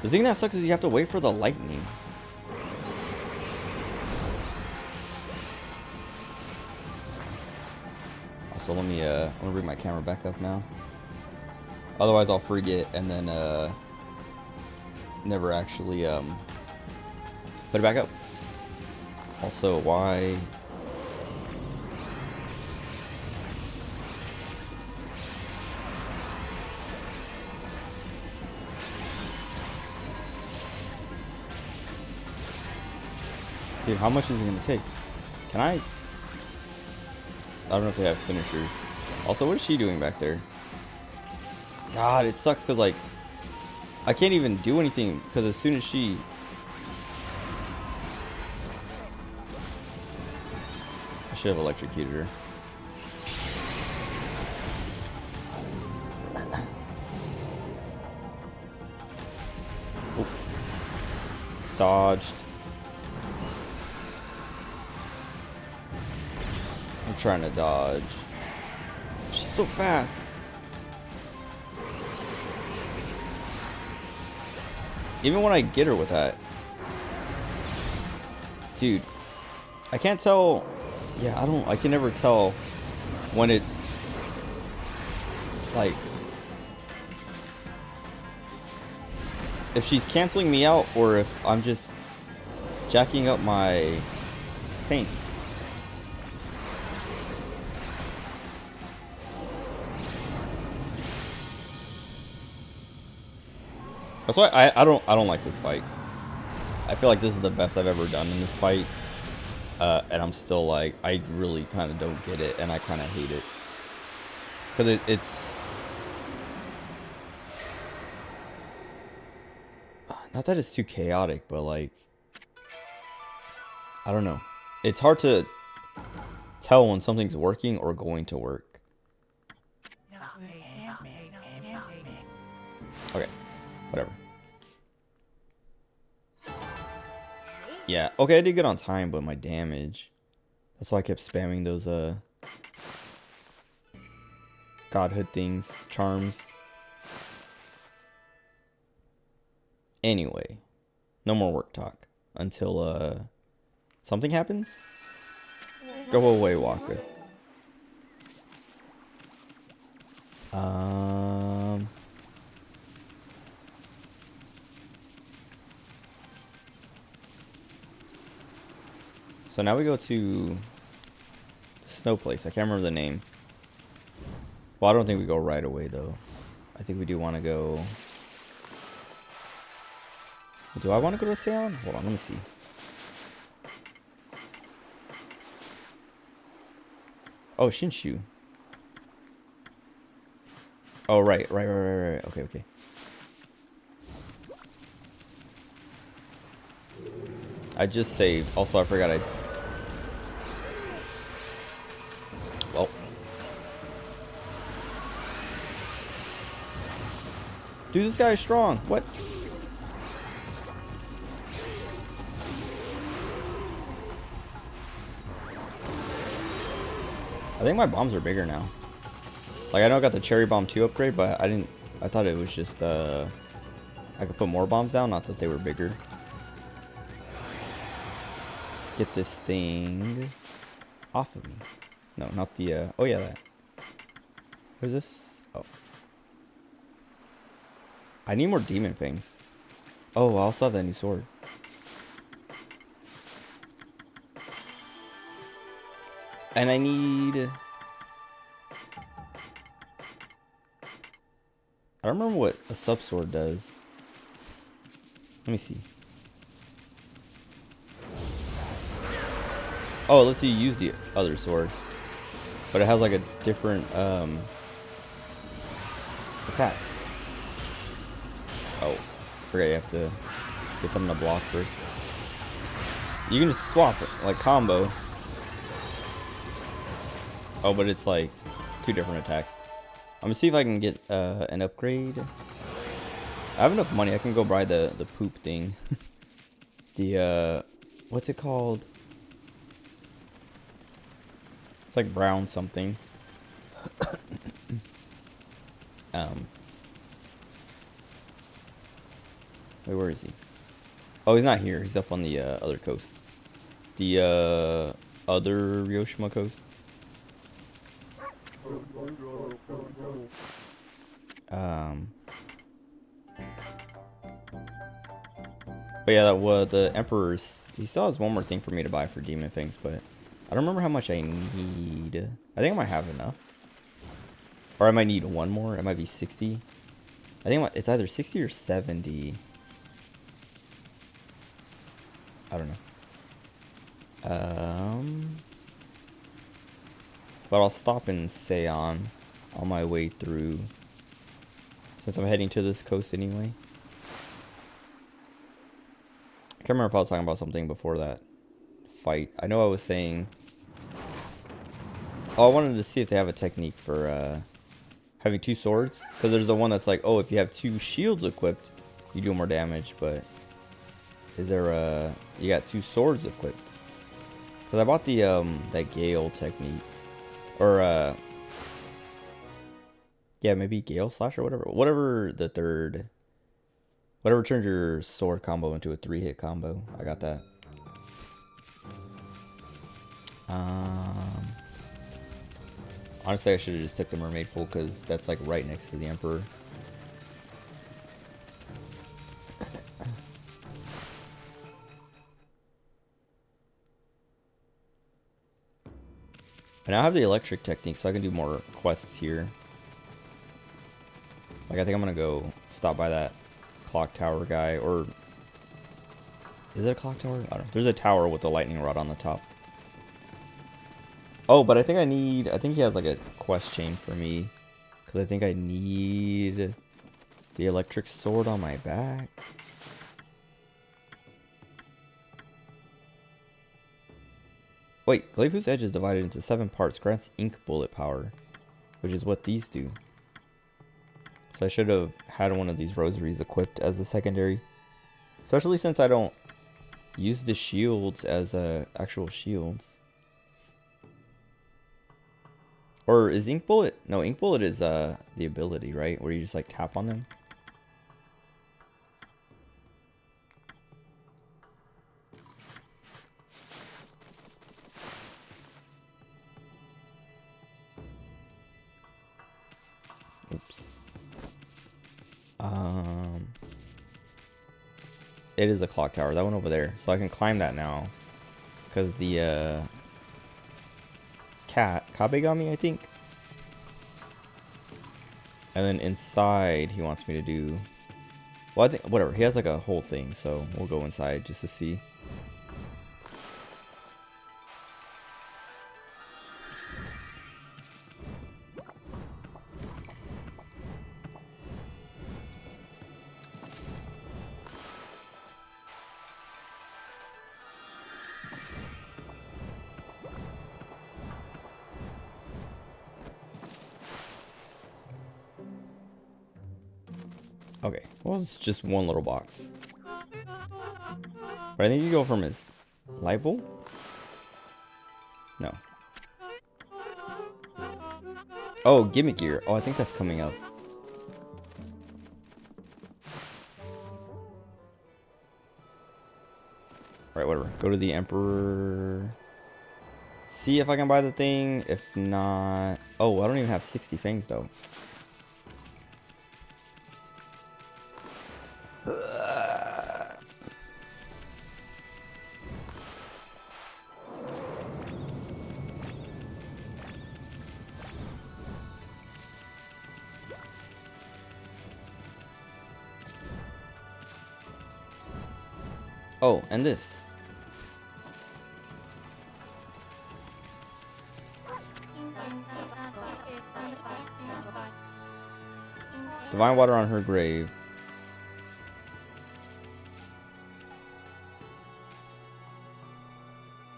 The thing that sucks is you have to wait for the lightning. Also, let me I'm gonna bring my camera back up now. Otherwise, I'll forget and then never actually put it back up. Also, why? Dude, how much is it gonna take? Can I don't know if they have finishers. Also, what is she doing back there? God, it sucks because like I can't even do anything because as soon as she. I should have electrocuted her. Oh. Dodged. I'm trying to dodge. She's so fast. Even when I get her with that. Dude, I can't tell. Yeah, I can never tell when it's like if she's canceling me out or if I'm just jacking up my paint. That's why I don't like this fight. I feel like this is the best I've ever done in this fight. And I'm still like, I really kind of don't get it, and I kind of hate it. Because it's... Not that it's too chaotic, but like... I don't know. It's hard to tell when something's working or going to work. Okay, whatever. Yeah, okay, I did good on time, but my damage... That's why I kept spamming those, Godhood things, charms. Anyway, no more work talk until, something happens? Go away, Walker. So now we go to the snow place. I can't remember the name. Well, I don't think we go right away, though. I think we do want to go... Do I want to go to Seion? Hold on, let me see. Oh, Shinshu. Oh, right. Okay, okay. I just saved. Also, I forgot I... Well. Dude, this guy is strong. What? I think my bombs are bigger now. Like, I know I got the Cherry Bomb 2 upgrade, but I thought it was just, I could put more bombs down, not that they were bigger. Get this thing off of me. No, not the, oh yeah, that. What is this? Oh. I need more Demon Fangs. Oh, I also have that new sword. And I need... I don't remember what a sub-sword does. Let me see. Oh, it lets you use the other sword. But it has like a different attack. Oh, I forgot you have to get them to block first. You can just swap it, like combo. Oh, but it's like 2 different attacks. I'm gonna see if I can get an upgrade. I have enough money. I can go buy the poop thing. The what's it called? It's like brown something. Wait, where is he? Oh, he's not here. He's up on the other coast. The other Ryoshima coast. But yeah, that was the Emperor's. He still has one more thing for me to buy for Demon Fangs, but I don't remember how much I need. I think I might have enough. Or I might need one more. It might be 60. I think it's either 60 or 70. I don't know. But I'll stop in Seion on my way through, since I'm heading to this coast anyway. I can't remember if I was talking about something before that fight. I know I was saying... Oh, I wanted to see if they have a technique for having 2 swords. Because there's the one that's like, oh, if you have 2 shields equipped, you do more damage. But is there a... You got 2 swords equipped. Because I bought the that Gale technique. Or, yeah, maybe Gale Slash or whatever. Whatever the third... Whatever turns your sword combo into a 3-hit combo. I got that. Honestly, I should have just took the mermaid pool because that's like right next to the Emperor. And I have the electric technique, so I can do more quests here. Like, I think I'm gonna go stop by that clock tower guy, or is it a clock tower? I don't know. There's a tower with a lightning rod on the top. Oh, but I think he has like a quest chain for me, because I think I need the electric sword on my back. Wait, Glaive's Edge is divided into 7 parts, grants ink bullet power, which is what these do. So I should have had one of these rosaries equipped as a secondary. Especially since I don't use the shields as actual shields. Or is ink bullet? No, ink bullet is the ability, right? Where you just like tap on them. Oops. It is a clock tower. That one over there. So I can climb that now. Because the cat, Kabegami, I think. And then inside, he wants me to do... Well, I think, whatever. He has like a whole thing. So we'll go inside just to see. Okay, well, it's just one little box. But I think you go from his light bulb? No. Oh, gimmick gear. Oh, I think that's coming up. Alright, whatever. Go to the Emperor. See if I can buy the thing. If not... Oh, I don't even have 60 fangs, though. Oh, and this. Divine water on her grave.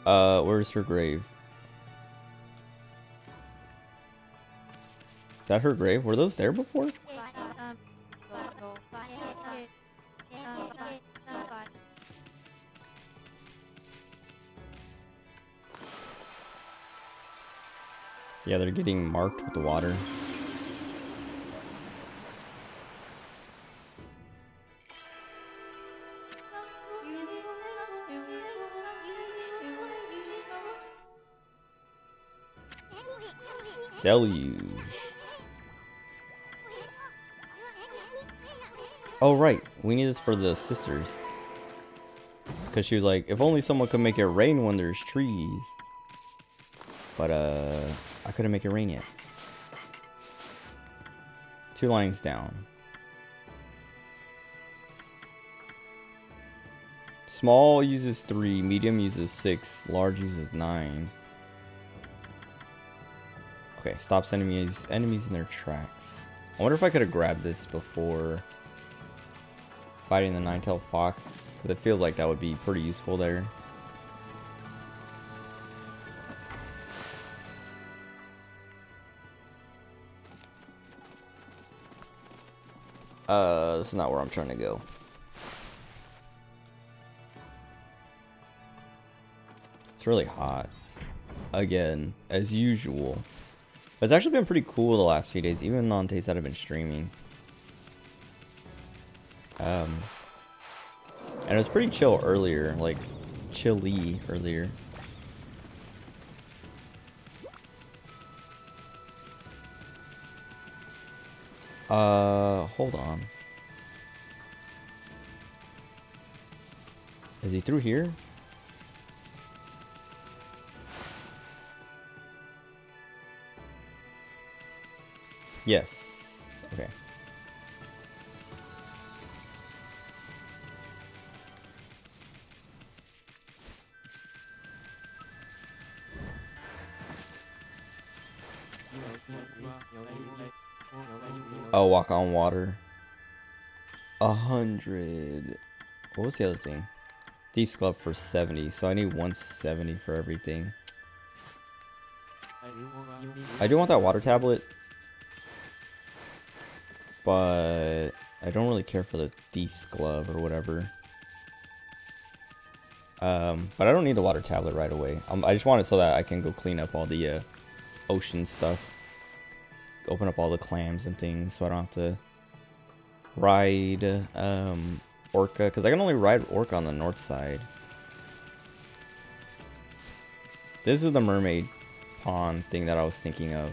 Where's her grave? Is that her grave? Were those there before? Yeah, they're getting marked with the water. Deluge. Oh, right. We need this for the sisters. Because she was like, if only someone could make it rain when there's trees. But, I couldn't make it rain yet. 2 lines down. Small uses 3, medium uses 6, large uses 9. Okay, stops enemies in their tracks. I wonder if I could have grabbed this before fighting the nine-tailed fox. It feels like that would be pretty useful there. This is not where I'm trying to go. It's really hot. Again, as usual. But it's actually been pretty cool the last few days, even on days that I've been streaming. And it was pretty chill earlier, like chilly earlier. Hold on. Is he through here? Yes. Okay. Oh, walk on water. 100. What was the other thing? Thief's Glove for 70. So I need 170 for everything. I do want that water tablet, but I don't really care for the Thief's Glove or whatever. But I don't need the water tablet right away. I just want it so that I can go clean up all the ocean stuff. Open up all the clams and things so I don't have to ride Orca, because I can only ride Orca on the north side. This is the mermaid pond thing that I was thinking of.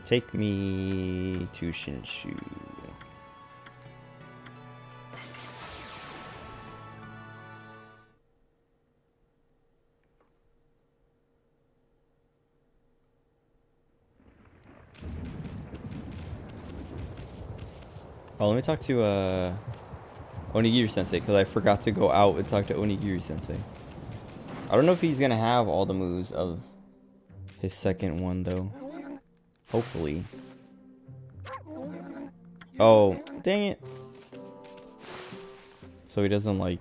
Take me to Shinshu. Oh, let me talk to Onigiri Sensei, because I forgot to go out and talk to Onigiri Sensei. I don't know if he's gonna have all the moves of his second one though. Hopefully. Oh, dang it. So he doesn't like...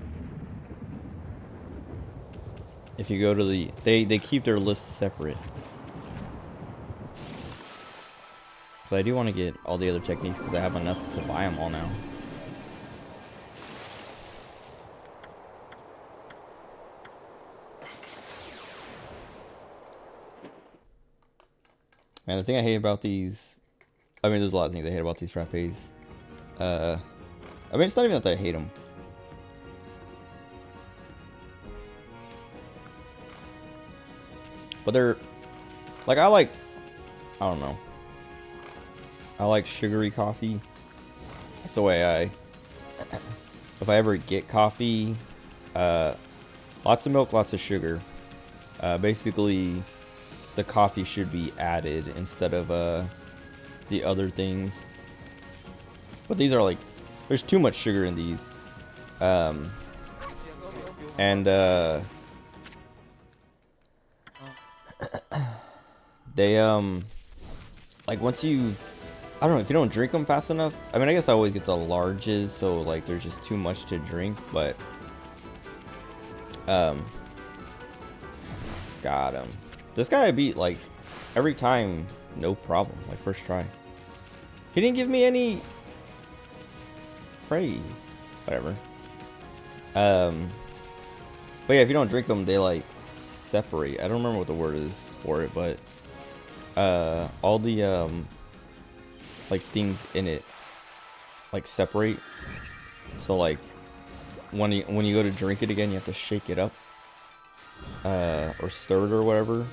If you go to the... They keep their lists separate. So I do want to get all the other techniques because I have enough to buy them all now. Man, the thing I hate about these... I mean, there's a lot of things I hate about these frappes. I mean, it's not even that I hate them. But they're... Like, I don't know. I like sugary coffee. That's the way I... If I ever get coffee, lots of milk, lots of sugar. Basically, the coffee should be added instead of the other things. But these are like... There's too much sugar in these. They, like, once you... I don't know, if you don't drink them fast enough... I mean, I guess I always get the larges, so, like, there's just too much to drink, but... Got him. This guy I beat, like, every time, no problem. Like, first try. He didn't give me any... praise. Whatever. But yeah, if you don't drink them, they, like, separate. I don't remember what the word is for it, but... all the, like, things in it, like, separate. So, like, when you go to drink it again, you have to shake it up. Or stir it or whatever.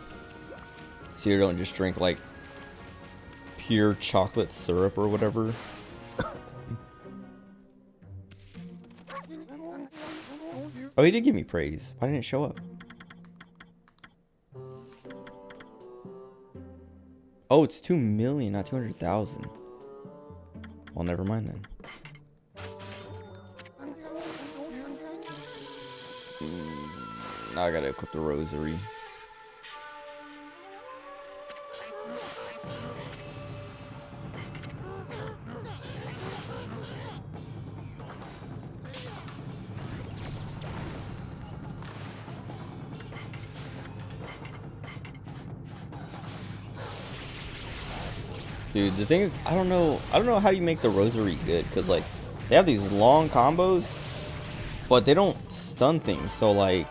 So you don't just drink, like, pure chocolate syrup or whatever. Oh, he did give me praise. Why didn't it show up? Oh, it's 2 million, not 200,000. Well, never mind then. Now I gotta equip the rosary. Dude, the thing is, I don't know how you make the rosary good, because, like, they have these long combos, but they don't stun things, so, like...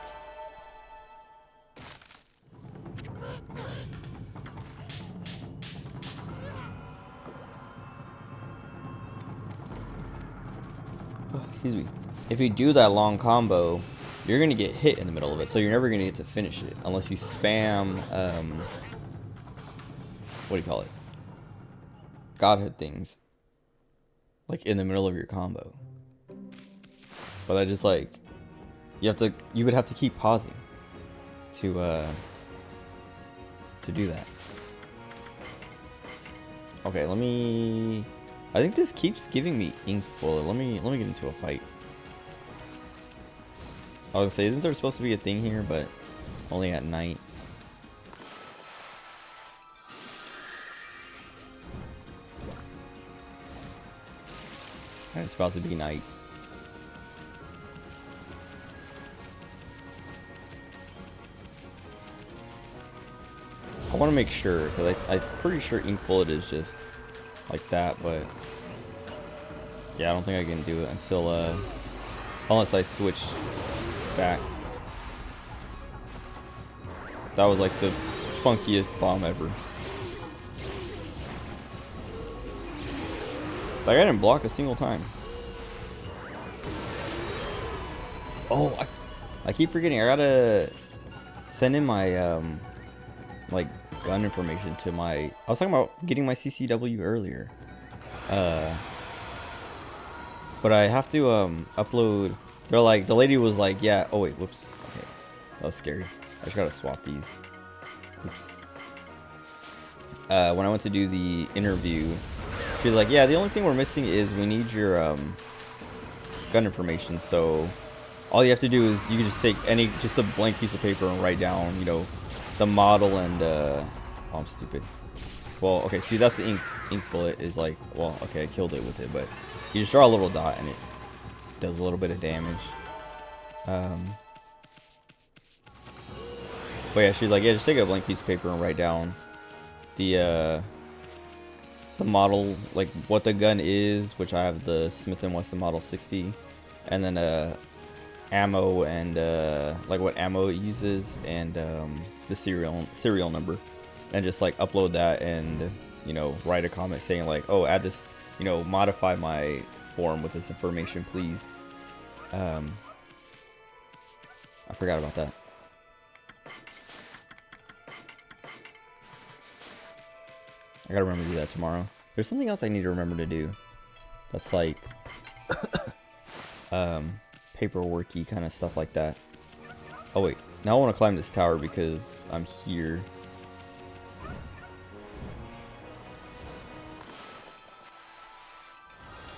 excuse me, if you do that long combo, you're gonna get hit in the middle of it, so you're never gonna get to finish it unless you spam what do you call it? Godhood things, like in the middle of your combo. But I just like you would have to keep pausing to do that. Okay, I think this keeps giving me ink bullet. Let me get into a fight. I was gonna say, isn't there supposed to be a thing here, but only at night? And it's about to be night. I want to make sure, because I'm pretty sure ink bullet is just like that, but yeah, I don't think I can do it until unless I switch back. That was like the funkiest bomb ever. Like, I didn't block a single time. Oh, I keep forgetting. I gotta send in my like gun information to my. I was talking about getting my CCW earlier. But I have to upload. They're like, the lady was like, yeah. Oh wait, whoops. Okay, that was scary. I just gotta swap these. Oops. When I went to do the interview, she's like, yeah, the only thing we're missing is we need your gun information. So all you have to do is you can just take just a blank piece of paper and write down, you know, the model and oh, I'm stupid. Well, okay, see, that's the ink bullet is like, well, okay, I killed it with it, but you just draw a little dot and it does a little bit of damage. But yeah, she's like, yeah, just take a blank piece of paper and write down the model, like what the gun is, which I have the Smith & Wesson Model 60, and then ammo and like what ammo it uses, and the serial number, and just like upload that and, you know, write a comment saying like, oh, add this, you know, modify my form with this information, please. I forgot about that. I gotta remember to do that tomorrow. There's something else I need to remember to do that's like paperworky kind of stuff like that. Oh wait, now I want to climb this tower because I'm here.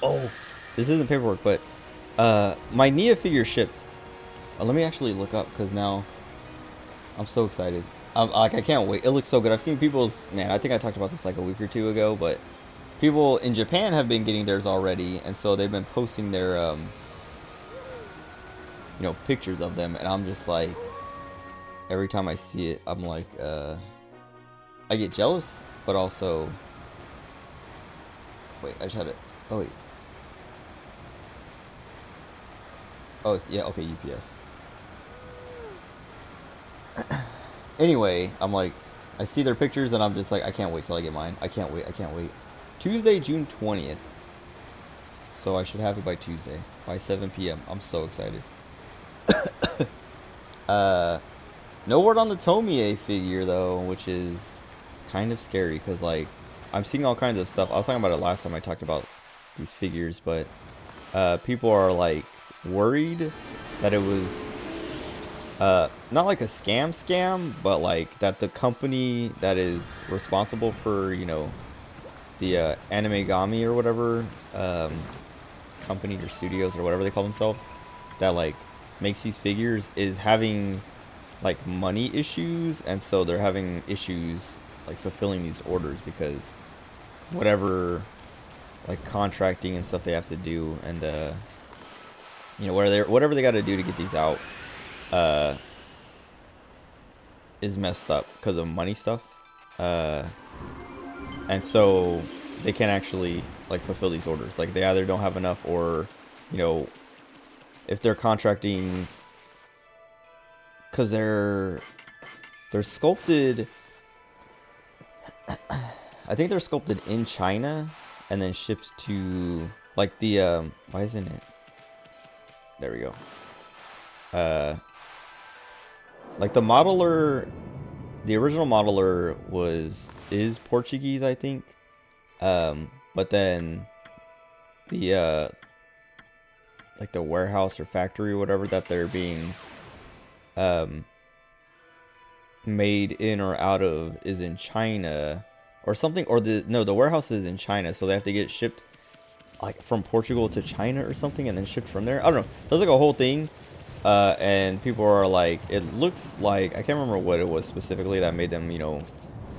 Oh, this isn't paperwork, but my Nia figure shipped. Let me actually look up, because now I'm so excited. Like, I can't wait. It looks so good. I've seen people's, man, I think I talked about this like a week or two ago, but people in Japan have been getting theirs already, and so they've been posting their you know, pictures of them, and I'm just like, every time I see it, I'm like, I get jealous, but also, wait, I just had it. Oh wait. Oh yeah, okay, UPS. Anyway, I'm like, I see their pictures and I'm just like, I can't wait till I get mine. I can't wait. Tuesday, June 20th. So I should have it by Tuesday, by 7 p.m. I'm so excited. No word on the Tomie figure though, which is kind of scary because like I'm seeing all kinds of stuff. I was talking about it last time I talked about these figures, but people are like worried that it was not like a scam, but like that the company that is responsible for, you know, the Animegami or whatever company or studios or whatever they call themselves, that like makes these figures, is having like money issues, and so they're having issues like fulfilling these orders because whatever like contracting and stuff they have to do, and you know, whatever they got to do to get these out is messed up because of money stuff, and so they can't actually like fulfill these orders. Like they either don't have enough, or, you know, if they're contracting, because they're sculpted, I think they're sculpted in China and then shipped to like the why isn't it? There we go. Like the modeler, the original modeler is Portuguese, I think. But then the like the warehouse or factory or whatever that they're being made in or out of is in China or something, or the warehouse is in China, so they have to get shipped like from Portugal to China or something and then shipped from there. I don't know. There's like a whole thing. And people are like, it looks like, I can't remember what it was specifically that made them, you know,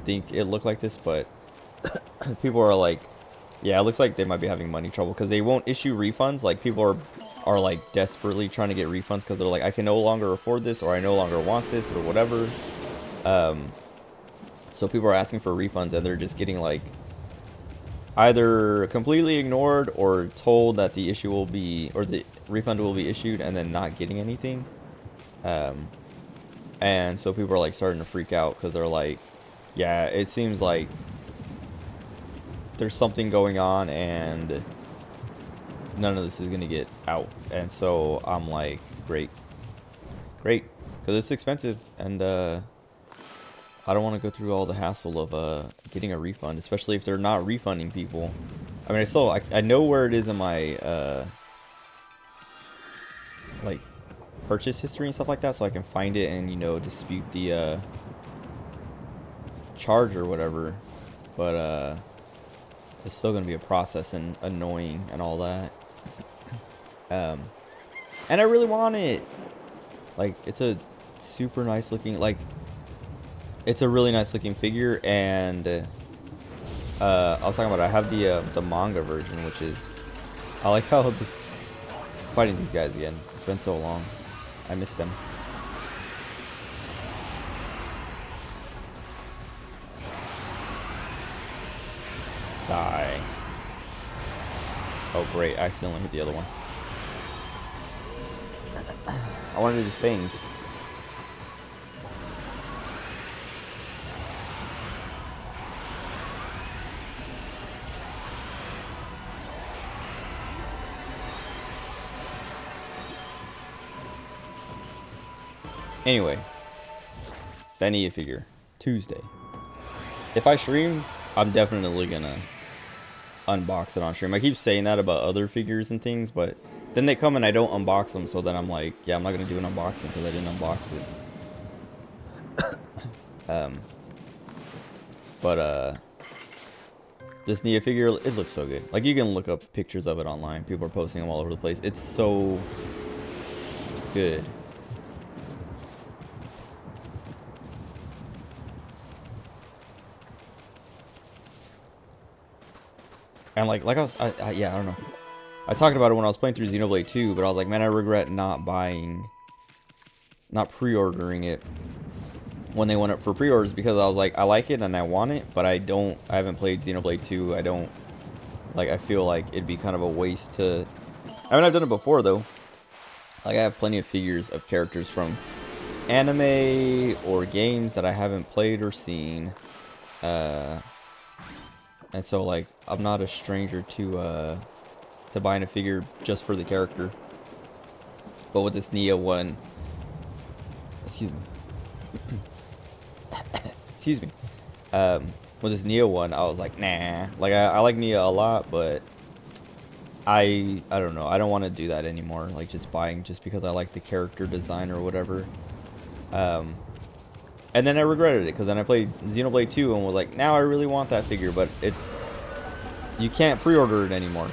think it looked like this, but people are like, yeah, it looks like they might be having money trouble because they won't issue refunds. Like people are like desperately trying to get refunds because they're like, I can no longer afford this, or I no longer want this, or whatever. So people are asking for refunds and they're just getting like either completely ignored or told that the issue will be, or the refund will be issued and then not getting anything. And so people are like starting to freak out because they're like, yeah, it seems like there's something going on and none of this is going to get out. And so I'm like, great, because it's expensive and I don't want to go through all the hassle of getting a refund, especially if they're not refunding people. I mean, I know where it is in my like purchase history and stuff like that, so I can find it and, you know, dispute the charge or whatever. But it's still gonna be a process and annoying and all that. And I really want it. Like, it's a super nice looking, like, it's a really nice looking figure, and I was talking about, I have the manga version, which is, I like how this, fighting these guys again. It's been so long. I missed them. Die. Oh great, I accidentally hit the other one. I wanted his fangs. Anyway, Benny figure Tuesday. If I stream, I'm definitely gonna unbox it on stream. I keep saying that about other figures and things, but then they come and I don't unbox them, so then I'm like, yeah, I'm not gonna do an unboxing because I didn't unbox it. But this Nia figure, it looks so good. Like, you can look up pictures of it online. People are posting them all over the place. It's so good. And like I was, yeah, I don't know. I talked about it when I was playing through Xenoblade 2, but I was like, man, I regret not pre-ordering it when they went up for pre-orders, because I was like, I like it and I want it, but I haven't played Xenoblade 2. I feel like it'd be kind of a waste to, I mean, I've done it before though. Like, I have plenty of figures of characters from anime or games that I haven't played or seen. And so, like, I'm not a stranger to buying a figure just for the character. But with this Nia one, excuse me, excuse me, with this Nia one, I was like, nah. Like, I like Nia a lot, but I don't know. I don't want to do that anymore. Like, just buying just because I like the character design or whatever. And then I regretted it, because then I played Xenoblade 2 and was like, now I really want that figure, but you can't pre-order it anymore.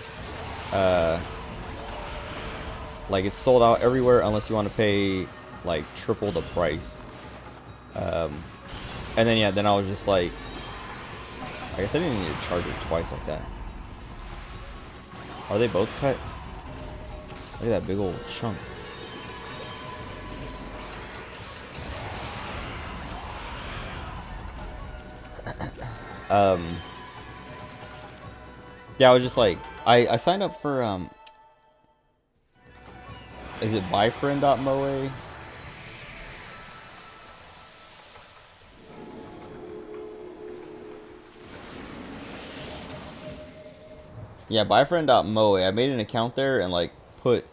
Like, it's sold out everywhere unless you want to pay like triple the price. And then yeah, then I was just like, I guess I didn't need to charge it twice like that. Are they both cut? Look at that big old chunk. Yeah, I was just like, I signed up for, is it byfriend.moe? Yeah, byfriend.moe. I made an account there and like put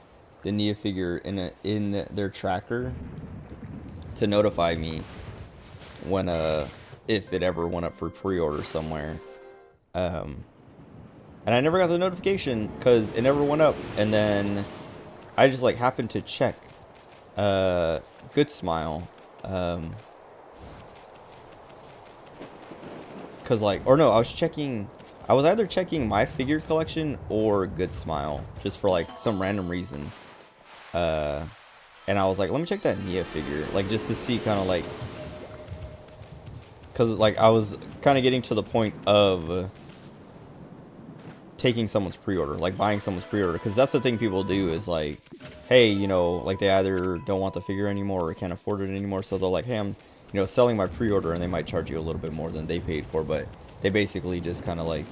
the Nia figure in their tracker to notify me when if it ever went up for pre-order somewhere. Um, and I never got the notification because it never went up. And then I just like happened to check Good Smile. Cause like, or no, I was either checking my figure collection or Good Smile, just for like some random reason. And I was like, let me check that Nia figure, like just to see kind of like, cause like I was kind of getting to the point of taking someone's pre-order, like buying someone's pre-order, because that's the thing people do is like, hey, you know, like they either don't want the figure anymore or can't afford it anymore, so they're like, hey, I'm, you know, selling my pre-order, and they might charge you a little bit more than they paid for, but they basically just kind of like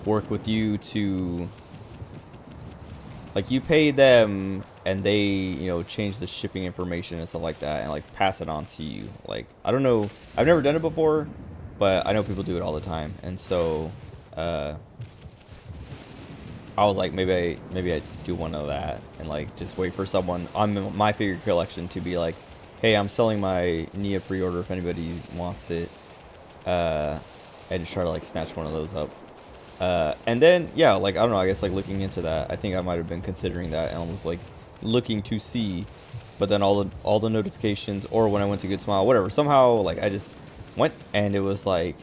work with you to, like, you pay them and they, you know, change the shipping information and stuff like that and like pass it on to you. Like, I don't know, I've never done it before, but I know people do it all the time, and so I was like, maybe I do one of that and like just wait for someone on my figure collection to be like, hey, I'm selling my Nia pre-order if anybody wants it. I just try to like snatch one of those up. And then yeah, like I don't know, I guess like looking into that, I think I might have been considering that and was like looking to see, but then all the notifications, or when I went to Good Smile, whatever, somehow like I just went and it was like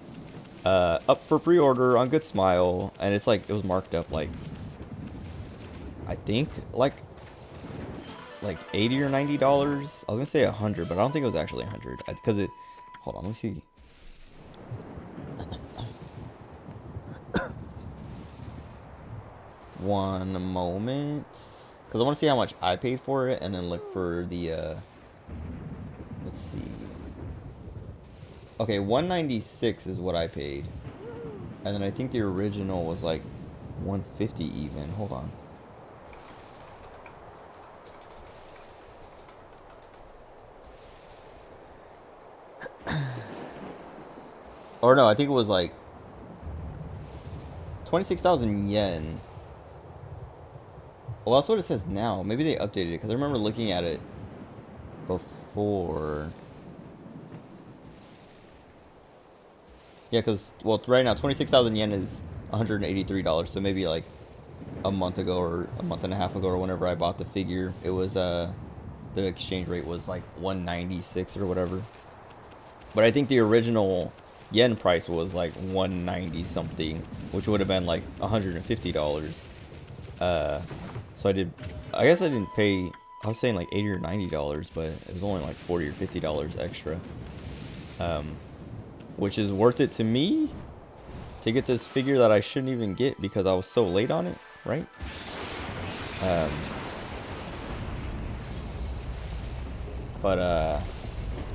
up for pre-order on Good Smile, and it's like it was marked up like, I think like $80 or $90. I was gonna say 100, but I don't think it was actually 100 because it. Hold on, let me see. One moment, because I want to see how much I paid for it, and then look for the. Let's see. Okay, 196 is what I paid, and then I think the original was like 150 even. Hold on. Or no, I think it was like 26,000 yen. Well, that's what it says now. Maybe they updated it because I remember looking at it before. Yeah, because well, right now 26,000 yen is $183. So maybe like a month ago or a month and a half ago or whenever I bought the figure, it was the exchange rate was like 196 or whatever. But I think the original yen price was like 190 something, which would have been like $150. So I guess I didn't pay. I was saying like $80 or $90, but it was only like $40 or $50 extra, which is worth it to me to get this figure that I shouldn't even get because I was so late on it, right? But I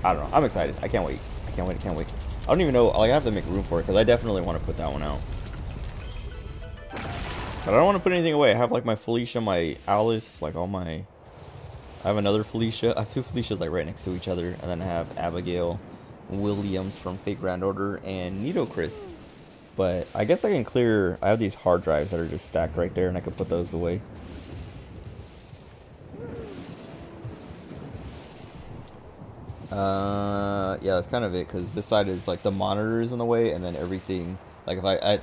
don't know. I'm excited. I can't wait. I can't wait. I can't wait. I don't even know. Like, I have to make room for it because I definitely want to put that one out. But I don't want to put anything away. I have like my Felicia, my Alice, like all my. I have another Felicia. I have two Felicias like right next to each other, and then I have Abigail Williams from Fate Grand Order and Nido Chris. But I guess I can clear. I have these hard drives that are just stacked right there, and I can put those away. Yeah, that's kind of it. Cause this side is like the monitor is in the way, and then everything. Like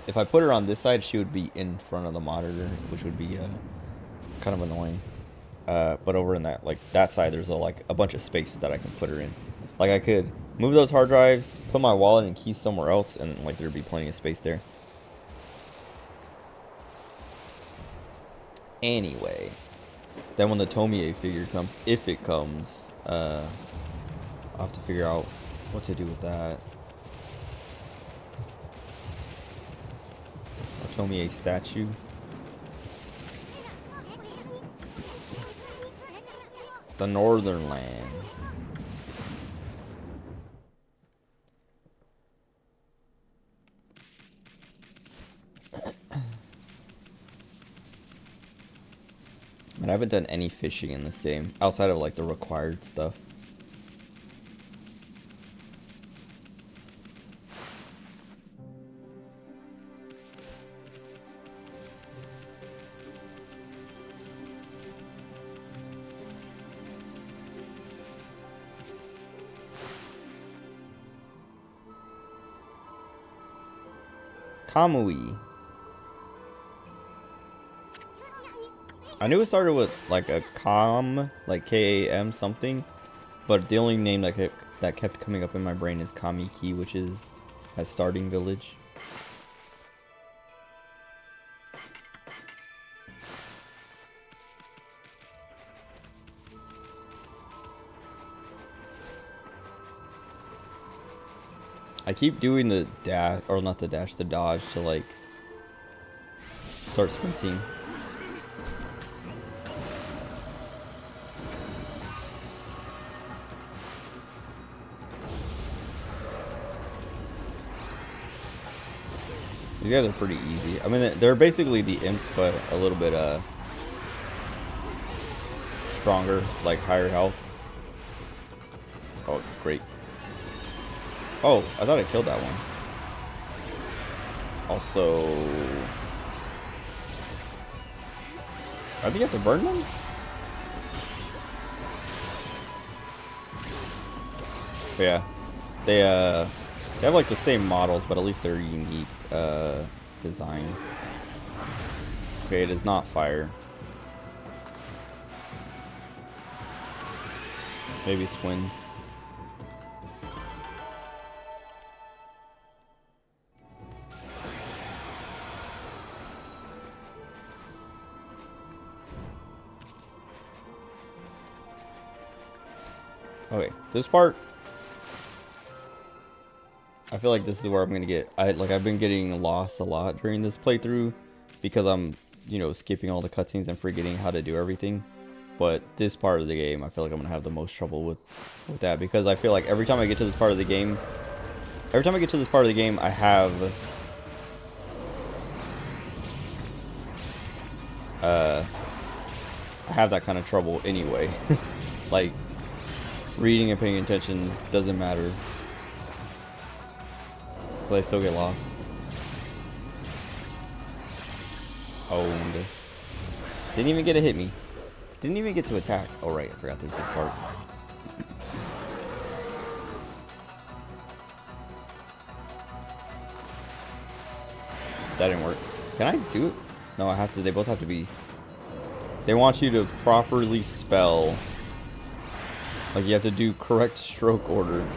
if I put her on this side, she would be in front of the monitor, which would be kind of annoying. But over in that side, there's like a bunch of space that I can put her in. Like I could move those hard drives, put my wallet and keys somewhere else, and like there'd be plenty of space there. Anyway, then when the Tomie figure comes, if it comes, I'll have to figure out what to do with that. A Tomie statue. The Northern Lands. And I haven't done any fishing in this game outside of like the required stuff. Kamui. I knew it started with like a Kam, like K-A-M something, but the only name that kept coming up in my brain is Kamiki, which is a starting village. I keep doing the dash, or not the dash, the dodge to like start sprinting. These guys are pretty easy. I mean, they're basically the imps, but a little bit stronger, like higher health. Oh, great. Oh, I thought I killed that one. Also, I think you have to burn them? But yeah, they have like the same models, but at least they're unique designs. Okay, it is not fire. Maybe it's wind. Okay, this part, I feel like this is where I'm gonna get. I've been getting lost a lot during this playthrough because I'm, you know, skipping all the cutscenes and forgetting how to do everything. But this part of the game, I feel like I'm gonna have the most trouble with that because I feel like every time I get to this part of the game, I have that kind of trouble anyway. Like, reading and paying attention doesn't matter. But I still get lost. Owned. Didn't even get to hit me. Didn't even get to attack. Oh right, I forgot there's this part. That didn't work. Can I do it? No, I have to. They both have to be. They want you to properly spell. Like you have to do correct stroke order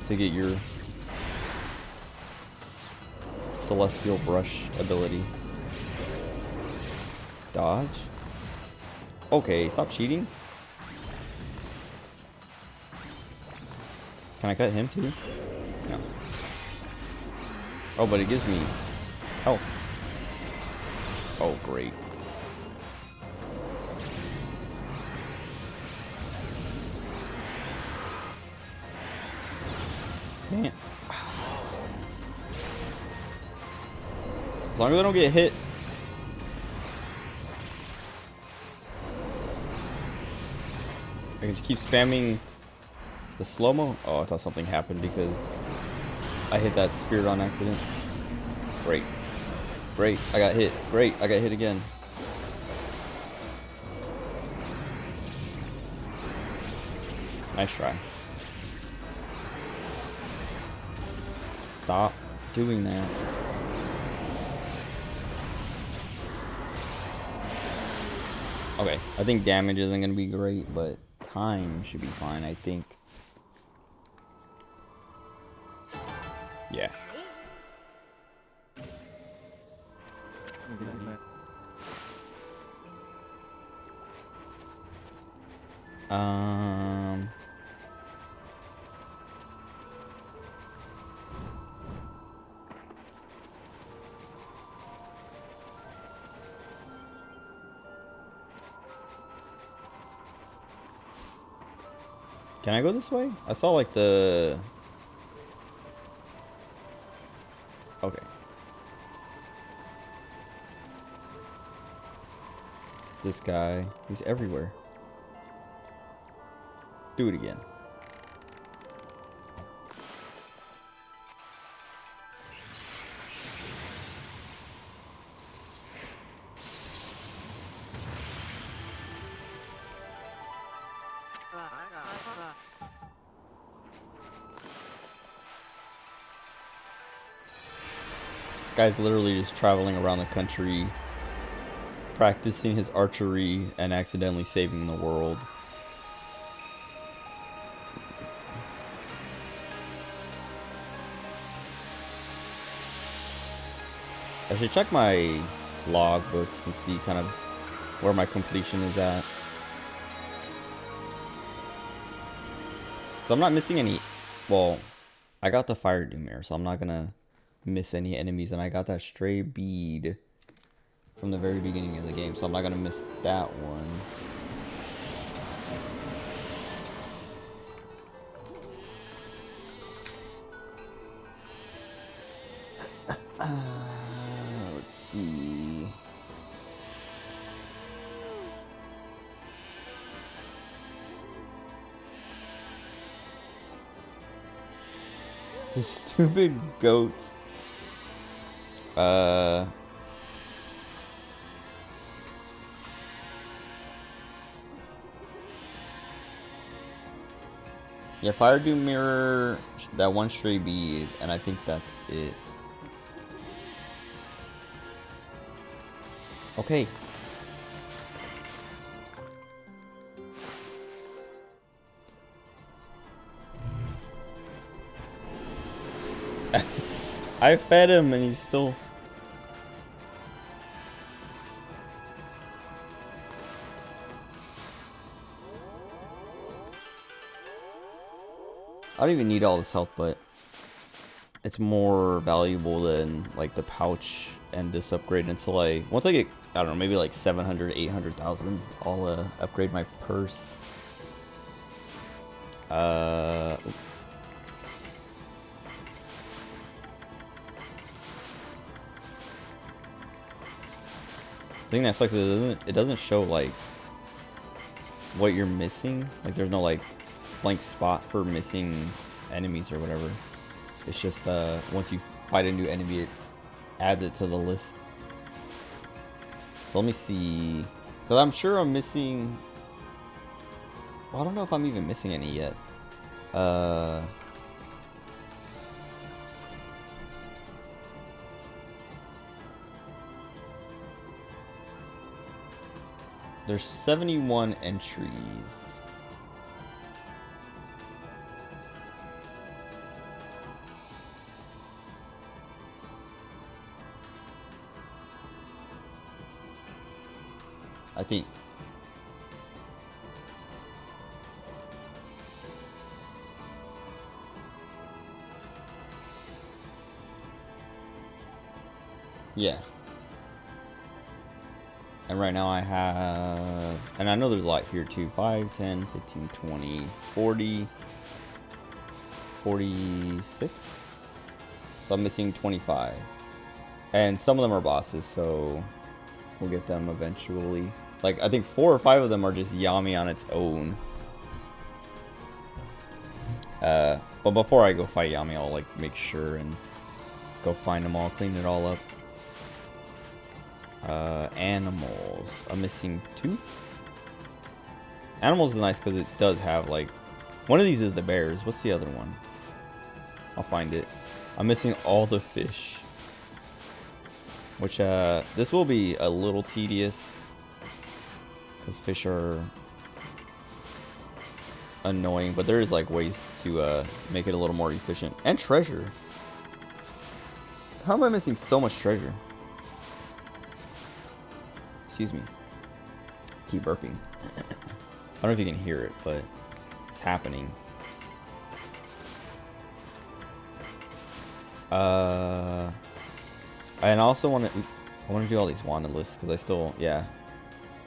to get your celestial brush ability. Dodge? Okay, stop cheating. Can I cut him too? No. Oh, but it gives me health. Oh, great. Man. As long as I don't get hit. I can just keep spamming the slow-mo. Oh, I thought something happened because I hit that spirit on accident. Great. Great. I got hit. Great. I got hit again. Nice try. Stop doing that. Okay, I think damage isn't going to be great, but time should be fine, I think. Yeah. Can I go this way? I saw like the... Okay. This guy, he's everywhere. Do it again. Guy's literally just traveling around the country, practicing his archery and accidentally saving the world. I should check my log books and see kind of where my completion is at. So I'm not missing any. Well, I got the fire doom mirror, so I'm not gonna miss any enemies, and I got that stray bead from the very beginning of the game, so I'm not gonna miss that one. Let's see. The stupid goats. Yeah, fire doom mirror, that one stray bead, and I think that's it. Okay. I fed him and he's still... I don't even need all this health, but it's more valuable than like the pouch and this upgrade until once I get, I don't know, maybe like 700, 800,000, I'll upgrade my purse. I think that sucks. It doesn't show like what you're missing. Like there's no like blank spot for missing enemies or whatever. It's just once you fight a new enemy, it adds it to the list. So let me see, because I'm sure I'm missing. Well, I don't know if I'm even missing any yet. There's 71 entries. I think. Yeah. And right now I have, and I know there's a lot here too, 5, 10, 15, 20, 40, 46. So I'm missing 25. And some of them are bosses, so we'll get them eventually. Like, I think 4 or 5 of them are just Yami on its own. But before I go fight Yami, I'll like make sure and go find them all, clean it all up. Animals. I'm missing 2. Animals is nice because it does have like, one of these is the bears. What's the other one? I'll find it. I'm missing all the fish, which this will be a little tedious because fish are annoying, but there is like ways to make it a little more efficient. And treasure. How am I missing so much treasure? Excuse me. Keep burping. I don't know if you can hear it, but it's happening. And I also want to do all these wanted lists because I still, yeah,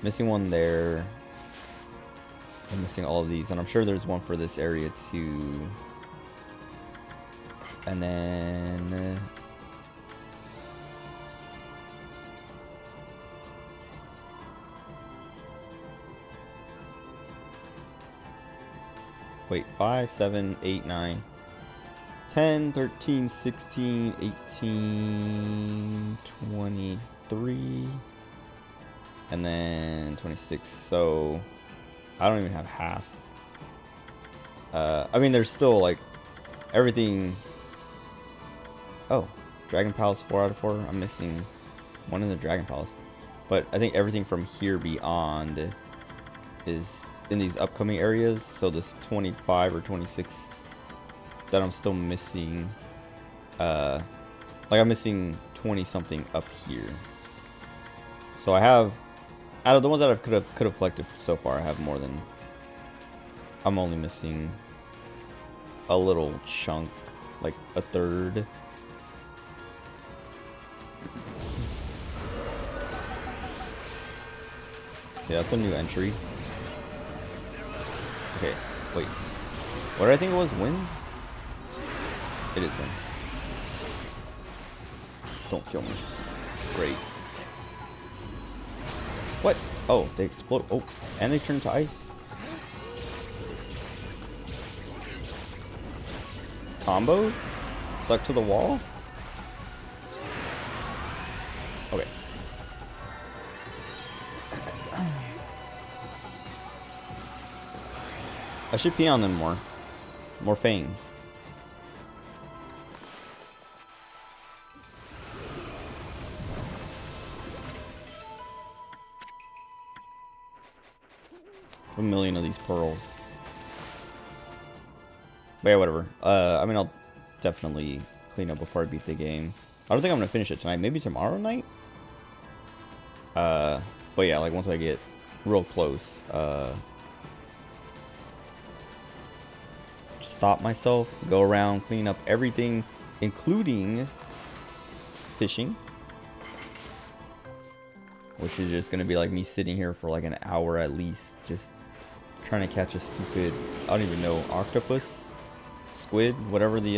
missing one there. I'm missing all of these, and I'm sure there's one for this area too. And then wait, 5, 7, 8, 9, 10, 13, 16, 18, 23, and then 26. So I don't even have half. I mean, there's still like everything. Oh, Dragon Palace 4 out of 4. I'm missing one in the Dragon Palace. But I think everything from here beyond is in these upcoming areas. So this 25 or 26 that I'm still missing. Like I'm missing 20 something up here. So I have, out of the ones that I could have collected so far, I have more than. I'm only missing a little chunk, like a third. Okay, that's a new entry. Okay, wait. What did I think it was? Wind? It is wind. Don't kill me. Great. What? Oh, they explode. Oh, and they turn to ice. Combo? Stuck to the wall? Okay. I should pee on them more. More fangs. A million of these pearls. But yeah, whatever. I mean, I'll definitely clean up before I beat the game. I don't think I'm gonna finish it tonight. Maybe tomorrow night. But yeah, like once I get real close, stop myself, go around, clean up everything, including fishing, which is just gonna be like me sitting here for like an hour at least, just trying to catch a stupid, I don't even know, octopus, squid, whatever the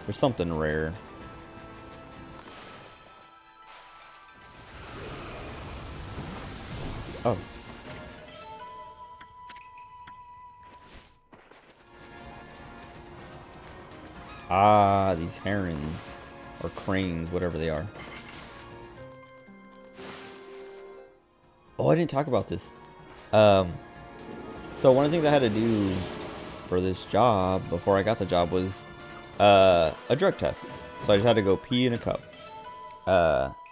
there's something rare. Oh. Ah, these herons or cranes, whatever they are. Oh, I didn't talk about this. So one of the things I had to do for this job before I got the job was a drug test. So I just had to go pee in a cup.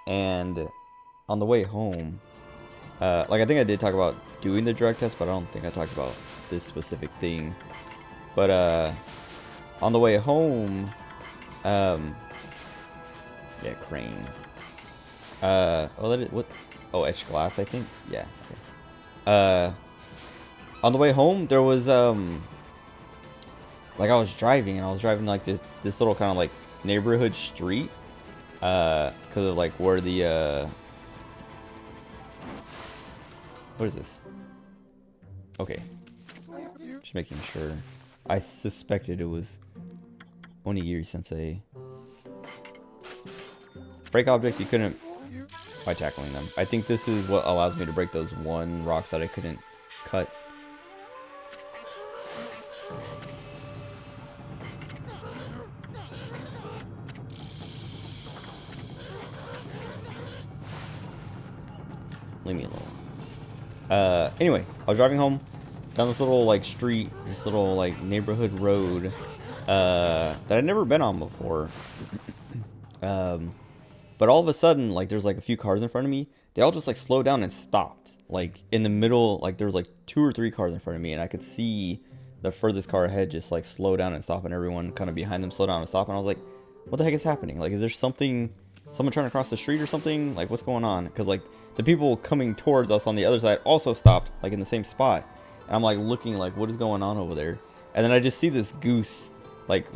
And on the way home, like I think I did talk about doing the drug test, but I don't think I talked about this specific thing. But on the way home, yeah, cranes. Oh, that is, what? Oh, etched glass, I think. Yeah. Okay. On the way home, there was like I was driving, and I was driving like this little kind of like neighborhood street, because of like where the what is this? Okay, just making sure. I suspected it was Onigiri Sensei. Break objects you couldn't by tackling them. I think this is what allows me to break those one rocks that I couldn't cut. Leave me alone. Anyway, I was driving home down this little like street, this little like neighborhood road that I'd never been on before. But all of a sudden, like there's like a few cars in front of me. They all just like slowed down and stopped. Like in the middle, like there was like 2 or 3 cars in front of me, and I could see the furthest car ahead just like slow down and stop, and everyone kind of behind them slow down and stop. And I was like, what the heck is happening? Like, is there something, someone trying to cross the street or something? Like, what's going on? Because like the people coming towards us on the other side also stopped, like in the same spot. And I'm like looking like, what is going on over there? And then I just see this goose like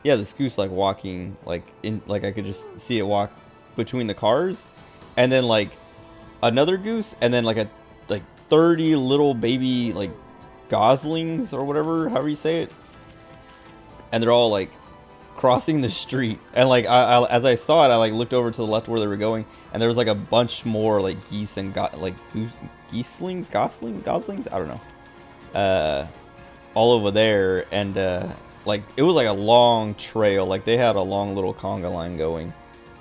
this goose like walking like in, like I could just see it walk between the cars, and then like another goose, and then like 30 little baby like goslings or whatever, however you say it, and they're all like crossing the street. And like I as I saw it, I like looked over to the left where they were going, and there was like a bunch more like geese and goslings, I don't know, all over there. And like it was like a long trail, like they had a long little conga line going,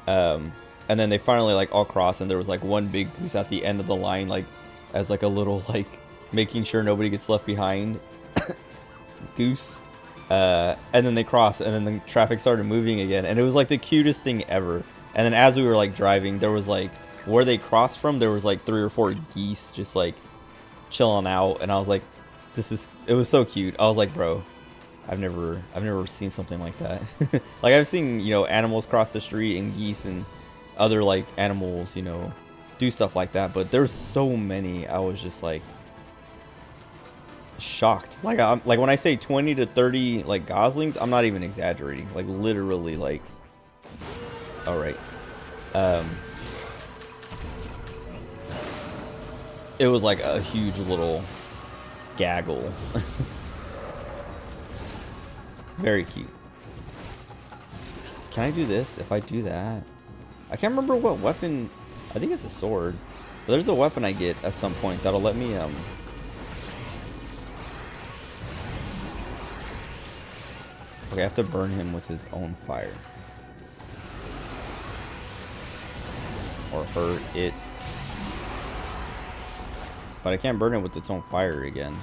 and then they finally like all crossed, and there was like one big goose at the end of the line, like as like a little like making sure nobody gets left behind goose. And then they crossed, and then the traffic started moving again, and it was like the cutest thing ever. And then as we were like driving, there was like where they crossed from, there was like 3 or 4 geese just like chilling out, and I was like, it was so cute. I was like, bro, I've never seen something like that. Like I've seen, you know, animals cross the street and geese and other like animals, you know, do stuff like that, but there's so many. I was just like shocked. Like like when I say 20 to 30 like goslings, I'm not even exaggerating. Like literally like all right. It was like a huge little gaggle. Very cute. Can I do this? If I do that, I can't remember what weapon. I think it's a sword. But there's a weapon I get at some point that'll let me Okay, I have to burn him with his own fire. Or hurt it. But I can't burn it with its own fire again.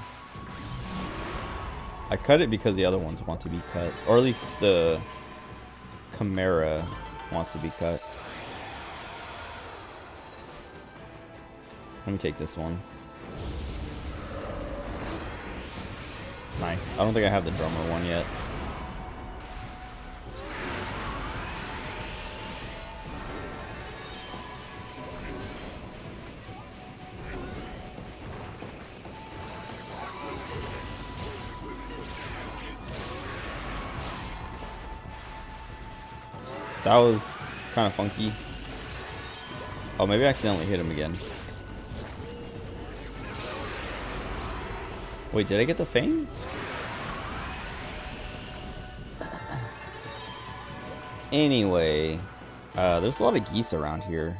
I cut it because the other ones want to be cut. Or at least the Chimera wants to be cut. Let me take this one. Nice. I don't think I have the drummer one yet. That was kind of funky. Oh, maybe I accidentally hit him again. Wait, did I get the fang? Anyway, there's a lot of geese around here.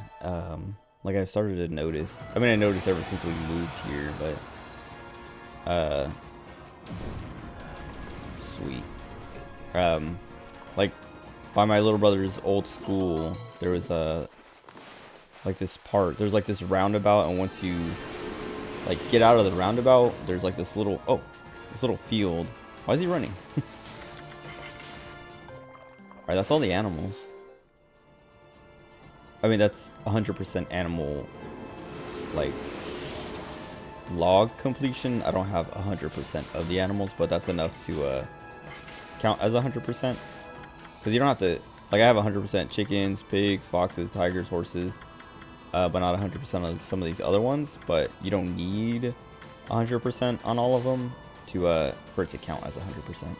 Like I started to notice. I mean, I noticed ever since we moved here, but sweet. Like by my little brother's old school, there was like this part. There's like this roundabout, and once you like get out of the roundabout, there's like this little this little field. Why is he running? Alright, that's all the animals. I mean, that's 100% animal, like, log completion. I don't have 100% of the animals, but that's enough to count as 100%. Because you don't have to, like, I have 100% chickens, pigs, foxes, tigers, horses, but not 100% of some of these other ones. But you don't need 100% on all of them to for it to count as 100%.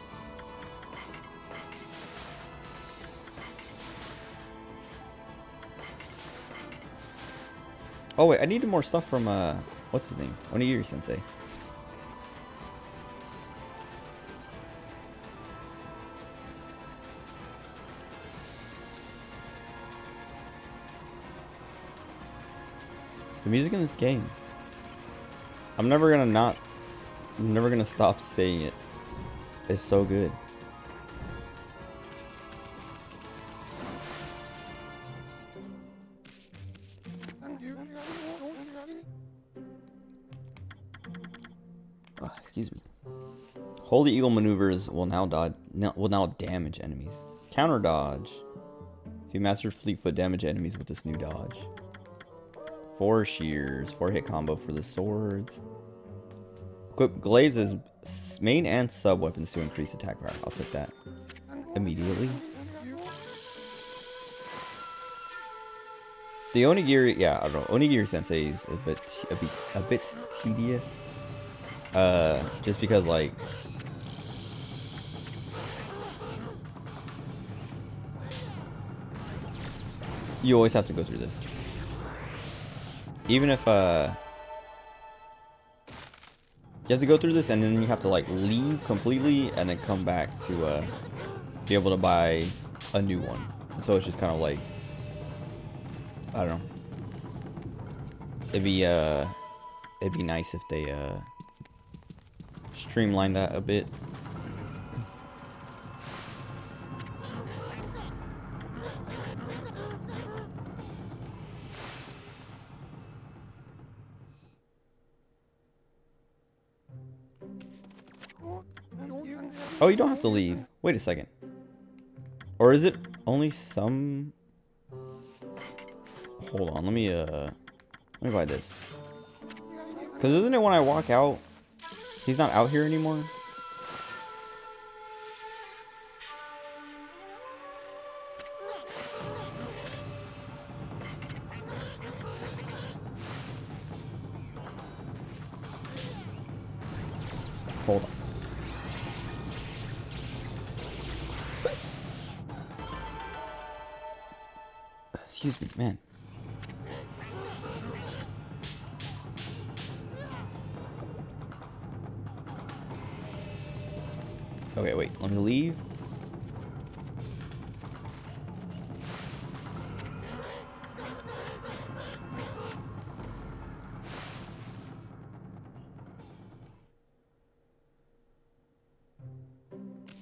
Oh wait, I needed more stuff from what's his name? Onigiri Sensei. The music in this game. I'm never gonna stop saying it. It's so good. Oh, excuse me. Holy Eagle maneuvers will now damage enemies. Counter dodge. If you master Fleetfoot, damage enemies with this new dodge. 4 shears, 4 hit combo for the swords. Equip glaives as main and sub weapons to increase attack power. I'll take that immediately. The onigiri, yeah, I don't know. Onigiri Sensei is a bit tedious. Just because like you always have to go through this. Even if you have to go through this, and then you have to like leave completely and then come back to be able to buy a new one. So it's just kind of like, I don't know. It'd be nice if they streamline that a bit. Oh, you don't have to leave. Wait a second. Or is it only some? Hold on, let me buy this. Cause isn't it when I walk out, he's not out here anymore? Hold on. Excuse me, man. Okay, wait. Let me leave.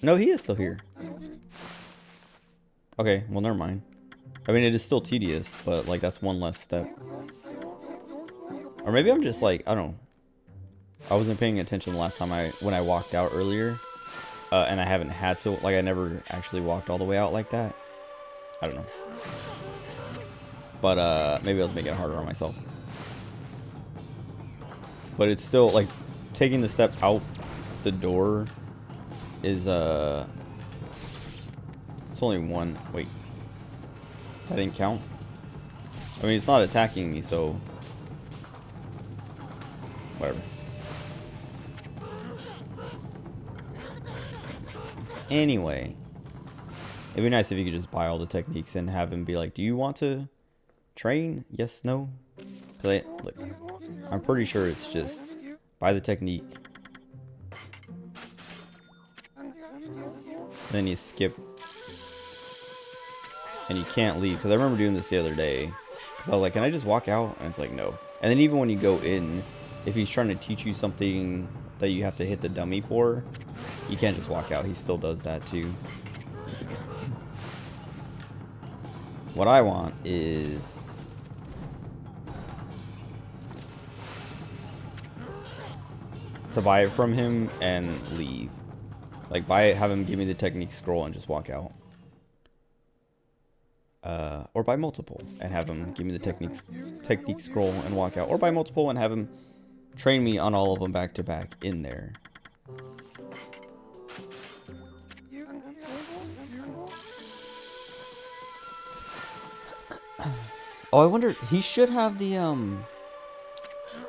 No, he is still here. Okay, well, never mind. I mean, it is still tedious, but, like, that's one less step. Or maybe I'm just, like, I don't know. I wasn't paying attention the last time when I walked out earlier. And I haven't had to, like, I never actually walked all the way out like that. I don't know. But, maybe I was making it harder on myself. But it's still, like, taking the step out the door is, it's only one. Wait. That didn't count? I mean, it's not attacking me, so... Whatever. Anyway. It'd be nice if you could just buy all the techniques and have him be like, do you want to train? Yes, no? Because look, I'm pretty sure it's just buy the technique. Then you skip. And you can't leave. Because I remember doing this the other day. Because I was like, can I just walk out? And it's like, no. And then even when you go in, if he's trying to teach you something that you have to hit the dummy for, you can't just walk out. He still does that too. What I want is... to buy it from him and leave. Like, buy it, have him give me the technique scroll and just walk out. Or buy multiple and have him give me the technique scroll and walk out. Or buy multiple and have him train me on all of them back to back in there. Oh, I wonder, he should have the,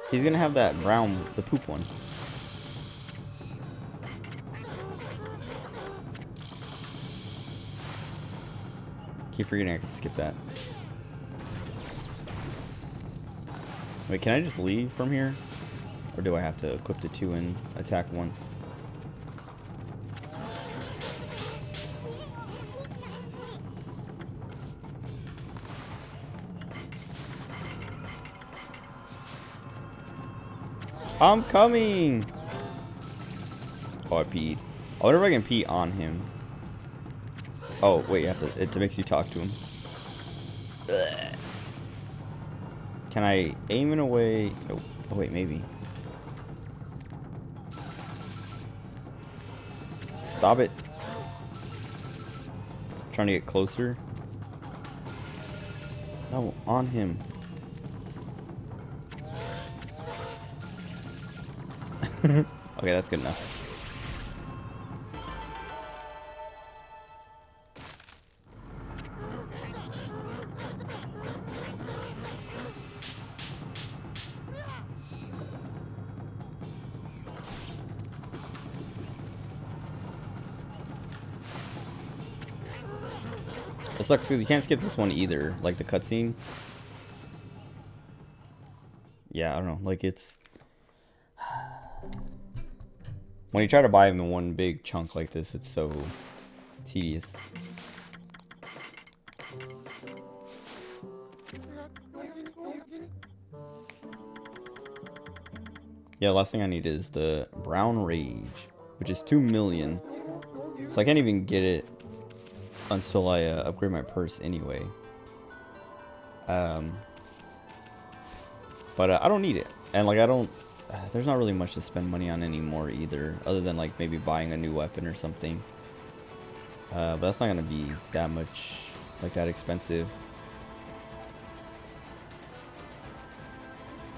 he's gonna have that brown, the poop one. Keep forgetting I can skip that. Wait, can I just leave from here? Or do I have to equip the 2 and attack once? I'm coming! Oh, I peed. I wonder if I can pee on him. Oh, wait, you have to, it makes you talk to him. Ugh. Can I aim in a way? Nope. Oh, wait, maybe. Stop it. Trying to get closer. No, on him. Okay, that's good enough. It sucks because you can't skip this one either, like the cutscene. Yeah, I don't know, like it's... When you try to buy them in one big chunk like this, it's so tedious. Yeah, the last thing I need is the Brown Rage, which is 2 million. So I can't even get it until I upgrade my purse anyway. But I don't need it. And like I don't there's not really much to spend money on anymore either, other than like maybe buying a new weapon or something. But that's not gonna be that much, like that expensive.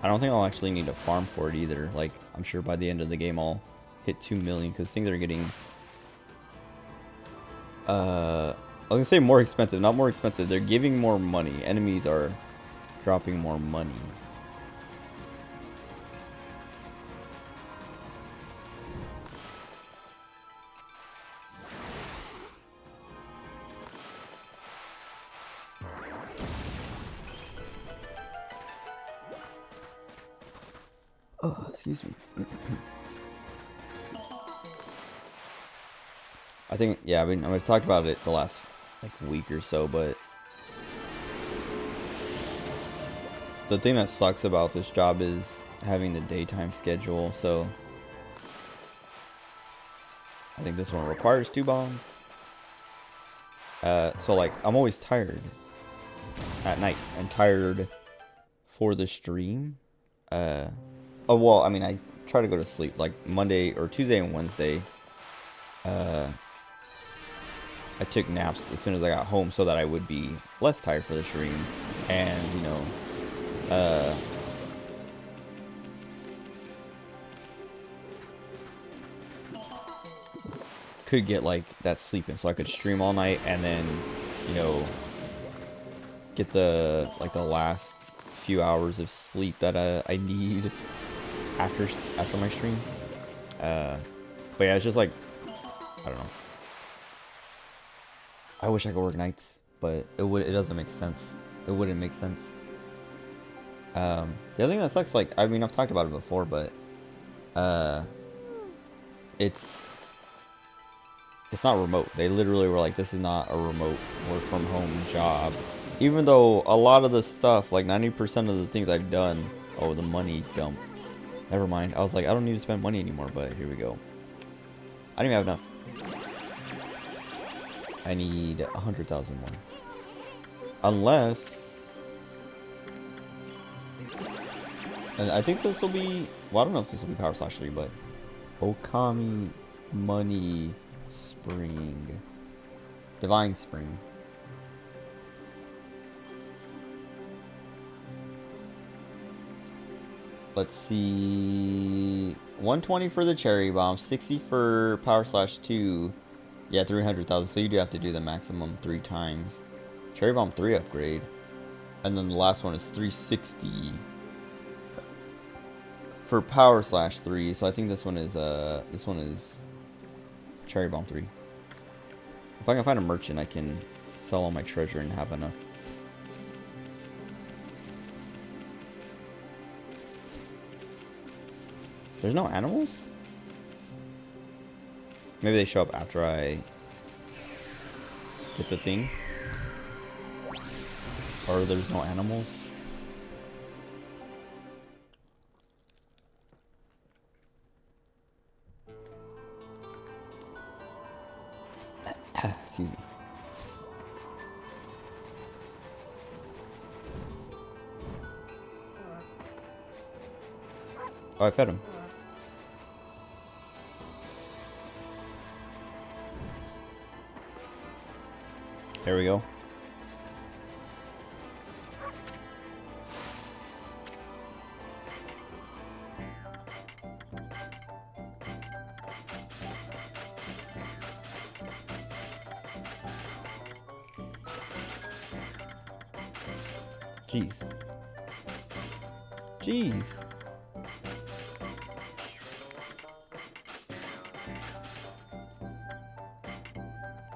I don't think I'll actually need to farm for it either. Like, I'm sure by the end of the game I'll hit 2 million because things are getting I was gonna say more expensive, not more expensive. They're giving more money. Enemies are dropping more money. Oh, excuse me. I think, yeah, I mean, I've talked about it the last like week or so, but the thing that sucks about this job is having the daytime schedule. So I think this one requires 2 bombs. So like I'm always tired at night and tired for the stream. Oh well, I mean I try to go to sleep like Monday or Tuesday and Wednesday. I took naps as soon as I got home so that I would be less tired for the stream, and you know, could get like that sleep in, so I could stream all night and then, you know, get the like the last few hours of sleep that I need after my stream. But yeah, it's just like, I don't know. I wish I could work nights, but it doesn't make sense. It wouldn't make sense. The other thing that sucks, like, I mean, I've talked about it before, but it's not remote. They literally were like, this is not a remote work from home job. Even though a lot of the stuff, like 90% of the things I've done, oh, the money dump. Never mind. I was like, I don't need to spend money anymore, but here we go. I don't even have enough. I need 100,000 more. Unless, and I think this will be, well, I don't know if this will be Power Slash 3, but Ōkami Money Spring. Divine Spring. Let's see. 120 for the Cherry Bomb, 60 for Power Slash 2. Yeah, 300,000. So you do have to do the maximum 3 times. Cherry Bomb 3 upgrade. And then the last one is 360 for Power Slash 3. So I think this one is Cherry Bomb 3. If I can find a merchant, I can sell all my treasure and have enough. There's no animals? Maybe they show up after I get the thing. Or there's no animals. Excuse me. Oh, I fed him. There we go. Jeez. Jeez.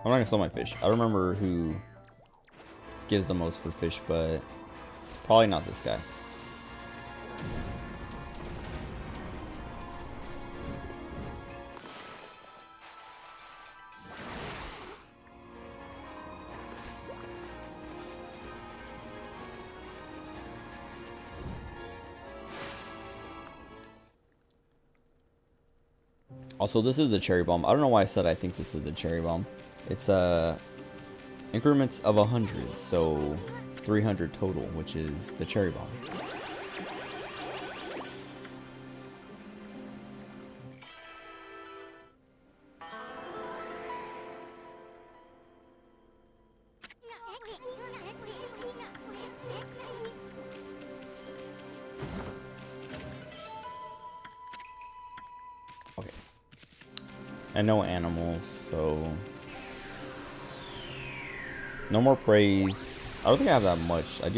I'm not gonna sell my fish. I don't remember who gives the most for fish, but probably not this guy. Also, this is the Cherry Bomb. I don't know why I said I think this is the Cherry Bomb. It's increments of 100, so 300 total, which is the Cherry Bomb. And no animals, so no more praise. I don't think I have that much. I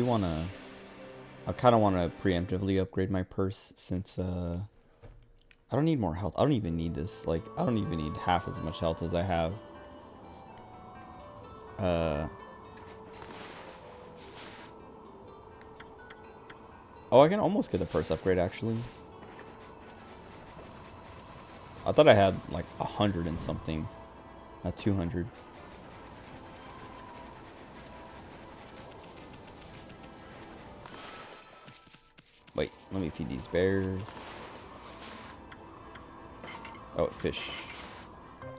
kind of want to preemptively upgrade my purse since I don't need more health. I don't even need this. Like, I don't even need half as much health as I have. Oh, I can almost get the purse upgrade, actually. I thought I had, like, 100 and something. Not 200. Wait, let me feed these bears. Oh, fish.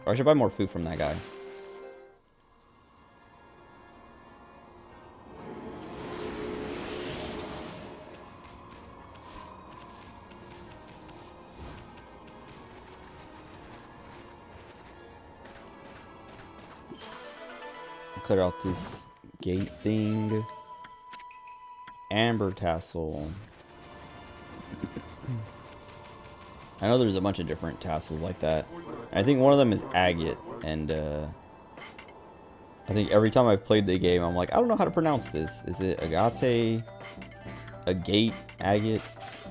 Or I should buy more food from that guy. Clear out this gate thing. Amber tassel. I know there's a bunch of different tassels like that. I think one of them is agate, and I think every time I've played the game, I'm like, I don't know how to pronounce this. Is it agate? Agate? Agate?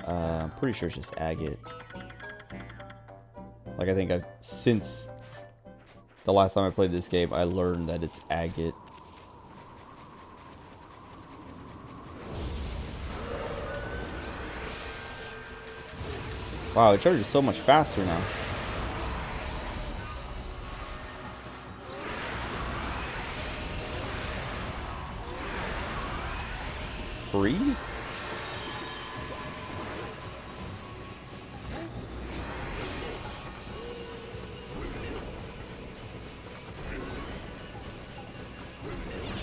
I'm pretty sure it's just agate. Like, I think since the last time I played this game, I learned that it's agate. Wow, it charges so much faster now. Free?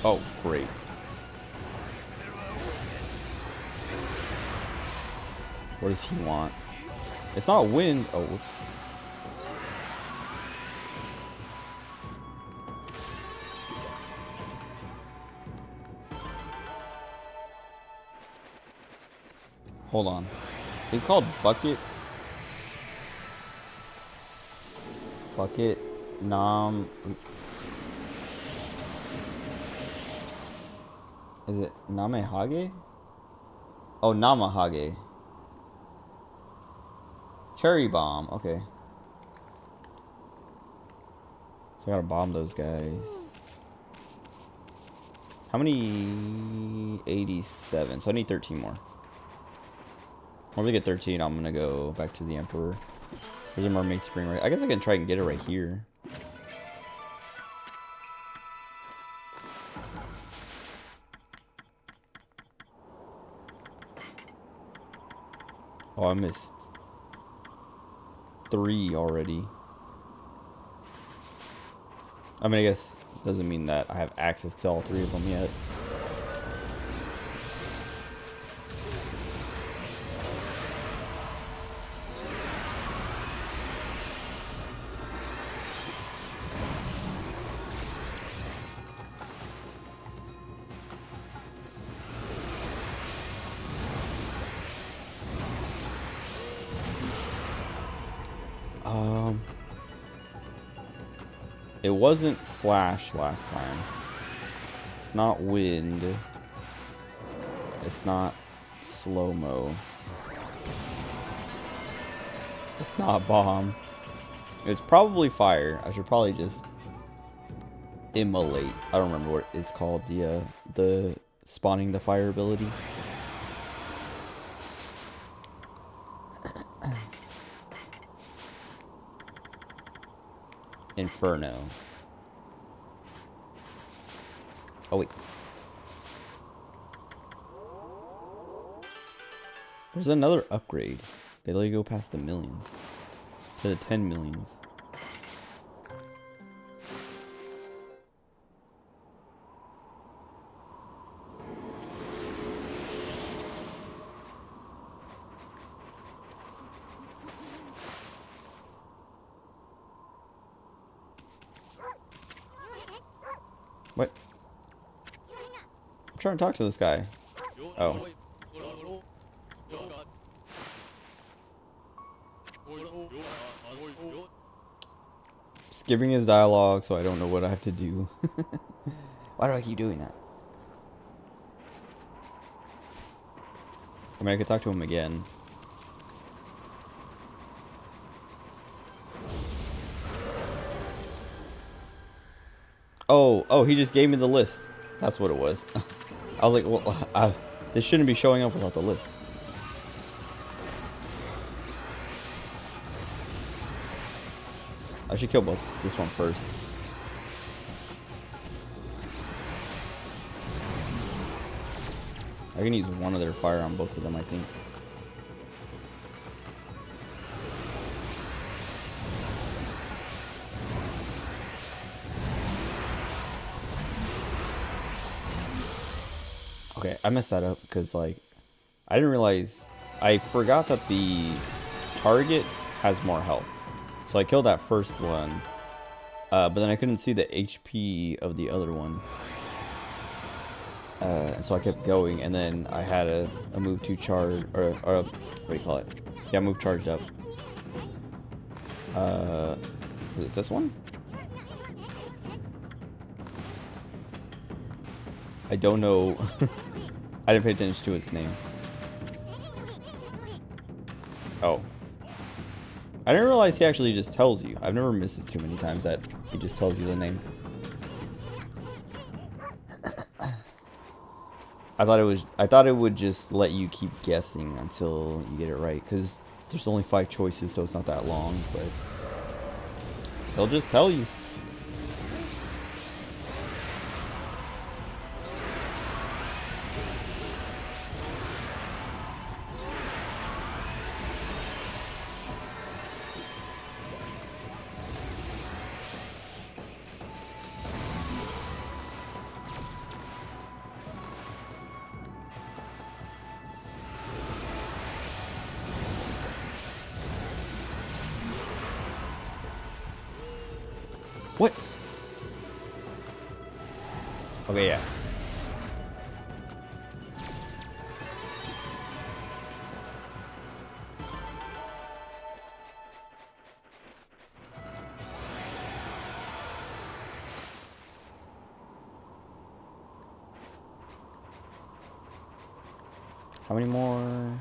Oh, great. What does he want? It's not wind. Oh, whoops. Hold on. He's called Bucket. Bucket. Is it Namehage? Oh, Namahage. Cherry bomb. Okay. So I gotta bomb those guys. How many? 87. So I need 13 more. Once I get 13, I'm gonna go back to the Emperor. There's a mermaid spring right. I guess I can try and get it right here. Oh, I missed 3 already. I mean, I guess it doesn't mean that I have access to all 3 of them yet. It wasn't slash last time. It's not wind. It's not slow-mo. It's not bomb. It's probably fire. I should probably just immolate. I don't remember what it's called. The spawning the fire ability. Inferno. Oh wait. There's another upgrade. They let you go past the millions. To the 10 millions. What? I'm trying to talk to this guy. Oh. skipping his dialogue, so I don't know what I have to do. Why do I keep doing that? I mean, I could talk to him again. Oh, he just gave me the list. That's what it was. I was like, well, this shouldn't be showing up without the list. I should kill both this one first. I can use one of their fire on both of them, I think. Okay, I messed that up because, like, I didn't realize... I forgot that the target has more health. So I killed that first one. But then I couldn't see the HP of the other one. So I kept going, and then I had a move to charge... Or what do you call it? Yeah, move charged up. Was it this one? I don't know. I didn't pay attention to its name. Oh. I didn't realize he actually just tells you. I've never missed this too many times that he just tells you the name. I thought it would just let you keep guessing until you get it right, because there's only 5 choices, so it's not that long, but he'll just tell you. What? Okay, yeah. How many more?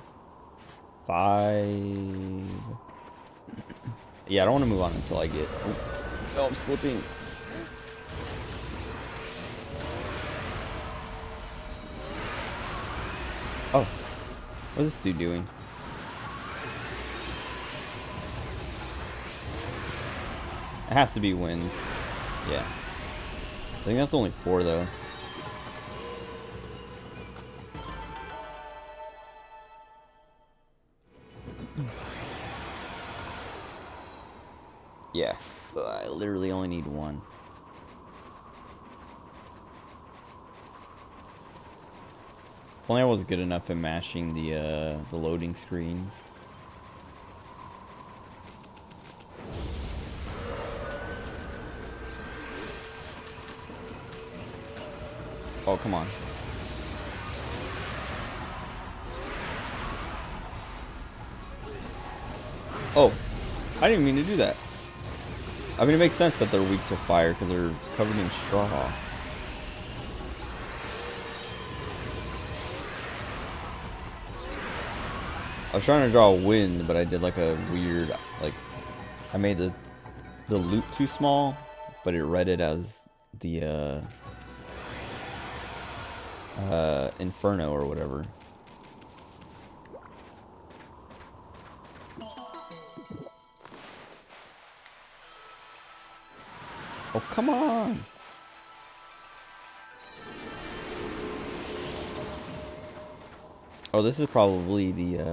5. Yeah, I don't want to move on until I get... Oh, I'm slipping. Oh. What's this dude doing? It has to be wind. Yeah. I think that's only 4, though. Yeah. I literally only need 1. If only I was good enough at mashing the loading screens. Oh, come on. Oh, I didn't mean to do that. I mean, it makes sense that they're weak to fire because they're covered in straw. I was trying to draw wind, but I did like a weird, like, I made the loop too small, but it read it as the Inferno or whatever. Oh, come on! Oh, this is probably the,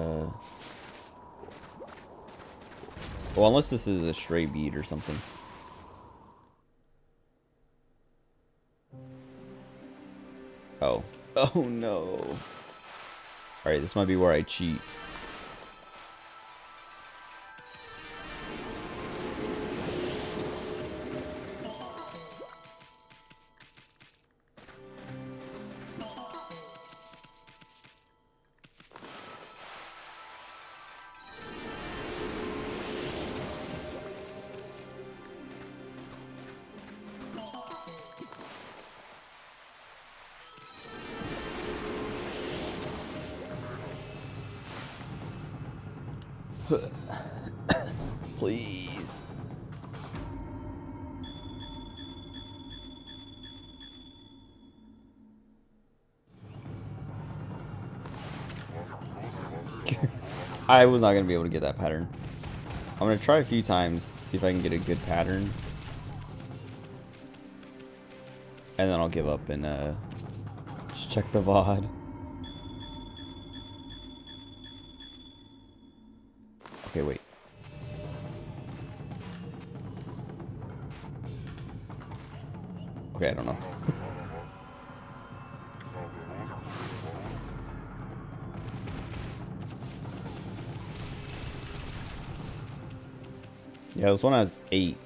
well, unless this is a stray bead or something. Oh. Oh, no. Alright, this might be where I cheat. Please. I was not going to be able to get that pattern. I'm going to try a few times to see if I can get a good pattern. And then I'll give up and just check the VOD. Okay, wait. Okay, I don't know. Yeah, this one has 8.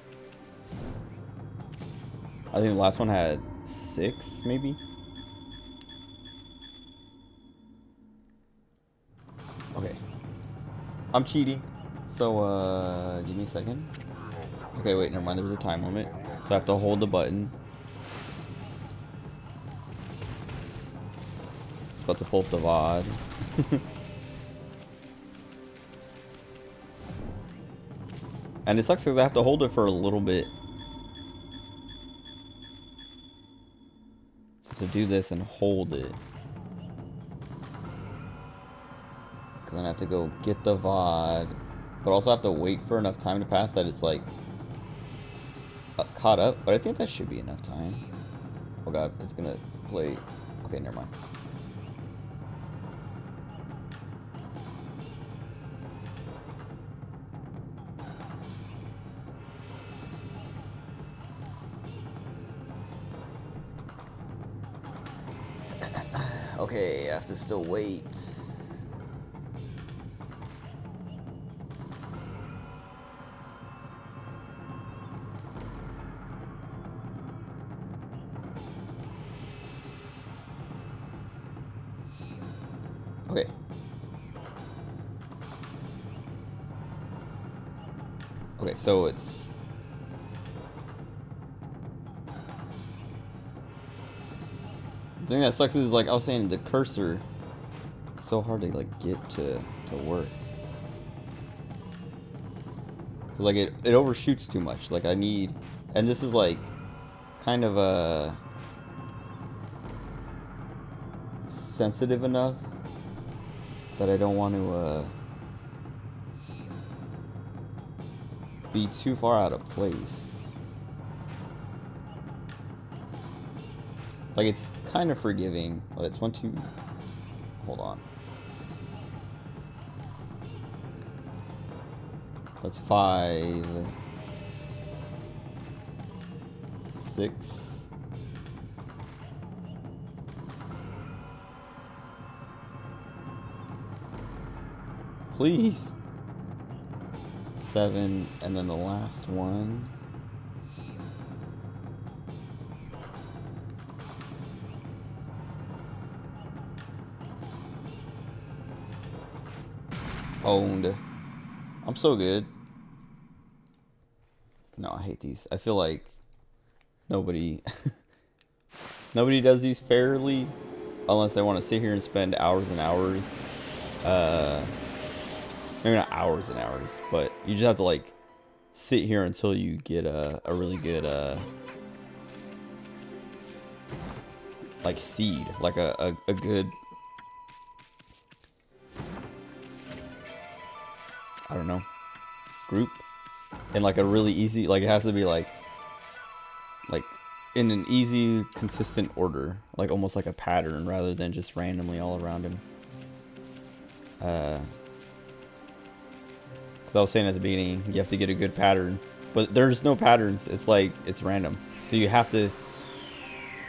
I think the last one had 6, maybe? Okay. I'm cheating. So, give me a second. Okay, wait, never mind. There's a time limit. So I have to hold the button. About to pull up the VOD. And it sucks because I have to hold it for a little bit. So to do this and hold it. Because then I have to go get the VOD. But also have to wait for enough time to pass that it's like caught up. But I think that should be enough time. Oh god, it's gonna play. Okay, never mind. Okay, I have to still wait. Okay. Okay, so it's... The thing that sucks is, like I was saying, the cursor is so hard to, like, get to work. Cause, like, it overshoots too much. Like, I need... And this is, like, kind of, sensitive enough that I don't want to, be too far out of place. Like, it's kind of forgiving, but it's 1, 2... Hold on. That's 5... 6... Please! 7, and then the last one... Owned. I'm so good. No, I hate these. I feel like nobody nobody does these fairly unless they want to sit here and spend hours and hours. Maybe not hours and hours, but you just have to like sit here until you get a really good like seed, like a good, I don't know, group, and like a really easy, like it has to be like in an easy, consistent order, like almost like a pattern rather than just randomly all around him. Because I was saying at the beginning, you have to get a good pattern, but there's no patterns. It's like it's random, so you have to.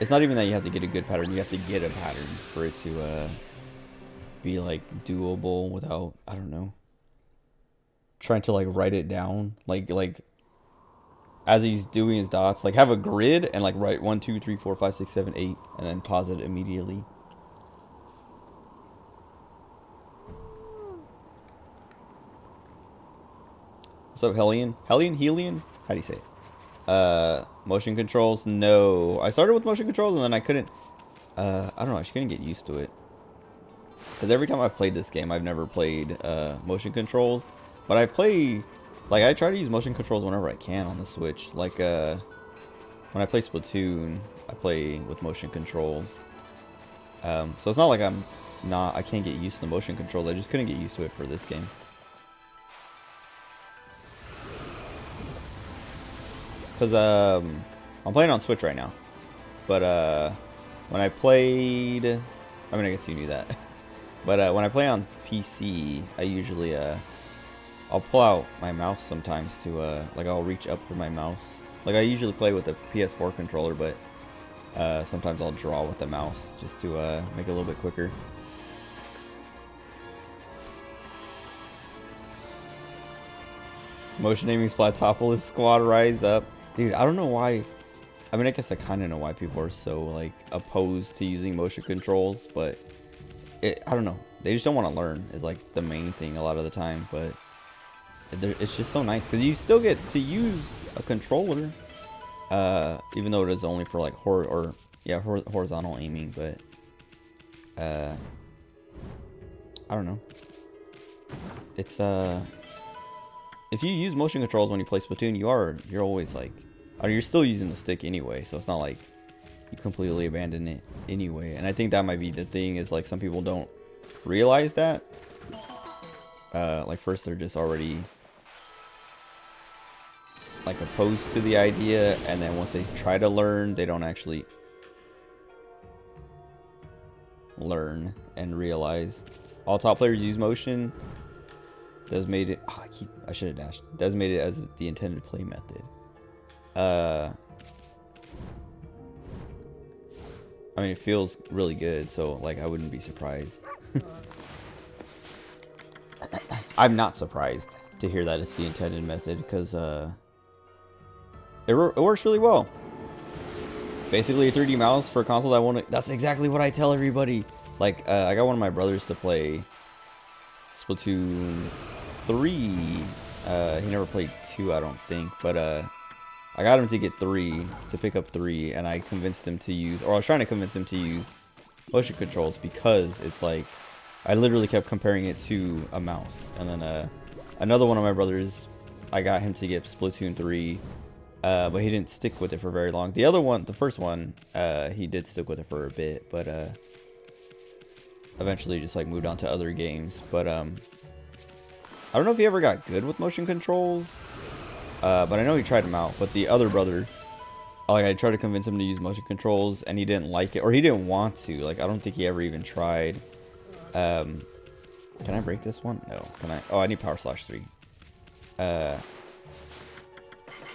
It's not even that you have to get a good pattern. You have to get a pattern for it to be like doable without, I don't know, trying to like write it down, like as he's doing his dots, like have a grid and like write 1, 2, 3, 4, 5, 6, 7, 8, and then pause it immediately. What's up, Hellion? Helion? How do you say it? Motion controls? No. I started with motion controls and then I couldn't, I don't know, I just couldn't get used to it. Because every time I've played this game, I've never played motion controls. But I play, like, I try to use motion controls whenever I can on the Switch. Like, when I play Splatoon, I play with motion controls. So it's not like I can't get used to the motion controls. I just couldn't get used to it for this game. Because, I'm playing on Switch right now. But, when I played, I mean, I guess you knew that. But, when I play on PC, I usually, I'll pull out my mouse sometimes to, like, I'll reach up for my mouse. Like, I usually play with the PS4 controller, but sometimes I'll draw with the mouse just to make it a little bit quicker. Motion aiming Splatopolis squad, rise up. Dude, I don't know why. I mean, I guess I kind of know why people are so, like, opposed to using motion controls, but I don't know. They just don't want to learn is, like, the main thing a lot of the time, but it's just so nice because you still get to use a controller, even though it is only for, like, horizontal aiming, but I don't know. It's if you use motion controls when you play Splatoon, you're always like, you're still using the stick anyway, so it's not like you completely abandon it anyway. And I think that might be the thing, is like some people don't realize that. Like first they're just already like opposed to the idea, and then once they try to learn, they don't actually learn and realize. All top players use motion. Designated. Oh, I should have dashed. Designated as the intended play method. I mean, it feels really good, so like I wouldn't be surprised. I'm not surprised to hear that it's the intended method, because it works really well. Basically, a 3D mouse for a console that won't. That's exactly what I tell everybody. Like, I got one of my brothers to play Splatoon 3. He never played 2, I don't think, but I got him to get 3, to pick up 3, and I convinced him to use, or I was trying to convince him to use motion controls, because it's like, I literally kept comparing it to a mouse. And then another one of my brothers, I got him to get Splatoon 3, but he didn't stick with it for very long. The other one, the first one, he did stick with it for a bit, but eventually just like moved on to other games. But I don't know if he ever got good with motion controls. But I know he tried them out. But the other brother, like, I tried to convince him to use motion controls, and he didn't like it, or he didn't want to. Like, I don't think he ever even tried. Can I break this one? No. Can I? Oh, I need Power Slash 3.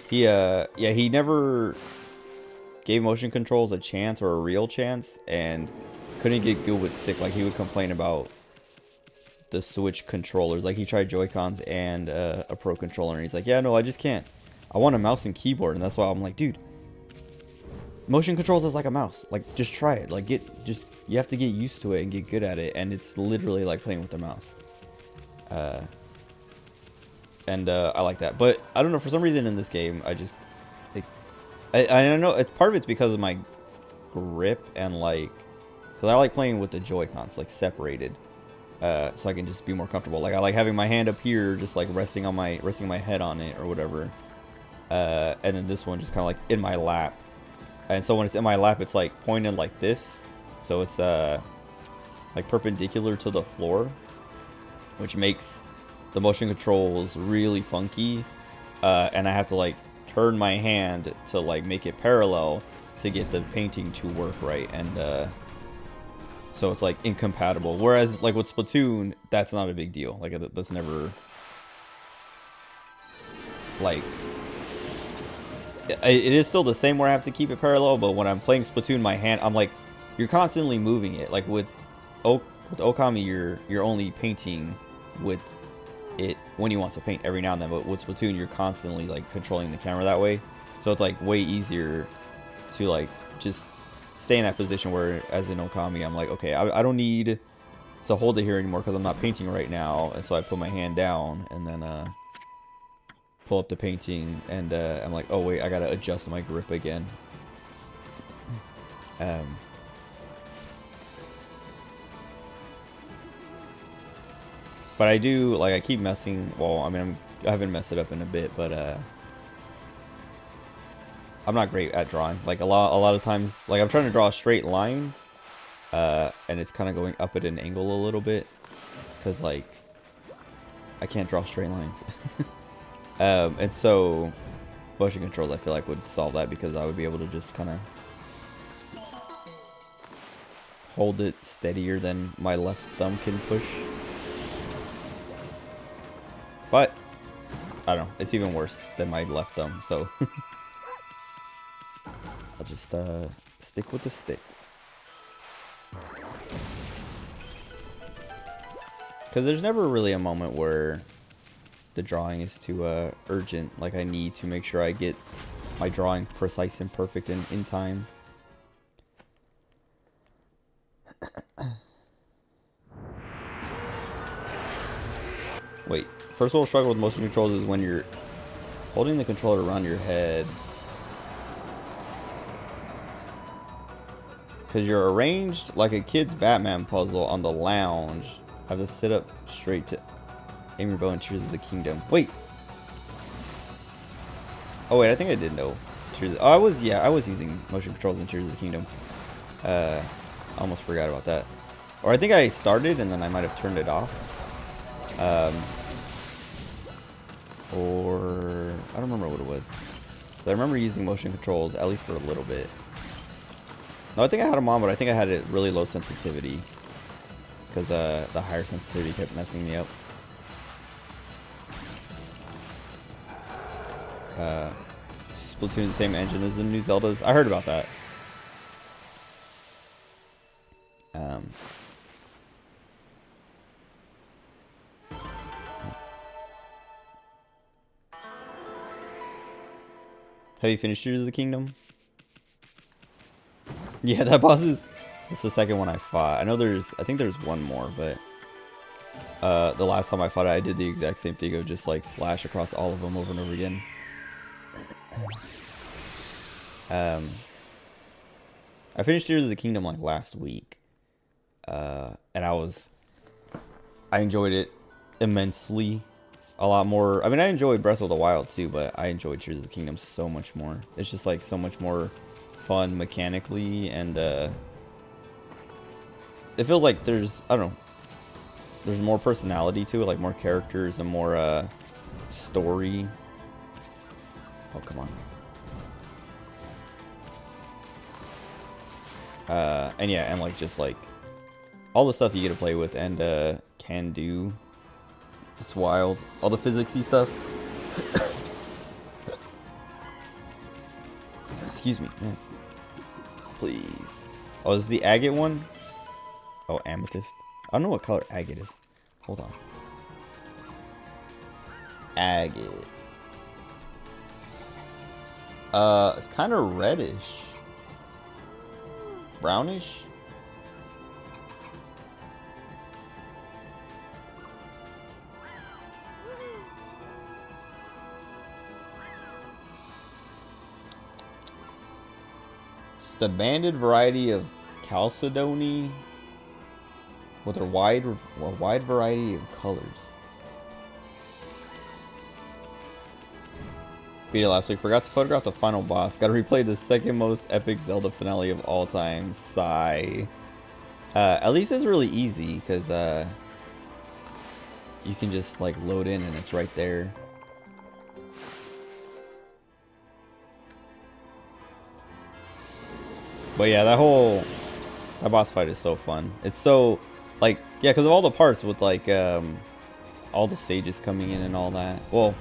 He never gave motion controls a chance, or a real chance, and couldn't get good with stick. Like, he would complain about the Switch controllers. Like, he tried Joy-Cons and a Pro controller, and he's like, yeah, no, I just can't. I want a mouse and keyboard. And that's why I'm like, dude, motion controls is like a mouse. Like, just try it. Like, you have to get used to it and get good at it, and it's literally like playing with the mouse. I like that. But I don't know, for some reason in this game, I just, like, I don't know, part of it's because of my grip, and like, because I like playing with the Joy-Cons, like, separated. So I can just be more comfortable. Like, I like having my hand up here, just like resting my head on it or whatever. And then this one just kind of like in my lap. And so when it's in my lap, it's like pointed like this. So it's like perpendicular to the floor, which makes the motion controls really funky. And I have to like turn my hand to like make it parallel to get the painting to work right. And so it's like incompatible. Whereas like with Splatoon, that's not a big deal. Like, that's never, like, it is still the same where I have to keep it parallel. But when I'm playing Splatoon, my hand, I'm like, you're constantly moving it. Like with Ōkami, you're only painting with it when you want to paint every now and then. But with Splatoon, you're constantly like controlling the camera that way. So it's like way easier to like just stay in that position, where as in Ōkami, I'm like, okay, I don't need to hold it here anymore because I'm not painting right now. And so I put my hand down and then pull up the painting, and I'm like, oh wait, I gotta adjust my grip again. But I do, like, I keep messing, well, I mean, I haven't messed it up in a bit, but, I'm not great at drawing. Like, a lot of times, like, I'm trying to draw a straight line, and it's kind of going up at an angle a little bit, because, like, I can't draw straight lines. And so, motion controls, I feel like, would solve that, because I would be able to just kind of hold it steadier than my left thumb can push. But, I don't know, it's even worse than my left thumb, so I'll just stick with the stick. Because there's never really a moment where the drawing is too urgent, like I need to make sure I get my drawing precise and perfect in time. Wait, first world struggle with motion controls is when you're holding the controller around your head. Because you're arranged like a kid's Batman puzzle on the lounge. Have to sit up straight to aim your bow in Tears of the Kingdom. Wait. Oh wait, I think I did know. Oh, I was using motion controls in Tears of the Kingdom. I almost forgot about that. Or I think I started and then I might have turned it off. Or I don't remember what it was. But I remember using motion controls at least for a little bit. No, I think I had them on, but I think I had it really low sensitivity. Because the higher sensitivity kept messing me up. Splatoon, the same engine as the new Zeldas. I heard about that. Have you finished Tears of the Kingdom? Yeah, that boss is... That's the second one I fought. I think there's one more, but... the last time I fought it, I did the exact same thing of just, like, slash across all of them over and over again. I finished Tears of the Kingdom, like, last week. And I enjoyed it immensely. A lot more. I mean, I enjoyed Breath of the Wild too, but I enjoyed Tears of the Kingdom so much more. It's just like so much more fun mechanically, and it feels like there's, I don't know, there's more personality to it, like more characters and more story. Oh, come on. And yeah, and like just like all the stuff you get to play with and can do. It's wild. All the physicsy stuff. Excuse me, man. Please. Oh, is the agate one? Oh, amethyst. I don't know what color agate is. Hold on. Agate. It's kind of reddish. Brownish? The banded variety of chalcedony with a wide variety of colors. Beat it last week. Forgot to photograph the final boss. Got to replay the second most epic Zelda finale of all time. Sigh. At least it's really easy because you can just like load in and it's right there. But yeah, that boss fight is so fun. It's so, like, yeah, because of all the parts with, like, all the sages coming in and all that. Well,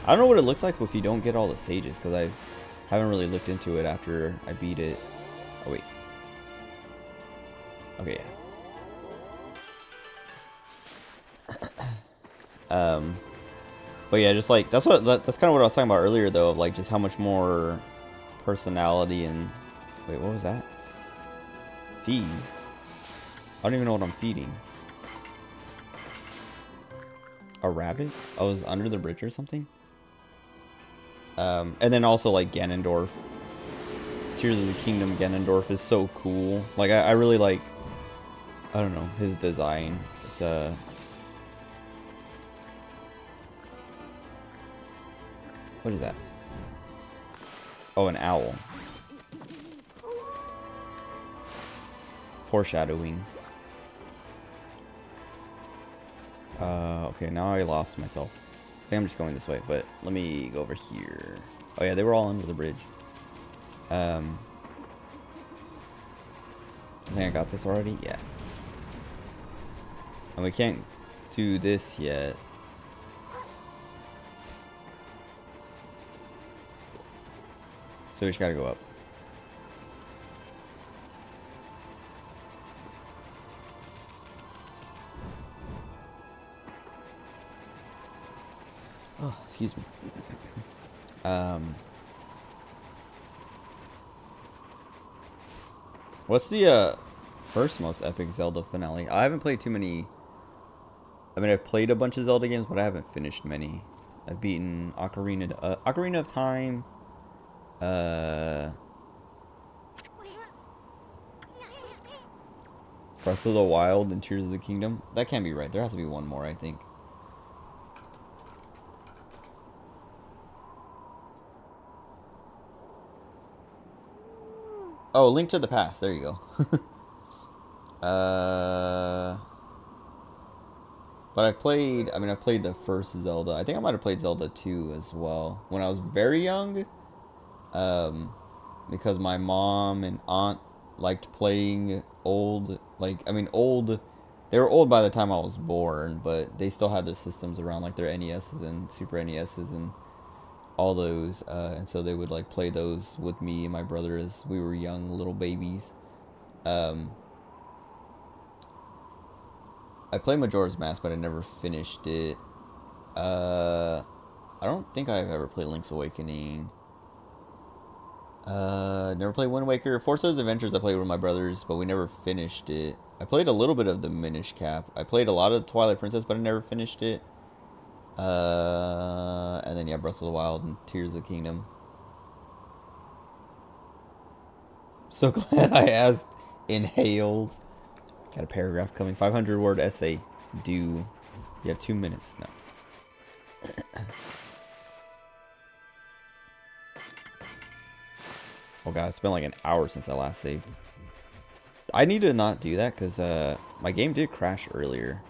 I don't know what it looks like if you don't get all the sages, because I haven't really looked into it after I beat it. Oh, wait. Okay, yeah. But yeah, just, like, that's kind of what I was talking about earlier, though, of, like, just how much more personality and... Wait, what was that? Feed? I don't even know what I'm feeding. A rabbit? I was under the bridge or something? And then also like Ganondorf. Tears of the Kingdom Ganondorf is so cool. Like I really like, I don't know, his design. It's What is that? Oh, an owl. Foreshadowing. Okay, now I lost myself. I think I'm just going this way, but let me go over here. Oh yeah, they were all under the bridge. I think I got this already. Yeah. And we can't do this yet. So we just gotta go up. Oh, excuse me. What's the first most epic Zelda finale? I haven't played too many. I mean, I've played a bunch of Zelda games, but I haven't finished many. I've beaten Ocarina of Time. Breath of the Wild and Tears of the Kingdom. That can't be right. There has to be one more, I think. Oh, Link to the Past. There you go. But I've played the first Zelda. I think I might have played Zelda 2 as well when I was very young. Because my mom and aunt liked playing old, old. They were old by the time I was born, but they still had their systems around, like their NESs and Super NESs and all those. And so they would like play those with me and my brother as we were young little babies. I played Majora's Mask, but I never finished it. I don't think I've ever played Link's Awakening. Never played Wind Waker. Forza's Adventures I played with my brothers, but we never finished it. I played a little bit of the Minish Cap. I played a lot of Twilight Princess, but I never finished it. And then yeah, Breath of the Wild and Tears of the Kingdom. So glad I asked. Inhales. Got a paragraph coming. 500-word essay. Due. You have 2 minutes. No. Oh god, it's been like an hour since I last saved. I need to not do that because my game did crash earlier.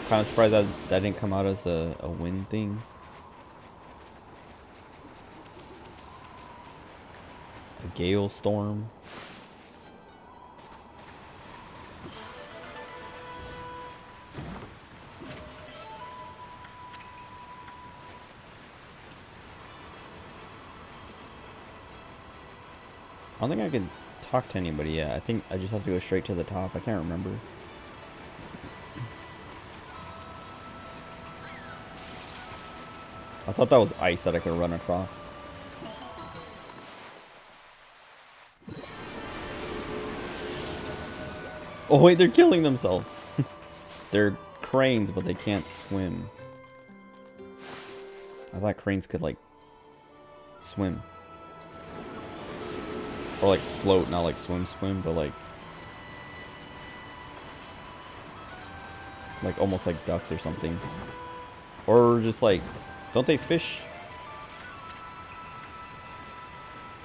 Kind of surprised that that didn't come out as a win thing. A gale storm. I don't think I can talk to anybody yet. I think I just have to go straight to the top. I can't remember. I thought that was ice that I could run across. Oh wait, they're killing themselves. They're cranes, but they can't swim. I thought cranes could like swim. Or like float, not like swim, but like almost like ducks or something. Or just like, don't they fish?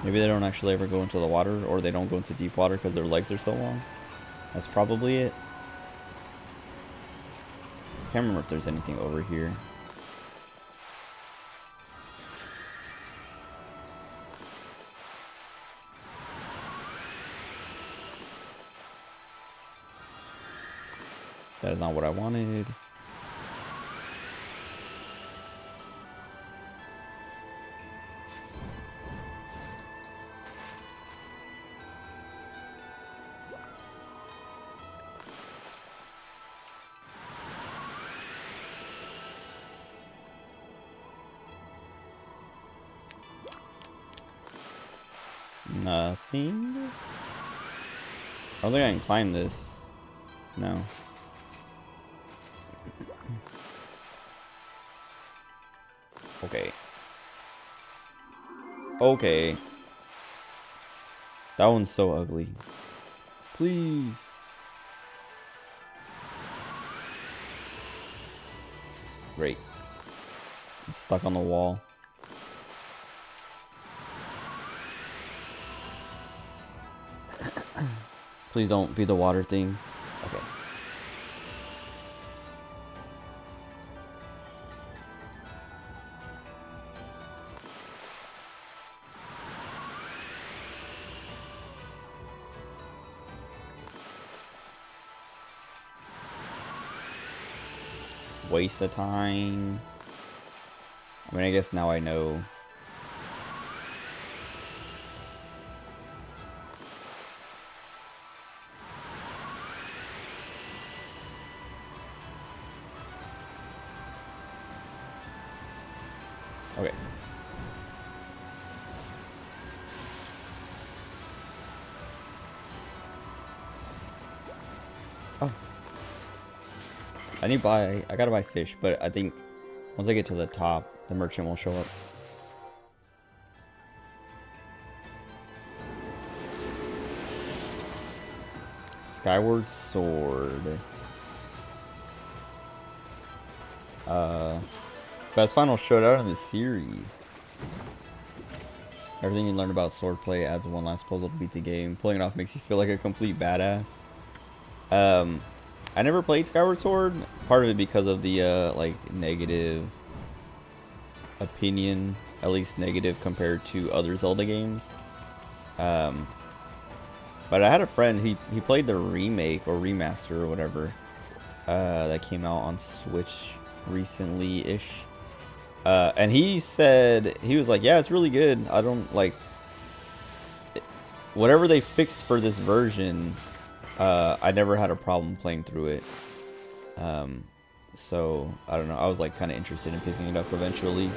Maybe they don't actually ever go into the water, or they don't go into deep water because their legs are so long. That's probably it. Can't remember if there's anything over here. That is not what I wanted. Nothing. I don't think I can climb this. No. Okay. Okay. That one's so ugly. Please. Great. I'm stuck on the wall. Please don't be the water thing. Okay. Waste of time. I mean, I guess now I know. Okay. Oh. I gotta buy fish, but I think once I get to the top, the merchant will show up. Skyward Sword. Best final showdown in the series. Everything you learn about swordplay adds one last puzzle to beat the game. Pulling it off makes you feel like a complete badass. I never played Skyward Sword. Part of it because of the like negative opinion, at least negative compared to other Zelda games. But I had a friend, he played the remake or remaster or whatever that came out on Switch recently-ish. And he said, he was like, yeah, it's really good. I don't like whatever they fixed for this version. I never had a problem playing through it. So I don't know. I was like kind of interested in picking it up eventually.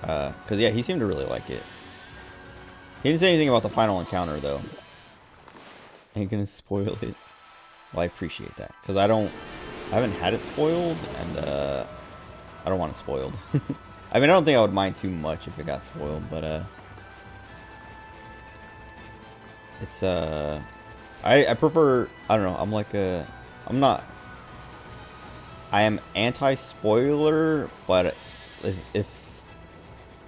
Cause yeah, he seemed to really like it. He didn't say anything about the final encounter though. Ain't gonna spoil it. Well, I appreciate that, cause I haven't had it spoiled, and I don't want it spoiled. I mean, I don't think I would mind too much if it got spoiled, but it's I prefer, I don't know, I am anti-spoiler, but if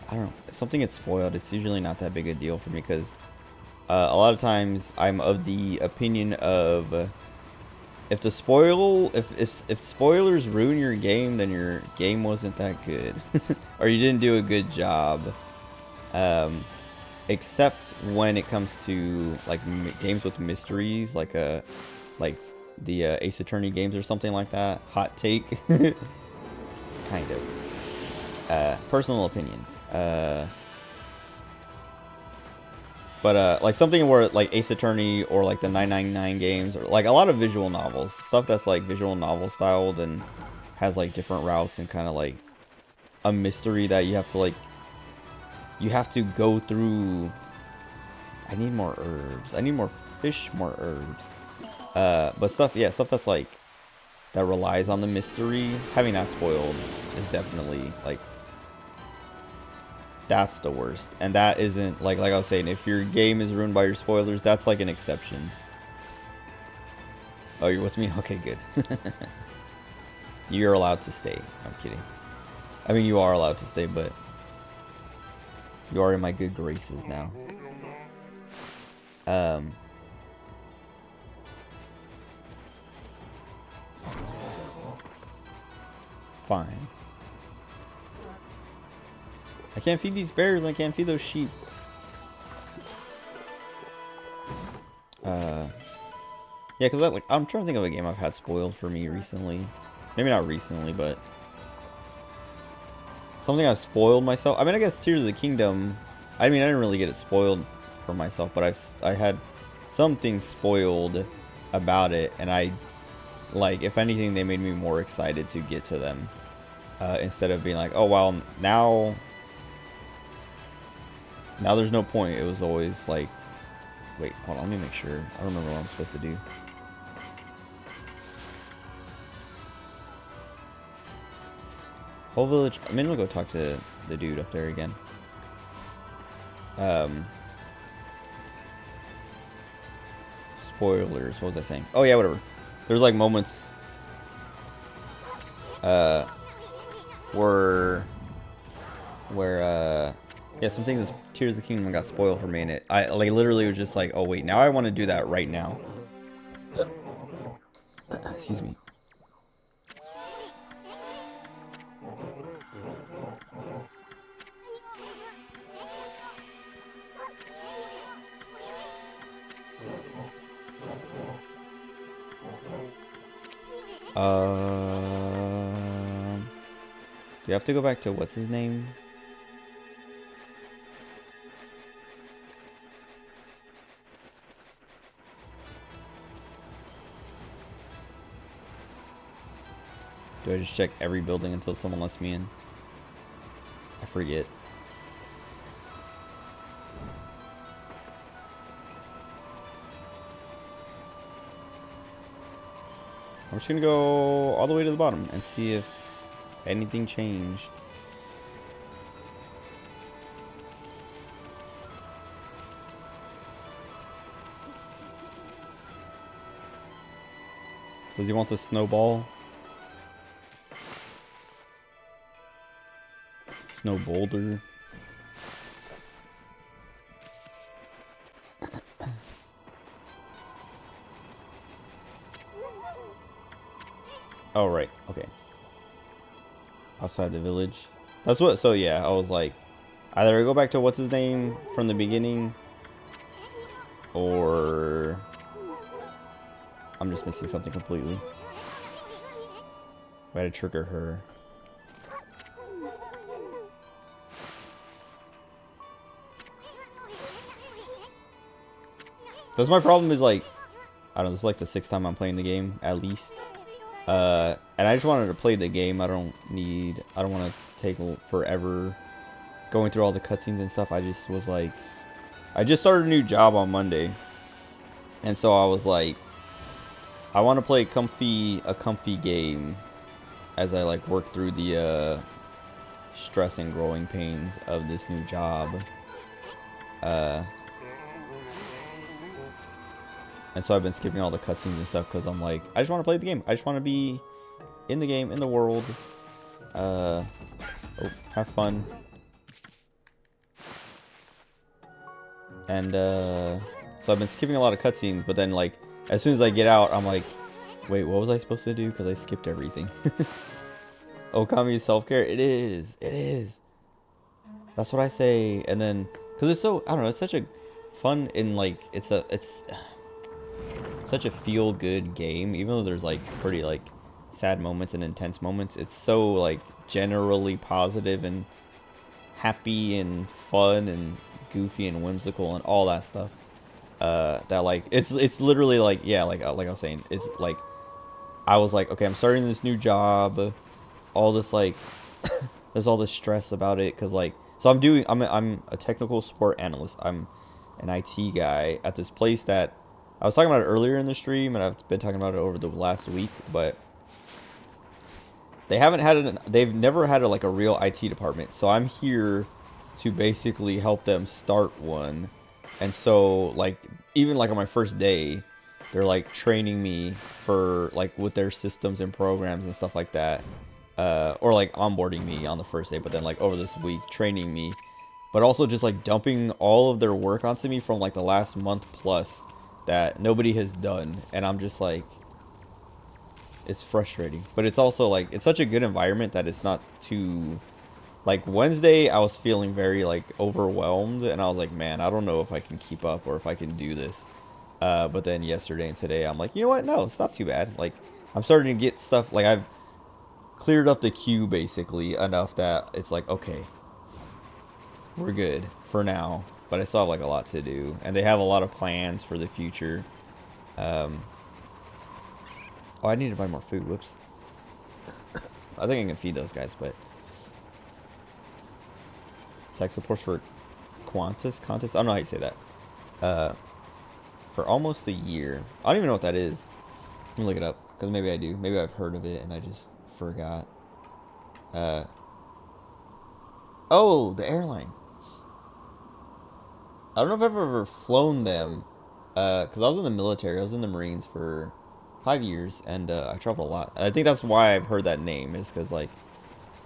I don't know, if something gets spoiled, it's usually not that big a deal for me, because a lot of times I'm of the opinion of if spoilers ruin your game, then your game wasn't that good, or you didn't do a good job. Except when it comes to like games with mysteries, like the Ace Attorney games or something like that. Hot take, kind of. Personal opinion. But like something where like Ace Attorney or like the 999 games, or like a lot of visual novels, stuff that's like visual novel styled and has like different routes and kind of like a mystery that you have to go through. I need more herbs. I need more fish, more herbs. But stuff that's like that relies on the mystery, having that spoiled is definitely like, that's the worst. And that isn't like I was saying, if your game is ruined by your spoilers, that's like an exception. Oh, you're with me? Okay, good. You're allowed to stay. I'm kidding. I mean, you are allowed to stay, but you are in my good graces now. Fine. I can't feed these bears and I can't feed those sheep. Yeah, because I'm trying to think of a game I've had spoiled for me recently. Maybe not recently, but something I spoiled myself. I mean, I guess Tears of the Kingdom. I mean, I didn't really get it spoiled for myself, but I had something spoiled about it, and like, if anything, they made me more excited to get to them, instead of being like, oh well, now there's no point. It was always like, wait, hold on, let me make sure. I don't remember what I'm supposed to do. Whole village. I mean, we'll go talk to the dude up there again. Spoilers. What was I saying? Oh yeah, whatever. There's like moments where yeah, some things in Tears of the Kingdom got spoiled for me, and I like literally was just like, oh wait, now I want to do that right now. Excuse me. Do you have to go back to what's his name? Do I just check every building until someone lets me in? I forget. I'm just gonna go all the way to the bottom and see if anything changed. Does he want the snowball? Snow boulder. Oh, right. Okay. Outside the village. That's what, so yeah, I was like, either I go back to what's his name from the beginning, or I'm just missing something completely. I had to trigger her. That's my problem is like, I don't know, this is like the 6th time I'm playing the game, at least. And I just wanted to play the game. I don't want to take forever going through all the cutscenes and stuff. I just was like, I just started a new job on Monday. And so I was like, I want to play a comfy game as I like work through the stress and growing pains of this new job. And so I've been skipping all the cutscenes and stuff because I'm like, I just want to play the game. I just want to be in the game, in the world. Oh, have fun. And so I've been skipping a lot of cutscenes, but then like, as soon as I get out, I'm like, wait, what was I supposed to do? Because I skipped everything. Ōkami is self-care. It is. It is. That's what I say. And then, because it's so, I don't know, it's such a fun and like, it's such a feel-good game, even though there's like pretty like sad moments and intense moments. It's so like generally positive and happy and fun and goofy and whimsical and all that stuff. That like it's literally like, yeah, like I was saying, it's like I was like, okay, I'm starting this new job, all this like there's all this stress about it because like, so I'm a technical support analyst. I'm an IT guy at this place that I was talking about it earlier in the stream, and I've been talking about it over the last week, but they've never had like a real IT department. So I'm here to basically help them start one. And so like, even like on my first day, they're like training me for like with their systems and programs and stuff like that. Or like onboarding me on the first day, but then like over this week training me, but also just like dumping all of their work onto me from like the last month plus that nobody has done. And I'm just like, it's frustrating, but it's also like, it's such a good environment that it's not too, like Wednesday I was feeling very like overwhelmed, and I was like, man, I don't know if I can keep up or if I can do this. But then yesterday and today I'm like, you know what, no, it's not too bad. Like I'm starting to get stuff, like I've cleared up the queue basically enough that it's like, okay, we're good for now. But I still have like a lot to do, and they have a lot of plans for the future. Oh, I need to buy more food. Whoops. I think I can feed those guys, but tech support for Qantas. I don't know how you say that. For almost a year. I don't even know what that is. Let me look it up, because maybe I do. Maybe I've heard of it and I just forgot. Oh, the airline. I don't know if I've ever flown them, because I was in the military. I was in the Marines for 5 years, and I traveled a lot. I think that's why I've heard that name, is because like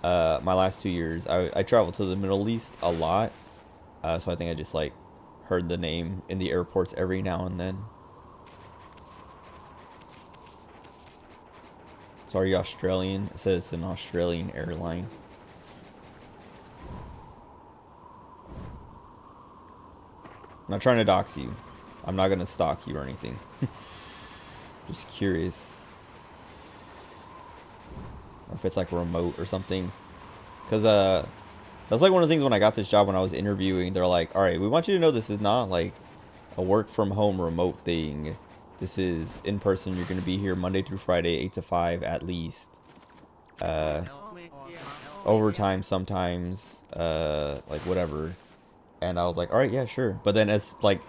my last 2 years, I traveled to the Middle East a lot. So I think I just like heard the name in the airports every now and then. So are you Australian? It says it's an Australian airline. I'm not trying to dox you. I'm not gonna stalk you or anything. Just curious. Or if it's like remote or something. Because that's like one of the things when I got this job when I was interviewing. They're like, all right, we want you to know this is not like a work from home remote thing. This is in person. You're going to be here Monday through Friday, 8 to 5 at least. Overtime sometimes, like whatever. And I was like, all right, yeah, sure. But then as like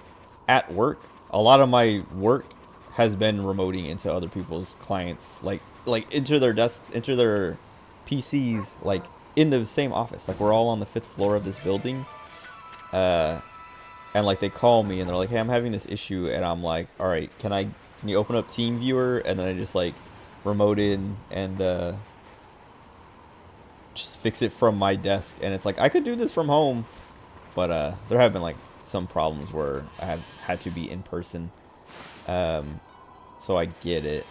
at work, a lot of my work has been remoting into other people's clients, like into their desk, into their PCs, like in the same office. Like we're all on the 5th floor of this building. And like they call me and they're like, hey, I'm having this issue. And I'm like, all right, can you open up TeamViewer? And then I just like remote in and just fix it from my desk. And it's like, I could do this from home. But there have been like some problems where I have had to be in person. So I get it.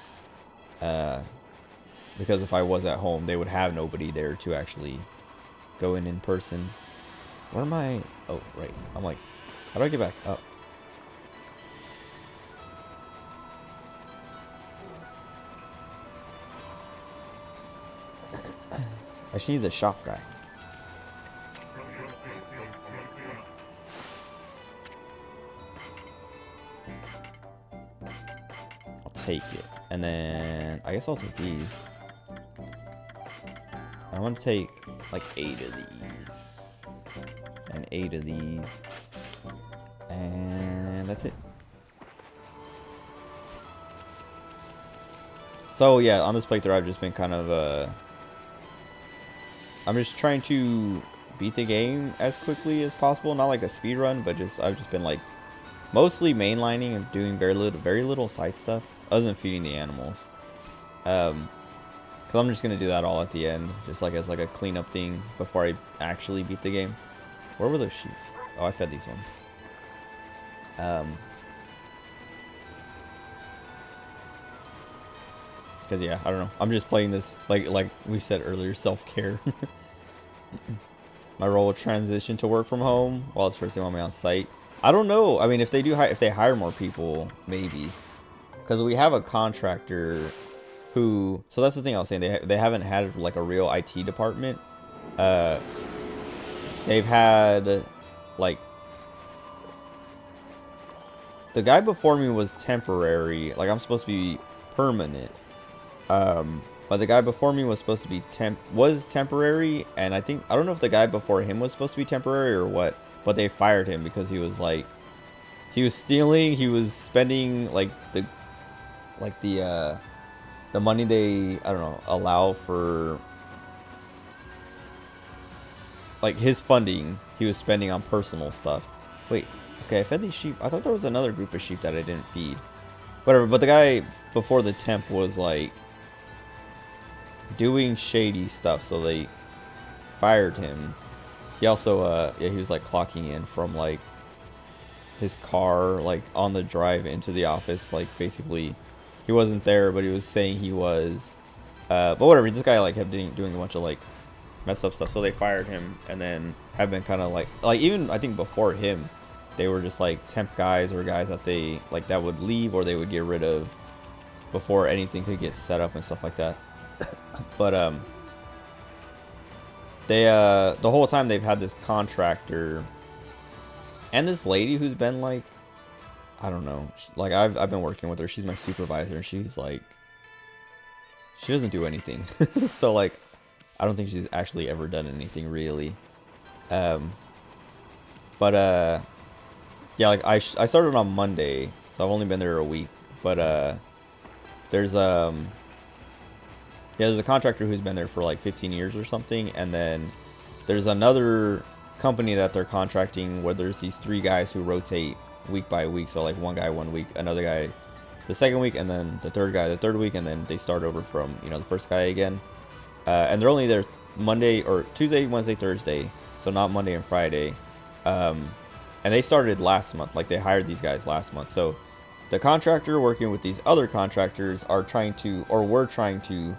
Because if I was at home, they would have nobody there to actually go in person. Where am I? Oh, right. I'm like, how do I get back up? I should need the shop guy. I'll take it. And then I guess I'll take these. I want to take like 8 of these. And 8 of these. And that's it. So yeah, on this playthrough I've just been kind of I'm just trying to beat the game as quickly as possible. Not like a speed run, but I've just been like mostly mainlining and doing very little side stuff other than feeding the animals. Cause I'm just gonna do that all at the end, just like as like a cleanup thing before I actually beat the game. Where were those sheep? Oh, I fed these ones. Cause yeah, I don't know. I'm just playing this like we said earlier, self-care. My role will transition to work from home while it's first they want me on site. I don't know. I mean, if they hire more people, maybe. Because we have a contractor who. So that's the thing I was saying. They haven't had like a real IT department. They've had like the guy before me was temporary. Like I'm supposed to be permanent. But the guy before me was supposed to be temporary, and I don't know if the guy before him was supposed to be temporary or what, but they fired him because he was like, he was stealing, he was spending like the money they, I don't know, allow for like his funding, he was spending on personal stuff. Wait, okay, I fed these sheep. I thought there was another group of sheep that I didn't feed. Whatever, but the guy before the temp was like doing shady stuff, so they fired him. He also yeah, he was like clocking in from like his car like on the drive into the office, like basically he wasn't there but he was saying he was, but whatever. This guy like kept doing a bunch of like messed up stuff, so they fired him. And then have been kind of like even I think before him they were just like temp guys or guys that they like that would leave or they would get rid of before anything could get set up and stuff like that. But they the whole time they've had this contractor and this lady who's been like, I don't know, like I've been working with her. She's my supervisor and she's like, she doesn't do anything. So like I don't think she's actually ever done anything really. But yeah, like I started on Monday, so I've only been there a week. But there's yeah, there's a contractor who's been there for like 15 years or something, and then there's another company that they're contracting where there's these 3 guys who rotate week by week. So like one guy 1 week, another guy the second week, and then the third guy the third week, and then they start over from, you know, the first guy again. And they're only there Monday or Tuesday, Wednesday, Thursday, so not Monday and Friday. And they started last month. Like they hired these guys last month. So the contractor working with these other contractors are trying to, or were trying to,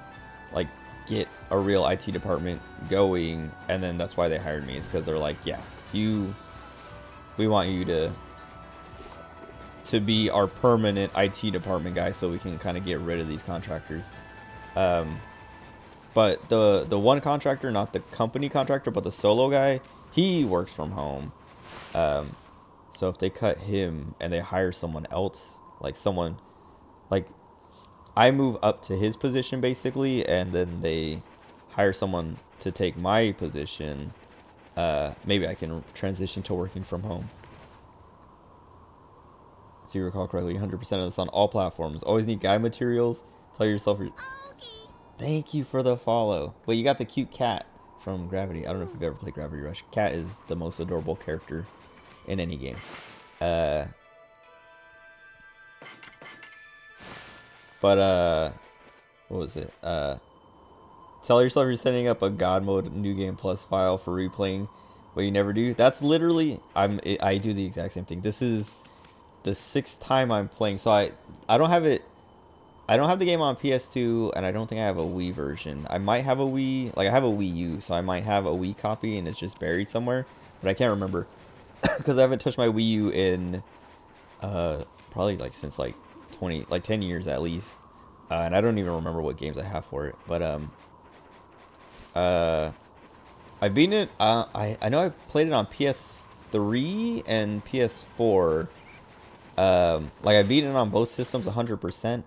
like get a real IT department going. And then that's why they hired me. It's because they're like, yeah, we want you to be our permanent IT department guy, so we can kind of get rid of these contractors. But the one contractor, not the company contractor, but the solo guy, he works from home. So if they cut him and they hire someone else, like someone, like I move up to his position basically, and then they hire someone to take my position, maybe I can transition to working from home. If you recall correctly, 100% of this on all platforms. Always need guide materials. Tell yourself. Thank you for the follow. Wait, you got the cute cat from Gravity. I don't know if you've ever played Gravity Rush. Cat is the most adorable character in any game. But what was it? Tell yourself you're setting up a God mode new game plus file for replaying what you never do. That's literally I do the exact same thing. This is the 6th time I'm playing, so I don't have it. I don't have the game on PS2, and I don't think I have a Wii version. I might have a Wii, like I have a Wii U, so I might have a Wii copy, and it's just buried somewhere, but I can't remember because I haven't touched my Wii U in probably like since like 10 years at least, and I don't even remember what games I have for it. But I've beaten it. I know I played it on PS3 and PS4. Like I beat it on both systems 100%.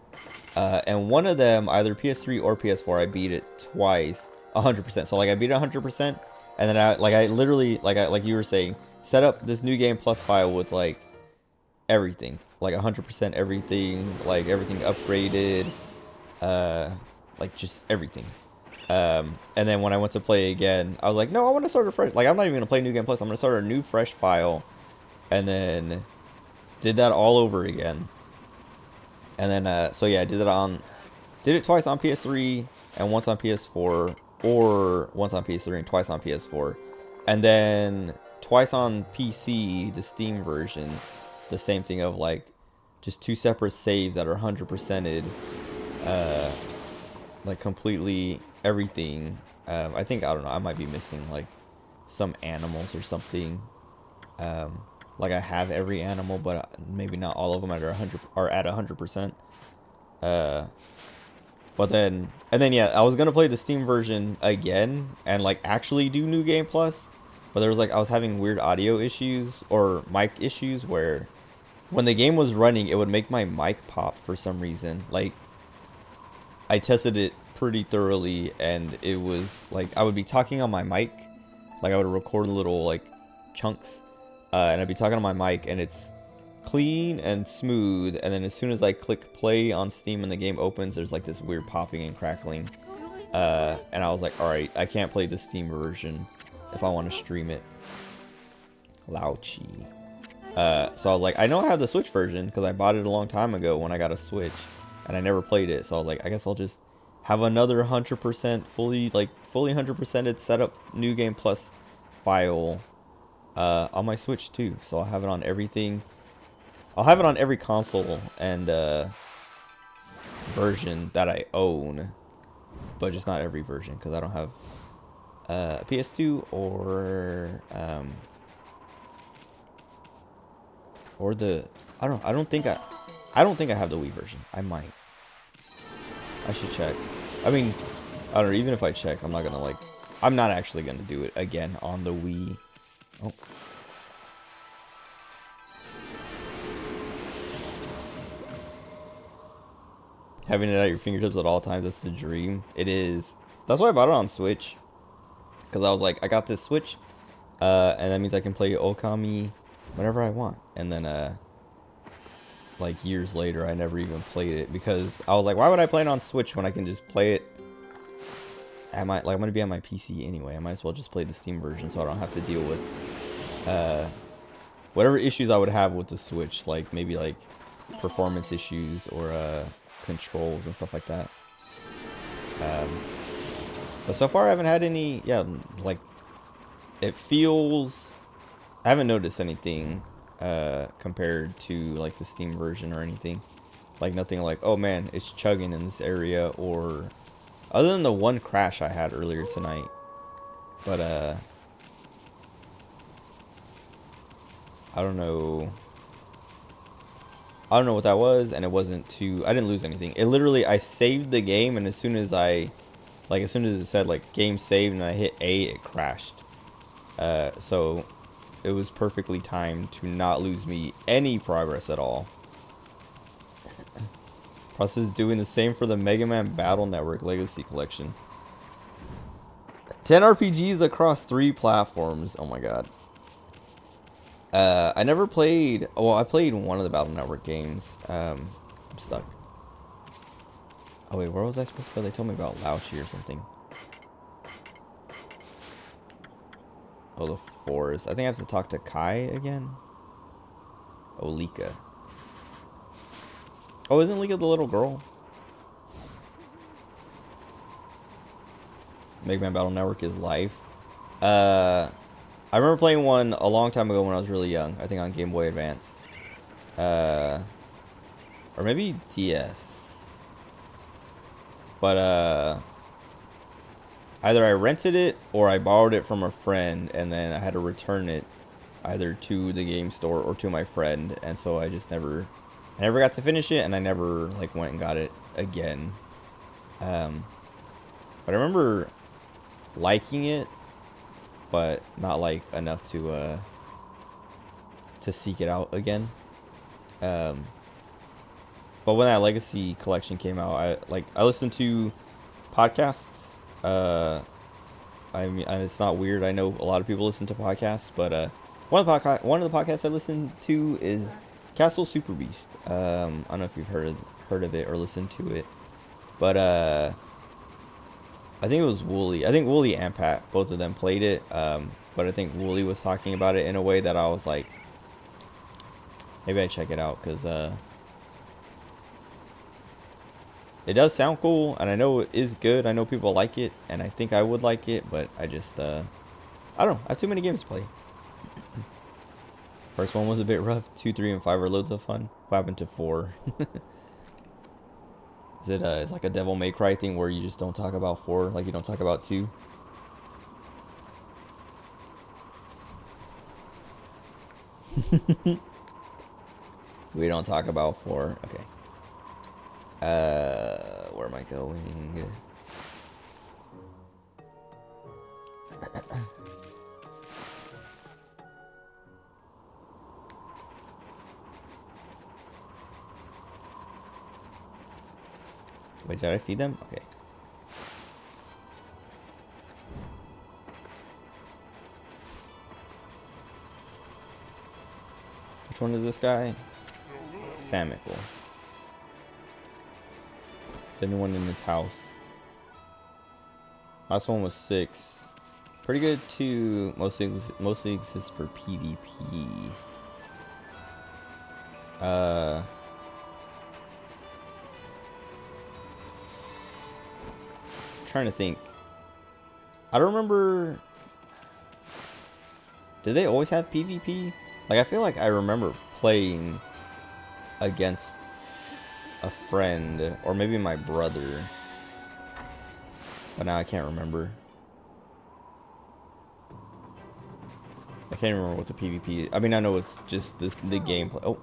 And one of them, either PS3 or PS4, I beat it twice 100%. So like I beat it 100%, and then I literally like you were saying, set up this new game plus file with like everything, like 100% everything, like everything upgraded, like just everything. And then when I went to play again, I was like, no, I want to start a fresh. Like I'm not even gonna play new game plus. I'm gonna start a new fresh file, and then did that all over again. And then, so yeah, I did it twice on PS3 and once on PS4, or once on PS3 and twice on PS4. And then twice on PC, the Steam version, the same thing of like, just 2 separate saves that are 100%ed, like completely everything. I think, I don't know, I might be missing like some animals or something. Like I have every animal, but maybe not all of them are at 100%. But then, and then yeah, I was gonna play the Steam version again and like actually do New Game Plus, but there was like I was having weird audio issues or mic issues where when the game was running, it would make my mic pop for some reason. Like I tested it pretty thoroughly, and it was like I would be talking on my mic, like I would record little like chunks. And I'd be talking on my mic, and it's clean and smooth, and then as soon as I click play on Steam and the game opens, there's like this weird popping and crackling. And I was like, alright, I can't play the Steam version if I want to stream it. Louchy. So I was like, I know I have the Switch version, because I bought it a long time ago when I got a Switch, and I never played it, so I was like, I guess I'll just have another 100% fully 100%ed setup New Game Plus file on my Switch too, so I'll have it on everything. I'll have it on every console and version that I own, but just not every version, because I don't have PS2 or the I don't think I have the Wii version. I might. I should check. I mean, I don't know, even if I check, I'm not actually gonna do it again on the Wii. Oh. Having it at your fingertips at all times, that's the dream. It is. That's why I bought it on Switch. Because I was like, I got this Switch, and that means I can play Ōkami whenever I want. And then, like, years later, I never even played it. Because I was like, why would I play it on Switch when I can just play it I'm gonna be on my PC anyway. I might as well just play the Steam version so I don't have to deal with whatever issues I would have with the Switch, like maybe like performance issues or controls and stuff like that. But so far I haven't had any. Yeah, like it feels. I haven't noticed anything compared to like the Steam version or anything. Like nothing like, oh man, it's chugging in this area, or other than the one crash I had earlier tonight. But I don't know. I don't know what that was, and it wasn't too. I didn't lose anything. It literally, I saved the game, and as soon as as soon as it said like game saved, and I hit A, it crashed. So it was perfectly timed to not lose me any progress at all. Plus, is doing the same for the Mega Man Battle Network Legacy Collection. 10 RPGs across 3 platforms. Oh my god. I never played. Well, I played one of the Battle Network games. I'm stuck. Oh wait, where was I supposed to go? They told me about Laoshi or something. Oh, the forest. I think I have to talk to Kai again. Oh, Lika. Oh, isn't Lika the little girl? Mega Man Battle Network is life. I remember playing one a long time ago when I was really young. I think on Game Boy Advance. Or maybe DS. But either I rented it or I borrowed it from a friend, and then I had to return it either to the game store or to my friend, and so I never got to finish it, and I never like went and got it again. But I remember liking it, but not like enough to seek it out again. But when that Legacy collection came out, I listened to podcasts. I mean, and it's not weird. I know a lot of people listen to podcasts, but one of the podcasts I listen to is Castle Super Beast. I don't know if you've heard of it or listened to it, but I think it was Wooly. I think Wooly and Pat, both of them played it. But I think Wooly was talking about it in a way that I was like, maybe I check it out, because it does sound cool, and I know it is good. I know people like it, and I think I would like it, but I just, I don't know. I have too many games to play. First one was a bit rough. 2, 3, and 5 are loads of fun. What happened to 4? Is it, it's like a Devil May Cry thing where you just don't talk about 4, like you don't talk about 2? We don't talk about 4. Okay. Where am I going? Wait, did I feed them? Okay. Which one is this guy? Samical. Is anyone in this house? Last one was 6. Pretty good too. Mostly exists for PvP. Trying to think. I don't remember. Did they always have PvP? Like, I feel like I remember playing against a friend, or maybe my brother, but now I can't remember. I can't remember what the PvP is. I mean, I know it's just the gameplay.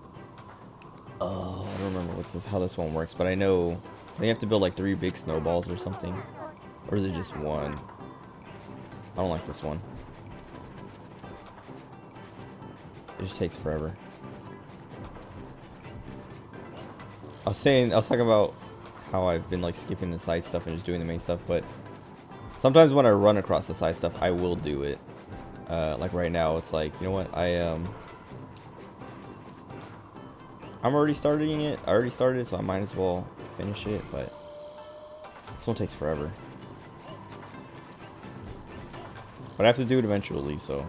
Oh, I don't remember how this one works, but I know they have to build like 3 big snowballs or something, or is it just one? I don't like this one. It just takes forever. I was talking about how I've been like skipping the side stuff and just doing the main stuff, but sometimes when I run across the side stuff, I will do it. Like right now, it's like, you know what, I'm already starting it. I already started it, so I might as well finish it, but this one takes forever. But I have to do it eventually, so.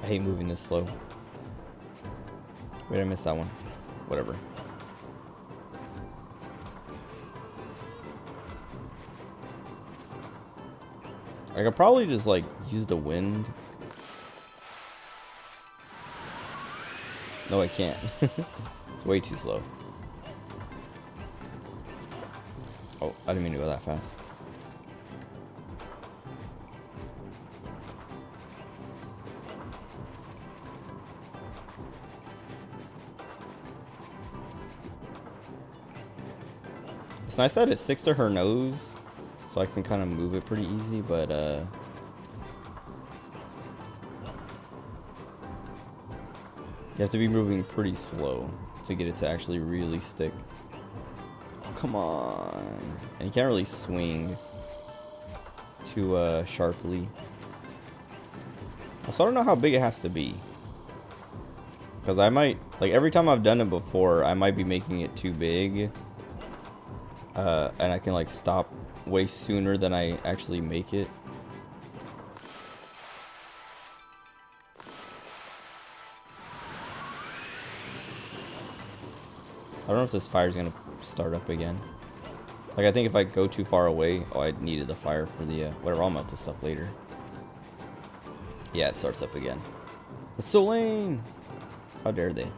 I hate moving this slow. Wait, I missed that one. Whatever. I could probably just like use the wind. No, I can't. It's way too slow. Oh, I didn't mean to go that fast. It's nice that it sticks to her nose, so I can kind of move it pretty easy, but you have to be moving pretty slow to get it to actually really stick. Oh, come on. And you can't really swing too sharply. Also, I don't know how big it has to be. Because I might, like every time I've done it before, I might be making it too big. And I can like stop way sooner than I actually make it. I don't know if this fire's gonna start up again. Like I think if I go too far away, oh, I needed the fire for the whatever. I'll melt this stuff later. Yeah, it starts up again. It's so lame. How dare they?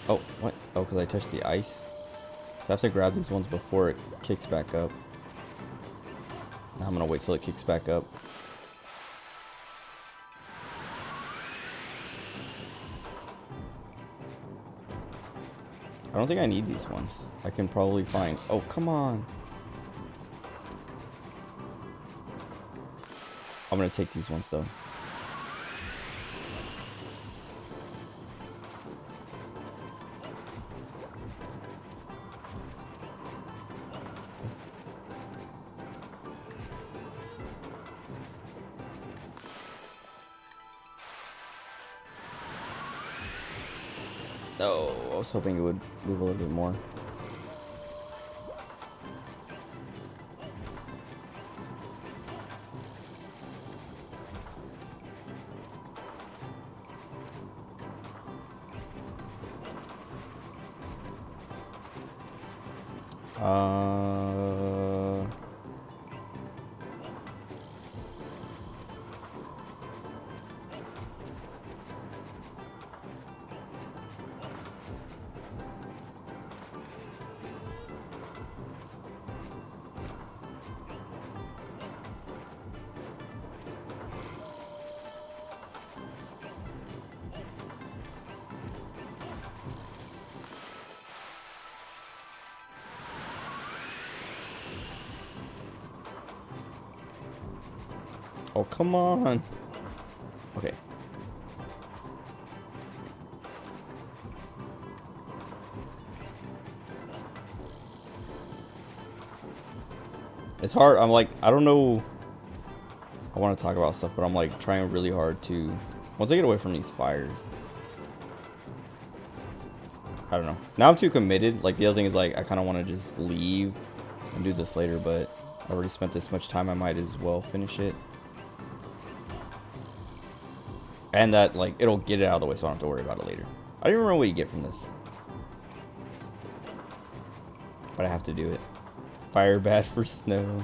Oh, what? Oh, because I touched the ice. So I have to grab these ones before it kicks back up. Now I'm gonna wait till it kicks back up. I don't think I need these ones. I can probably find... Oh, come on. I'm gonna take these ones though. Oh, I was hoping it would move a little bit more. Oh, come on. Okay. It's hard. I'm like, I don't know. I want to talk about stuff, but I'm like trying really hard to, once I get away from these fires. I don't know. Now I'm too committed. Like the other thing is like, I kind of want to just leave and do this later, but I already spent this much time. I might as well finish it. And that, like, it'll get it out of the way so I don't have to worry about it later. I don't even remember what you get from this. But I have to do it. Fire bad for snow.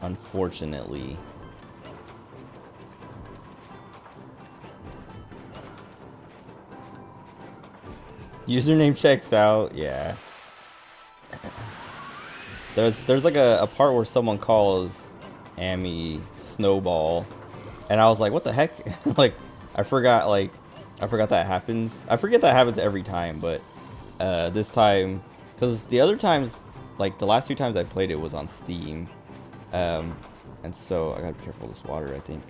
Unfortunately. Username checks out, yeah. There's like a part where someone calls Amy Snowball, and I was like, what the heck? Like, I forgot that happens. I forget that happens every time, but this time, because the other times, like the last 2 times I played it was on Steam, and so I gotta be careful with this water. I think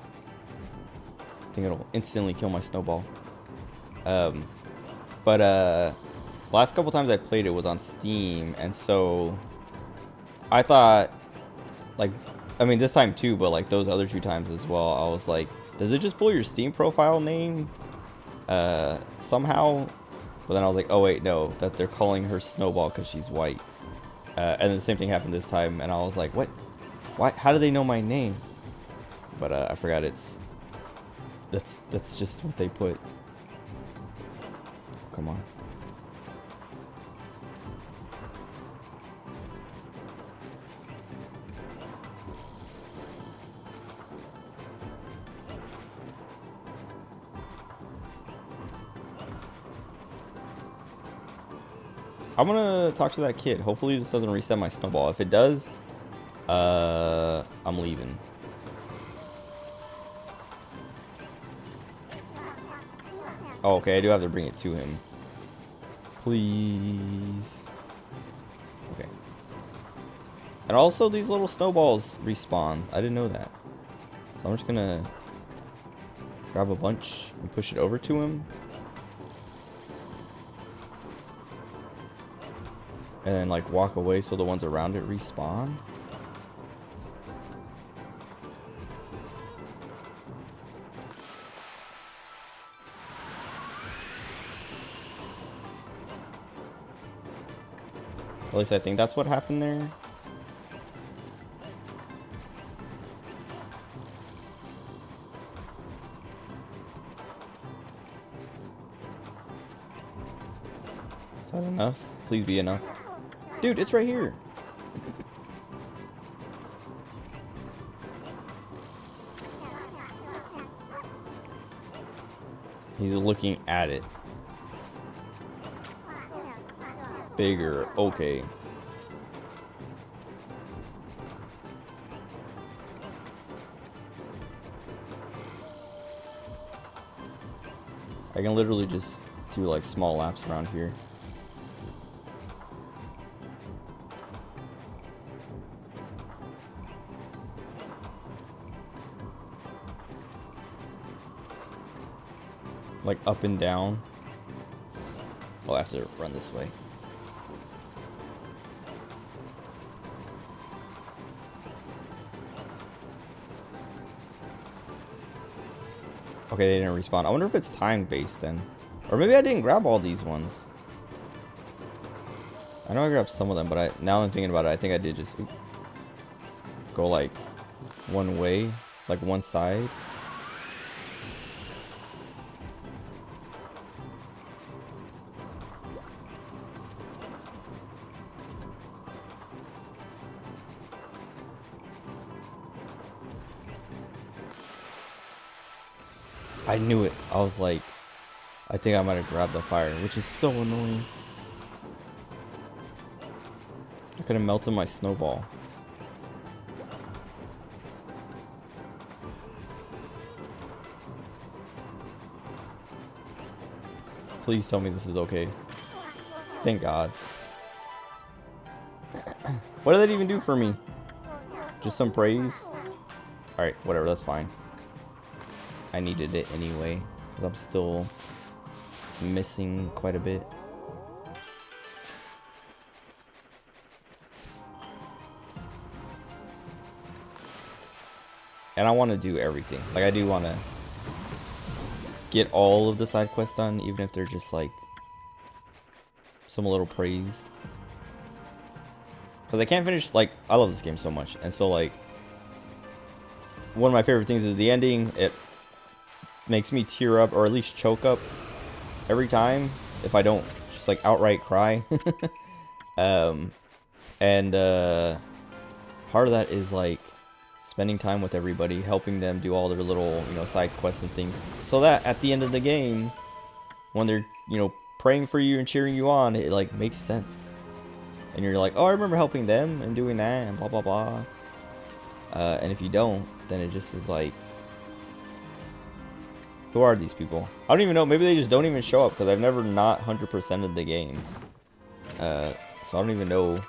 it'll instantly kill my snowball. But The last couple times I played it was on Steam, and so I thought, like, I mean, this time too, but like those other 2 times as well, I was like, does it just pull your Steam profile name somehow? But then I was like, oh wait, no, that they're calling her Snowball because she's white. And then the same thing happened this time, and I was like, what? Why? How do they know my name? But I forgot that's just what they put. Oh, come on. I'm gonna talk to that kid. Hopefully this doesn't reset my snowball. If it does, I'm leaving. Oh, okay, I do have to bring it to him. Please. Okay. And also these little snowballs respawn. I didn't know that. So I'm just gonna grab a bunch and push it over to him. And then like walk away so the ones around it respawn. At least I think that's what happened there. Is that enough? Please be enough. Dude, it's right here. He's looking at it. Bigger. Okay. I can literally just do like small laps around here. Like up and down. Oh, I have to run this way. Okay, they didn't respawn. I wonder if it's time based then. Or maybe I didn't grab all these ones. I know I grabbed some of them, but now I'm thinking about it, I think I did just go like one way, like one side. I knew it. I was like, I think I might have grabbed the fire, which is so annoying. I could have melted my snowball. Please tell me this is okay. Thank God. What did that even do for me? Just some praise? Alright, whatever, that's fine. I needed it anyway, because I'm still missing quite a bit. And I want to do everything. Like, I do want to get all of the side quests done, even if they're just like some little praise. Because I can't finish, like, I love this game so much. And so, like, one of my favorite things is the ending. It makes me tear up, or at least choke up every time if I don't just like outright cry. And part of that is like spending time with everybody, helping them do all their little, you know, side quests and things, so that at the end of the game, when they're, you know, praying for you and cheering you on, it like makes sense, and you're like, oh, I remember helping them and doing that and blah blah blah. And if you don't, then it just is like, who are these people? I don't even know. Maybe they just don't even show up, because I've never not 100%ed the game. So I don't even know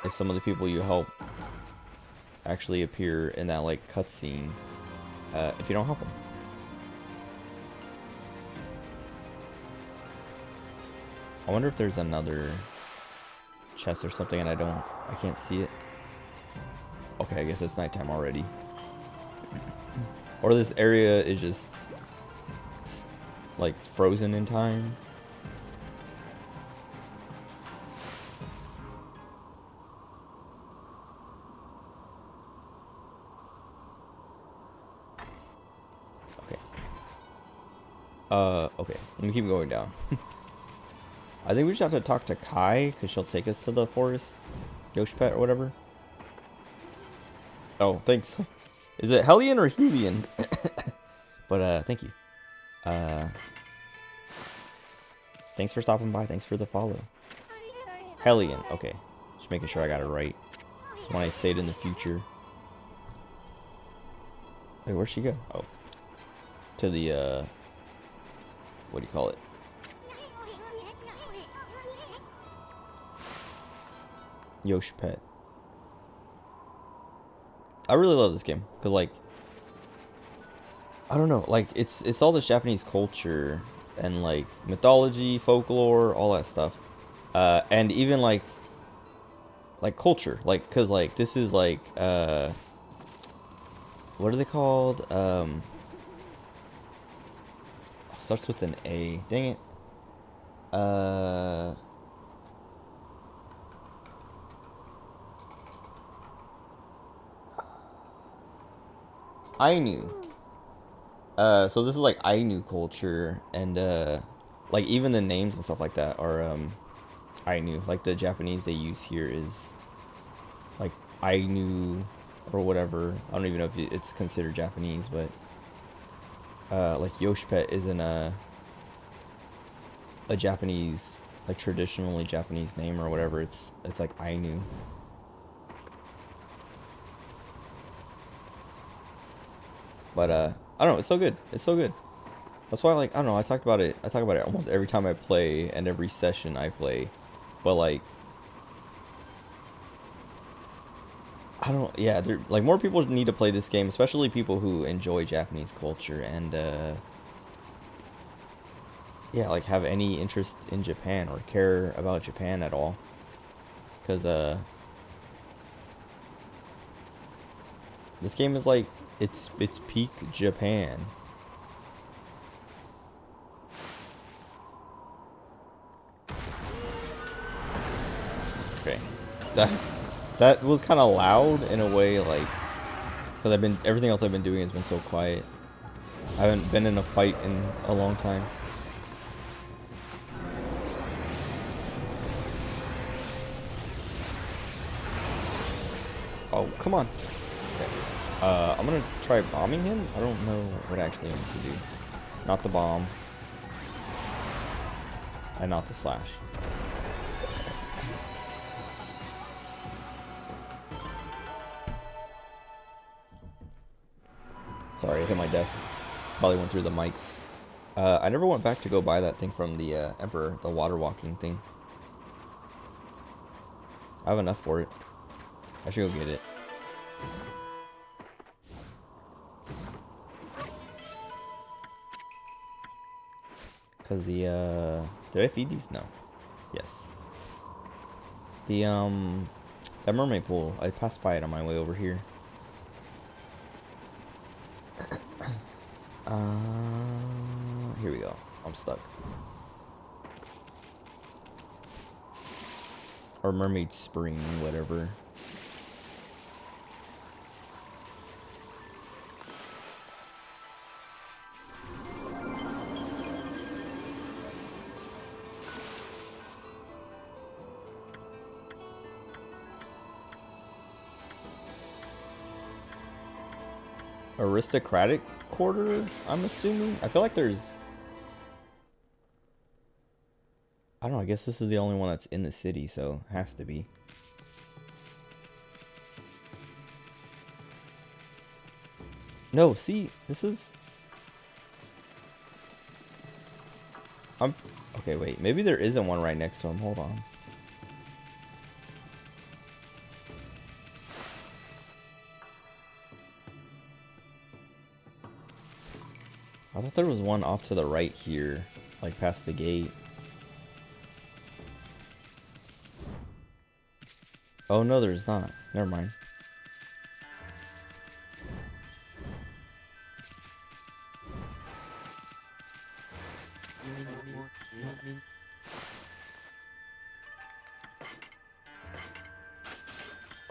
if some of the people you help actually appear in that like cutscene if you don't help them. I wonder if there's another chest or something and I can't see it. Okay, I guess it's nighttime already. Or this area is just like frozen in time. Okay. Okay. Let me keep going down. I think we just have to talk to Kai, because she'll take us to the forest. Yoshpet or whatever. Oh, thanks. Is it Hellion or Helion? But, thank you. Thanks for stopping by. Thanks for the follow. Hellion. Okay. Just making sure I got it right. So when I say it in the future. Wait, where'd she go? Oh. To the, what do you call it? Yoshpet. I really love this game. Because, like, I don't know. Like, it's all this Japanese culture. And, like, mythology, folklore, all that stuff. And even, like culture. Like, because, like, this is, like, what are they called? Starts with an A. Dang it. Ainu. So this is like Ainu culture, and like even the names and stuff like that are Ainu. Like the Japanese they use here is like Ainu or whatever. I don't even know if it's considered Japanese, but like Yoshpet isn't a Japanese, like traditionally Japanese name or whatever. It's like Ainu. But I don't know, it's so good. It's so good. That's why, like, I don't know, I talk about it almost every time I play and every session I play. But like I don't, yeah, like more people need to play this game, especially people who enjoy Japanese culture and yeah, like have any interest in Japan or care about Japan at all. Cuz this game is like it's peak Japan. Okay. That was kind of loud in a way, like, because everything else I've been doing has been so quiet. I haven't been in a fight in a long time. Oh, come on. Okay. I'm gonna try bombing him. I don't know what actually I need to do. Not the bomb. And not the slash. Sorry, I hit my desk. Probably went through the mic. I never went back to go buy that thing from the Emperor, the water walking thing. I have enough for it. I should go get it. Cause the did I feed these? No. Yes. The that mermaid pool, I passed by it on my way over here. Here we go. I'm stuck. Or mermaid spring, whatever. Aristocratic quarter, I'm assuming. I feel like there's, I don't know, I guess this is the only one that's in the city, so it has to be. No, see, this is, okay, wait, maybe there isn't one right next to him. Hold on. I thought there was one off to the right here, like past the gate. Oh no, there's not. Never mind.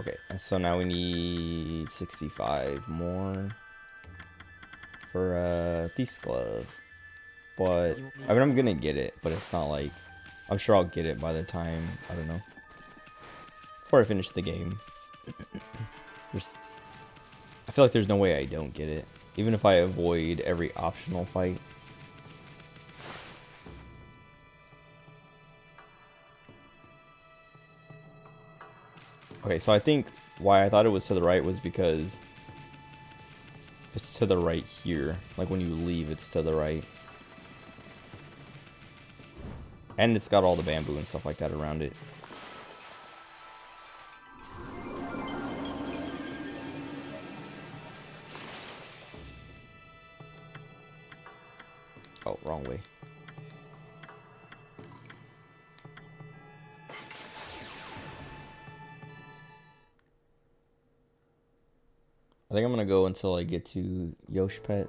Okay, and so now we need 65 more for Thief's Glove. But I mean, I'm gonna get it, but it's not like I'm sure I'll get it by the time, I don't know, before I finish the game. I feel like there's no way I don't get it, even if I avoid every optional fight. Okay, so I think why I thought it was to the right was because it's to the right here. Like when you leave, it's to the right. And it's got all the bamboo and stuff like that around it. Oh, wrong way. I think I'm gonna go until I get to Yoshpet.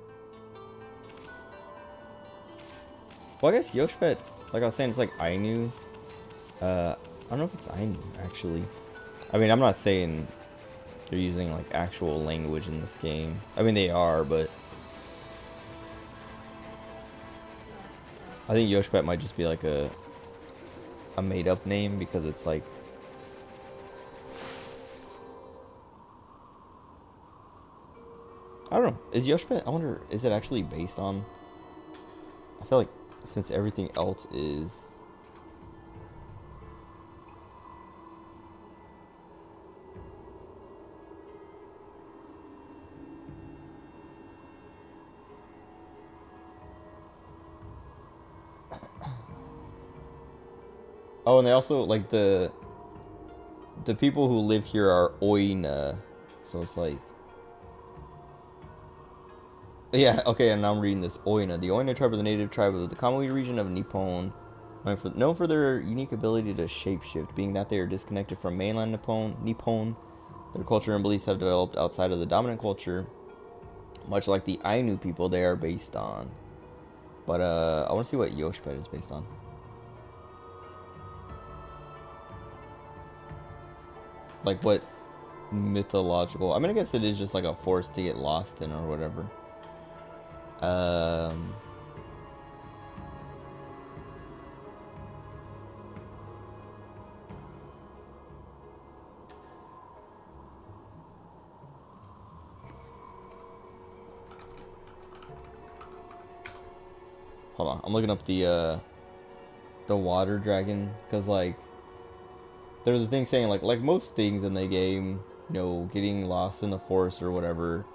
Well, I guess Yoshpet, like I was saying, it's like Ainu. I don't know if it's Ainu, actually. I mean, I'm not saying they're using, like, actual language in this game. I mean, they are, but I think Yoshpet might just be, like, a made-up name, because it's, like... I don't know. Is Yoshpet, I wonder, is it actually based on... I feel like since everything else is... Oh, and they also, like, the people who live here are Oina. So it's like... Yeah, okay, and now I'm reading this. Oina. The Oina tribe are the native tribe of the Ōkami region of Nippon. Known for their unique ability to shapeshift, being that they are disconnected from mainland Nippon, their culture and beliefs have developed outside of the dominant culture, much like the Ainu people they are based on. But, I want to see what Yoshpet is based on. Like, what mythological... I mean, I guess it is just like a forest to get lost in or whatever. Hold on, I'm looking up the water dragon, because, like, there's a thing saying, like most things in the game, you know, getting lost in the forest or whatever,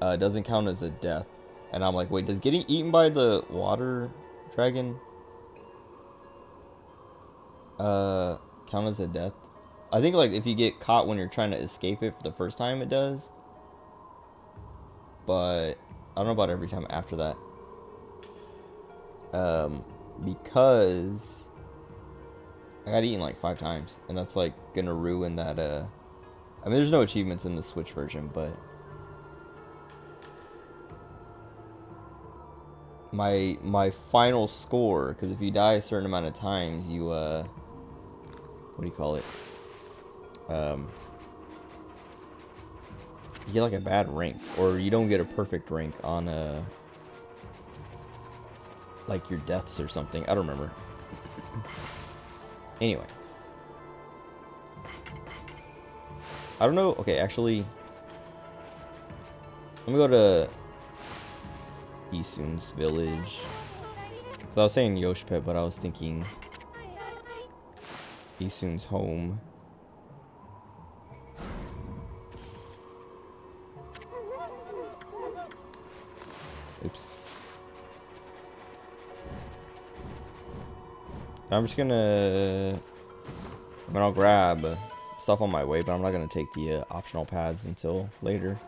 doesn't count as a death. And I'm like, wait, does getting eaten by the water dragon, count as a death? I think, like, if you get caught when you're trying to escape it for the first time, it does. But I don't know about every time after that. Because I got eaten like 5 times, and that's like gonna ruin that. I mean, there's no achievements in the Switch version, but my final score, because if you die a certain amount of times, you what do you call it? You get like a bad rank, or you don't get a perfect rank on like your deaths or something. I don't remember. Anyway. I don't know. Okay, actually, let me go to Isun's village. Cause I was saying Yoshpet, but I was thinking Isun's home. Oops. I'm just gonna... I mean, I'll grab stuff on my way, but I'm not gonna take the optional pads until later.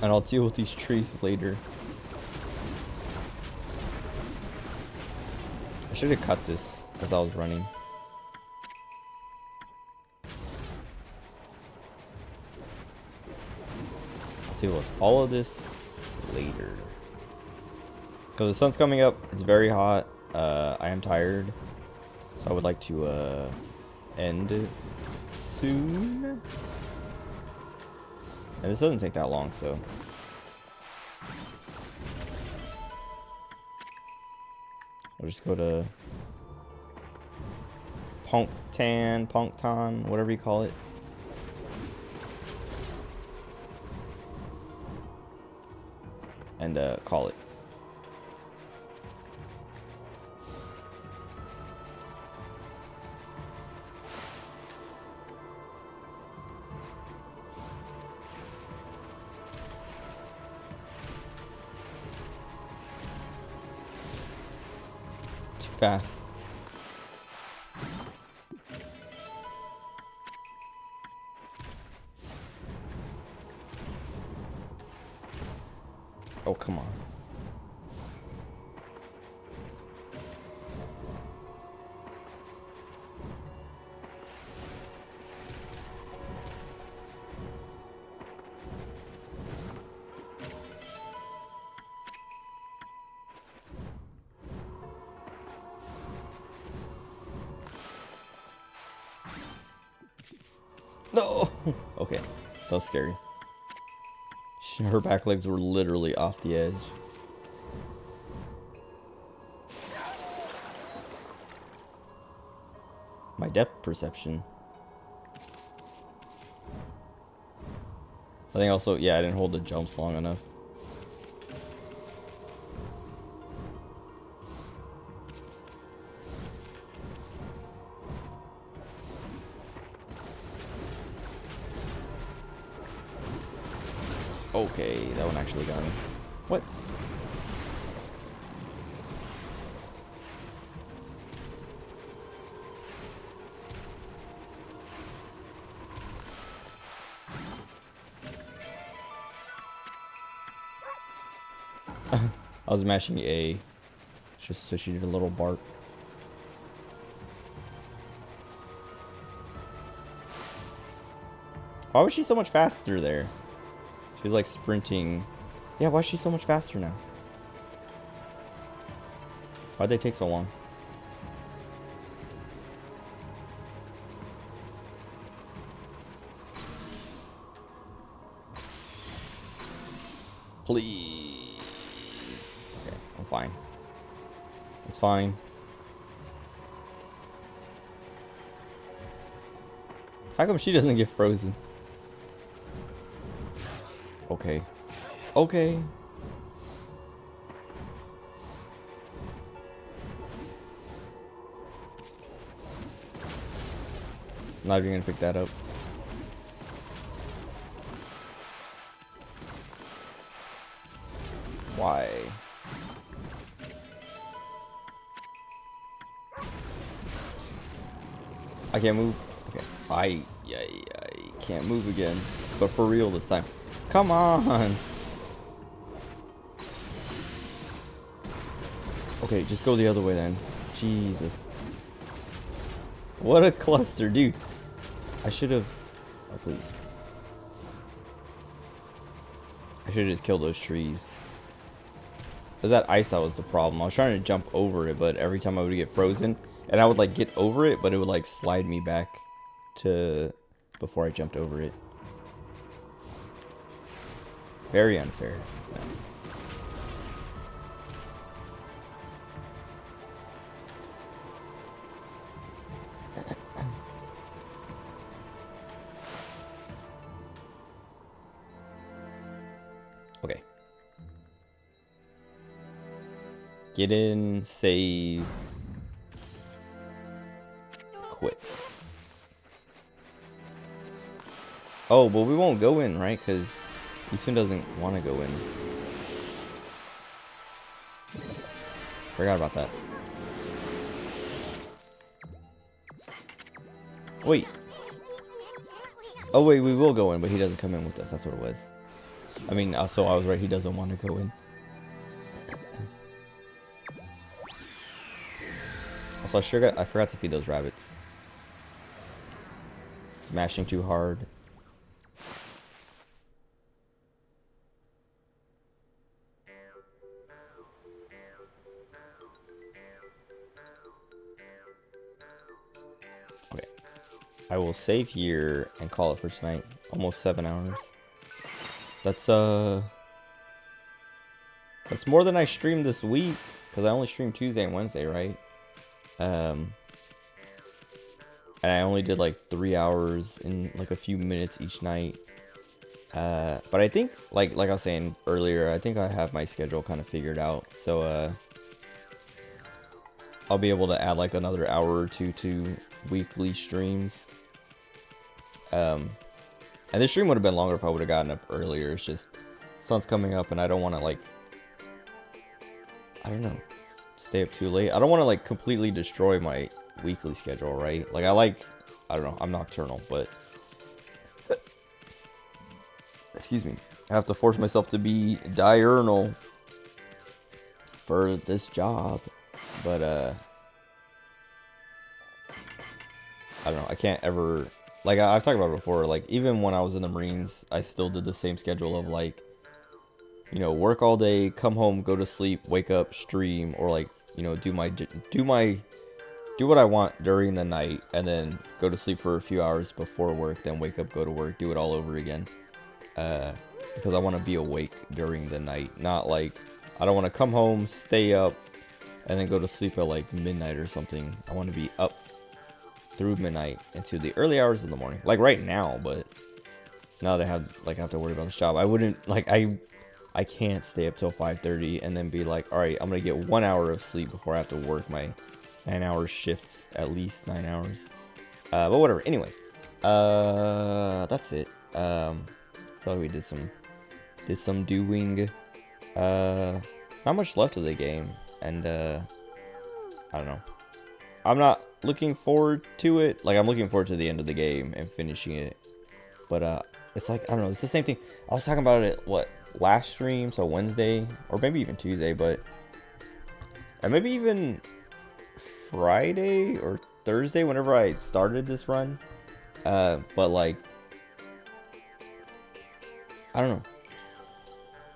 And I'll deal with these trees later. should have cut this as I was running. I'll deal with all of this later. Because the sun's coming up, it's very hot. I am tired, so I would like to end it soon. And this doesn't take that long, so. We'll just go to Punkton, whatever you call it. And call it. Fast. Oh, come on. No! Okay, that was scary. Her back legs were literally off the edge. My depth perception. I think also, yeah, I didn't hold the jumps long enough. Okay, that one actually got me. What? I was mashing A just so she did a little bark. Why was she so much faster there? She was like sprinting. Yeah, why is she so much faster now? Why'd they take so long? Please. Okay, I'm fine. It's fine. How come she doesn't get frozen? Okay. Okay. Not even gonna pick that up. Why? I can't move. Okay. I can't move again. But for real this time. Come on. Okay, just go the other way then. Jesus. What a cluster, dude. I should have... Oh, please. I should have just killed those trees. It was that ice that was the problem. I was trying to jump over it, but every time I would get frozen, and I would like get over it, but it would like slide me back to before I jumped over it. Very unfair. No. Okay. Get in, save, quit. Oh, but we won't go in, right? Because Easton doesn't want to go in. Forgot about that. Wait. Oh wait, we will go in, but he doesn't come in with us. That's what it was. I mean, so I was right. He doesn't want to go in. Also, I forgot to feed those rabbits. Mashing too hard. Okay. I will save here and call it for tonight. Almost 7 hours. That's more than I streamed this week, because I only streamed Tuesday and Wednesday, right? And I only did like 3 hours in like a few minutes each night. But I think, like I was saying earlier, I think I have my schedule kind of figured out. So I'll be able to add like another hour or two to weekly streams. And this stream would have been longer if I would have gotten up earlier. It's just sun's coming up and I don't want to, like, I don't know, stay up too late. I don't want to like completely destroy my weekly schedule, right? Like I don't know, I'm nocturnal, but excuse me, I have to force myself to be diurnal for this job. But I don't know, I can't ever, like I've talked about it before, like even when I was in the Marines, I still did the same schedule of like, you know, work all day, come home, go to sleep, wake up, stream, or like, you know, do what I want during the night, and then go to sleep for a few hours before work, then wake up, go to work, do it all over again. Because I want to be awake during the night, not like, I don't want to come home, stay up, and then go to sleep at like midnight or something. I want to be up through midnight into the early hours of the morning, like right now. But now that I have to worry about this job, I wouldn't, like, I can't stay up till 5:30 and then be like, all right, I'm gonna get 1 hour of sleep before I have to work my 9-hour shift, at least 9 hours. But whatever. Anyway, that's it. Thought we did some doing. Not much left of the game, and I don't know. I'm not looking forward to it. Like, I'm looking forward to the end of the game and finishing it. But it's like, I don't know, it's the same thing. I was talking about it, last stream, so Wednesday, or maybe even Tuesday, and maybe even Friday or Thursday, whenever I started this run. But like, I don't know.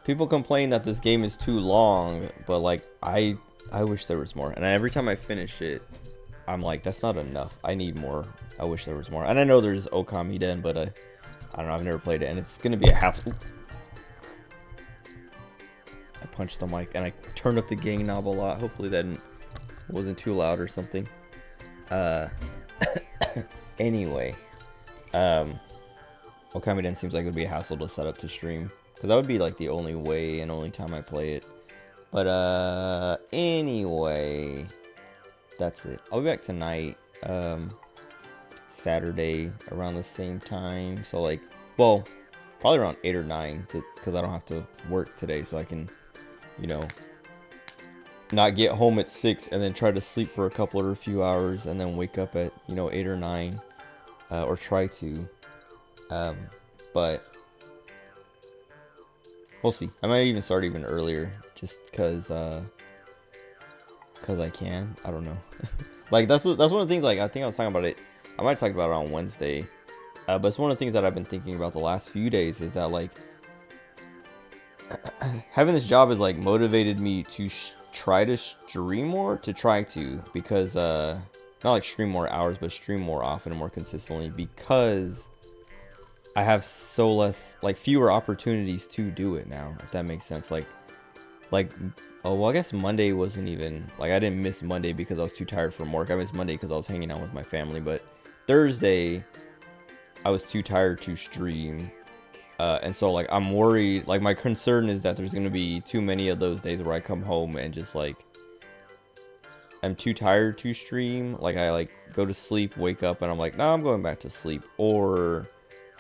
People complain that this game is too long, but like, I wish there was more. And every time I finish it, I'm like, that's not enough. I need more. I wish there was more. And I know there's Ōkami Den, but I don't know. I've never played it, and it's gonna be a hassle. I punched the mic, and I turned up the gain knob a lot. Hopefully that wasn't too loud or something. Anyway, Ōkami Den seems like it would be a hassle to set up to stream, because that would be like the only way and only time I play it. But anyway, that's it. I'll be back tonight, Saturday around the same time. So like, well, probably around 8 or 9, because I don't have to work today, so I can, you know, not get home at 6 and then try to sleep for a couple or a few hours and then wake up at, you know, 8 or 9, or try to. But we'll see. I might even start even earlier, just because I can. I don't know. Like, that's one of the things, like, I think I was talking about it. I might have talked about it on Wednesday. But it's one of the things that I've been thinking about the last few days, is that, like, having this job has, like, motivated me to try to stream more, because, not like stream more hours, but stream more often and more consistently, because I have fewer opportunities to do it now, if that makes sense. Like, oh, well, I guess Monday wasn't even, like, I didn't miss Monday because I was too tired from work. I missed Monday because I was hanging out with my family, but Thursday, I was too tired to stream. And so, like, I'm worried, like, my concern is that there's going to be too many of those days where I come home and just, like, I'm too tired to stream. Like, I, like, go to sleep, wake up, and I'm like, nah, I'm going back to sleep. Or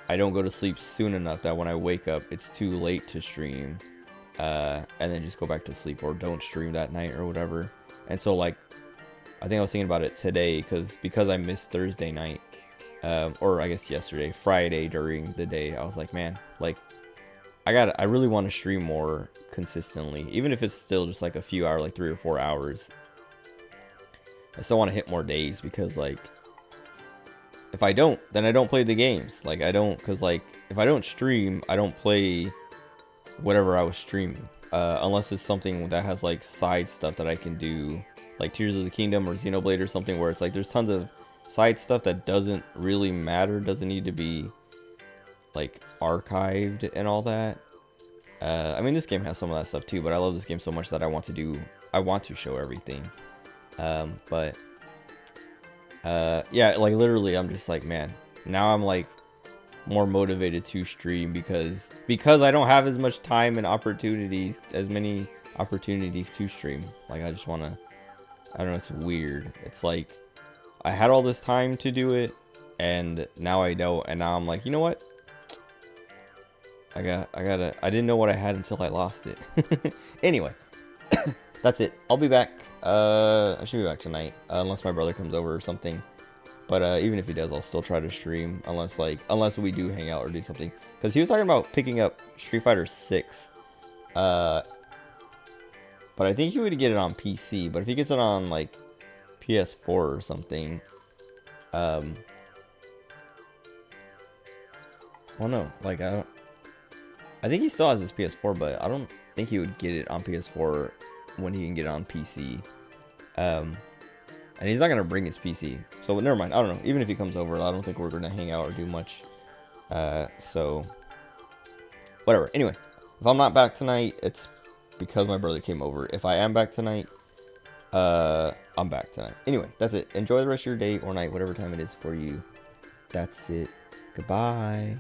I don't go to sleep soon enough that when I wake up, it's too late to stream. And then just go back to sleep, or don't stream that night or whatever. And so, like, I think I was thinking about it today, because I missed Thursday night, or I guess yesterday, Friday during the day. I was like, man, like, I really want to stream more consistently, even if it's still just like a few hours, like 3 or 4 hours. I still want to hit more days because, like, if I don't, then I don't play the games. Like, I don't, because, like, if I don't stream, I don't play whatever I was streaming. Unless it's something that has, like, side stuff that I can do, like Tears of the Kingdom or Xenoblade or something, where it's like there's tons of side stuff that doesn't really matter, doesn't need to be, like, archived and all that. I mean, this game has some of that stuff too, but I love this game so much that I want to show everything. But yeah, like, literally, I'm just like, man, now I'm, like, more motivated to stream because I don't have as much time and as many opportunities to stream. Like, I just want to, I don't know, it's weird. It's like, I had all this time to do it, and now I don't, and now I'm like, you know what? I didn't know what I had until I lost it. Anyway, that's it. I'll be back. I should be back tonight, unless my brother comes over or something. But even if he does, I'll still try to stream, unless we do hang out or do something. Because he was talking about picking up Street Fighter 6. But I think he would get it on PC. But if he gets it on, like, PS4 or something, well, no, like, I think he still has his PS4, but I don't think he would get it on PS4 when he can get it on PC. And he's not going to bring his PC. So, never mind. I don't know. Even if he comes over, I don't think we're going to hang out or do much. So, whatever. Anyway, if I'm not back tonight, it's because my brother came over. If I am back tonight, I'm back tonight. Anyway, that's it. Enjoy the rest of your day or night, whatever time it is for you. That's it. Goodbye.